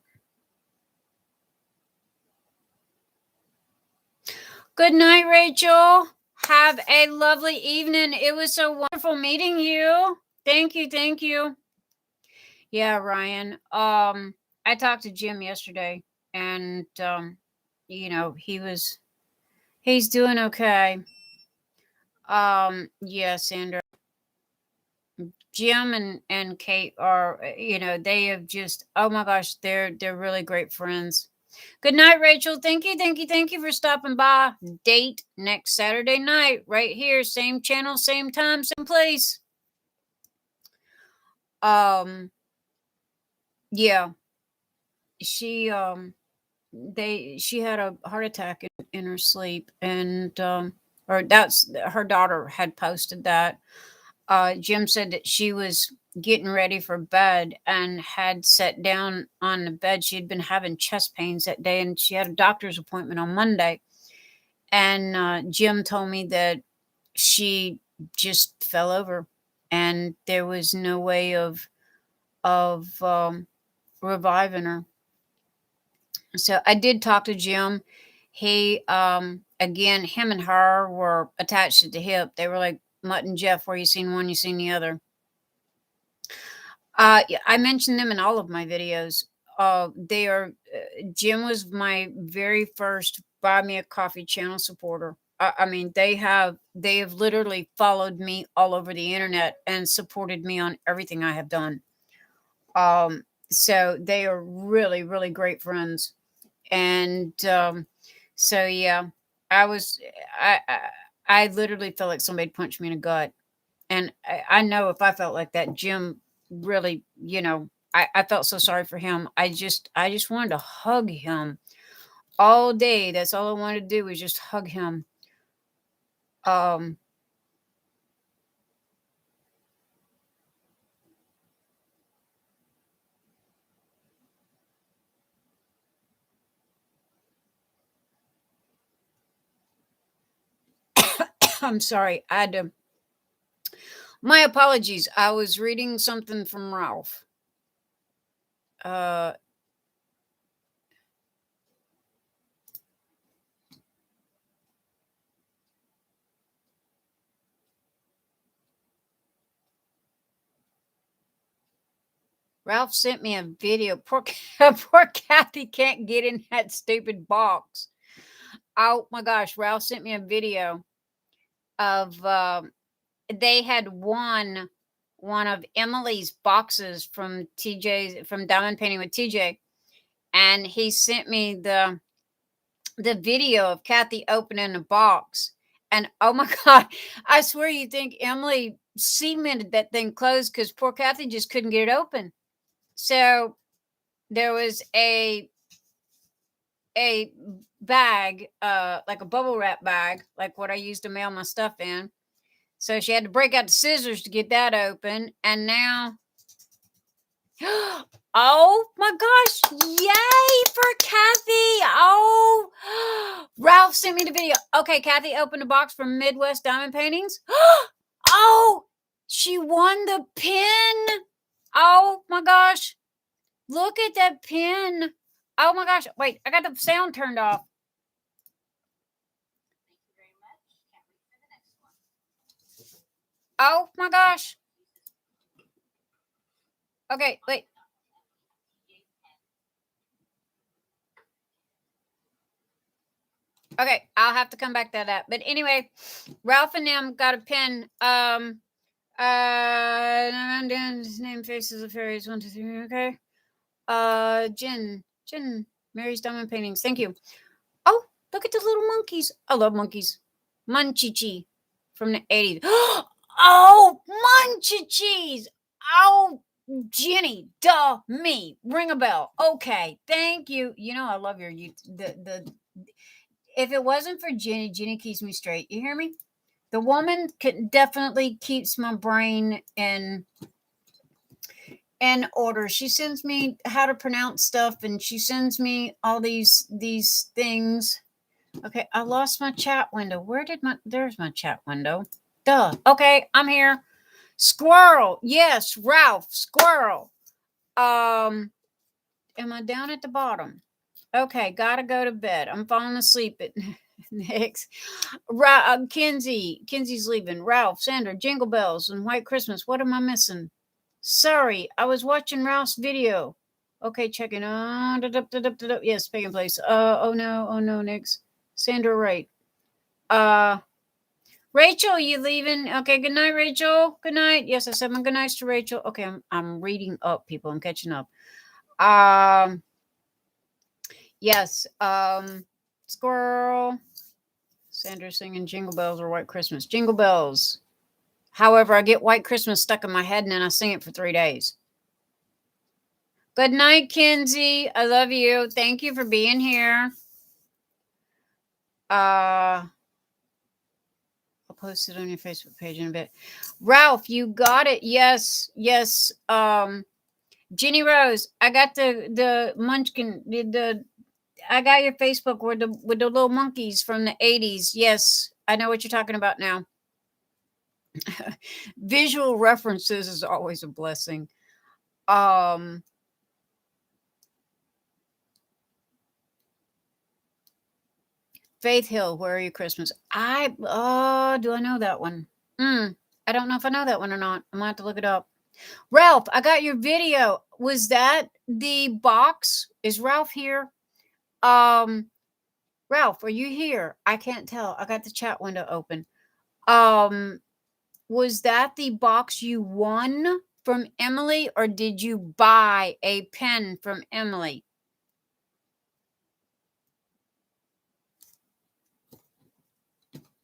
Good night, Rachel. Have a lovely evening. It was so wonderful meeting you. Thank you. Thank you. Yeah, Ryan. I talked to Jim yesterday, and you know, he's doing okay. Yeah, Sandra. Jim and Kate are, you know, they have just, oh my gosh, they're really great friends. Good night, Rachel. Thank you, thank you, thank you for stopping by. Date next Saturday night, right here, same channel, same time, same place. Yeah, she she had a heart attack in her sleep, and or that's her daughter had posted that. Jim said that she was getting ready for bed and had sat down on the bed. She had been having chest pains that day, and she had a doctor's appointment on Monday. And Jim told me that she just fell over, and there was no way of reviving her. So I did talk to Jim. He again, him and her were attached at the hip. They were like Mutt and Jeff, where you seen one, you seen the other. Yeah, I mentioned them in all of my videos. They are Jim was my very first Buy Me a Coffee channel supporter. I mean, they have literally followed me all over the internet and supported me on everything I have done. So they are really, really great friends. And so yeah, I was I literally felt like somebody punched me in the gut. And I know if I felt like that, Jim really, you know, I felt so sorry for him. I just wanted to hug him all day. That's all I wanted to do was just hug him. I'm sorry. I had to. My apologies. I was reading something from Ralph. Ralph sent me a video. Poor Kathy can't get in that stupid box. Oh my gosh, Ralph sent me a video of they had won one of Emily's boxes from TJ's from Diamond Painting with TJ, and he sent me the video of Kathy opening the box. And oh my god, I swear you think Emily cemented that thing closed because poor Kathy just couldn't get it open. So there was a bag, like a bubble wrap bag, like what I used to mail my stuff in. So she had to break out the scissors to get that open. And now, oh my gosh, yay for Kathy. Oh, Ralph sent me the video. Okay, Kathy opened a box from Midwest Diamond Paintings. Oh, she won the pin. Oh my gosh. Look at that pin. Oh my gosh. Wait, I got the sound turned off. Oh my gosh. Okay, wait. Okay, I'll have to come back to that. But anyway, Ralph and them got a pin. His name faces of fairies. 1, 2, 3. Okay. Jen, Mary's Diamond Paintings. Thank you. Oh, look at the little monkeys. I love monkeys. Munchichi from the 80s. Oh, Munchichis. Oh, Jenny, duh, me. Ring a bell. Okay, thank you. You know I love your the. If it wasn't for Jenny keeps me straight. You hear me? The woman definitely keeps my brain in order. She sends me how to pronounce stuff, and she sends me all these things. Okay, I lost my chat window. There's my chat window. Duh. Okay, I'm here. Squirrel. Yes, Ralph. Squirrel. Am I down at the bottom? Okay, gotta go to bed. I'm falling asleep at next. Kenzie's leaving. Ralph, Sandra, Jingle Bells, and White Christmas. What am I missing? Sorry, I was watching Ralph's video. Okay, checking on. Yes, picking place. Oh no, Nyx. Sandra, right. Rachel, you leaving? Okay, good night, Rachel. Good night. Yes, I said my good nights to Rachel. Okay, I'm reading up, people. I'm catching up. Yes. Squirrel. Sandra singing Jingle Bells or White Christmas. Jingle Bells. However, I get White Christmas stuck in my head and then I sing it for 3 days. Good night, Kenzie. I love you. Thank you for being here. I'll post it on your Facebook page in a bit. Ralph, you got it. Yes. Ginny Rose, I got the munchkin, I got your Facebook with the little monkeys from the 80s. Yes, I know what you're talking about now. Visual references is always a blessing. Faith Hill, Where Are You Christmas? Do I know that one? I don't know if I know that one or not. I might have to look it up. Ralph, I got your video. Was that the box? Is Ralph here? Ralph, are you here? I can't tell. I got the chat window open. Was that the box you won from Emily, or did you buy a pen from Emily?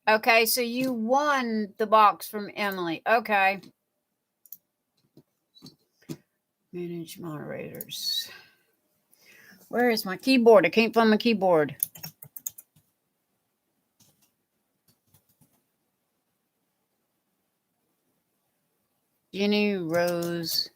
Okay, so you won the box from Emily. Okay. Manage moderators. Where is my keyboard? I can't find my keyboard. Jenny Rose.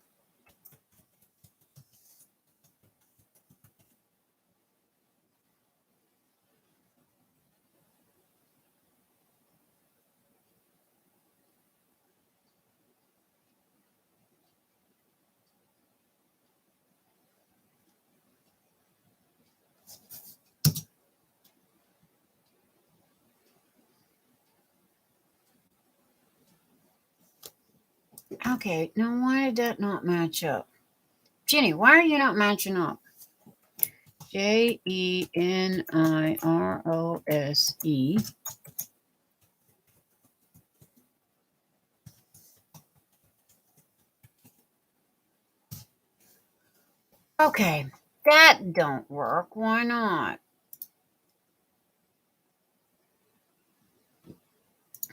Okay, now why did that not match up? Jenny, why are you not matching up? JENIROSE. Okay, that don't work. Why not?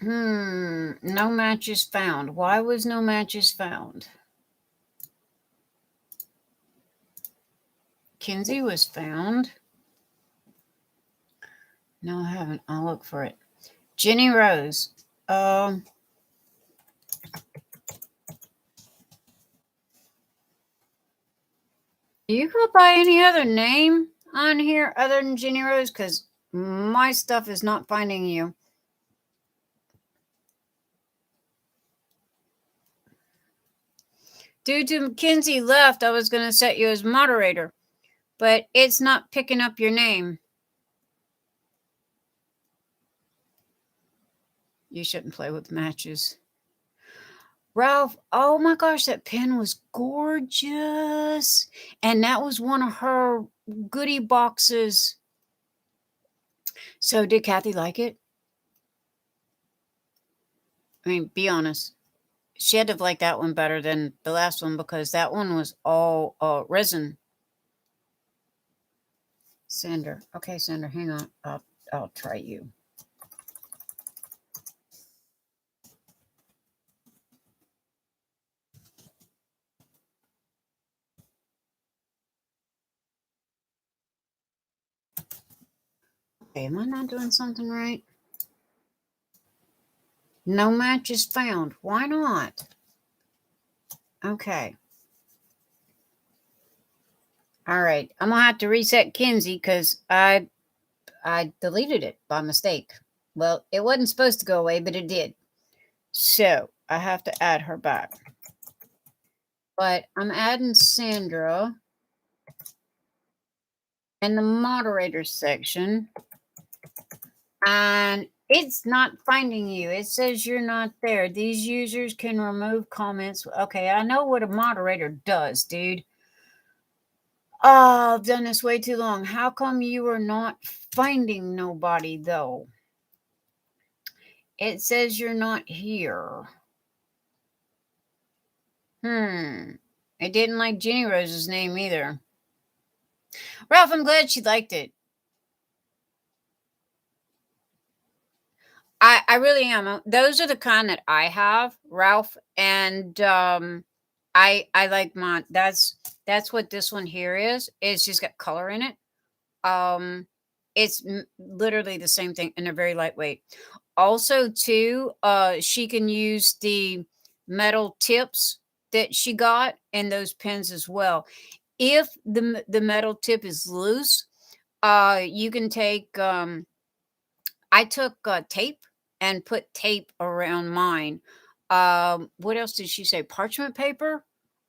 No matches found. Why was no matches found? Kinsey was found. No, I haven't. I'll look for it. Jenny Rose. Do you go by any other name on here other than Jenny Rose? Because my stuff is not finding you. Due to Mackenzie left, I was going to set you as moderator, but it's not picking up your name. You shouldn't play with matches. Ralph, oh my gosh, that pen was gorgeous. And that was one of her goodie boxes. So did Kathy like it? I mean, be honest. She had to have liked that one better than the last one because that one was all resin. Sandra. Okay, Sandra, hang on. I'll try you. Okay, am I not doing something right? No matches found. Why not? Okay. All right. I'm going to have to reset Kinsey because I deleted it by mistake. Well, it wasn't supposed to go away, but it did. So I have to add her back. But I'm adding Sandra in the moderator section, and it's not finding you. It says you're not there. These users can remove comments. Okay, I know what a moderator does, dude. Oh, I've done this way too long. How come you are not finding nobody, though? It says you're not here. It didn't like Jenny Rose's name either. Ralph, I'm glad she liked it. I really am. Those are the kind that I have, Ralph, and I like mine. That's what this one here is. It's just got color in it. It's literally the same thing, and they're very lightweight. Also, too, she can use the metal tips that she got in those pens as well. If the metal tip is loose, you can take. I took tape and put tape around mine. What else did she say? Parchment paper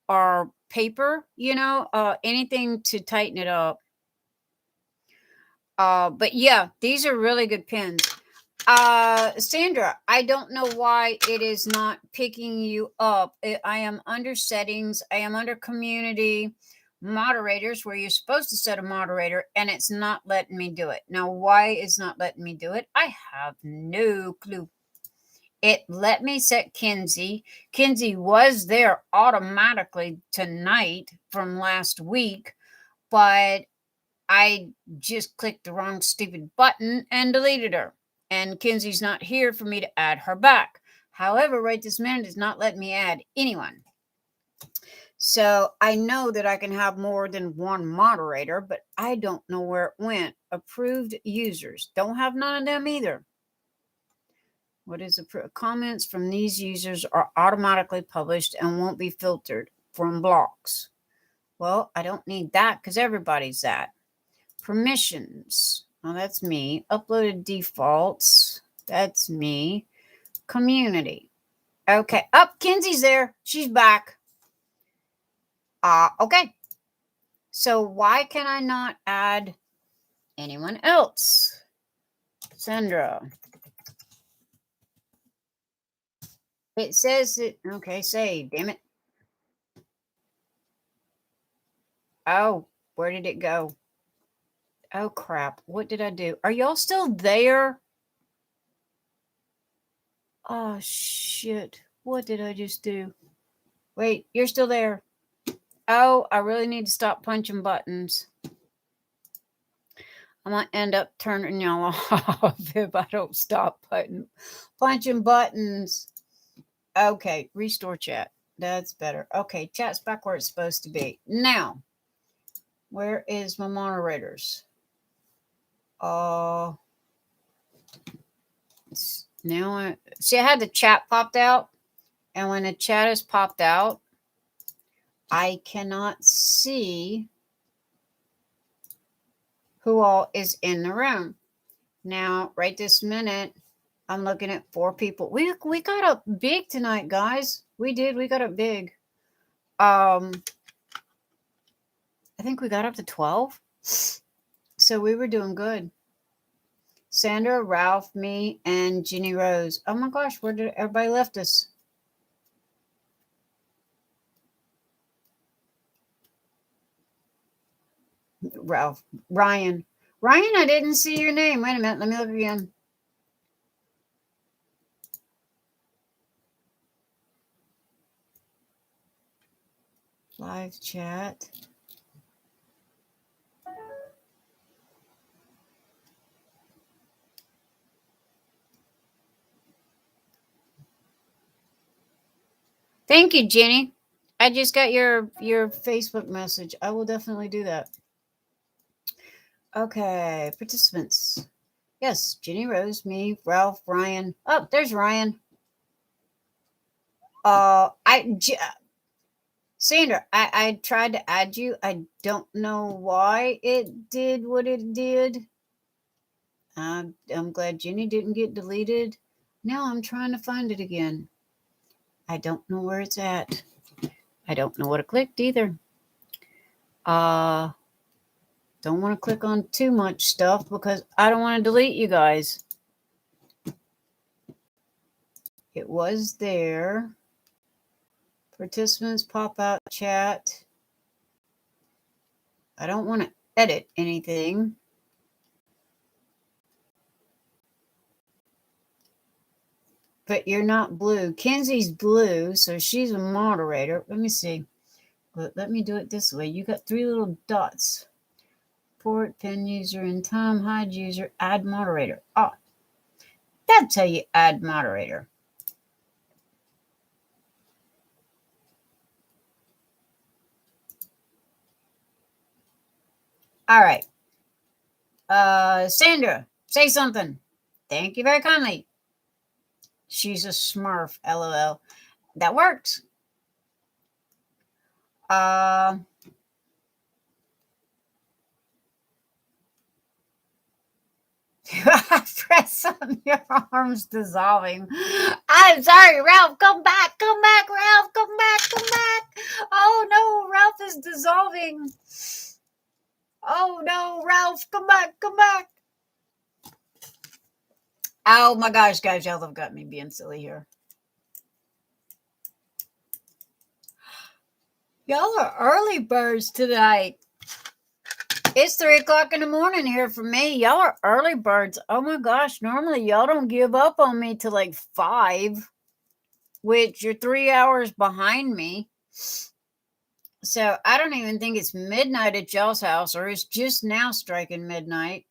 or paper? Anything to tighten it up. But yeah, these are really good pens. Sandra, I don't know why it is not picking you up. I am under settings. I am under community moderators where you're supposed to set a moderator, and it's not letting me do it. Now, why it's not letting me do it? I have no clue. It let me set Kinsey. Kinsey was there automatically tonight from last week, but I just clicked the wrong stupid button and deleted her. And Kinsey's not here for me to add her back. However, right this minute is not letting me add anyone. So I know that I can have more than one moderator, but I don't know where it went. Approved users. Don't have none of them either. What is approved? Comments from these users are automatically published and won't be filtered from blocks. Well, I don't need that because everybody's that. Permissions. Oh, that's me. Uploaded defaults. That's me. Community. Okay. Up, Kinsey's there. She's back. Okay. So why can I not add anyone else? Sandra. It says it. Okay, save. Damn it. Oh, where did it go? Oh, crap. What did I do? Are y'all still there? Oh, shit. What did I just do? Wait, you're still there. Oh, I really need to stop punching buttons. I'm going to end up turning y'all off if I don't stop punching buttons. Okay, restore chat. That's better. Okay, chat's back where it's supposed to be. Now, where is my moderators? Now I had the chat popped out, and when the chat is popped out, I cannot see who all is in the room. Now, right this minute, I'm looking at 4 people. We got up big tonight, guys. We did. We got up big. I think we got up to 12. So we were doing good. Sandra, Ralph, me, and Jenny Rose. Oh my gosh, where did everybody left us? Ralph, Ryan, I didn't see your name. Wait a minute, let me look again. Live chat. Thank you, Jenny. I just got your Facebook message. I will definitely do that. Okay, participants. Yes, Jenny Rose, me, Ralph, Ryan. Oh, there's Ryan. Sandra, I tried to add you. I don't know why it did what it did. I'm glad Jenny didn't get deleted. Now I'm trying to find it again. I don't know where it's at. I don't know what I clicked either. Don't want to click on too much stuff because I don't want to delete you guys. It was there. Participants, pop out, chat. I don't want to edit anything. But you're not blue. Kenzie's blue, so she's a moderator. Let me see. Let me do it this way. You got 3 little dots. Port, pin user, and time, hide user, add moderator. Oh, that's how you add moderator. All right. Sandra, say something. Thank you very kindly. She's a smurf, LOL. That works. Press on your arms dissolving. I'm sorry, Ralph. Come back. Come back, Ralph. Come back. Come back. Oh no, Ralph is dissolving. Oh no, Ralph. Come back. Come back. Oh my gosh, guys, y'all have got me being silly here. Y'all are early birds tonight. It's 3 o'clock in the morning here for me. Y'all are early birds. Oh my gosh, normally y'all don't give up on me till like 5, which you're 3 hours behind me. So I don't even think it's midnight at y'all's house, or it's just now striking midnight.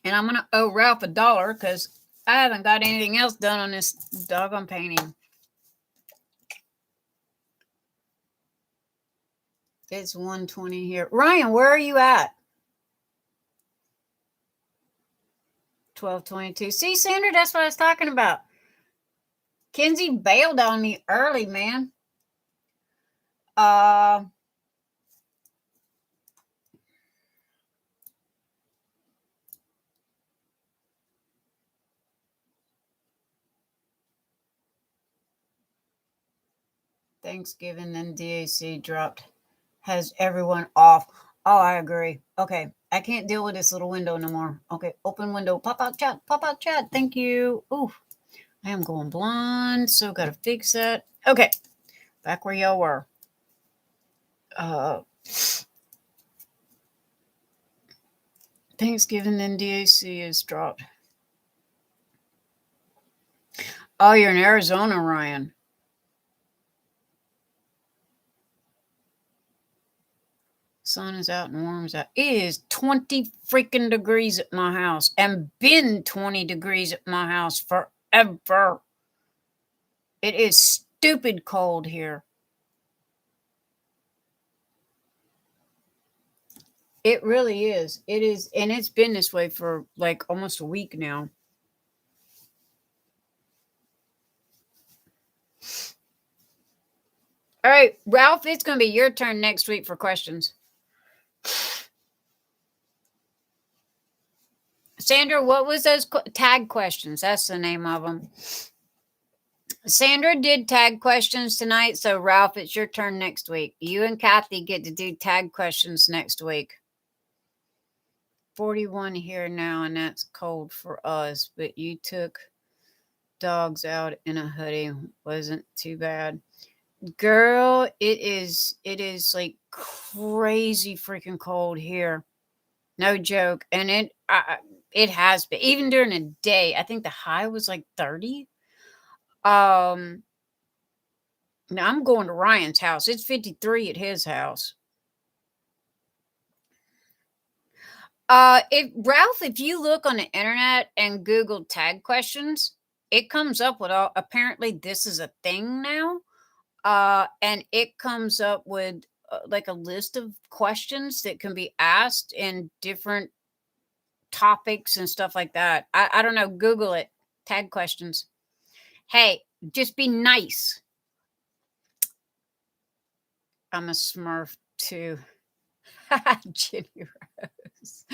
And I'm going to owe Ralph $1 because I haven't got anything else done on this doggone painting. It's 1:20 here. Ryan, where are you at? 12:22. See, Sandra, that's what I was talking about. Kenzie bailed on me early, man. Thanksgiving, then DAC dropped. Has everyone off. Oh, I agree. Okay. I can't deal with this little window no more. Okay. Open window. Pop out chat. Pop out chat. Thank you. Ooh. I am going blonde. So got to fix that. Okay. Back where y'all were. Thanksgiving, then DAC is dropped. Oh, you're in Arizona, Ryan. Sun is out and warm is out. It is 20 freaking degrees at my house and been 20 degrees at my house forever. It is stupid cold here. It really is. It is. And it's been this way for like almost a week now. All right, Ralph, it's going to be your turn next week for questions. Sandra, what was those tag questions? That's the name of them. Sandra did tag questions tonight, so Ralph, it's your turn next week. You and Kathy get to do tag questions next week. 41 here now, and that's cold for us, but you took dogs out in a hoodie. Wasn't too bad. Girl, it is like crazy freaking cold here. No joke. And it has been, even during the day. I think the high was like 30. Now I'm going to Ryan's house. It's 53 at his house. If you look on the internet and Google tag questions, it comes up with apparently this is a thing now. And it comes up with like a list of questions that can be asked in different topics and stuff like that. I don't know. Google it. Tag questions. Hey, just be nice. I'm a smurf too. Jenny Rose.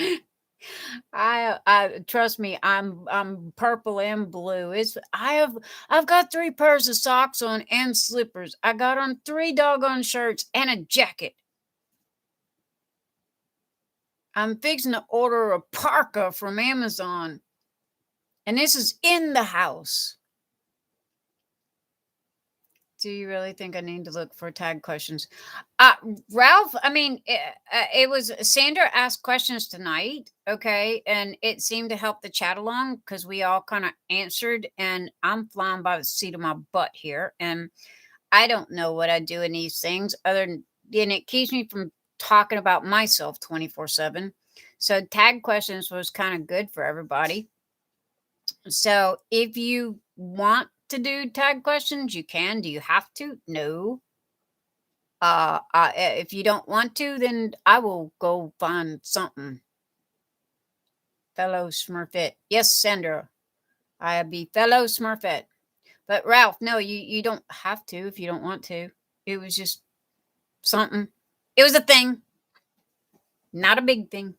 I trust me, I'm purple and blue. I've got 3 pairs of socks on and slippers. I got on 3 doggone shirts and a jacket. I'm fixing to order a parka from Amazon. And this is in the house. Do you really think I need to look for tag questions? Ralph, I mean, it was Sandra asked questions tonight, okay, and it seemed to help the chat along because we all kind of answered, and I'm flying by the seat of my butt here, and I don't know what I do in these things other than it keeps me from talking about myself 24/7. So tag questions was kind of good for everybody. So if you want to do tag questions, you can. Do you have to? No. If you don't want to, then I will go find something. Fellow Smurfette. Yes, Sandra. I'll be fellow Smurfette. But Ralph, no, you don't have to if you don't want to. It was just something. It was a thing. Not a big thing.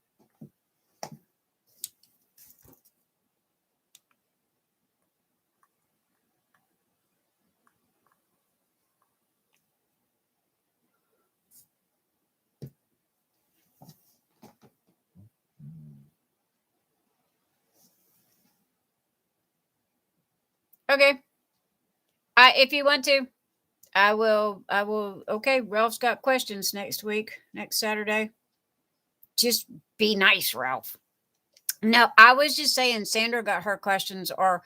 Okay. If you want to, I will. Okay, Ralph's got questions next week, next Saturday. Just be nice, Ralph. No, I was just saying Sandra got her questions, or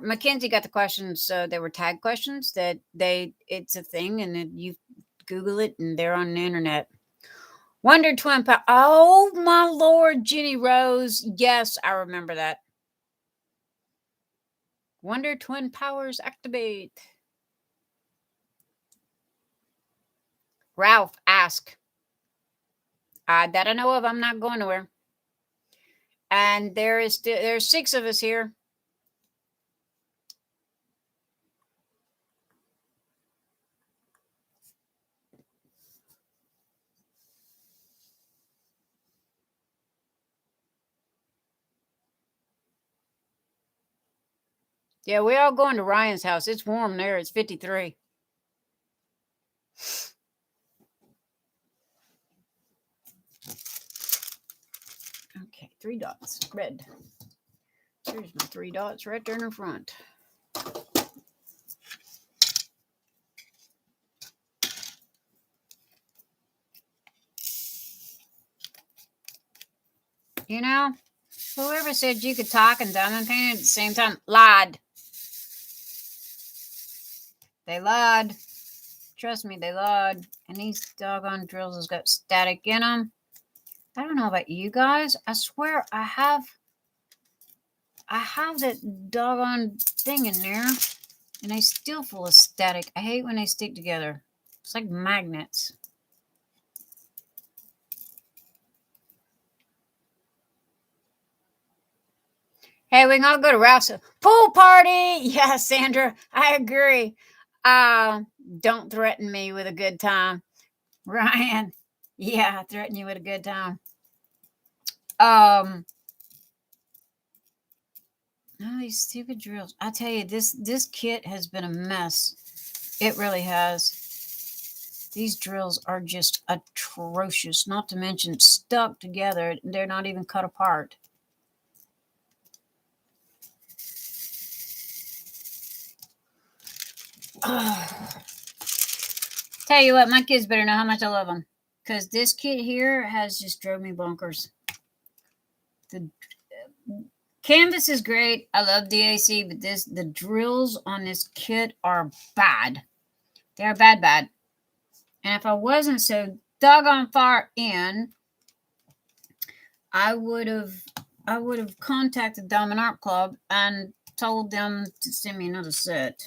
Mackenzie got the questions. They were tag questions that it's a thing, and then you Google it, and they're on the internet. Wonder Twin Power. Oh my Lord, Jenny Rose. Yes, I remember that. Wonder Twin Powers activate. Ralph, ask. That I know of. I'm not going nowhere. And there's 6 of us here. Yeah, we all going to Ryan's house. It's warm there. It's 53. Okay, 3 dots. Red. There's my 3 dots right there in the front. You know, whoever said you could talk and diamond paint at the same time lied. They lied. Trust me, they lied. And these doggone drills has got static in them. I don't know about you guys. I swear I have that doggone thing in there, and they still full of static. I hate when they stick together. It's like magnets. Hey, we can all go to Ralph's pool party. Yeah, Sandra, I agree. Don't threaten me with a good time. Ryan, yeah, I threaten you with a good time. Oh, these stupid drills. I tell you, this kit has been a mess. It really has. These drills are just atrocious, not to mention stuck together. They're not even cut apart. Tell you what, my kids better know how much I love them, because this kit here has just drove me bonkers. The canvas is great. I love DAC, but the drills on this kit are bad. They're bad. And if I wasn't so doggone far in, I would have contacted Diamond Art Club and told them to send me another set,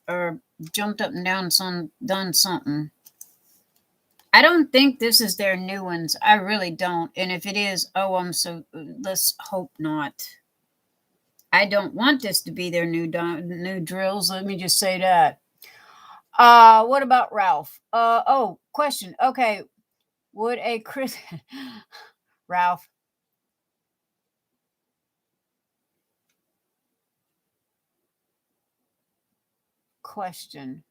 or jumped up and down done something. I don't think this is their new ones. I really don't. And if it is, let's hope not. I don't want this to be their new drills. Let me just say that. What about Ralph? Question. Okay. Would a Chris Ralph, question.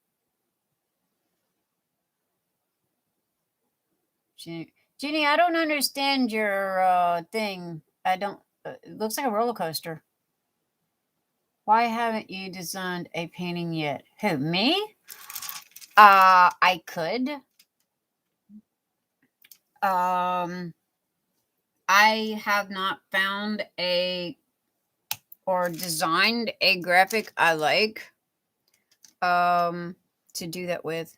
Jenny, I don't understand your thing. I don't. It looks like a roller coaster. Why haven't you designed a painting yet? Who, me? I could. I have not found or designed a graphic I like to do that with.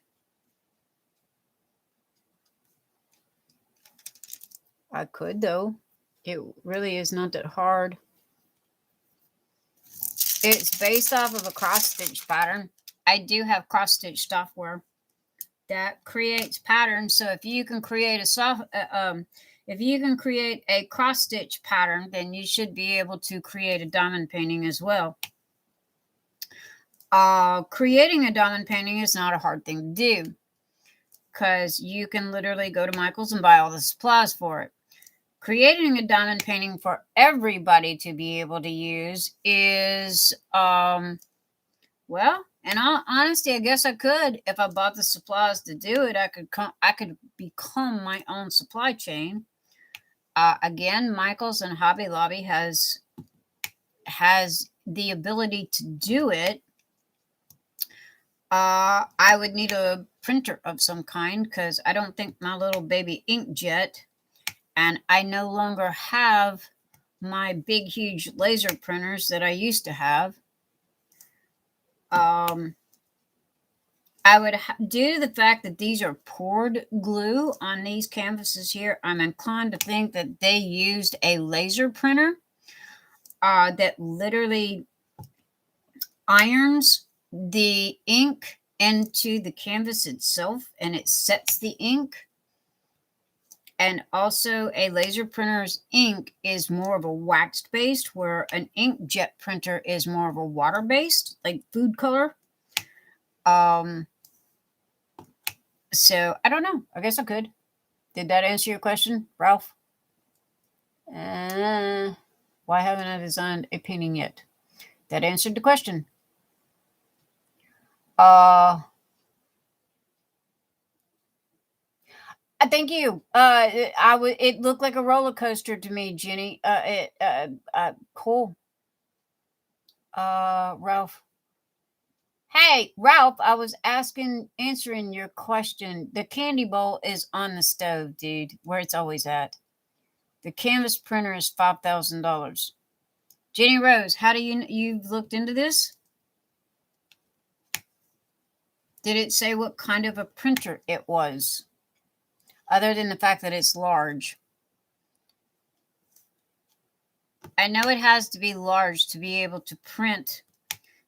I could, though. It really is not that hard. It's based off of a cross-stitch pattern. I do have cross-stitch software that creates patterns. So if you can create a cross-stitch pattern, then you should be able to create a diamond painting as well. Creating a diamond painting is not a hard thing to do, because you can literally go to Michael's and buy all the supplies for it. Creating a diamond painting for everybody to be able to use is, well, in all honesty, I guess I could, if I bought the supplies to do it, I could become my own supply chain. Again, Michael's and Hobby Lobby has the ability to do it. I would need a printer of some kind, because I don't think my little baby inkjet, and I no longer have my big, huge laser printers that I used to have. I would, due to the fact that these are poured glue on these canvases here, I'm inclined to think that they used a laser printer that literally irons the ink into the canvas itself, and it sets the ink. And also, a laser printer's ink is more of a waxed based, where an inkjet printer is more of a water based, like food color. So I don't know. I guess I could. Did that answer your question, Ralph? Why haven't I designed a painting yet? That answered the question. Thank you. It looked like a roller coaster to me, Jenny. Cool. Ralph. Hey, Ralph, I was answering your question. The candy bowl is on the stove, dude, where it's always at. The canvas printer is $5,000. Jenny Rose, how do you've looked into this? Did it say what kind of a printer it was? Other than the fact that it's large. I know it has to be large to be able to print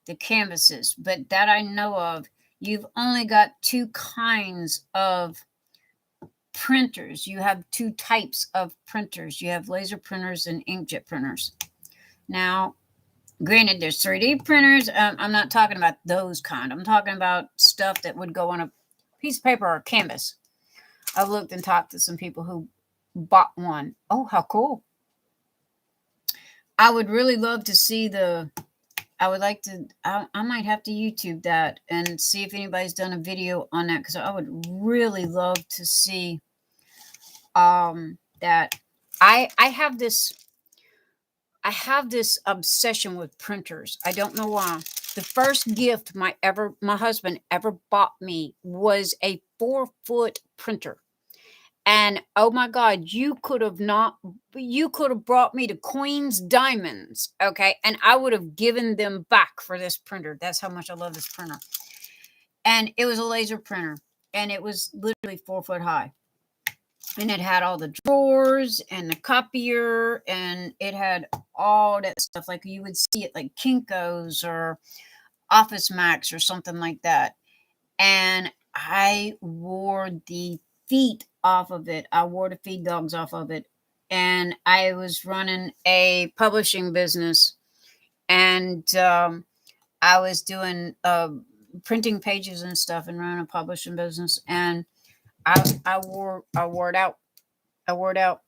the canvases, but that I know of, you've only got two kinds of printers. You have two types of printers. You have laser printers and inkjet printers. Now, granted, there's 3D printers. I'm not talking about those kind. I'm talking about stuff that would go on a piece of paper or a canvas. I've looked and talked to some people who bought one. Oh, how cool. I would really love to see I might have to YouTube that and see if anybody's done a video on that, because I would really love to see that. I have this obsession with printers. I don't know why. The first gift my husband ever bought me was a 4-foot printer. And oh my God, you could have brought me to Queen's Diamonds, okay? And I would have given them back for this printer. That's how much I love this printer. And it was a laser printer, and it was literally 4 foot high. And it had all the drawers and the copier, and it had all that stuff. Like you would see it like Kinko's or Office Max or something like that. And I wore the feet off of it. I wore the feed dogs off of it. And I was running a publishing business. And I was doing printing pages and stuff and running a publishing business. And I wore it out. I wore it out.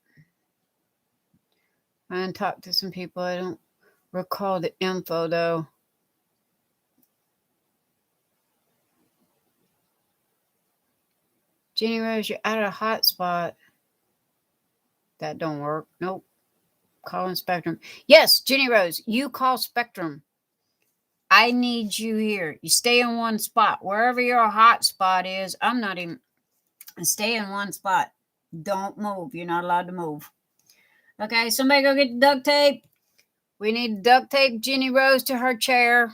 I talked to some people. I don't recall the info, though. Jenny Rose, you're out of hotspot. That don't work. Nope. Calling Spectrum. Yes, Jenny Rose, you call Spectrum. I need you here. You stay in one spot. Wherever your hotspot is, I'm not even. Stay in one spot. Don't move. You're not allowed to move. Okay, somebody go get the duct tape. We need to duct tape Jenny Rose to her chair.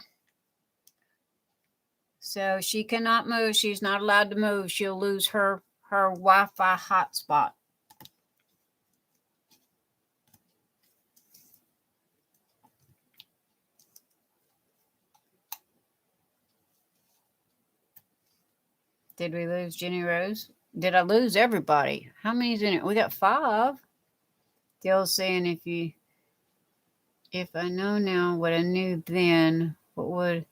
So she cannot move. She's not allowed to move. She'll lose her Wi-Fi hotspot. Did we lose Jenny Rose? Did I lose everybody? How many's in it? We got 5. Still saying if I know now what I knew then, what would...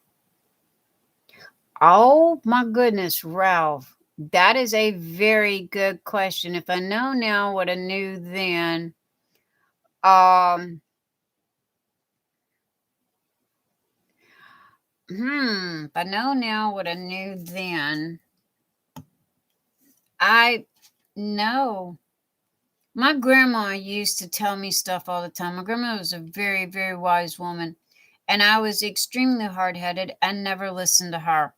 Oh my goodness, Ralph. That is a very good question. If I know now what I knew then, if I know now what I knew then, I know my grandma used to tell me stuff all the time. My grandma was a very, very wise woman, and I was extremely hard-headed and never listened to her.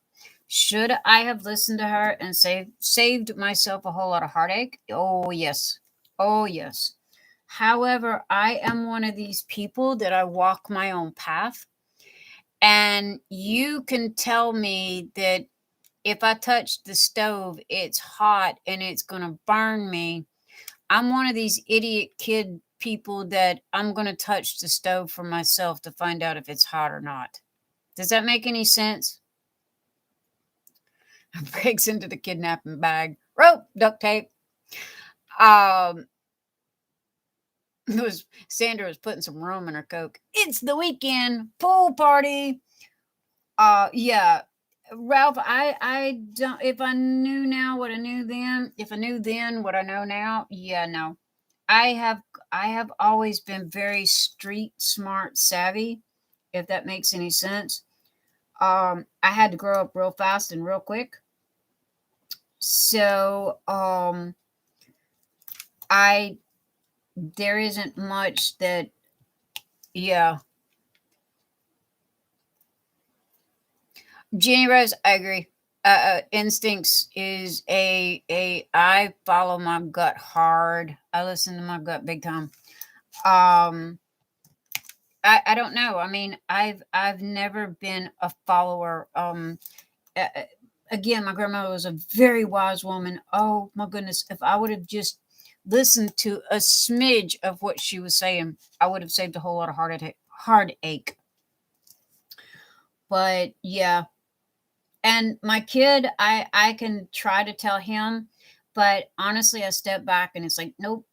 Should I have listened to her and saved myself a whole lot of heartache? Oh, yes. Oh, yes. However, I am one of these people that I walk my own path. And you can tell me that if I touch the stove, it's hot and it's going to burn me. I'm one of these idiot kid people that I'm going to touch the stove for myself to find out if it's hot or not. Does that make any sense? Breaks into the kidnapping bag. Rope, duct tape. Sandra was putting some rum in her Coke. It's the weekend. Pool party. Yeah. Ralph, I don't, if I knew now what I knew then, if I knew then what I know now, yeah, no. I have always been very street smart savvy, if that makes any sense. I had to grow up real fast and real quick. So, there isn't much that, yeah. Jenny Rose, I agree. Instincts is I follow my gut hard. I listen to my gut big time. I don't know. I mean, I've never been a follower. Again, my grandmother was a very wise woman. Oh my goodness, if I would have just listened to a smidge of what she was saying, I would have saved a whole lot of heartache. But yeah. And my kid, I can try to tell him, but honestly, I step back and it's like, nope,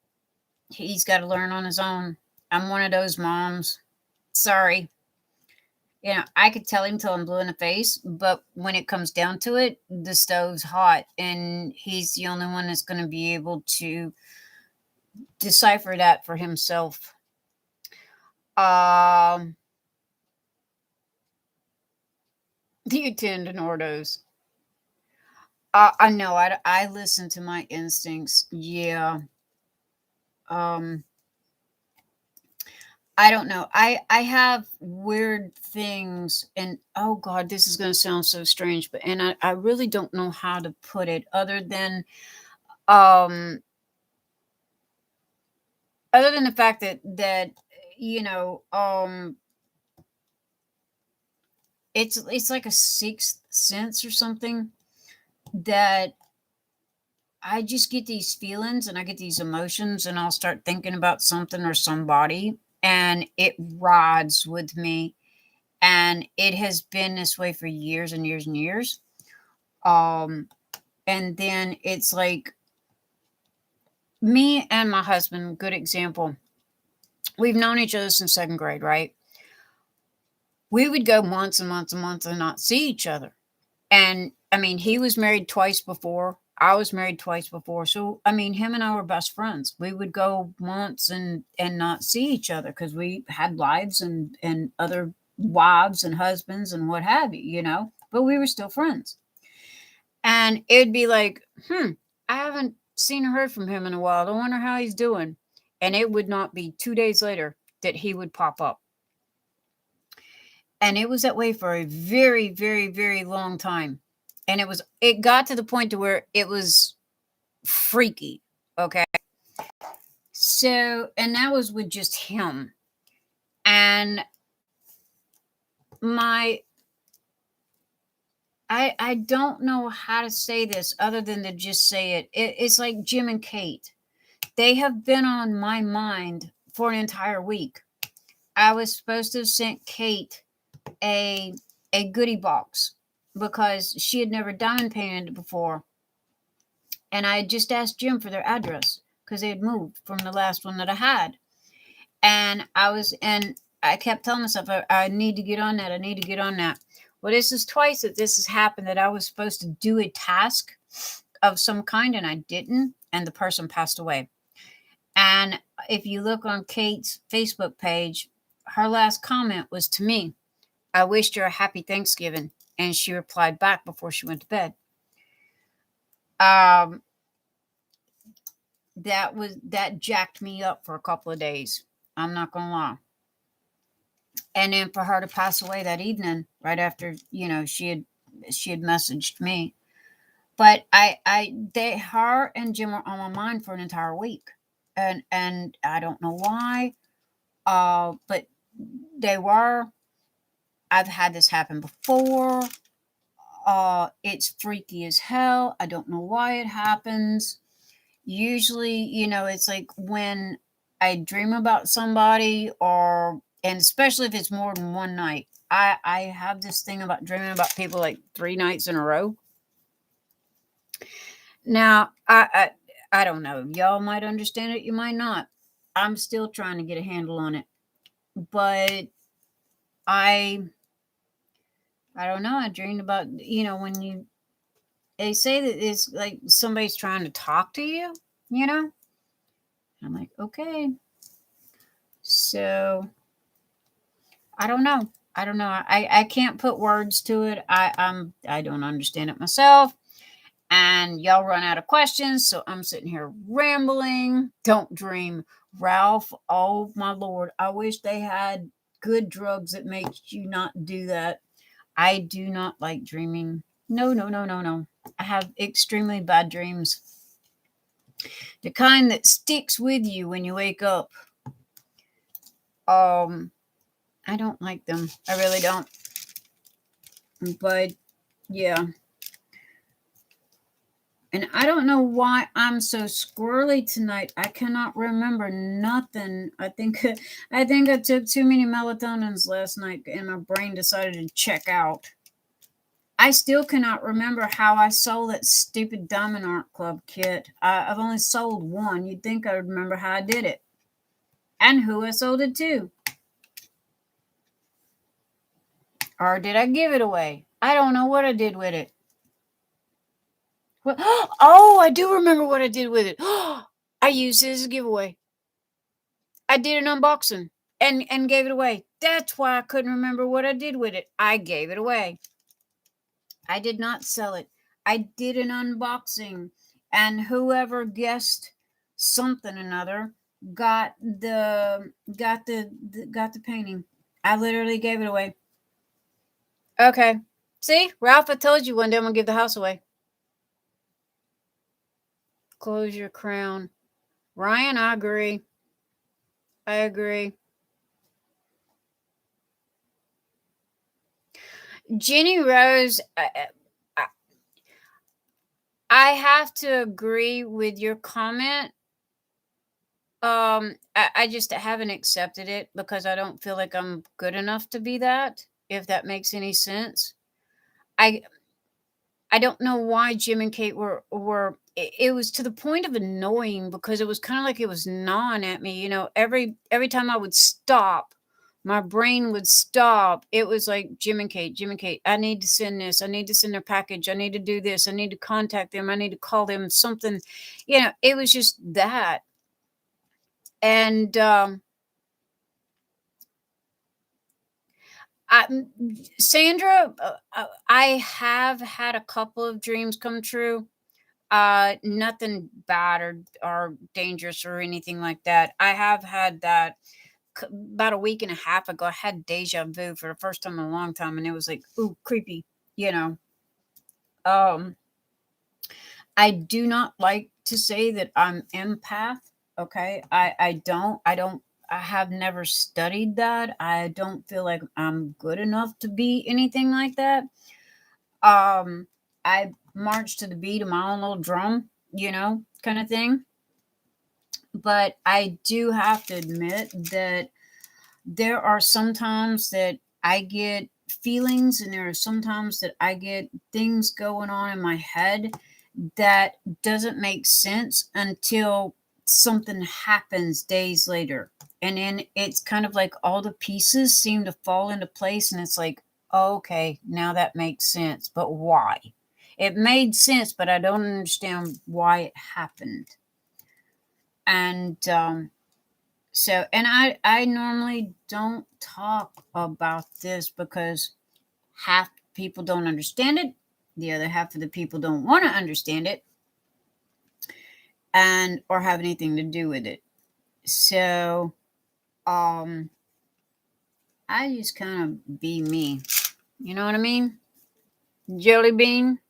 he's got to learn on his own. I'm one of those moms. Sorry. You know, I could tell him till I'm blue in the face, but when it comes down to it, the stove's hot and he's the only one that's going to be able to decipher that for himself. Do you attend an Ordos? I know. I listen to my instincts. Yeah. I don't know. I have weird things, and oh God, this is going to sound so strange, but and I really don't know how to put it um other than the fact that you know it's like a sixth sense or something that I just get these feelings and I get these emotions and I'll start thinking about something or somebody and it rides with me. And it has been this way for years and years and years. And then it's like me and my husband, good example. We've known each other since 2nd grade, right? We would go months and months and months and not see each other. And I mean, he was married twice before. I was married twice before. So I mean, him and I were best friends. We would go months and not see each other because we had lives and other wives and husbands and what have you, you know. But we were still friends. And it'd be like, I haven't seen or heard from him in a while. I wonder how he's doing. And it would not be 2 days later that he would pop up. And it was that way for a very, very, very long time. And it got to the point to where it was freaky. Okay. So, and that was with just him. And I don't know how to say this other than to just say it's like Jim and Cate. They have been on my mind for an entire week. I was supposed to have sent Cate a goodie box because she had never diamond painted before. And I had just asked Jim for their address because they had moved from the last one that I had. And I kept telling myself, I need to get on that. I need to get on that. Well, this is twice that this has happened, that I was supposed to do a task of some kind and I didn't, and the person passed away. And if you look on Cate's Facebook page, her last comment was to me, I wished her a happy Thanksgiving. And she replied back before she went to bed. That jacked me up for a couple of days. I'm not going to lie. And then for her to pass away that evening, right after, she had messaged me. But her and Jim were on my mind for an entire week. And I don't know why. But they were. I've had this happen before. It's freaky as hell. I don't know why it happens. Usually, it's like when I dream about somebody, and especially if it's more than one night. I have this thing about dreaming about people like 3 nights in a row. Now, I don't know. Y'all might understand it. You might not. I'm still trying to get a handle on it. But I don't know. I dreamed about, when they say that it's like somebody's trying to talk to you, I'm like, okay. So I don't know. I can't put words to it. I don't understand it myself. And y'all run out of questions, so I'm sitting here rambling. Don't dream, Ralph. Oh my Lord. I wish they had good drugs that make you not do that. I do not like dreaming. No. I have extremely bad dreams. The kind that sticks with you when you wake up. I don't like them. I really don't. But yeah. And I don't know why I'm so squirrely tonight. I cannot remember nothing. I think I took too many melatonins last night and my brain decided to check out. I still cannot remember how I sold that stupid Diamond Art Club kit. I've only sold one. You'd think I would remember how I did it. And who I sold it to. Or did I give it away? I don't know what I did with it. Oh, I do remember what I did with it. I used it as a giveaway. I did an unboxing and gave it away. That's why I couldn't remember what I did with it. I gave it away. I did not sell it. I did an unboxing, and whoever guessed something or another got the painting. I literally gave it away. Okay. See, Ralph, I told you one day I'm gonna give the house away. Close your crown. Ryan, I agree. I agree. Jenny Rose, I have to agree with your comment. I just haven't accepted it because I don't feel like I'm good enough to be that, if that makes any sense. I don't know why Jim and Cate were it was to the point of annoying because it was kind of like it was gnawing at me, every time I would stop, my brain would stop. It was like Jim and Cate, I need to send this, I need to send their package, I need to do this, I need to contact them, I need to call them something, it was just that. And Sandra, I have had a couple of dreams come true. Nothing bad or dangerous or anything like that. I have had that about a week and a half ago. I had deja vu for the first time in a long time, and it was like, ooh, creepy, you know. Um, I do not like to say that I'm empath. Okay. I have never studied that. I don't feel like I'm good enough to be anything like that. Um, I march to the beat of my own little drum, kind of thing. But I do have to admit that there are sometimes that I get feelings, and there are sometimes that I get things going on in my head that doesn't make sense until something happens days later. And then it's kind of like all the pieces seem to fall into place, and it's like, oh, okay, now that makes sense. But why? It made sense, but I don't understand why it happened. And and I normally don't talk about this because half people don't understand it, the other half of the people don't want to understand it, and or have anything to do with it. So I just kind of be me. You know what I mean? Jelly bean.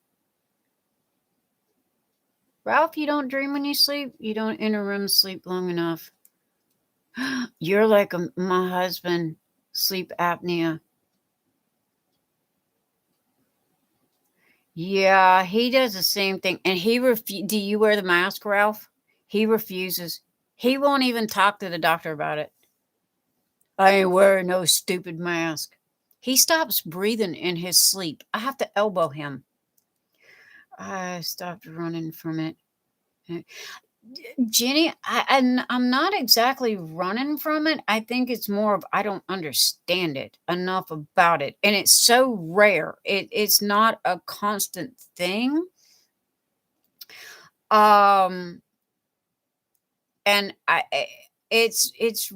Ralph, you don't dream when you sleep? You don't enter REM sleep long enough. You're like my husband, sleep apnea. Yeah, he does the same thing. And do you wear the mask, Ralph? He refuses. He won't even talk to the doctor about it. I ain't wearing no stupid mask. He stops breathing in his sleep. I have to elbow him. I stopped running from it. Jenny, I'm not exactly running from it. I think it's more of I don't understand it enough about it. And it's so rare. It's not a constant thing. And it's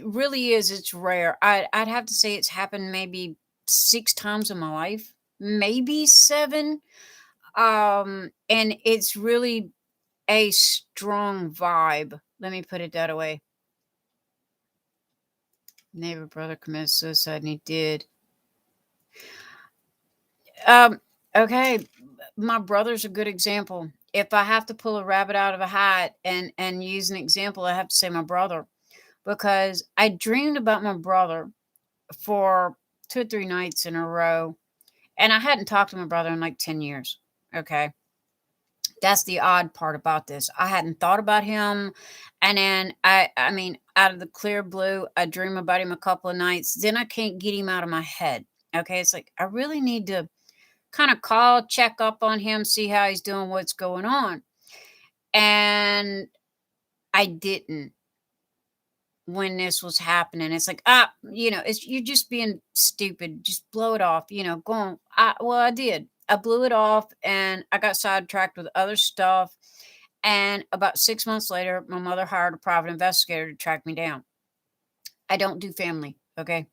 really is, it's rare. I'd have to say it's happened maybe 6 times in my life, maybe 7. And it's really a strong vibe. Let me put it that way. Neighbor brother committed suicide, and he did. Okay, my brother's a good example. If I have to pull a rabbit out of a hat and use an example, I have to say my brother, because I dreamed about my brother for 2 or 3 nights in a row, and I hadn't talked to my brother in like 10 years. Okay. That's the odd part about this. I hadn't thought about him, and then I mean, out of the clear blue, I dream about him a couple of nights, then I can't get him out of my head. Okay, it's like I really need to kind of call, check up on him, see how he's doing, what's going on. And I didn't when this was happening. It's like, it's you're just being stupid. Just blow it off. Go on. I did. I blew it off, and I got sidetracked with other stuff. And about 6 months later, my mother hired a private investigator to track me down. I don't do family, okay?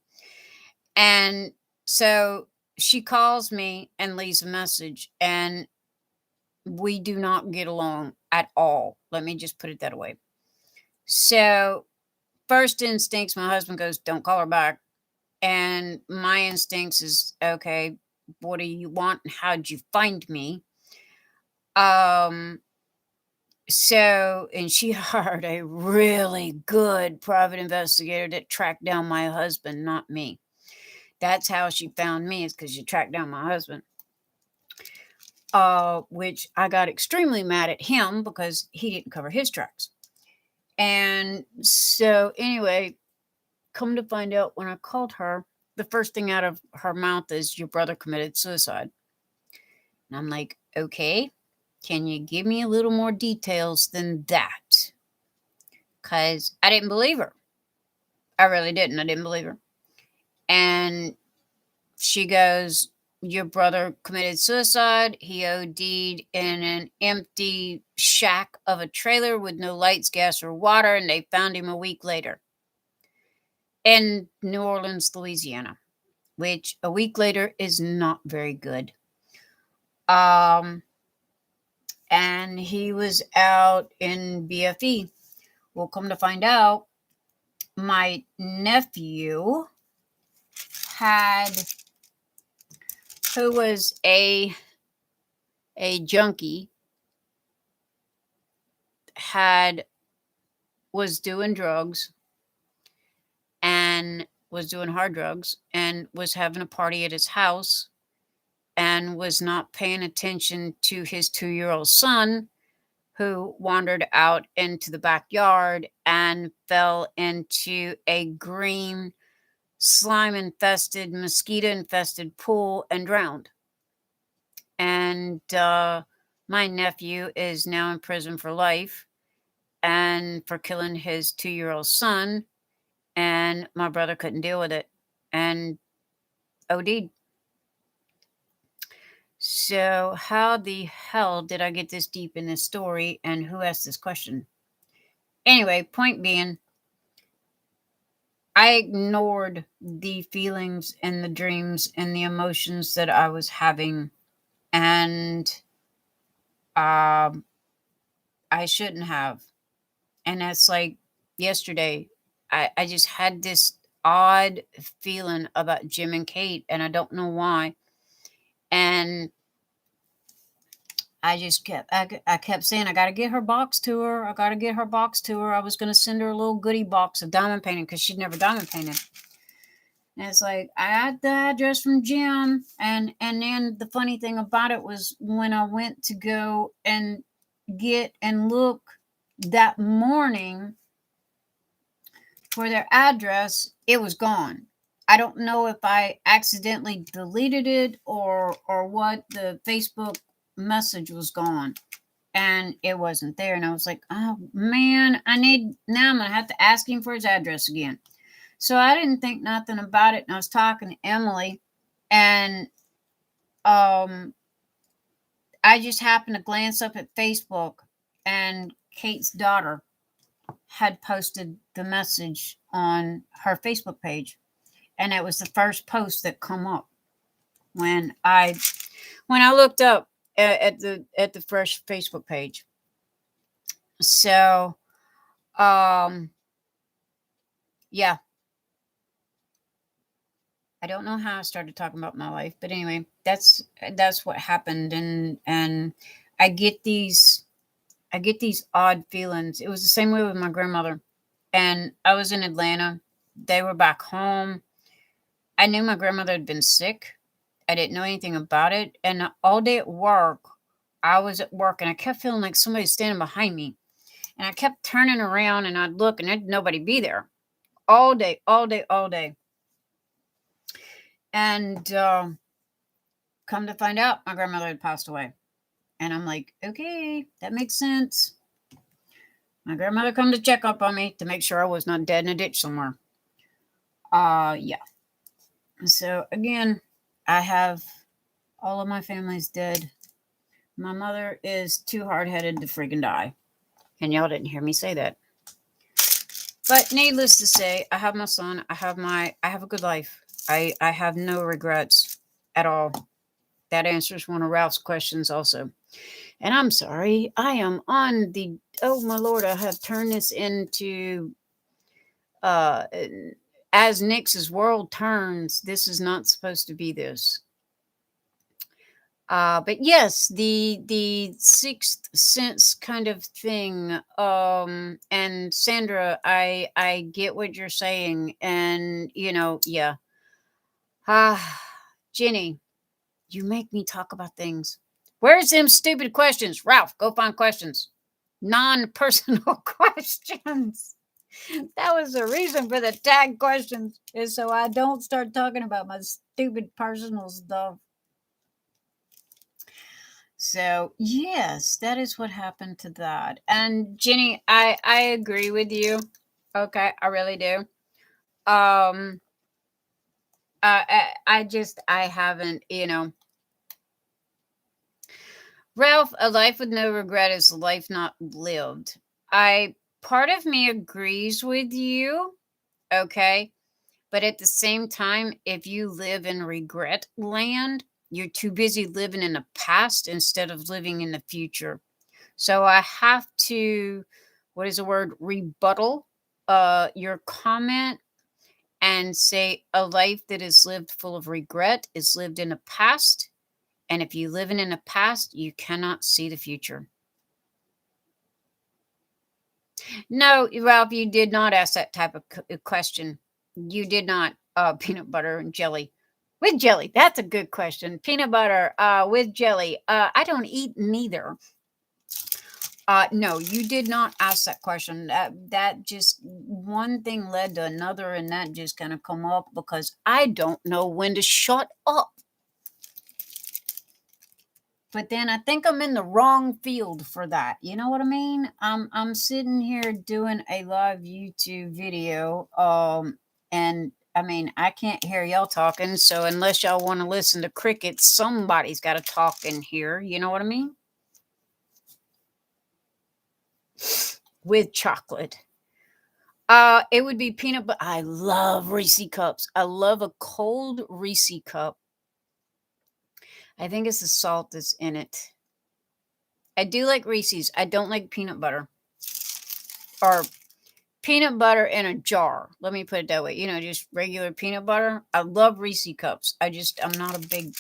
And so she calls me and leaves a message, and we do not get along at all. Let me just put it that way. So, first instincts, my husband goes, "Don't call her back." And my instincts is, okay, what do you want? And how'd you find me? And she hired a really good private investigator that tracked down my husband, not me. That's how she found me, is because she tracked down my husband. Which I got extremely mad at him because he didn't cover his tracks. And so anyway, come to find out, when I called her, the first thing out of her mouth is, "Your brother committed suicide." And I'm like, okay, can you give me a little more details than that? Because I didn't believe her. I really didn't. I didn't believe her. And she goes, "Your brother committed suicide. He OD'd in an empty shack of a trailer with no lights, gas, or water, and they found him a week later in New Orleans, Louisiana," which a week later is not very good. and he was out in BFE. Well, come to find out, my nephew who was a junkie, was doing drugs and was doing hard drugs and was having a party at his house and was not paying attention to his 2-year-old son, who wandered out into the backyard and fell into a green, slime-infested, mosquito-infested pool and drowned. And my nephew is now in prison for life and for killing his 2-year-old son. And my brother couldn't deal with it and OD'd. So how the hell did I get this deep in this story, and who asked this question? Anyway, point being, I ignored the feelings and the dreams and the emotions that I was having, and I shouldn't have. And that's like yesterday, I just had this odd feeling about Jim and Cate, and I don't know why. And I just kept saying, I got to get her box to her. I got to get her box to her. I was going to send her a little goodie box of diamond painting because she'd never diamond painted. And it's like, I had the address from Jim. And then the funny thing about it was when I went to go and get and look that morning for their address, it was gone. I don't know if I accidentally deleted it or what. The Facebook message was gone and it wasn't there. And I was like, oh man, now I'm going to have to ask him for his address again. So I didn't think nothing about it. And I was talking to Emily, and I just happened to glance up at Facebook, and Kate's daughter had posted the message on her Facebook page. And it was the first post that come up when I looked up at the fresh Facebook page. So, yeah. I don't know how I started talking about my life, but anyway, that's what happened, and I get these odd feelings. It was the same way with my grandmother, and I was in Atlanta. They were back home. I knew my grandmother had been sick. I didn't know anything about it, and all day at work, I was at work, and I kept feeling like somebody was standing behind me, and I kept turning around, and I'd look, and there'd nobody be there. All day. And come to find out, my grandmother had passed away. And I'm like, okay, that makes sense. My grandmother come to check up on me to make sure I was not dead in a ditch somewhere. Yeah. So again, I have all of my family's dead. My mother is too hard-headed to freaking die. And y'all didn't hear me say that. But needless to say, I have my son. I have a good life. I have no regrets at all. That answers one of Ralph's questions also. And I'm sorry, I am on the, oh my Lord, I have turned this into, as Nyx's world turns, this is not supposed to be this. But yes, the sixth sense kind of thing. And Sandra, I get what you're saying. And, yeah. Jenny, you make me talk about things. Where's them stupid questions? Ralph, go find questions. Non-personal questions. That was the reason for the tag questions, is so I don't start talking about my stupid personal stuff. So yes, that is what happened to that. And Jenny, I agree with you. Okay, I really do. I haven't, Ralph, a life with no regret is a life not lived. Part of me agrees with you, okay? But at the same time, if you live in regret land, you're too busy living in the past instead of living in the future. So I have to, what is the word, rebuttal your comment and say a life that is lived full of regret is lived in the past. And if you live in the past, you cannot see the future. No, Ralph, you did not ask that type of question. You did not. Peanut butter and jelly. With jelly. That's a good question. Peanut butter with jelly. I don't eat neither. No, you did not ask that question. That just one thing led to another, and that just kind of come up because I don't know when to shut up. But then I think I'm in the wrong field for that. You know what I mean? I'm sitting here doing a live YouTube video, and I mean I can't hear y'all talking. So unless y'all want to listen to crickets, somebody's got to talk in here. You know what I mean? With chocolate. It would be peanut butter. I love Reese cups. I love a cold Reese cup. I think it's the salt that's in it. I do like Reese's. I don't like peanut butter. Or peanut butter in a jar. Let me put it that way. You know, just regular peanut butter. I love Reese cups. I'm not a big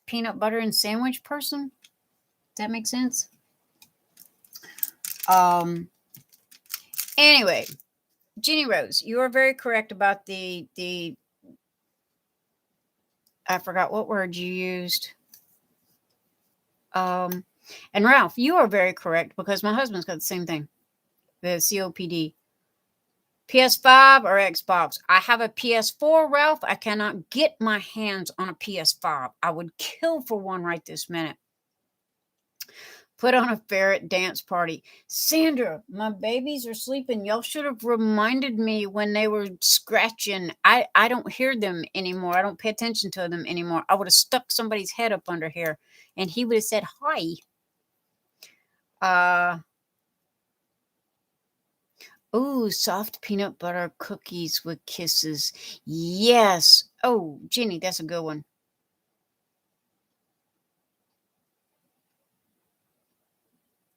peanut butter and sandwich person. Does that make sense? Anyway, Ginny Rose, you are very correct about the I forgot what word you used. And Ralph, you are very correct because my husband's got the same thing. The COPD. PS5 or Xbox? I have a PS4, Ralph. I cannot get my hands on a PS5. I would kill for one right this minute. Put on a ferret dance party. Sandra, my babies are sleeping. Y'all should have reminded me when they were scratching. I don't hear them anymore. I don't pay attention to them anymore. I would have stuck somebody's head up under here and he would have said hi. Oh, soft peanut butter cookies with kisses. Yes. Oh, Jenny, that's a good one.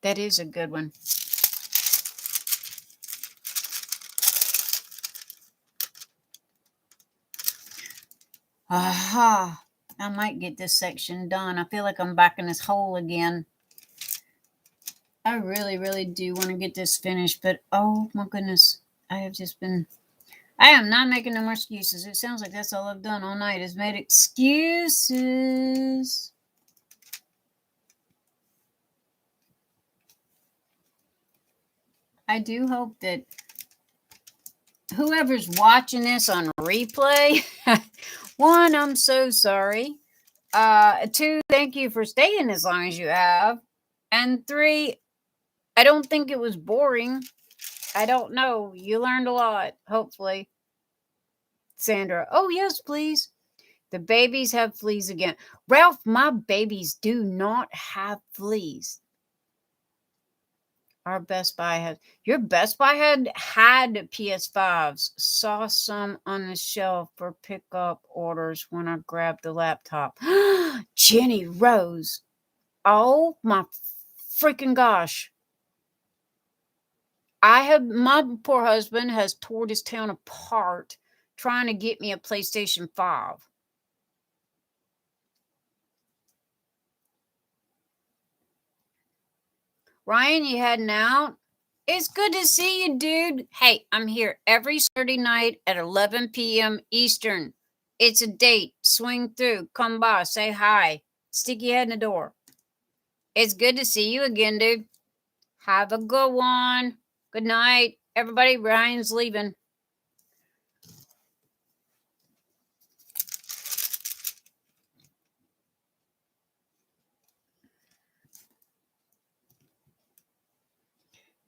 That is a good one. Aha. I might get this section done. I feel like I'm back in this hole again. I really, really do want to get this finished, but oh my goodness. I am not making no more excuses. It sounds like that's all I've done all night is made excuses. I do hope that whoever's watching this on replay, one, I'm so sorry. Two, thank you for staying as long as you have. And three, I don't think it was boring. I don't know. You learned a lot, hopefully. Sandra, oh, yes, please. The babies have fleas again. Ralph, my babies do not have fleas. Our Best Buy had, your Best Buy had PS5s. Saw some on the shelf for pickup orders when I grabbed the laptop. Jenny Rose. Oh my freaking gosh. My poor husband has torn his town apart trying to get me a PlayStation 5. Ryan, you heading out? It's good to see you, dude. Hey, I'm here every Saturday night at 11 p.m. Eastern. It's a date. Swing through. Come by. Say hi. Stick your head in the door. It's good to see you again, dude. Have a good one. Good night. Everybody, Ryan's leaving.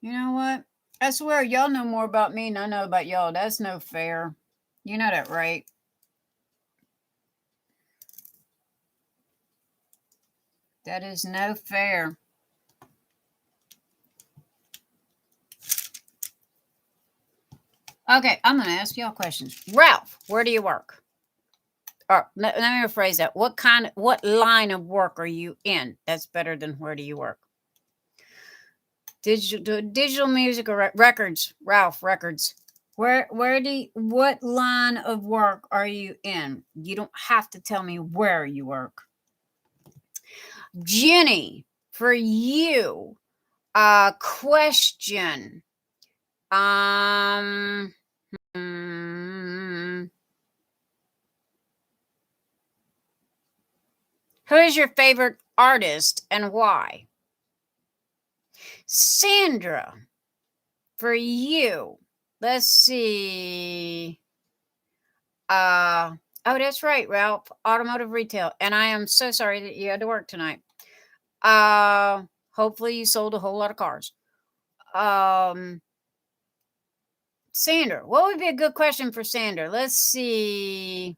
You know what? I swear, y'all know more about me than I know about y'all. That's no fair. You know that, right? That is no fair. Okay, I'm going to ask y'all questions. Ralph, where do you work? Or let me rephrase that. What line of work are you in? That's better than where do you work? Digital music or records? Ralph, records. What line of work are you in? You don't have to tell me where you work. Jenny, for you, question. Who is your favorite artist and why? Sandra, for you, let's see. Oh, that's right, Ralph. Automotive retail. And I am so sorry that you had to work tonight. Hopefully you sold a whole lot of cars. Sandra, what would be a good question for Sandra? Let's see.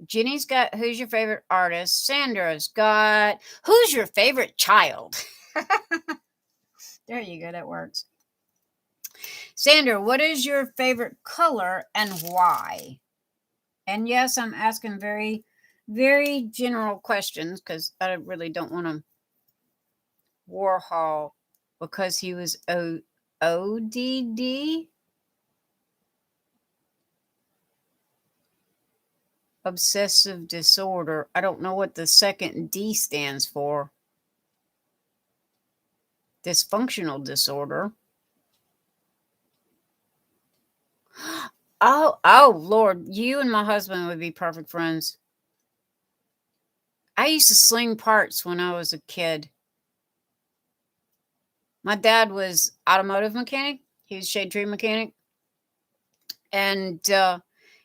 Jenny's got who's your favorite artist? Sandra's got who's your favorite child? There you go. That works. Sandra, what is your favorite color and why? And yes, I'm asking very, very general questions because I really don't want to Warhol because he was ODD. Obsessive disorder. I don't know what the second D stands for. Dysfunctional disorder. Oh, Lord, you and my husband would be perfect friends. I used to sling parts when I was a kid. My dad was automotive mechanic. He was shade tree mechanic. And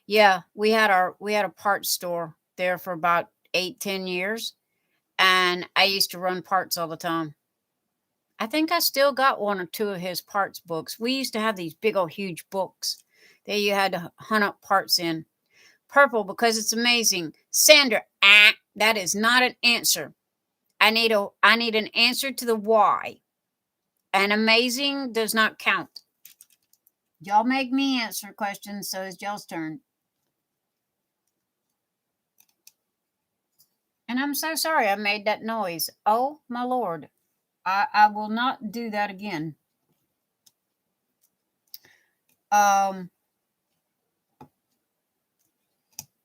yeah, we had a parts store there for about 8-10 years. And I used to run parts all the time. I think I still got one or two of his parts books. We used to have these big old huge books that you had to hunt up parts in. Purple because it's amazing. Sandra, that is not an answer. I need an answer to the why. And amazing does not count. Y'all make me answer questions, so it's y'all's turn. And I'm so sorry I made that noise. Oh, my Lord. I will not do that again.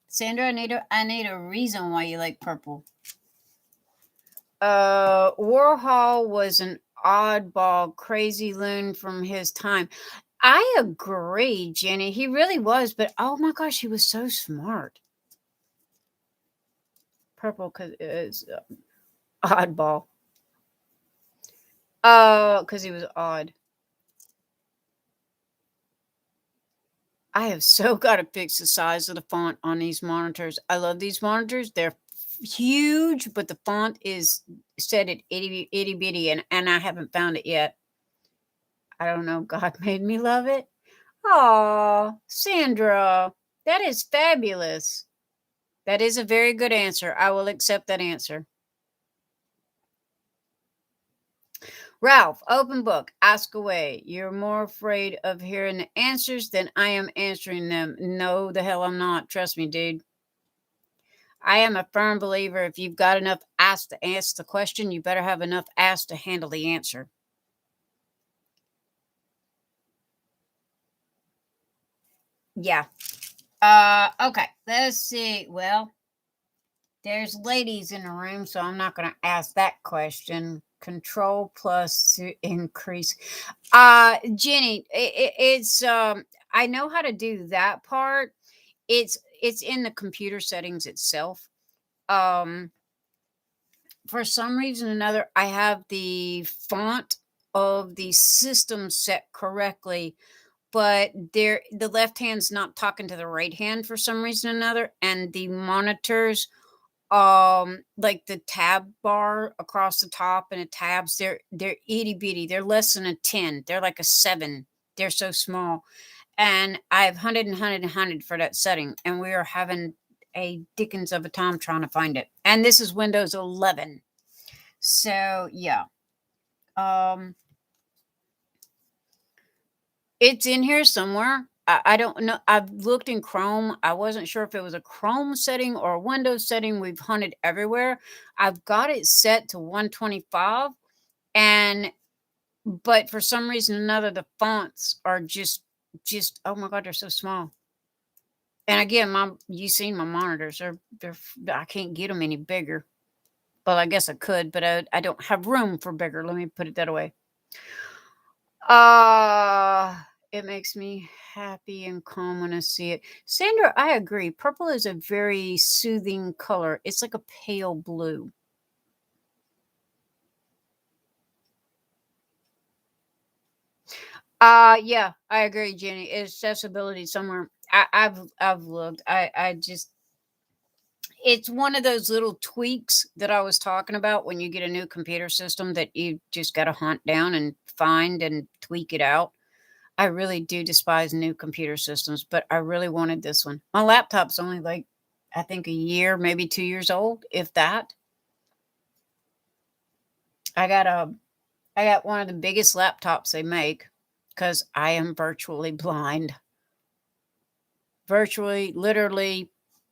Sandra, I need a reason why you like purple. Warhol was an oddball, crazy loon from his time. I agree, Jenny. He really was, but oh my gosh, he was so smart. Purple because it's oddball. Because he was odd. I have so got to fix the size of the font on these monitors. I love these monitors. They're huge, but the font is set at itty bitty, and I haven't found it yet. I don't know. God made me love it. Oh, Sandra, that is fabulous. That is a very good answer. I will accept that answer. Ralph, open book, ask away. You're more afraid of hearing the answers than I am answering them. No, the hell I'm not. Trust me, dude. I am a firm believer if you've got enough ass to ask the question, you better have enough ass to handle the answer. Yeah. Okay. Let's see. Well, there's ladies in the room, so I'm not going to ask that question. Control plus to increase. Jenny, it's I know how to do that part. It's in the computer settings itself. For some reason or another, I have the font of the system set correctly, but the left hand's not talking to the right hand for some reason or another, and the monitors, like the tab bar across the top and the tabs, they're itty bitty. They're less than a 10. They're like a 7. They're so small. And I've hunted and hunted and hunted for that setting, and we are having a dickens of a time trying to find it. And this is Windows 11. So yeah. It's in here somewhere. I don't know. I've looked in Chrome. I wasn't sure if it was a Chrome setting or a Windows setting. We've hunted everywhere. I've got it set to 125, and but for some reason or another, the fonts are just, oh my God, they're so small. And again, you've seen my monitors. I can't get them any bigger. Well, I guess I could, but I don't have room for bigger. Let me put it that way. It makes me happy and calm when I see it. Sandra, I agree. Purple is a very soothing color. It's like a pale blue. Yeah, I agree, Jenny. Accessibility somewhere. I've looked. I just, it's one of those little tweaks that I was talking about when you get a new computer system that you just got to hunt down and find and tweak it out. I really do despise new computer systems, but I really wanted this one. My laptop's only like, I think a year, maybe 2 years old, if that. I got one of the biggest laptops they make because I am virtually blind. Virtually, literally,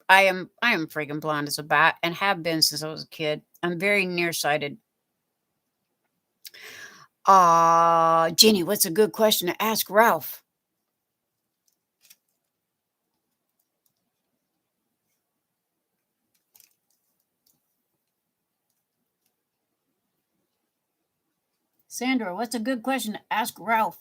I am freaking blind as a bat and have been since I was a kid. I'm very nearsighted. Jenny, what's a good question to ask Ralph? Sandra, what's a good question to ask Ralph?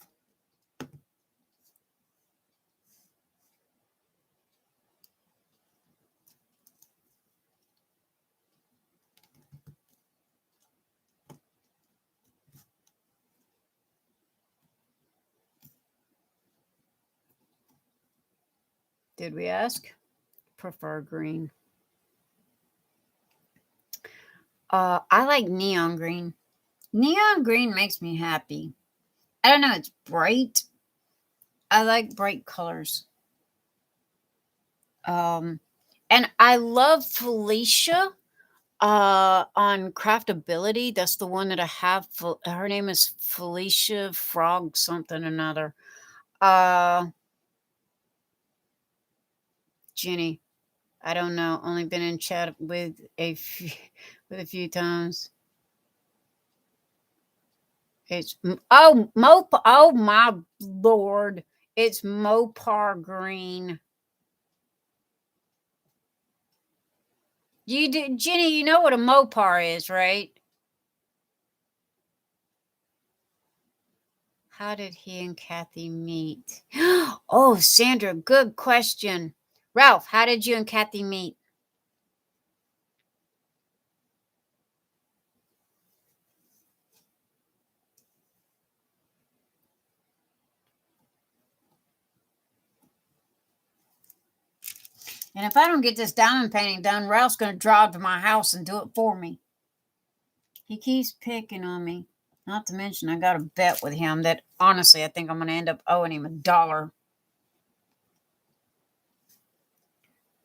Did we ask? Prefer green. I like neon green. Neon green makes me happy. I don't know, it's bright. I like bright colors. And I love Felicia on Craftability. That's the one that I have. Her name is Felicia Frog something or another. Jenny, I don't know. Only been in chat with a few times. It's oh my lord! It's Mopar green. You do, Jenny. You know what a Mopar is, right? How did he and Kathy meet? Oh, Sandra, good question. Ralph, how did you and Kathy meet? And if I don't get this diamond painting done, Ralph's going to drive to my house and do it for me. He keeps picking on me. Not to mention, I got a bet with him that honestly, I think I'm going to end up owing him $1.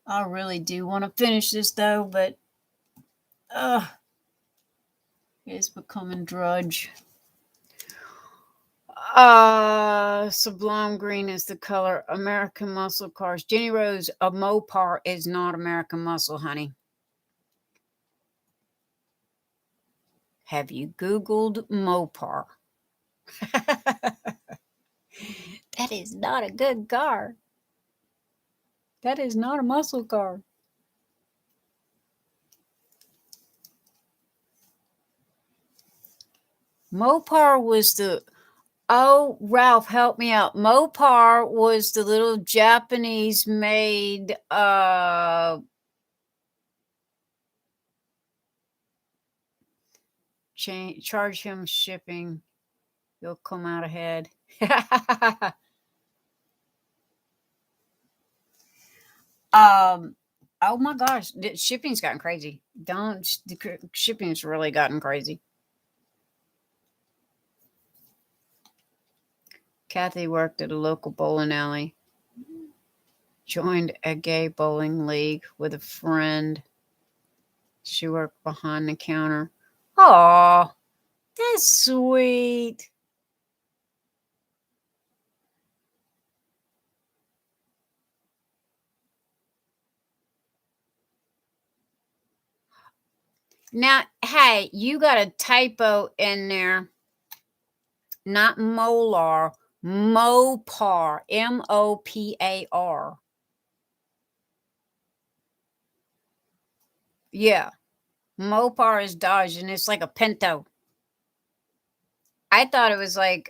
I really do want to finish this though, but it's becoming drudge. Sublime green is the color. American Muscle cars. Jenny Rose, a Mopar is not American Muscle, honey. Have you Googled Mopar? That is not a good car. That is not a muscle car. Mopar was the, oh, Ralph, help me out. Mopar was the little Japanese made charge him shipping. You'll come out ahead. Oh my gosh, shipping's gotten crazy. Shipping's really gotten crazy. Kathy worked at a local bowling alley. Joined a gay bowling league with a friend. She worked behind the counter. Oh, that's sweet. Now, hey, you got a typo in there. Not molar, Mopar, Mopar. Yeah, Mopar is Dodge, and it's like a Pinto. I thought it was like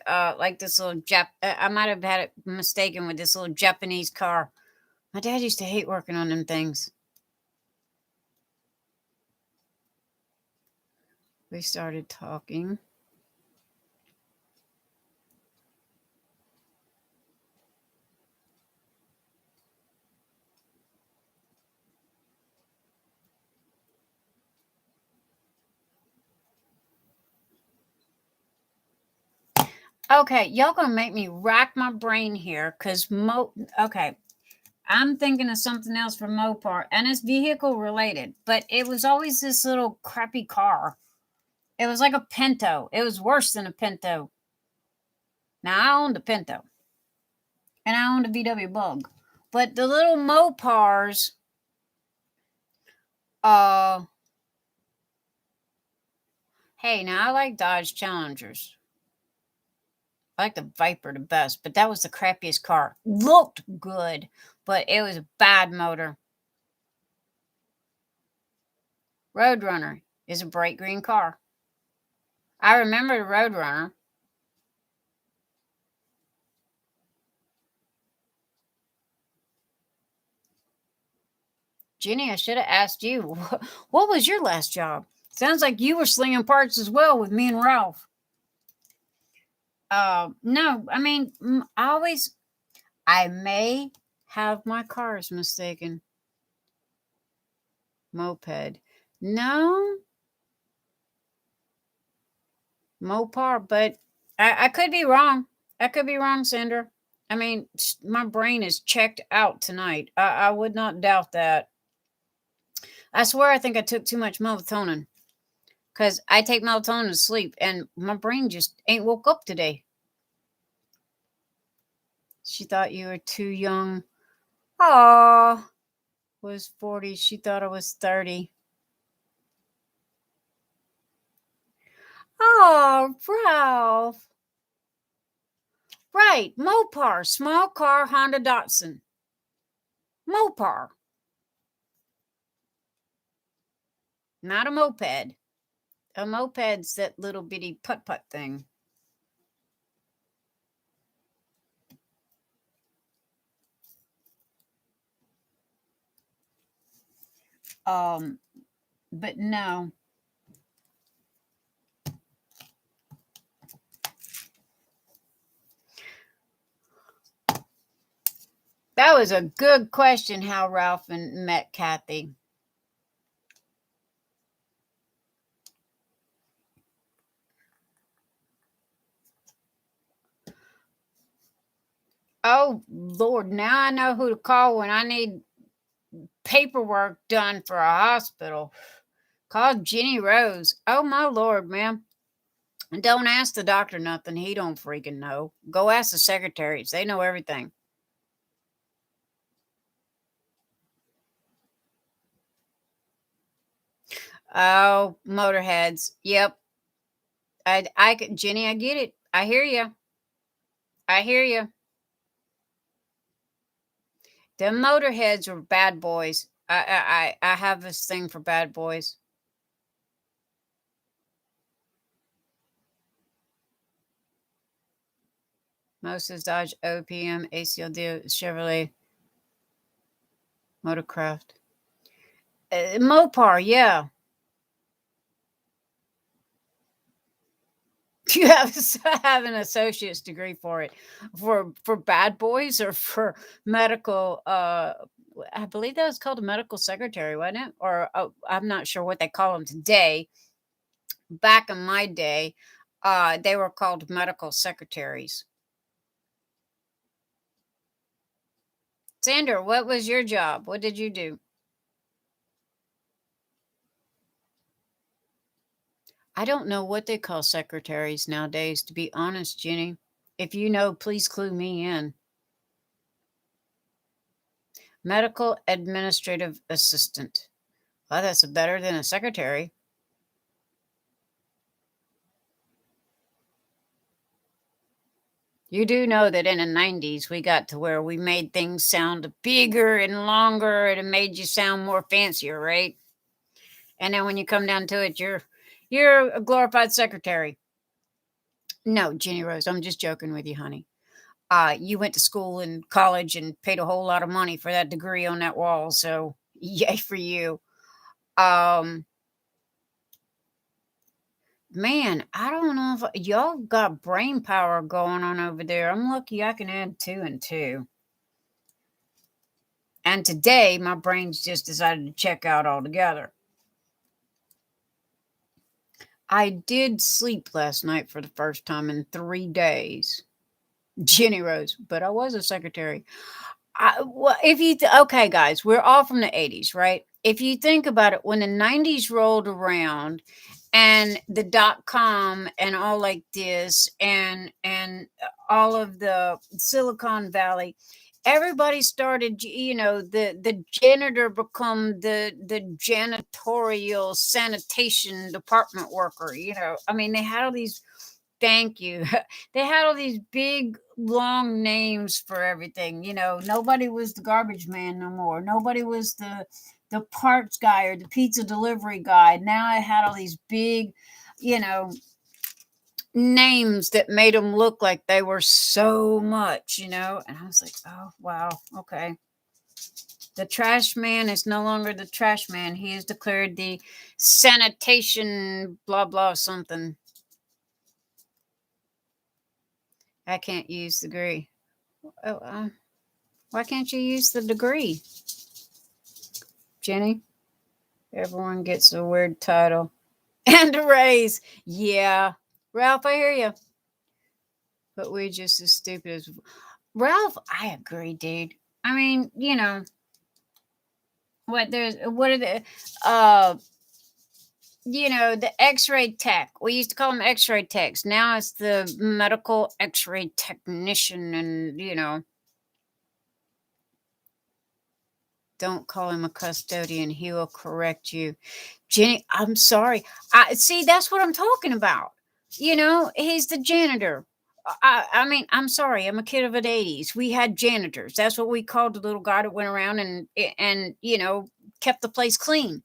this little I might have had it mistaken with this little Japanese car. My dad used to hate working on them things. We started talking. Okay, y'all gonna make me rack my brain here, because okay, I'm thinking of something else for Mopar, and it's vehicle related, but it was always this little crappy car. It was like a Pinto. It was worse than a Pinto. Now, I owned a Pinto, and I owned a VW Bug, but the little Mopars, hey, now I like Dodge Challengers. I like the Viper the best, but that was the crappiest car. Looked good, but it was a bad motor. Roadrunner is a bright green car. I remember the Roadrunner. Jenny, I should have asked you, what was your last job? Sounds like you were slinging parts as well with me and Ralph. No, I mean, I may have my cars mistaken. Moped. No. Mopar, but I could be wrong. I could be wrong, Sandra. I mean, my brain is checked out tonight. I would not doubt that. I swear I think I took too much melatonin, because I take melatonin to sleep and my brain just ain't woke up today. She thought you were too young. Aw, was 40. She thought I was 30. Oh, Ralph. Right, Mopar, small car Honda Datsun. Mopar. Not a moped. A moped's that little bitty putt-putt thing. But no. That was a good question, how Ralph met Kathy. Oh, Lord, now I know who to call when I need paperwork done for a hospital. Call Jenny Rose. Oh, my Lord, ma'am. And don't ask the doctor nothing. He don't freaking know. Go ask the secretaries. They know everything. Oh, motorheads. Yep. Jenny, I get it. I hear you. I hear you. The motorheads were bad boys. I have this thing for bad boys. Most is Dodge OPM, ACLD, Chevrolet, Motorcraft. Mopar, yeah. You have an associate's degree for it. For bad boys, or for medical, I believe that was called a medical secretary, wasn't it? Or I'm not sure what they call them today. Back in my day, they were called medical secretaries. Sandra, what was your job? What did you do? I don't know what they call secretaries nowadays, to be honest, Jenny. If you know, please clue me in. Medical administrative assistant. Well, that's better than a secretary. You do know that in the 90s, we got to where we made things sound bigger and longer, and it made you sound more fancier, right? And then when you come down to it, you're a glorified secretary. No, Jenny Rose, I'm just joking with you, honey. You went to school and college and paid a whole lot of money for that degree on that wall, so yay for you. Um, Man, I don't know if y'all got brain power going on over there. I'm lucky I can add 2 and 2. And today, my brain's just decided to check out altogether. I did sleep last night for the first time in 3 days. Jenny Rose, but I was a secretary. Well, if you okay, guys, we're all from the 80s, right? If you think about it, when the 90s rolled around and the .com and all like this and all of the Silicon Valley, everybody started, the janitor become the janitorial sanitation department worker. I mean, they had all these. Thank you. They had all these big, long names for everything. Nobody was the garbage man no more. Nobody was the parts guy or the pizza delivery guy. Now I had all these big, you know, names that made them look like they were so much. And I was like, oh, wow, okay. The trash man is no longer the trash man. He is declared the sanitation blah, blah, something. I can't use the degree. Why can't you use the degree? Jenny? Everyone gets a weird title. And a raise. Yeah. Ralph, I hear you. But we're just as stupid as... Ralph, I agree, dude. I mean, what are the... the x-ray tech. We used to call them x-ray techs. Now it's the medical x-ray technician and, don't call him a custodian. He will correct you. Jenny, I'm sorry. I see, that's what I'm talking about. He's the janitor. I mean, I'm sorry. I'm a kid of the 80s. We had janitors. That's what we called the little guy that went around and kept the place clean.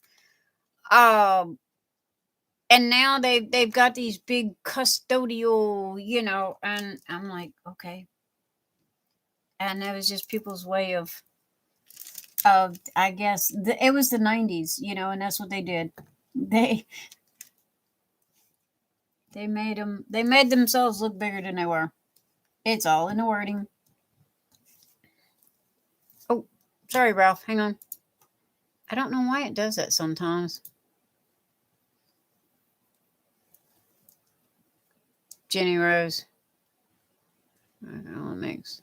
And now they've got these big custodial, and I'm like, okay. And that was just people's way of I guess it was the 90s, and that's what they did. They they made themselves look bigger than they were. It's all in the wording. Oh, sorry, Ralph. Hang on. I don't know why it does that sometimes. Jenny Rose. Mix.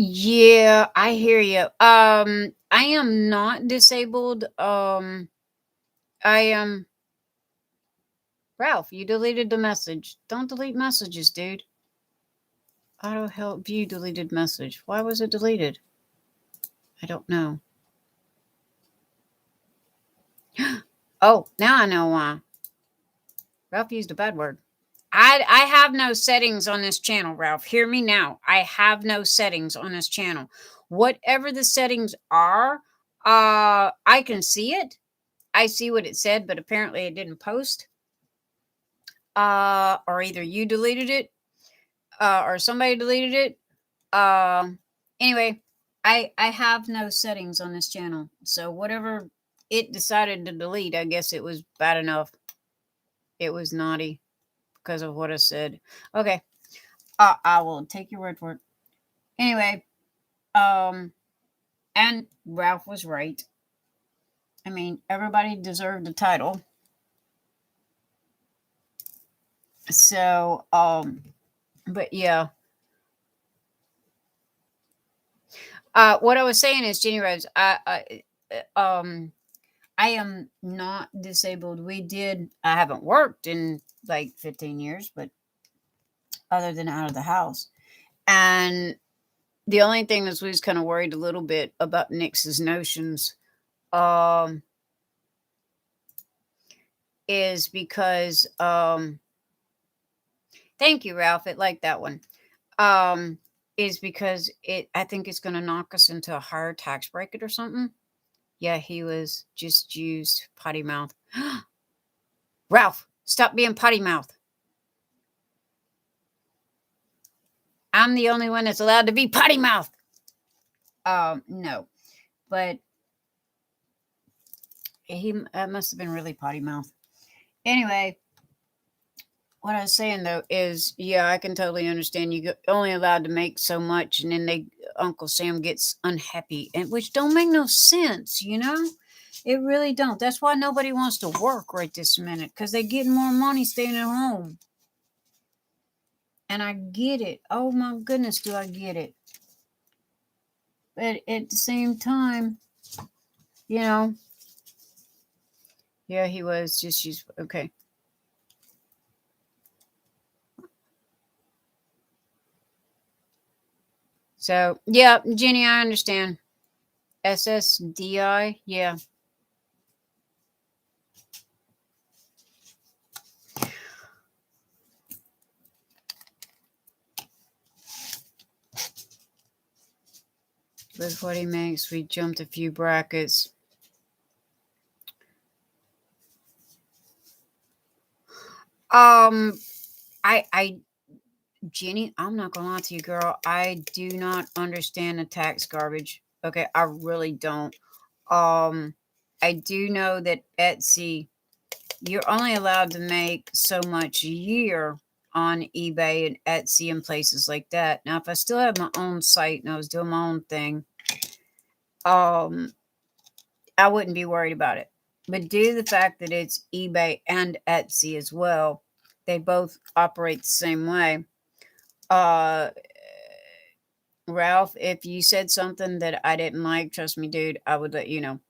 Yeah, I hear you. I am not disabled. I am. Ralph, you deleted the message. Don't delete messages, dude. Auto help view deleted message. Why was it deleted? I don't know. Oh, now I know why. Ralph used a bad word. I have no settings on this channel, Ralph. Hear me now. I have no settings on this channel. Whatever the settings are, I can see it. I see what it said, but apparently it didn't post. Or either you deleted it, or somebody deleted it. Anyway, I have no settings on this channel. So whatever it decided to delete, I guess it was bad enough. It was naughty because of what I said. Okay. I will take your word for it. Anyway, and Ralph was right. I mean, everybody deserved the title. So, but yeah. What I was saying is, Jenny Rose, I am not disabled. I haven't worked in like 15 years, but other than out of the house. And the only thing is we was kind of worried a little bit about Nyx's notions, is because, Thank you, Ralph. It like that one. Is because I think it's going to knock us into a higher tax bracket or something. Yeah, he was just used potty mouth. Ralph, stop being potty mouth. I'm the only one that's allowed to be potty mouth. No, but he must have been really potty mouth. Anyway, what I was saying though is, yeah, I can totally understand. You only allowed to make so much, and then Uncle Sam gets unhappy, and which don't make no sense, you know. It really don't. That's why nobody wants to work right this minute, because they're getting more money staying at home. And I get it. Oh my goodness, do I get it? But at the same time, you know, yeah, he was just used. Okay. So, yeah, Jenny, I understand. SSDI, yeah. With what he makes, we jumped a few brackets. Jenny, I'm not gonna lie to you, girl. I do not understand the tax garbage. Okay, I really don't. I do know that Etsy, you're only allowed to make so much a year on eBay and Etsy and places like that. Now, if I still had my own site and I was doing my own thing, I wouldn't be worried about it. But due to the fact that it's eBay and Etsy as well, they both operate the same way. Ralph, if you said something that I didn't like, trust me, dude, I would let you know.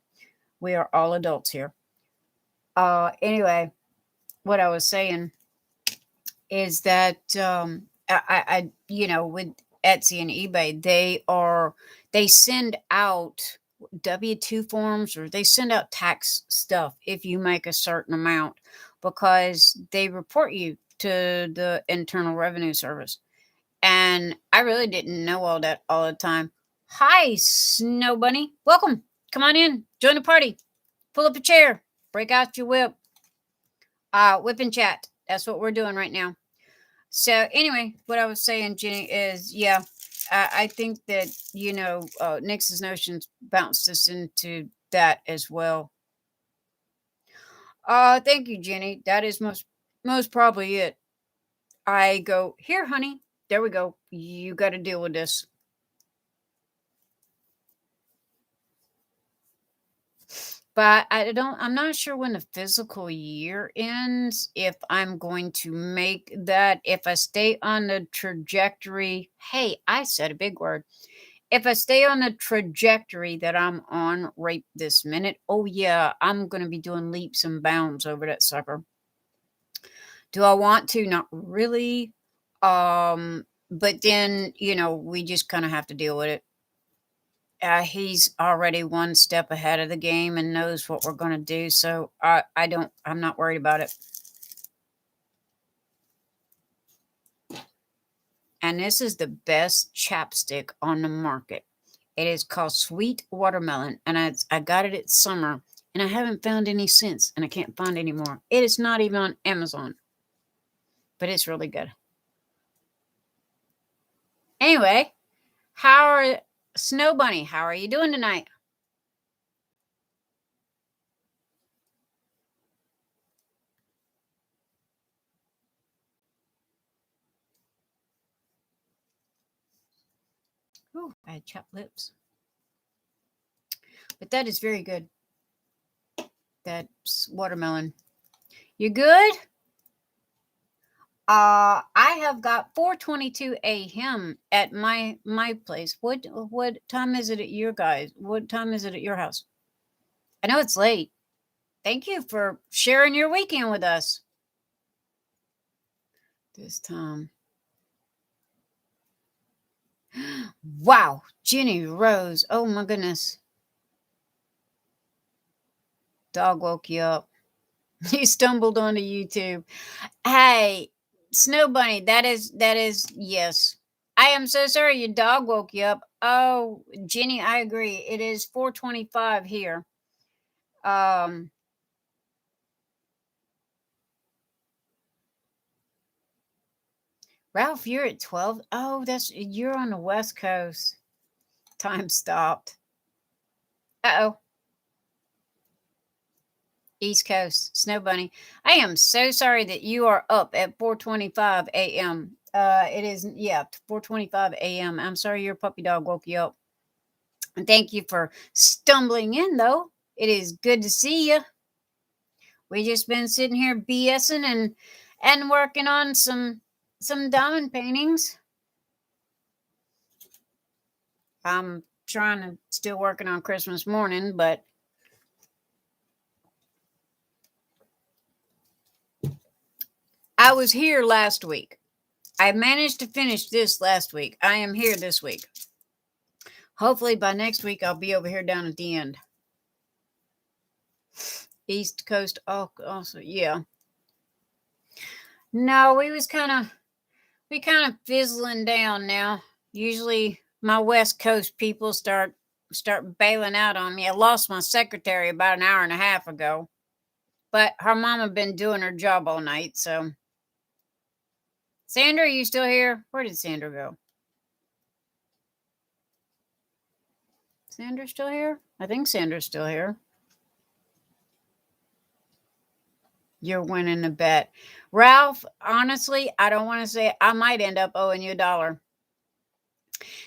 We are all adults here. Anyway, what I was saying is that with Etsy and eBay, they send out W-2 forms, or they send out tax stuff if you make a certain amount, because they report you to the Internal Revenue Service. And I really didn't know all that all the time. Hi, Snow Bunny. Welcome. Come on in. Join the party. Pull up a chair. Break out your whip. Whip and chat. That's what we're doing right now. So anyway, what I was saying, Jenny, is, yeah, I think that, Nyx's notions bounced us into that as well. Thank you, Jenny. That is most probably it. I go, here, honey. There we go. You got to deal with this. But I'm not sure when the physical year ends, if I'm going to make that, if I stay on the trajectory. Hey, I said a big word. If I stay on the trajectory that I'm on right this minute, oh yeah, I'm going to be doing leaps and bounds over that sucker. Do I want to? Not really. But then, we just kind of have to deal with it. He's already one step ahead of the game and knows what we're going to do. So I'm not worried about it. And this is the best chapstick on the market. It is called Sweet Watermelon. And I got it at summer, and I haven't found any since, and I can't find any more. It is not even on Amazon, but it's really good. Anyway, Snow Bunny, how are you doing tonight? Ooh, I had chapped lips. But that is very good. That's watermelon. You good? I have got 4:22 a.m. at my place. What time is it at your guys? What time is it at your house? I know it's late. Thank you for sharing your weekend with us. This time. Wow, Jenny Rose. Oh my goodness. Dog woke you up. He stumbled onto YouTube. Hey, Snow Bunny, that is, yes. I am so sorry your dog woke you up. Oh, Jenny, I agree. It is 4:25 here. Um, Ralph, you're at 12. Oh, you're on the West Coast. Time stopped. Uh-oh. East Coast, Snow Bunny. I am so sorry that you are up at 4:25 a.m. It is, yeah, 4:25 a.m. I'm sorry your puppy dog woke you up. And thank you for stumbling in, though. It is good to see you. We just been sitting here BSing and working on some diamond paintings. I'm trying to still working on Christmas morning, but I was here last week. I managed to finish this last week. I am here this week. Hopefully by next week I'll be over here down at the end. East Coast, also, yeah. No, we kind of fizzling down now. Usually my West Coast people start bailing out on me. I lost my secretary about an hour and a half ago, but her mama been doing her job all night. So, Sandra, are you still here? Where did Sandra go? Sandra's still here? I think Sandra's still here. You're winning the bet. Ralph, honestly, I don't want to say I might end up owing you $1.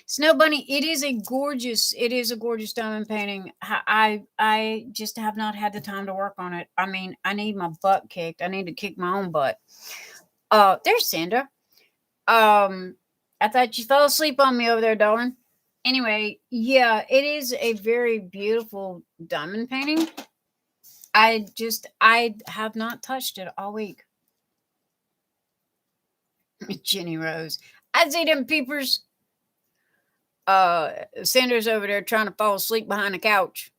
Snow Bunny, it is a gorgeous diamond painting. I just have not had the time to work on it. I mean, I need my butt kicked. I need to kick my own butt. There's Sandra. I thought you fell asleep on me over there, darling. Anyway, yeah, it is a very beautiful diamond painting. I have not touched it all week. Jenny Rose. I see them peepers. Sandra's over there trying to fall asleep behind the couch.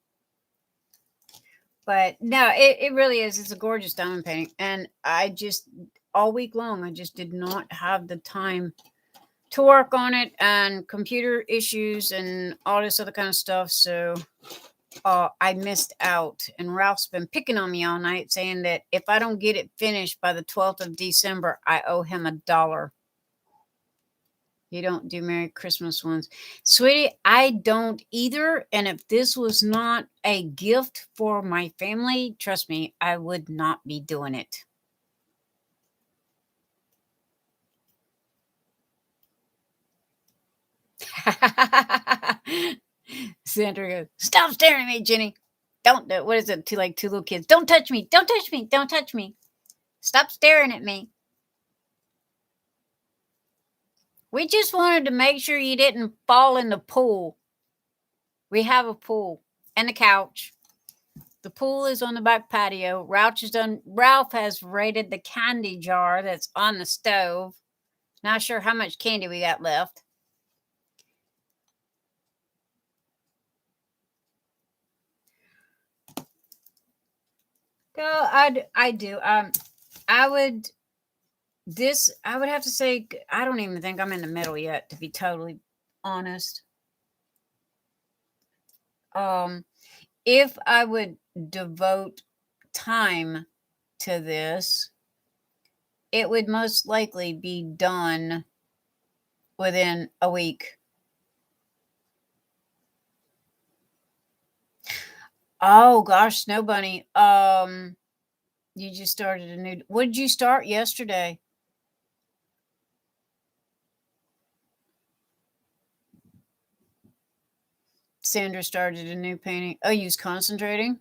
But no, it really is. It's a gorgeous diamond painting. And I just, all week long, I just did not have the time to work on it, and computer issues and all this other kind of stuff. So I missed out. And Ralph's been picking on me all night, saying that if I don't get it finished by the 12th of December, I owe him $1. You don't do Merry Christmas ones. Sweetie, I don't either. And if this was not a gift for my family, trust me, I would not be doing it. Sandra goes, stop staring at me, Jenny. Don't do it. What is it? Two little kids. Don't touch me. Don't touch me. Don't touch me. Stop staring at me. We just wanted to make sure you didn't fall in the pool. We have a pool and a couch. The pool is on the back patio. Ralph has raided the candy jar that's on the stove. Not sure how much candy we got left. No, I do. I would have to say, I don't even think I'm in the middle yet, to be totally honest. If I would devote time to this, it would most likely be done within a week. Oh gosh, Snow Bunny. You just started a new. What did you start yesterday? Sandra started a new painting. Oh, you was concentrating?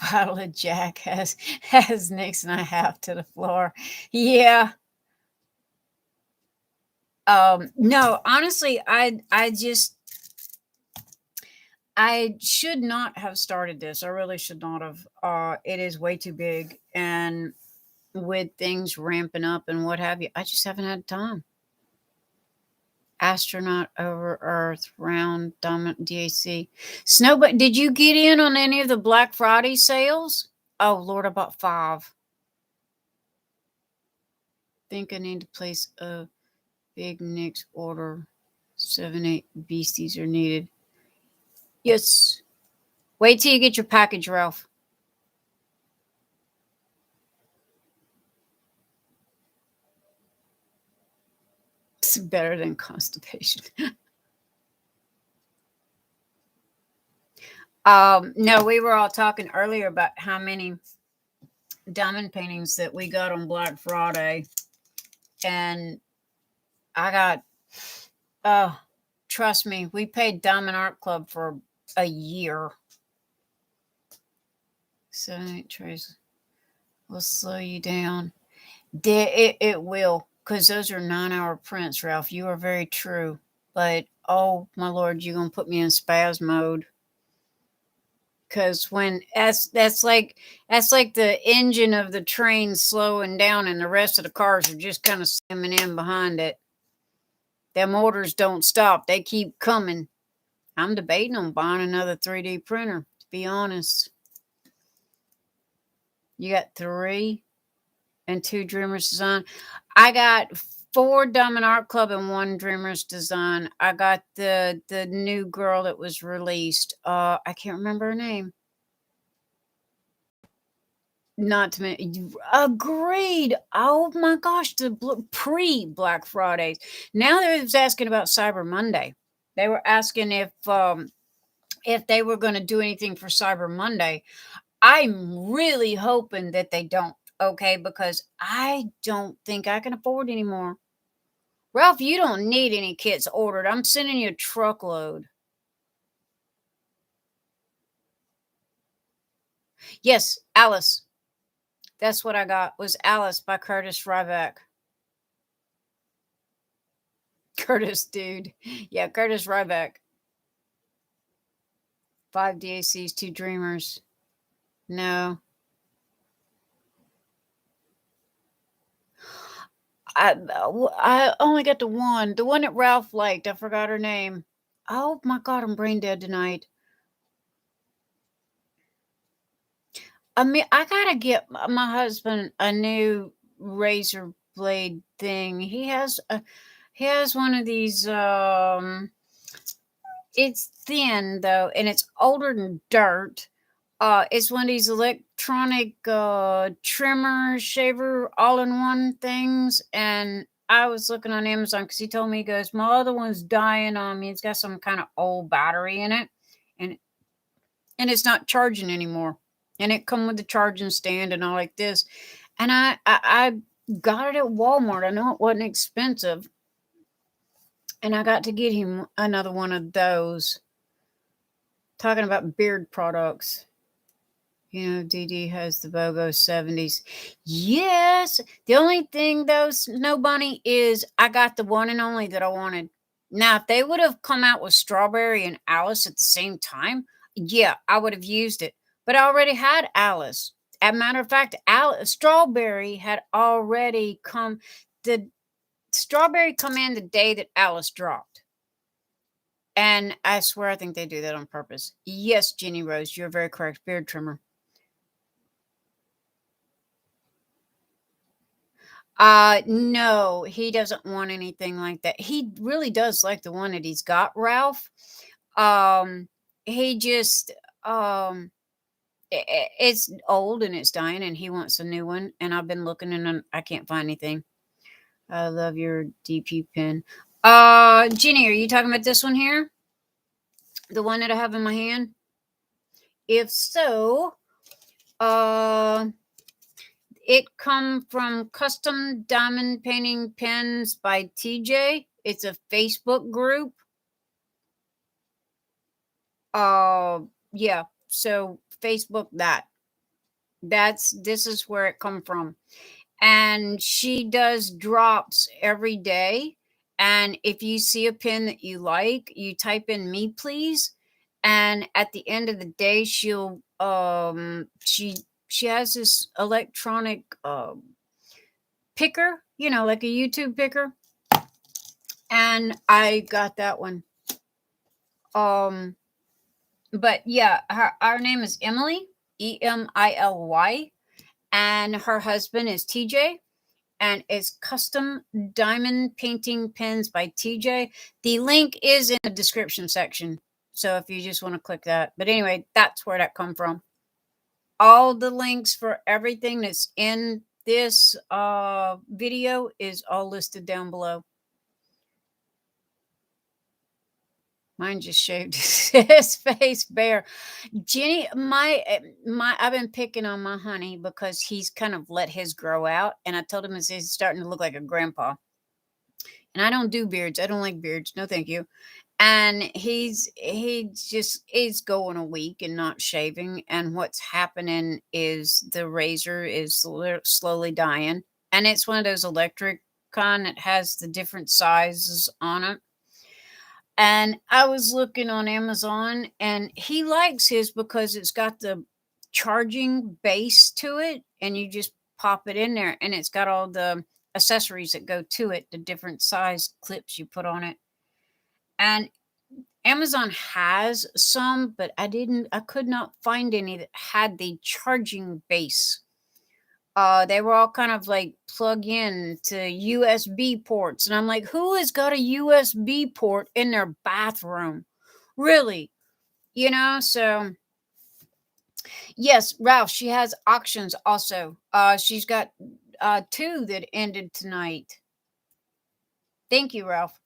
Bottle of Jack has Nyx and I have to the floor. Yeah. No, honestly, I should not have started this. I really should not have. It is way too big, and with things ramping up and what have you, I just haven't had time. Astronaut over Earth, round, dominant DAC. Snowball, did you get in on any of the Black Friday sales? Oh, Lord, I bought 5. Think I need to place a big Nyx order. 7, 8 beasties are needed. Yes. Wait till you get your package, Ralph. It's better than constipation. No, we were all talking earlier about how many diamond paintings that we got on Black Friday. And I got, trust me, we paid Diamond Art Club for a year. 7, 8 trays will slow you down. It will, because those are 9-hour prints, Ralph. You are very true. But, oh, my Lord, you're going to put me in spaz mode. Because when that's like the engine of the train slowing down and the rest of the cars are just kind of slamming in behind it. Them orders don't stop. They keep coming. I'm debating on buying another 3D printer, to be honest. You got 3 and 2 Dreamers Design. I got 4 Diamond Art Club and 1 Dreamers Design. I got the new girl that was released. I can't remember her name. Not to mention, agreed. Oh my gosh, the pre-Black Fridays. Now they was asking about Cyber Monday. They were asking if they were going to do anything for Cyber Monday. I'm really hoping that they don't. Okay, because I don't think I can afford anymore. Ralph, you don't need any kits ordered. I'm sending you a truckload. Yes, Alice. That's what I got, was Alice by Curtis Ryback. Curtis, dude. Yeah, Curtis Ryback. 5 DACs, 2 Dreamers. No. I only got the one. The one that Ralph liked. I forgot her name. Oh my God, I'm brain dead tonight. I mean, I gotta get my husband a new razor blade thing. He has one of these. It's thin though, and it's older than dirt. It's one of these electronic trimmer shaver all-in-one things, and I was looking on Amazon because he told me, he goes, my other one's dying on me. It's got some kind of old battery in it, and it's not charging anymore. And it come with the charging stand and all like this. And I got it at Walmart. I know it wasn't expensive, and I got to get him another one of those. Talking about beard products. You know, DD has the BOGO 70s. Yes. The only thing, though, Snow Bunny, is I got the one and only that I wanted. Now, if they would have come out with Strawberry and Alice at the same time, yeah, I would have used it. But I already had Alice. As a matter of fact, Strawberry had already come. The Strawberry come in the day that Alice dropped. And I swear I think they do that on purpose. Yes, Jenny Rose, you're very correct. Beard trimmer. No, he doesn't want anything like that. He really does like the one that he's got, Ralph. He just it's old and it's dying, and he wants a new one. And I've been looking and I can't find anything. I love your DP pen. Jenny, are you talking about this one here? The one that I have in my hand? If so, it come from Custom Diamond Painting Pens by TJ. It's a Facebook group. Yeah. So Facebook this is where it come from. And she does drops every day. And if you see a pen that you like, you type in "me please," and at the end of the day, she'll she has this electronic picker, like a YouTube picker. and I got that one. But yeah, our name is Emily, Emily, and her husband is TJ, and it's Custom Diamond Painting Pens by TJ. The link is in the description section, so if you just want to click that. But anyway, that's where that come from. All the links for everything that's in this video is all listed down below. Mine just shaved his face bare. Jenny, I've been picking on my honey because he's kind of let his grow out, and I told him he's starting to look like a grandpa. And I don't do beards. I don't like beards. No, thank you. And he's going a week and not shaving. And what's happening is the razor is slowly dying, and it's one of those electric kind that has the different sizes on it. And I was looking on Amazon, and he likes his because it's got the charging base to it, and you just pop it in there, and it's got all the accessories that go to it, the different size clips you put on it. And Amazon has some, but I could not find any that had the charging base. They were all kind of like plug in to USB ports. And I'm like, who has got a USB port in their bathroom? Really? So yes, Ralph, she has auctions also. She's got 2 that ended tonight. Thank you, Ralph.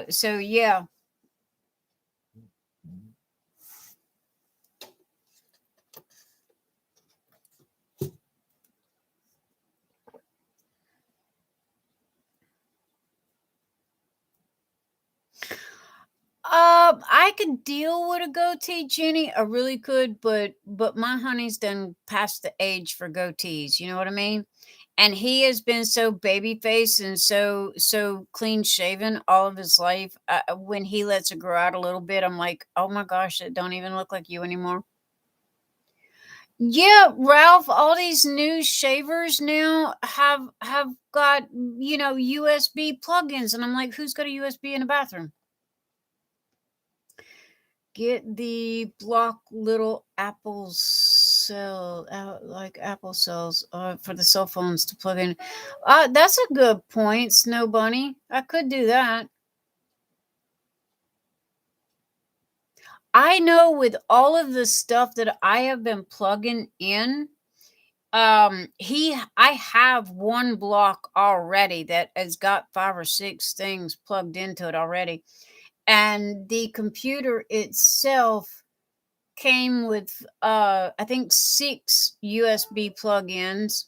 So yeah. I could deal with a goatee, Jenny. I really could, but my honey's done past the age for goatees. You know what I mean? And he has been so baby faced and so clean shaven all of his life. When he lets it grow out a little bit, I'm like, oh my gosh, it don't even look like you anymore. Yeah, Ralph, all these new shavers now have got USB plugins, and I'm like, who's got a USB in the bathroom? Get the block little Apple cell out like Apple cells for the cell phones to plug in. That's a good point, Snow Bunny. I could do that. I know with all of the stuff that I have been plugging in, I have one block already that has got 5 or 6 things plugged into it already. And the computer itself came with I think 6 USB plugins.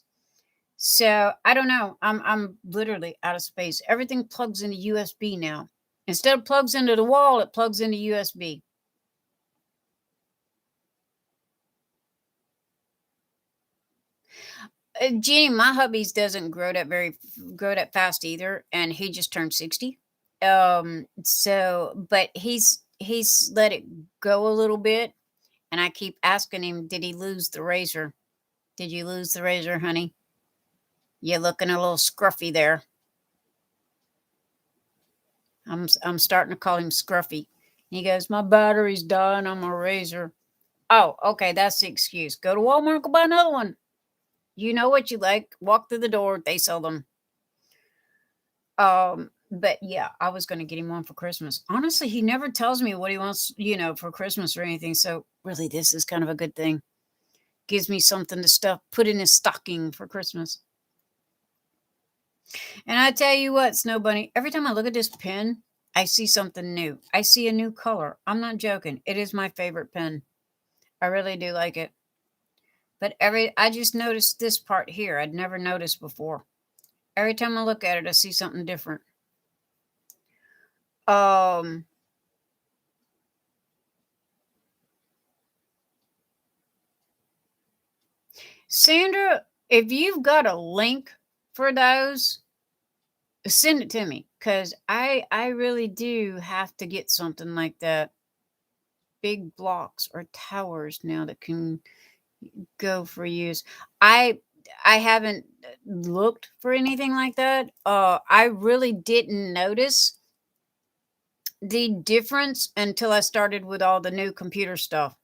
So I don't know. I'm literally out of space. Everything plugs into USB now. Instead of plugs into the wall, it plugs into USB. Jenny, my hubby's doesn't grow that fast either, and he just turned 60. But he's let it go a little bit, and I keep asking him, did he lose the razor? Did you lose the razor, honey? You're looking a little scruffy there. I'm starting to call him Scruffy. He goes, my battery's dying on my razor. Oh, okay, that's the excuse. Go to Walmart, go buy another one. You know what you like. Walk through the door, they sell them. But yeah, I was going to get him one for Christmas. Honestly, he never tells me what he wants, for Christmas or anything. So really, this is kind of a good thing. Gives me something to put in his stocking for Christmas. And I tell you what, Snow Bunny, every time I look at this pen, I see something new. I see a new color. I'm not joking. It is my favorite pen. I really do like it. But I just noticed this part here. I'd never noticed before. Every time I look at it, I see something different. Sandra, if you've got a link for those, send it to me, because I really do have to get something like that. Big blocks or towers now that can go for use. I I haven't looked for anything like that. I really didn't notice the difference until I started with all the new computer stuff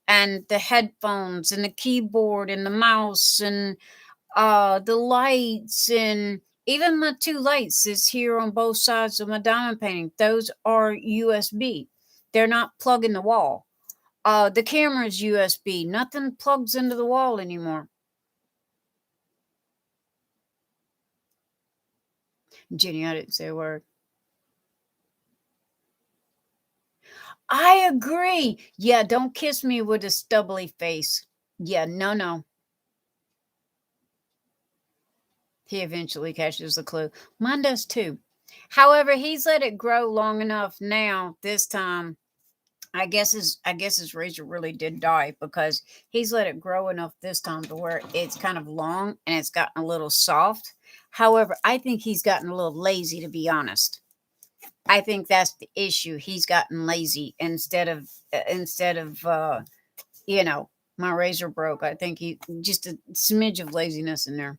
and the headphones and the keyboard and the mouse and the lights, and even my two lights is here on both sides of my diamond painting. Those are USB. They're not plug in the wall. The camera's USB. Nothing plugs into the wall anymore. Jenny, I didn't say a word. I agree. Yeah, don't kiss me with a stubbly face. Yeah, no. He eventually catches the clue. Mine does too. However, he's let it grow long enough now, this time. I guess his razor really did die, because he's let it grow enough this time to where it's kind of long and it's gotten a little soft. However, I think he's gotten a little lazy, to be honest. I think that's the issue. He's gotten lazy instead of my razor broke. I think he just a smidge of laziness in there.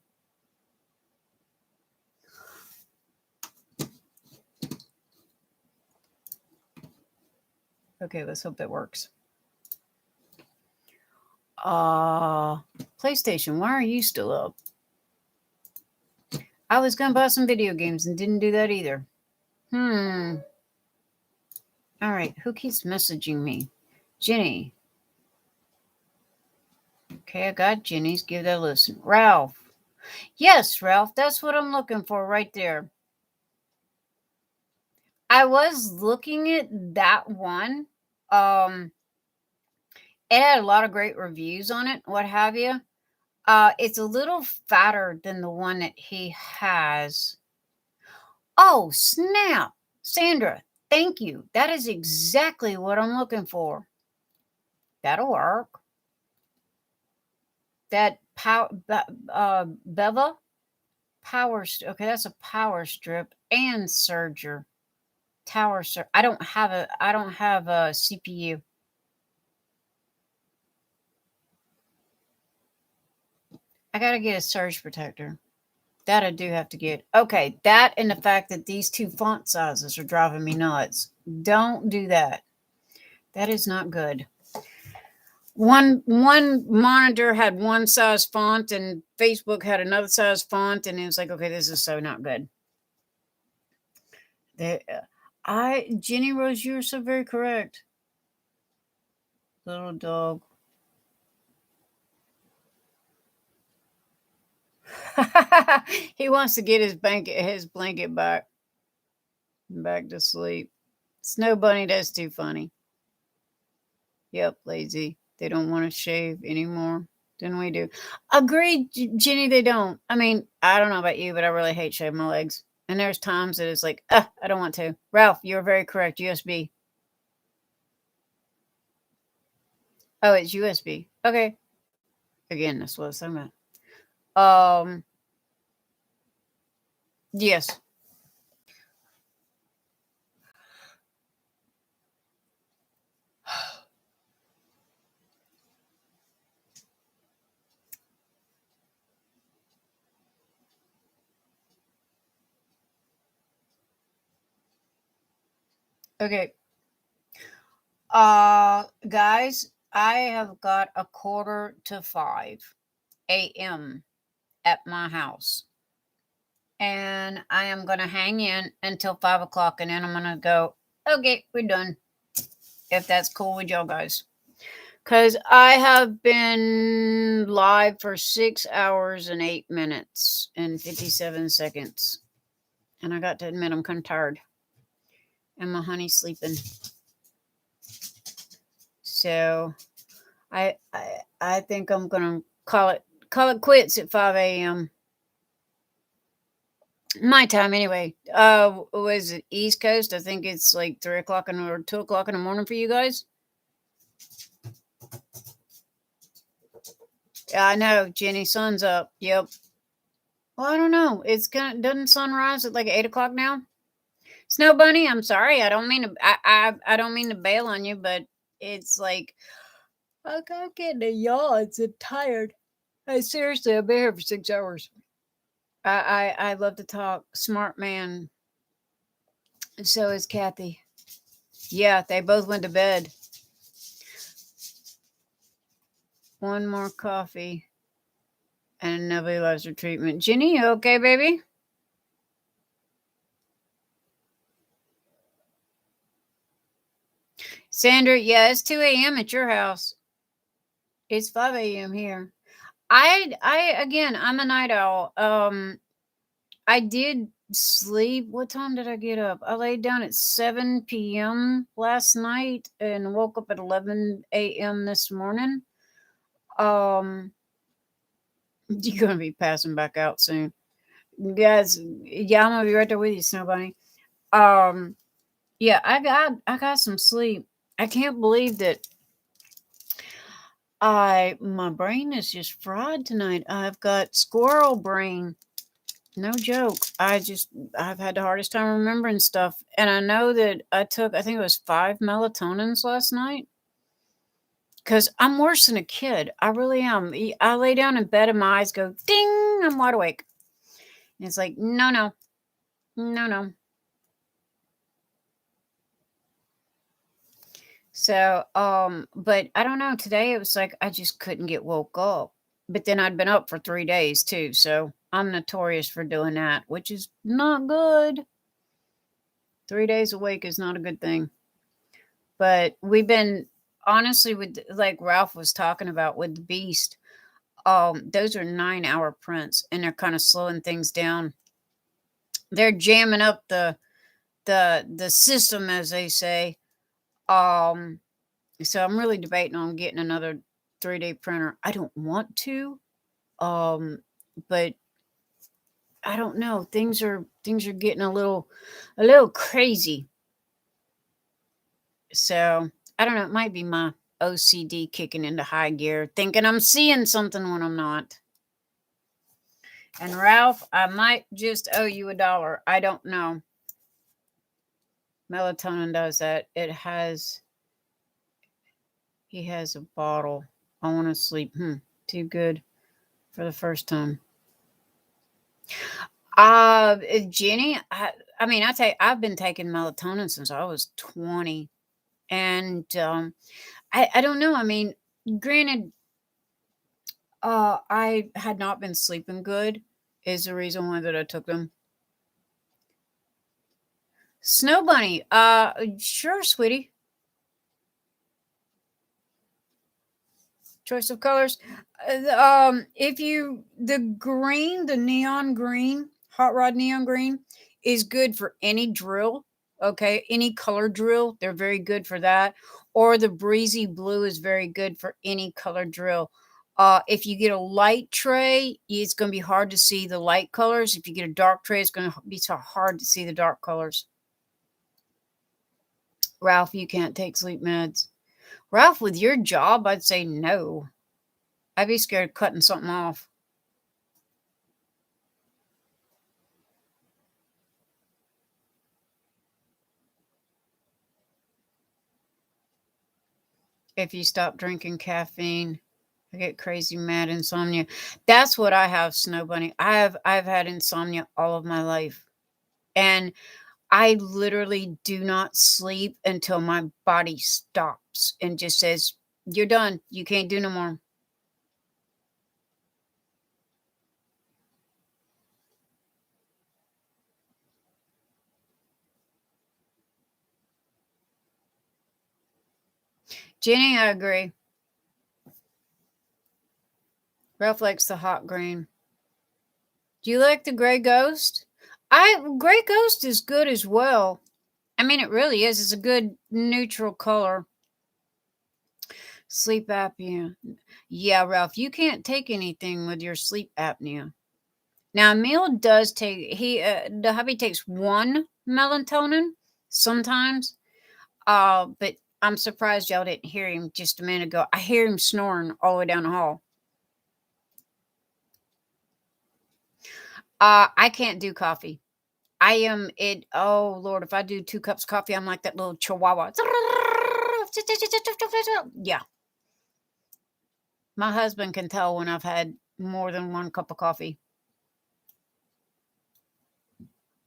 Okay, let's hope that works. PlayStation, why are you still up? I was gonna buy some video games and didn't do that either. All right, who keeps messaging me? Jenny. Okay, I got Jenny's. Give that a listen. Ralph. Yes, Ralph, that's what I'm looking for right there. I was looking at that one. It had a lot of great reviews on it, what have you. It's a little fatter than the one that he has. Oh, snap. Sandra, thank you. That is exactly what I'm looking for. That'll work. That Beva power. Okay, that's a power strip and serger. Tower serger. I don't have a CPU. I gotta get a surge protector. That I do have to get. Okay, that and the fact that these two font sizes are driving me nuts. Don't do that. That is not good. One monitor had one size font and Facebook had another size font, and it was like, okay, this is so not good. Jenny Rose, you're so very correct. Little dog. He wants to get his blanket back to sleep. Snow Bunny, that's too funny. Yep, lazy. They don't want to shave anymore than we do. Agreed, Jenny, they don't. I mean, I don't know about you, but I really hate shaving my legs. And there's times that it's like, I don't want to. Ralph, you're very correct. USB. Oh, it's USB. Okay. Again, that's what I was talking about. Yes. Okay. Guys, I have got 4:45 a.m. at my house. And I am going to hang in until 5 o'clock, and then I'm going to go, okay, we're done. If that's cool with y'all guys. Because I have been live for 6 hours and 8 minutes and 57 seconds. And I got to admit, I'm kind of tired. And my honey's sleeping. So I think I'm going to call it quits at 5 a.m. My time anyway. Was it East Coast? I think it's like 3 o'clock or 2 o'clock in the morning for you guys. I know, Jenny. Sun's up. Yep. Well, I don't know. Doesn't sunrise at like 8 o'clock now? Snow Bunny, I'm sorry. I don't mean to. I don't mean to bail on you, but it's like I got getting a yawn. I'm tired. Hey, seriously, I've been here for 6 hours. I love to talk. Smart man. So is Kathy. Yeah, they both went to bed. One more coffee and a nebulizer treatment. Jenny, you okay, baby? Sandra, yeah, it's 2 a.m. at your house. It's 5 a.m. here. Again, I'm a night owl. I did sleep. What time did I get up? I laid down at 7 p.m. last night and woke up at 11 a.m. this morning. You're gonna be passing back out soon, guys. Yeah, I'm gonna be right there with you, Snow Bunny. Um, yeah, I got some sleep. I can't believe that my brain is just fried tonight. I've got squirrel brain. No joke. I've had the hardest time remembering stuff. And I know that I think it was 5 melatonins last night. Because I'm worse than a kid. I really am. I lay down in bed and my eyes go ding. I'm wide awake. And it's like, no, no, no, no. So, but I don't know. Today it was like I just couldn't get woke up. But then I'd been up for 3 days too. So I'm notorious for doing that, which is not good. 3 days awake is not a good thing. But we've been honestly with like Ralph was talking about with the Beast. Those are 9-hour prints, and they're kind of slowing things down. They're jamming up the system, as they say. Um, so I'm really debating on getting another 3D printer. I don't want to, but I don't know. Things are getting a little crazy. So I don't know. It might be my OCD kicking into high gear, thinking I'm seeing something when I'm not. And Ralph, I might just owe you $1. I don't know. Melatonin does that. He has a bottle. I want to sleep. Too good for the first time. Jenny, I mean, I've been taking melatonin since I was 20. And I don't know. I mean, granted, I had not been sleeping good is the reason why that I took them. Snow Bunny, sure, sweetie. Choice of colors. If the neon green, hot rod neon green, is good for any drill. Okay, any color drill, they're very good for that. Or the breezy blue is very good for any color drill. If you get a light tray, it's going to be hard to see the light colors. If you get a dark tray, it's going to be so hard to see the dark colors. Ralph, you can't take sleep meds. Ralph, with your job, I'd say no. I'd be scared of cutting something off. If you stop drinking caffeine, I get crazy mad insomnia. That's what I have, Snow Bunny. I've had insomnia all of my life. And I literally do not sleep until my body stops and just says, "You're done. You can't do no more." Jenny, I agree. Ralph likes the hot green. Do you like the gray ghost? Gray ghost is good as well. I mean, it really is. It's a good neutral color. Sleep apnea. Yeah, Ralph, you can't take anything with your sleep apnea. Now, Emil does take, the hubby takes one melatonin sometimes. But I'm surprised y'all didn't hear him just a minute ago. I hear him snoring all the way down the hall. I can't do coffee. I am it. Oh Lord, if I do 2 cups of coffee, I'm like that little chihuahua. Yeah. My husband can tell when I've had more than 1 cup of coffee.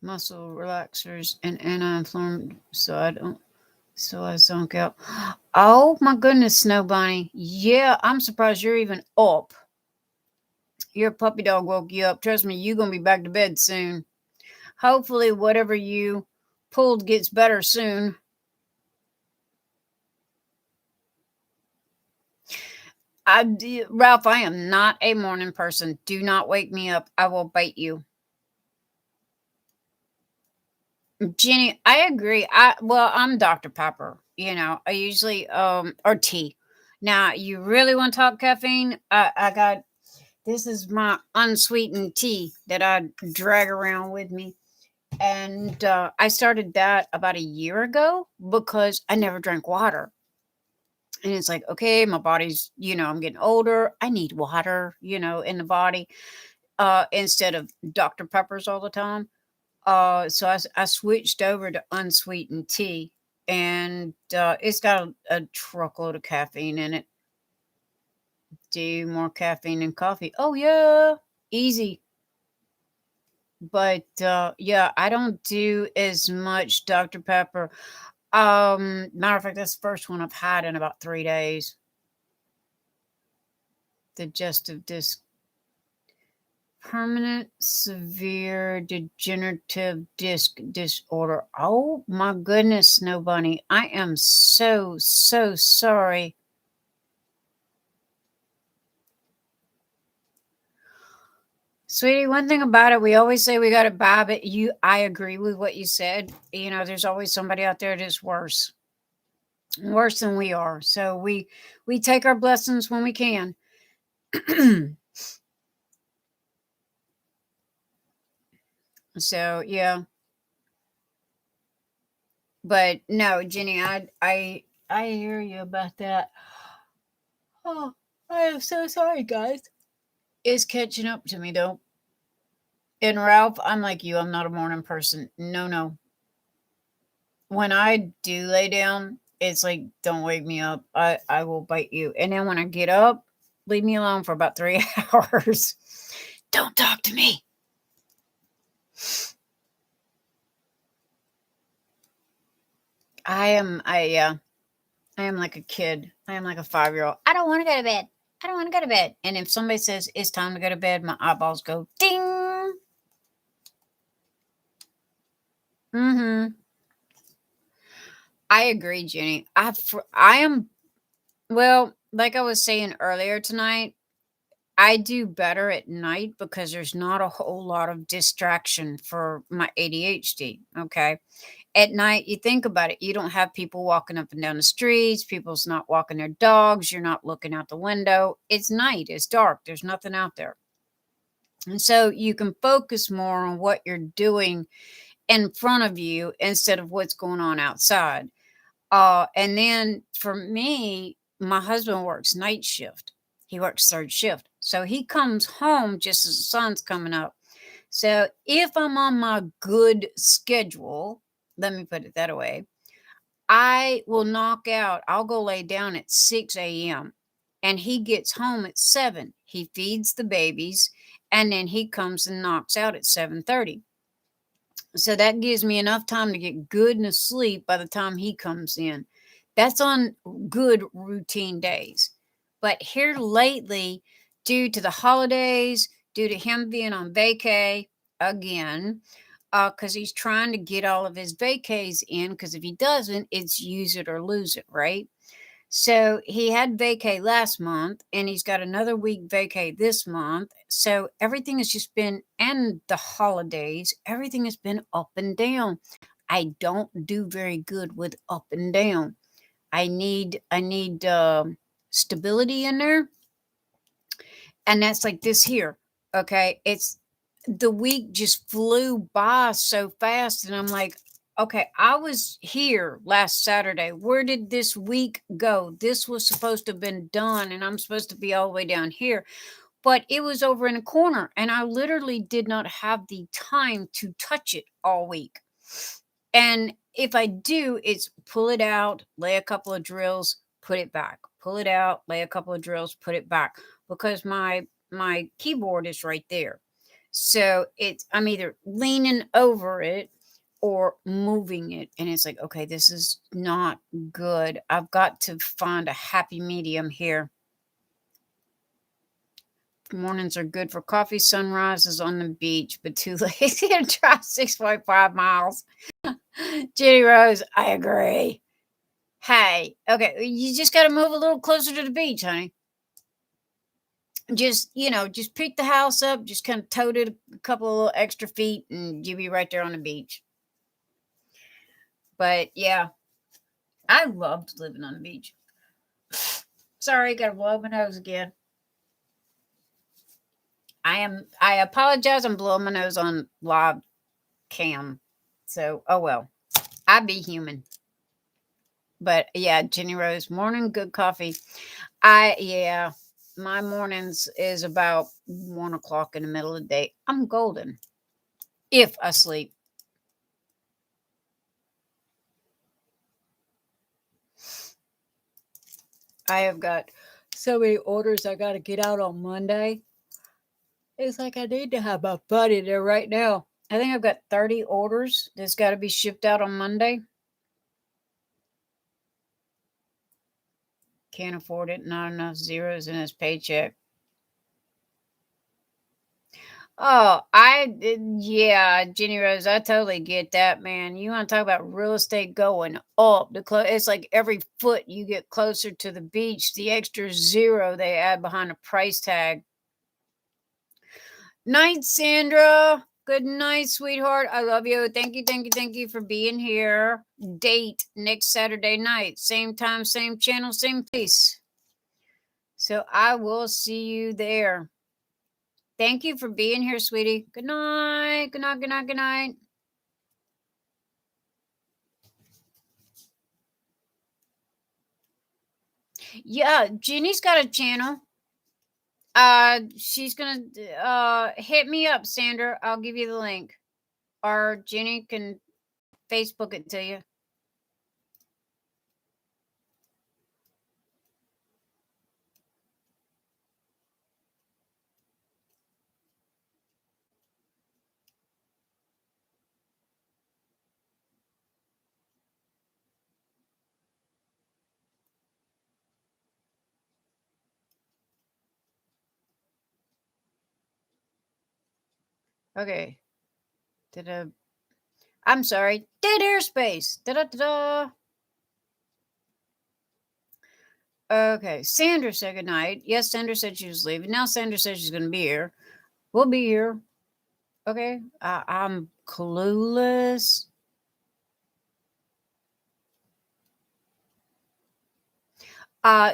Muscle relaxers and anti-inflammatory, so I zonk out. Oh my goodness, Snow Bunny. Yeah, I'm surprised you're even up. Your puppy dog woke you up. Trust me, you're going to be back to bed soon. Hopefully, whatever you pulled gets better soon. Ralph, I am not a morning person. Do not wake me up. I will bite you. Jenny, I agree. I'm Dr. Pepper. I usually or tea. Now, you really want to talk caffeine? I got this is my unsweetened tea that I drag around with me. And I started that about a year ago because I never drank water. And it's like, okay, my body's, I'm getting older. I need water, in the body instead of Dr. Peppers all the time. So I switched over to unsweetened tea, and it's got a truckload of caffeine in it. Do more caffeine than coffee. Oh, yeah, easy. But yeah, I don't do as much Dr. Pepper. Matter of fact, that's the first one I've had in about 3 days. Digestive disc. Permanent severe degenerative disc disorder. Oh my goodness, Snow Bunny. I am so sorry. Sweetie, one thing about it, we always say we got to buy, but I agree with what you said. There's always somebody out there that's worse than we are. So we take our blessings when we can. So yeah. But no, Jenny, I hear you about that. Oh, I am so sorry, guys. It's catching up to me though. And Ralph, I'm like you, I'm not a morning person. No. When I do lay down, it's like, don't wake me up. I will bite you. And then when I get up, leave me alone for about 3 hours. Don't talk to me. I am like a kid. I am like a 5-year-old. I don't want to go to bed. I don't want to go to bed. And if somebody says it's time to go to bed, my eyeballs go ding. Mm-hmm. I agree, Jenny. I am, well, like I was saying earlier tonight, I do better at night because there's not a whole lot of distraction for my ADHD. Okay. At night, you think about it, you don't have people walking up and down the streets, people's not walking their dogs, you're not looking out the window. It's night, it's dark, there's nothing out there. And so you can focus more on what you're doing in front of you instead of what's going on outside. And then for me, my husband works night shift. He works third shift. So he comes home just as the sun's coming up. So if I'm on my good schedule, let me put it that way, I will knock out, I'll go lay down at 6 a.m. and he gets home at 7. He feeds the babies and then he comes and knocks out at 7:30. So that gives me enough time to get good and asleep by the time he comes in. That's on good routine days. But here lately, due to the holidays, due to him being on vacay again, because he's trying to get all of his vacays in, because if he doesn't, it's use it or lose it, right? So he had vacay last month and he's got another week vacay this month. So everything has just been, and the holidays, everything has been up and down. I don't do very good with up and down. I need stability in there. And that's like this here. Okay. It's the week just flew by so fast. And I'm like, okay, I was here last Saturday. Where did this week go? This was supposed to have been done, and I'm supposed to be all the way down here. But it was over in a corner, and I literally did not have the time to touch it all week. And if I do, it's pull it out, lay a couple of drills, put it back. Pull it out, lay a couple of drills, put it back. Because my my keyboard is right there. So I'm either leaning over it or moving it. And it's like, okay, this is not good. I've got to find a happy medium here. Mornings are good for coffee, sunrises on the beach, but too lazy to drive 6.5 miles. Jenny Rose, I agree. Hey, okay, you just got to move a little closer to the beach, honey. Just, just pick the house up, just kind of tote it a couple of little extra feet, and you'll be right there on the beach. But yeah, I loved living on the beach. Sorry, got to blow my nose again. I apologize. I'm blowing my nose on live cam. So, oh well. I be human. But yeah, Jenny Rose, morning good coffee. My mornings is about 1:00 in the middle of the day. I'm golden if I sleep. I have got so many orders I got to get out on Monday. It's like I need to have my buddy there right now. I think I've got 30 orders that's got to be shipped out on Monday. Can't afford it. Not enough zeros in his paycheck. Oh, yeah, Jenny Rose, I totally get that, man. You want to talk about real estate going up? It's like every foot you get closer to the beach, the extra zero they add behind a price tag. Night, Sandra. Good night, sweetheart. I love you. Thank you for being here. Date next Saturday night. Same time, same channel, same place. So I will see you there. Thank you for being here, sweetie. Good night. Good night, good night, good night. Yeah, Jenny's got a channel. She's gonna hit me up, Sandra. I'll give you the link. Or Jenny can Facebook it to you. Okay. I'm sorry. Dead airspace. Da-da-da-da. Okay. Sandra said goodnight. Yes, Sandra said she was leaving. Now Sandra said she's going to be here. We'll be here. Okay. I'm clueless.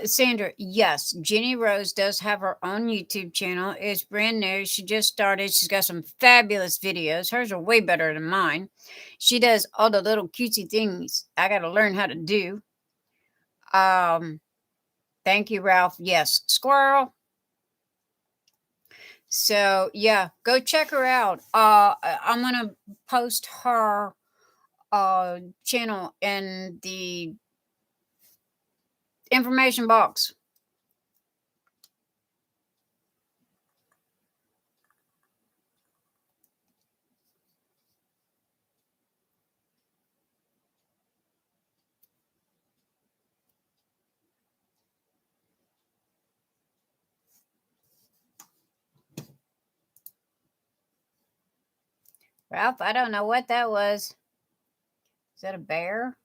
Sandra, yes, Jenny Rose does have her own YouTube channel. It's brand new. She just started. She's got some fabulous videos. Hers are way better than mine. She does all the little cutesy things I got to learn how to do. Thank you, Ralph. Yes, squirrel. So yeah, go check her out. I'm gonna post her channel in the information box. Ralph, I don't know what that was. Is that a bear?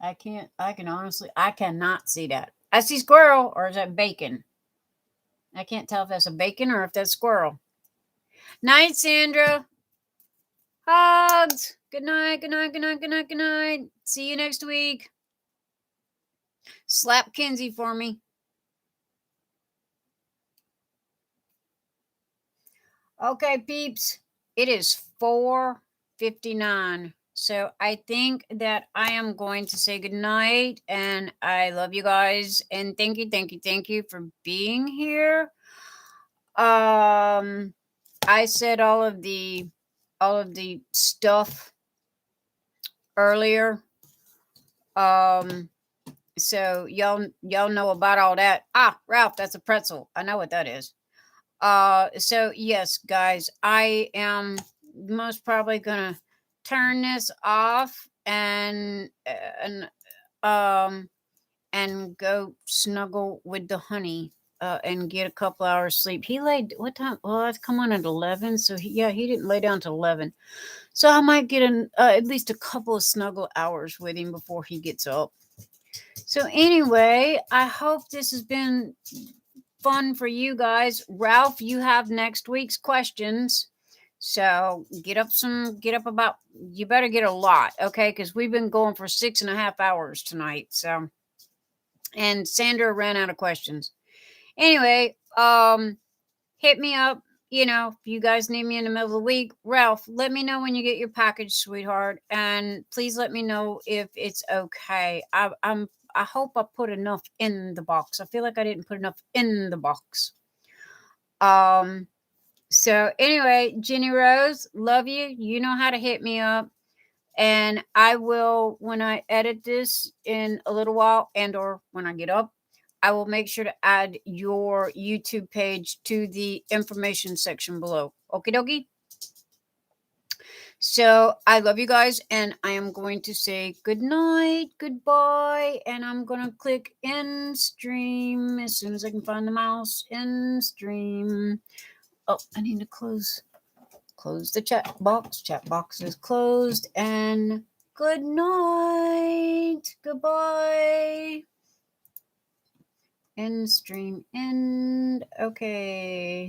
I cannot see that. I see squirrel, or is that bacon? I can't tell if that's a bacon or if that's squirrel. Night, Sandra. Hugs. Good night, good night, good night, good night, good night. See you next week. Slap Kinsey for me. Okay, peeps. It is 4:59. So I think that I am going to say goodnight, and I love you guys, and thank you for being here. I said all of the stuff earlier. So y'all know about all that. Ah, Ralph, that's a pretzel. I know what that is. So yes, guys, I am most probably gonna turn this off um and go snuggle with the honey and get a couple hours sleep. He laid what time? Well, I've come on at 11, so he didn't lay down till 11. So I might get at least a couple of snuggle hours with him before he gets up. So anyway, I hope this has been fun for you guys. Ralph, you have next week's questions. So get up about, you better get a lot, okay? Because we've been going for 6.5 hours tonight. So, and Sandra ran out of questions. Anyway, hit me up. You know, if you guys need me in the middle of the week, Ralph, let me know when you get your package, sweetheart, and please let me know if it's okay. I hope I put enough in the box. I feel like I didn't put enough in the box. So anyway, Jenny Rose, love you. You know how to hit me up. And I will, when I edit this in a little while and or when I get up, I will make sure to add your YouTube page to the information section below. Okie dokie. So I love you guys, and I am going to say good night, goodbye, and I'm going to click end stream as soon as I can find the mouse. End stream. Oh, I need to close the chat box. Chat box is closed, and good night. Goodbye. End stream end. Okay.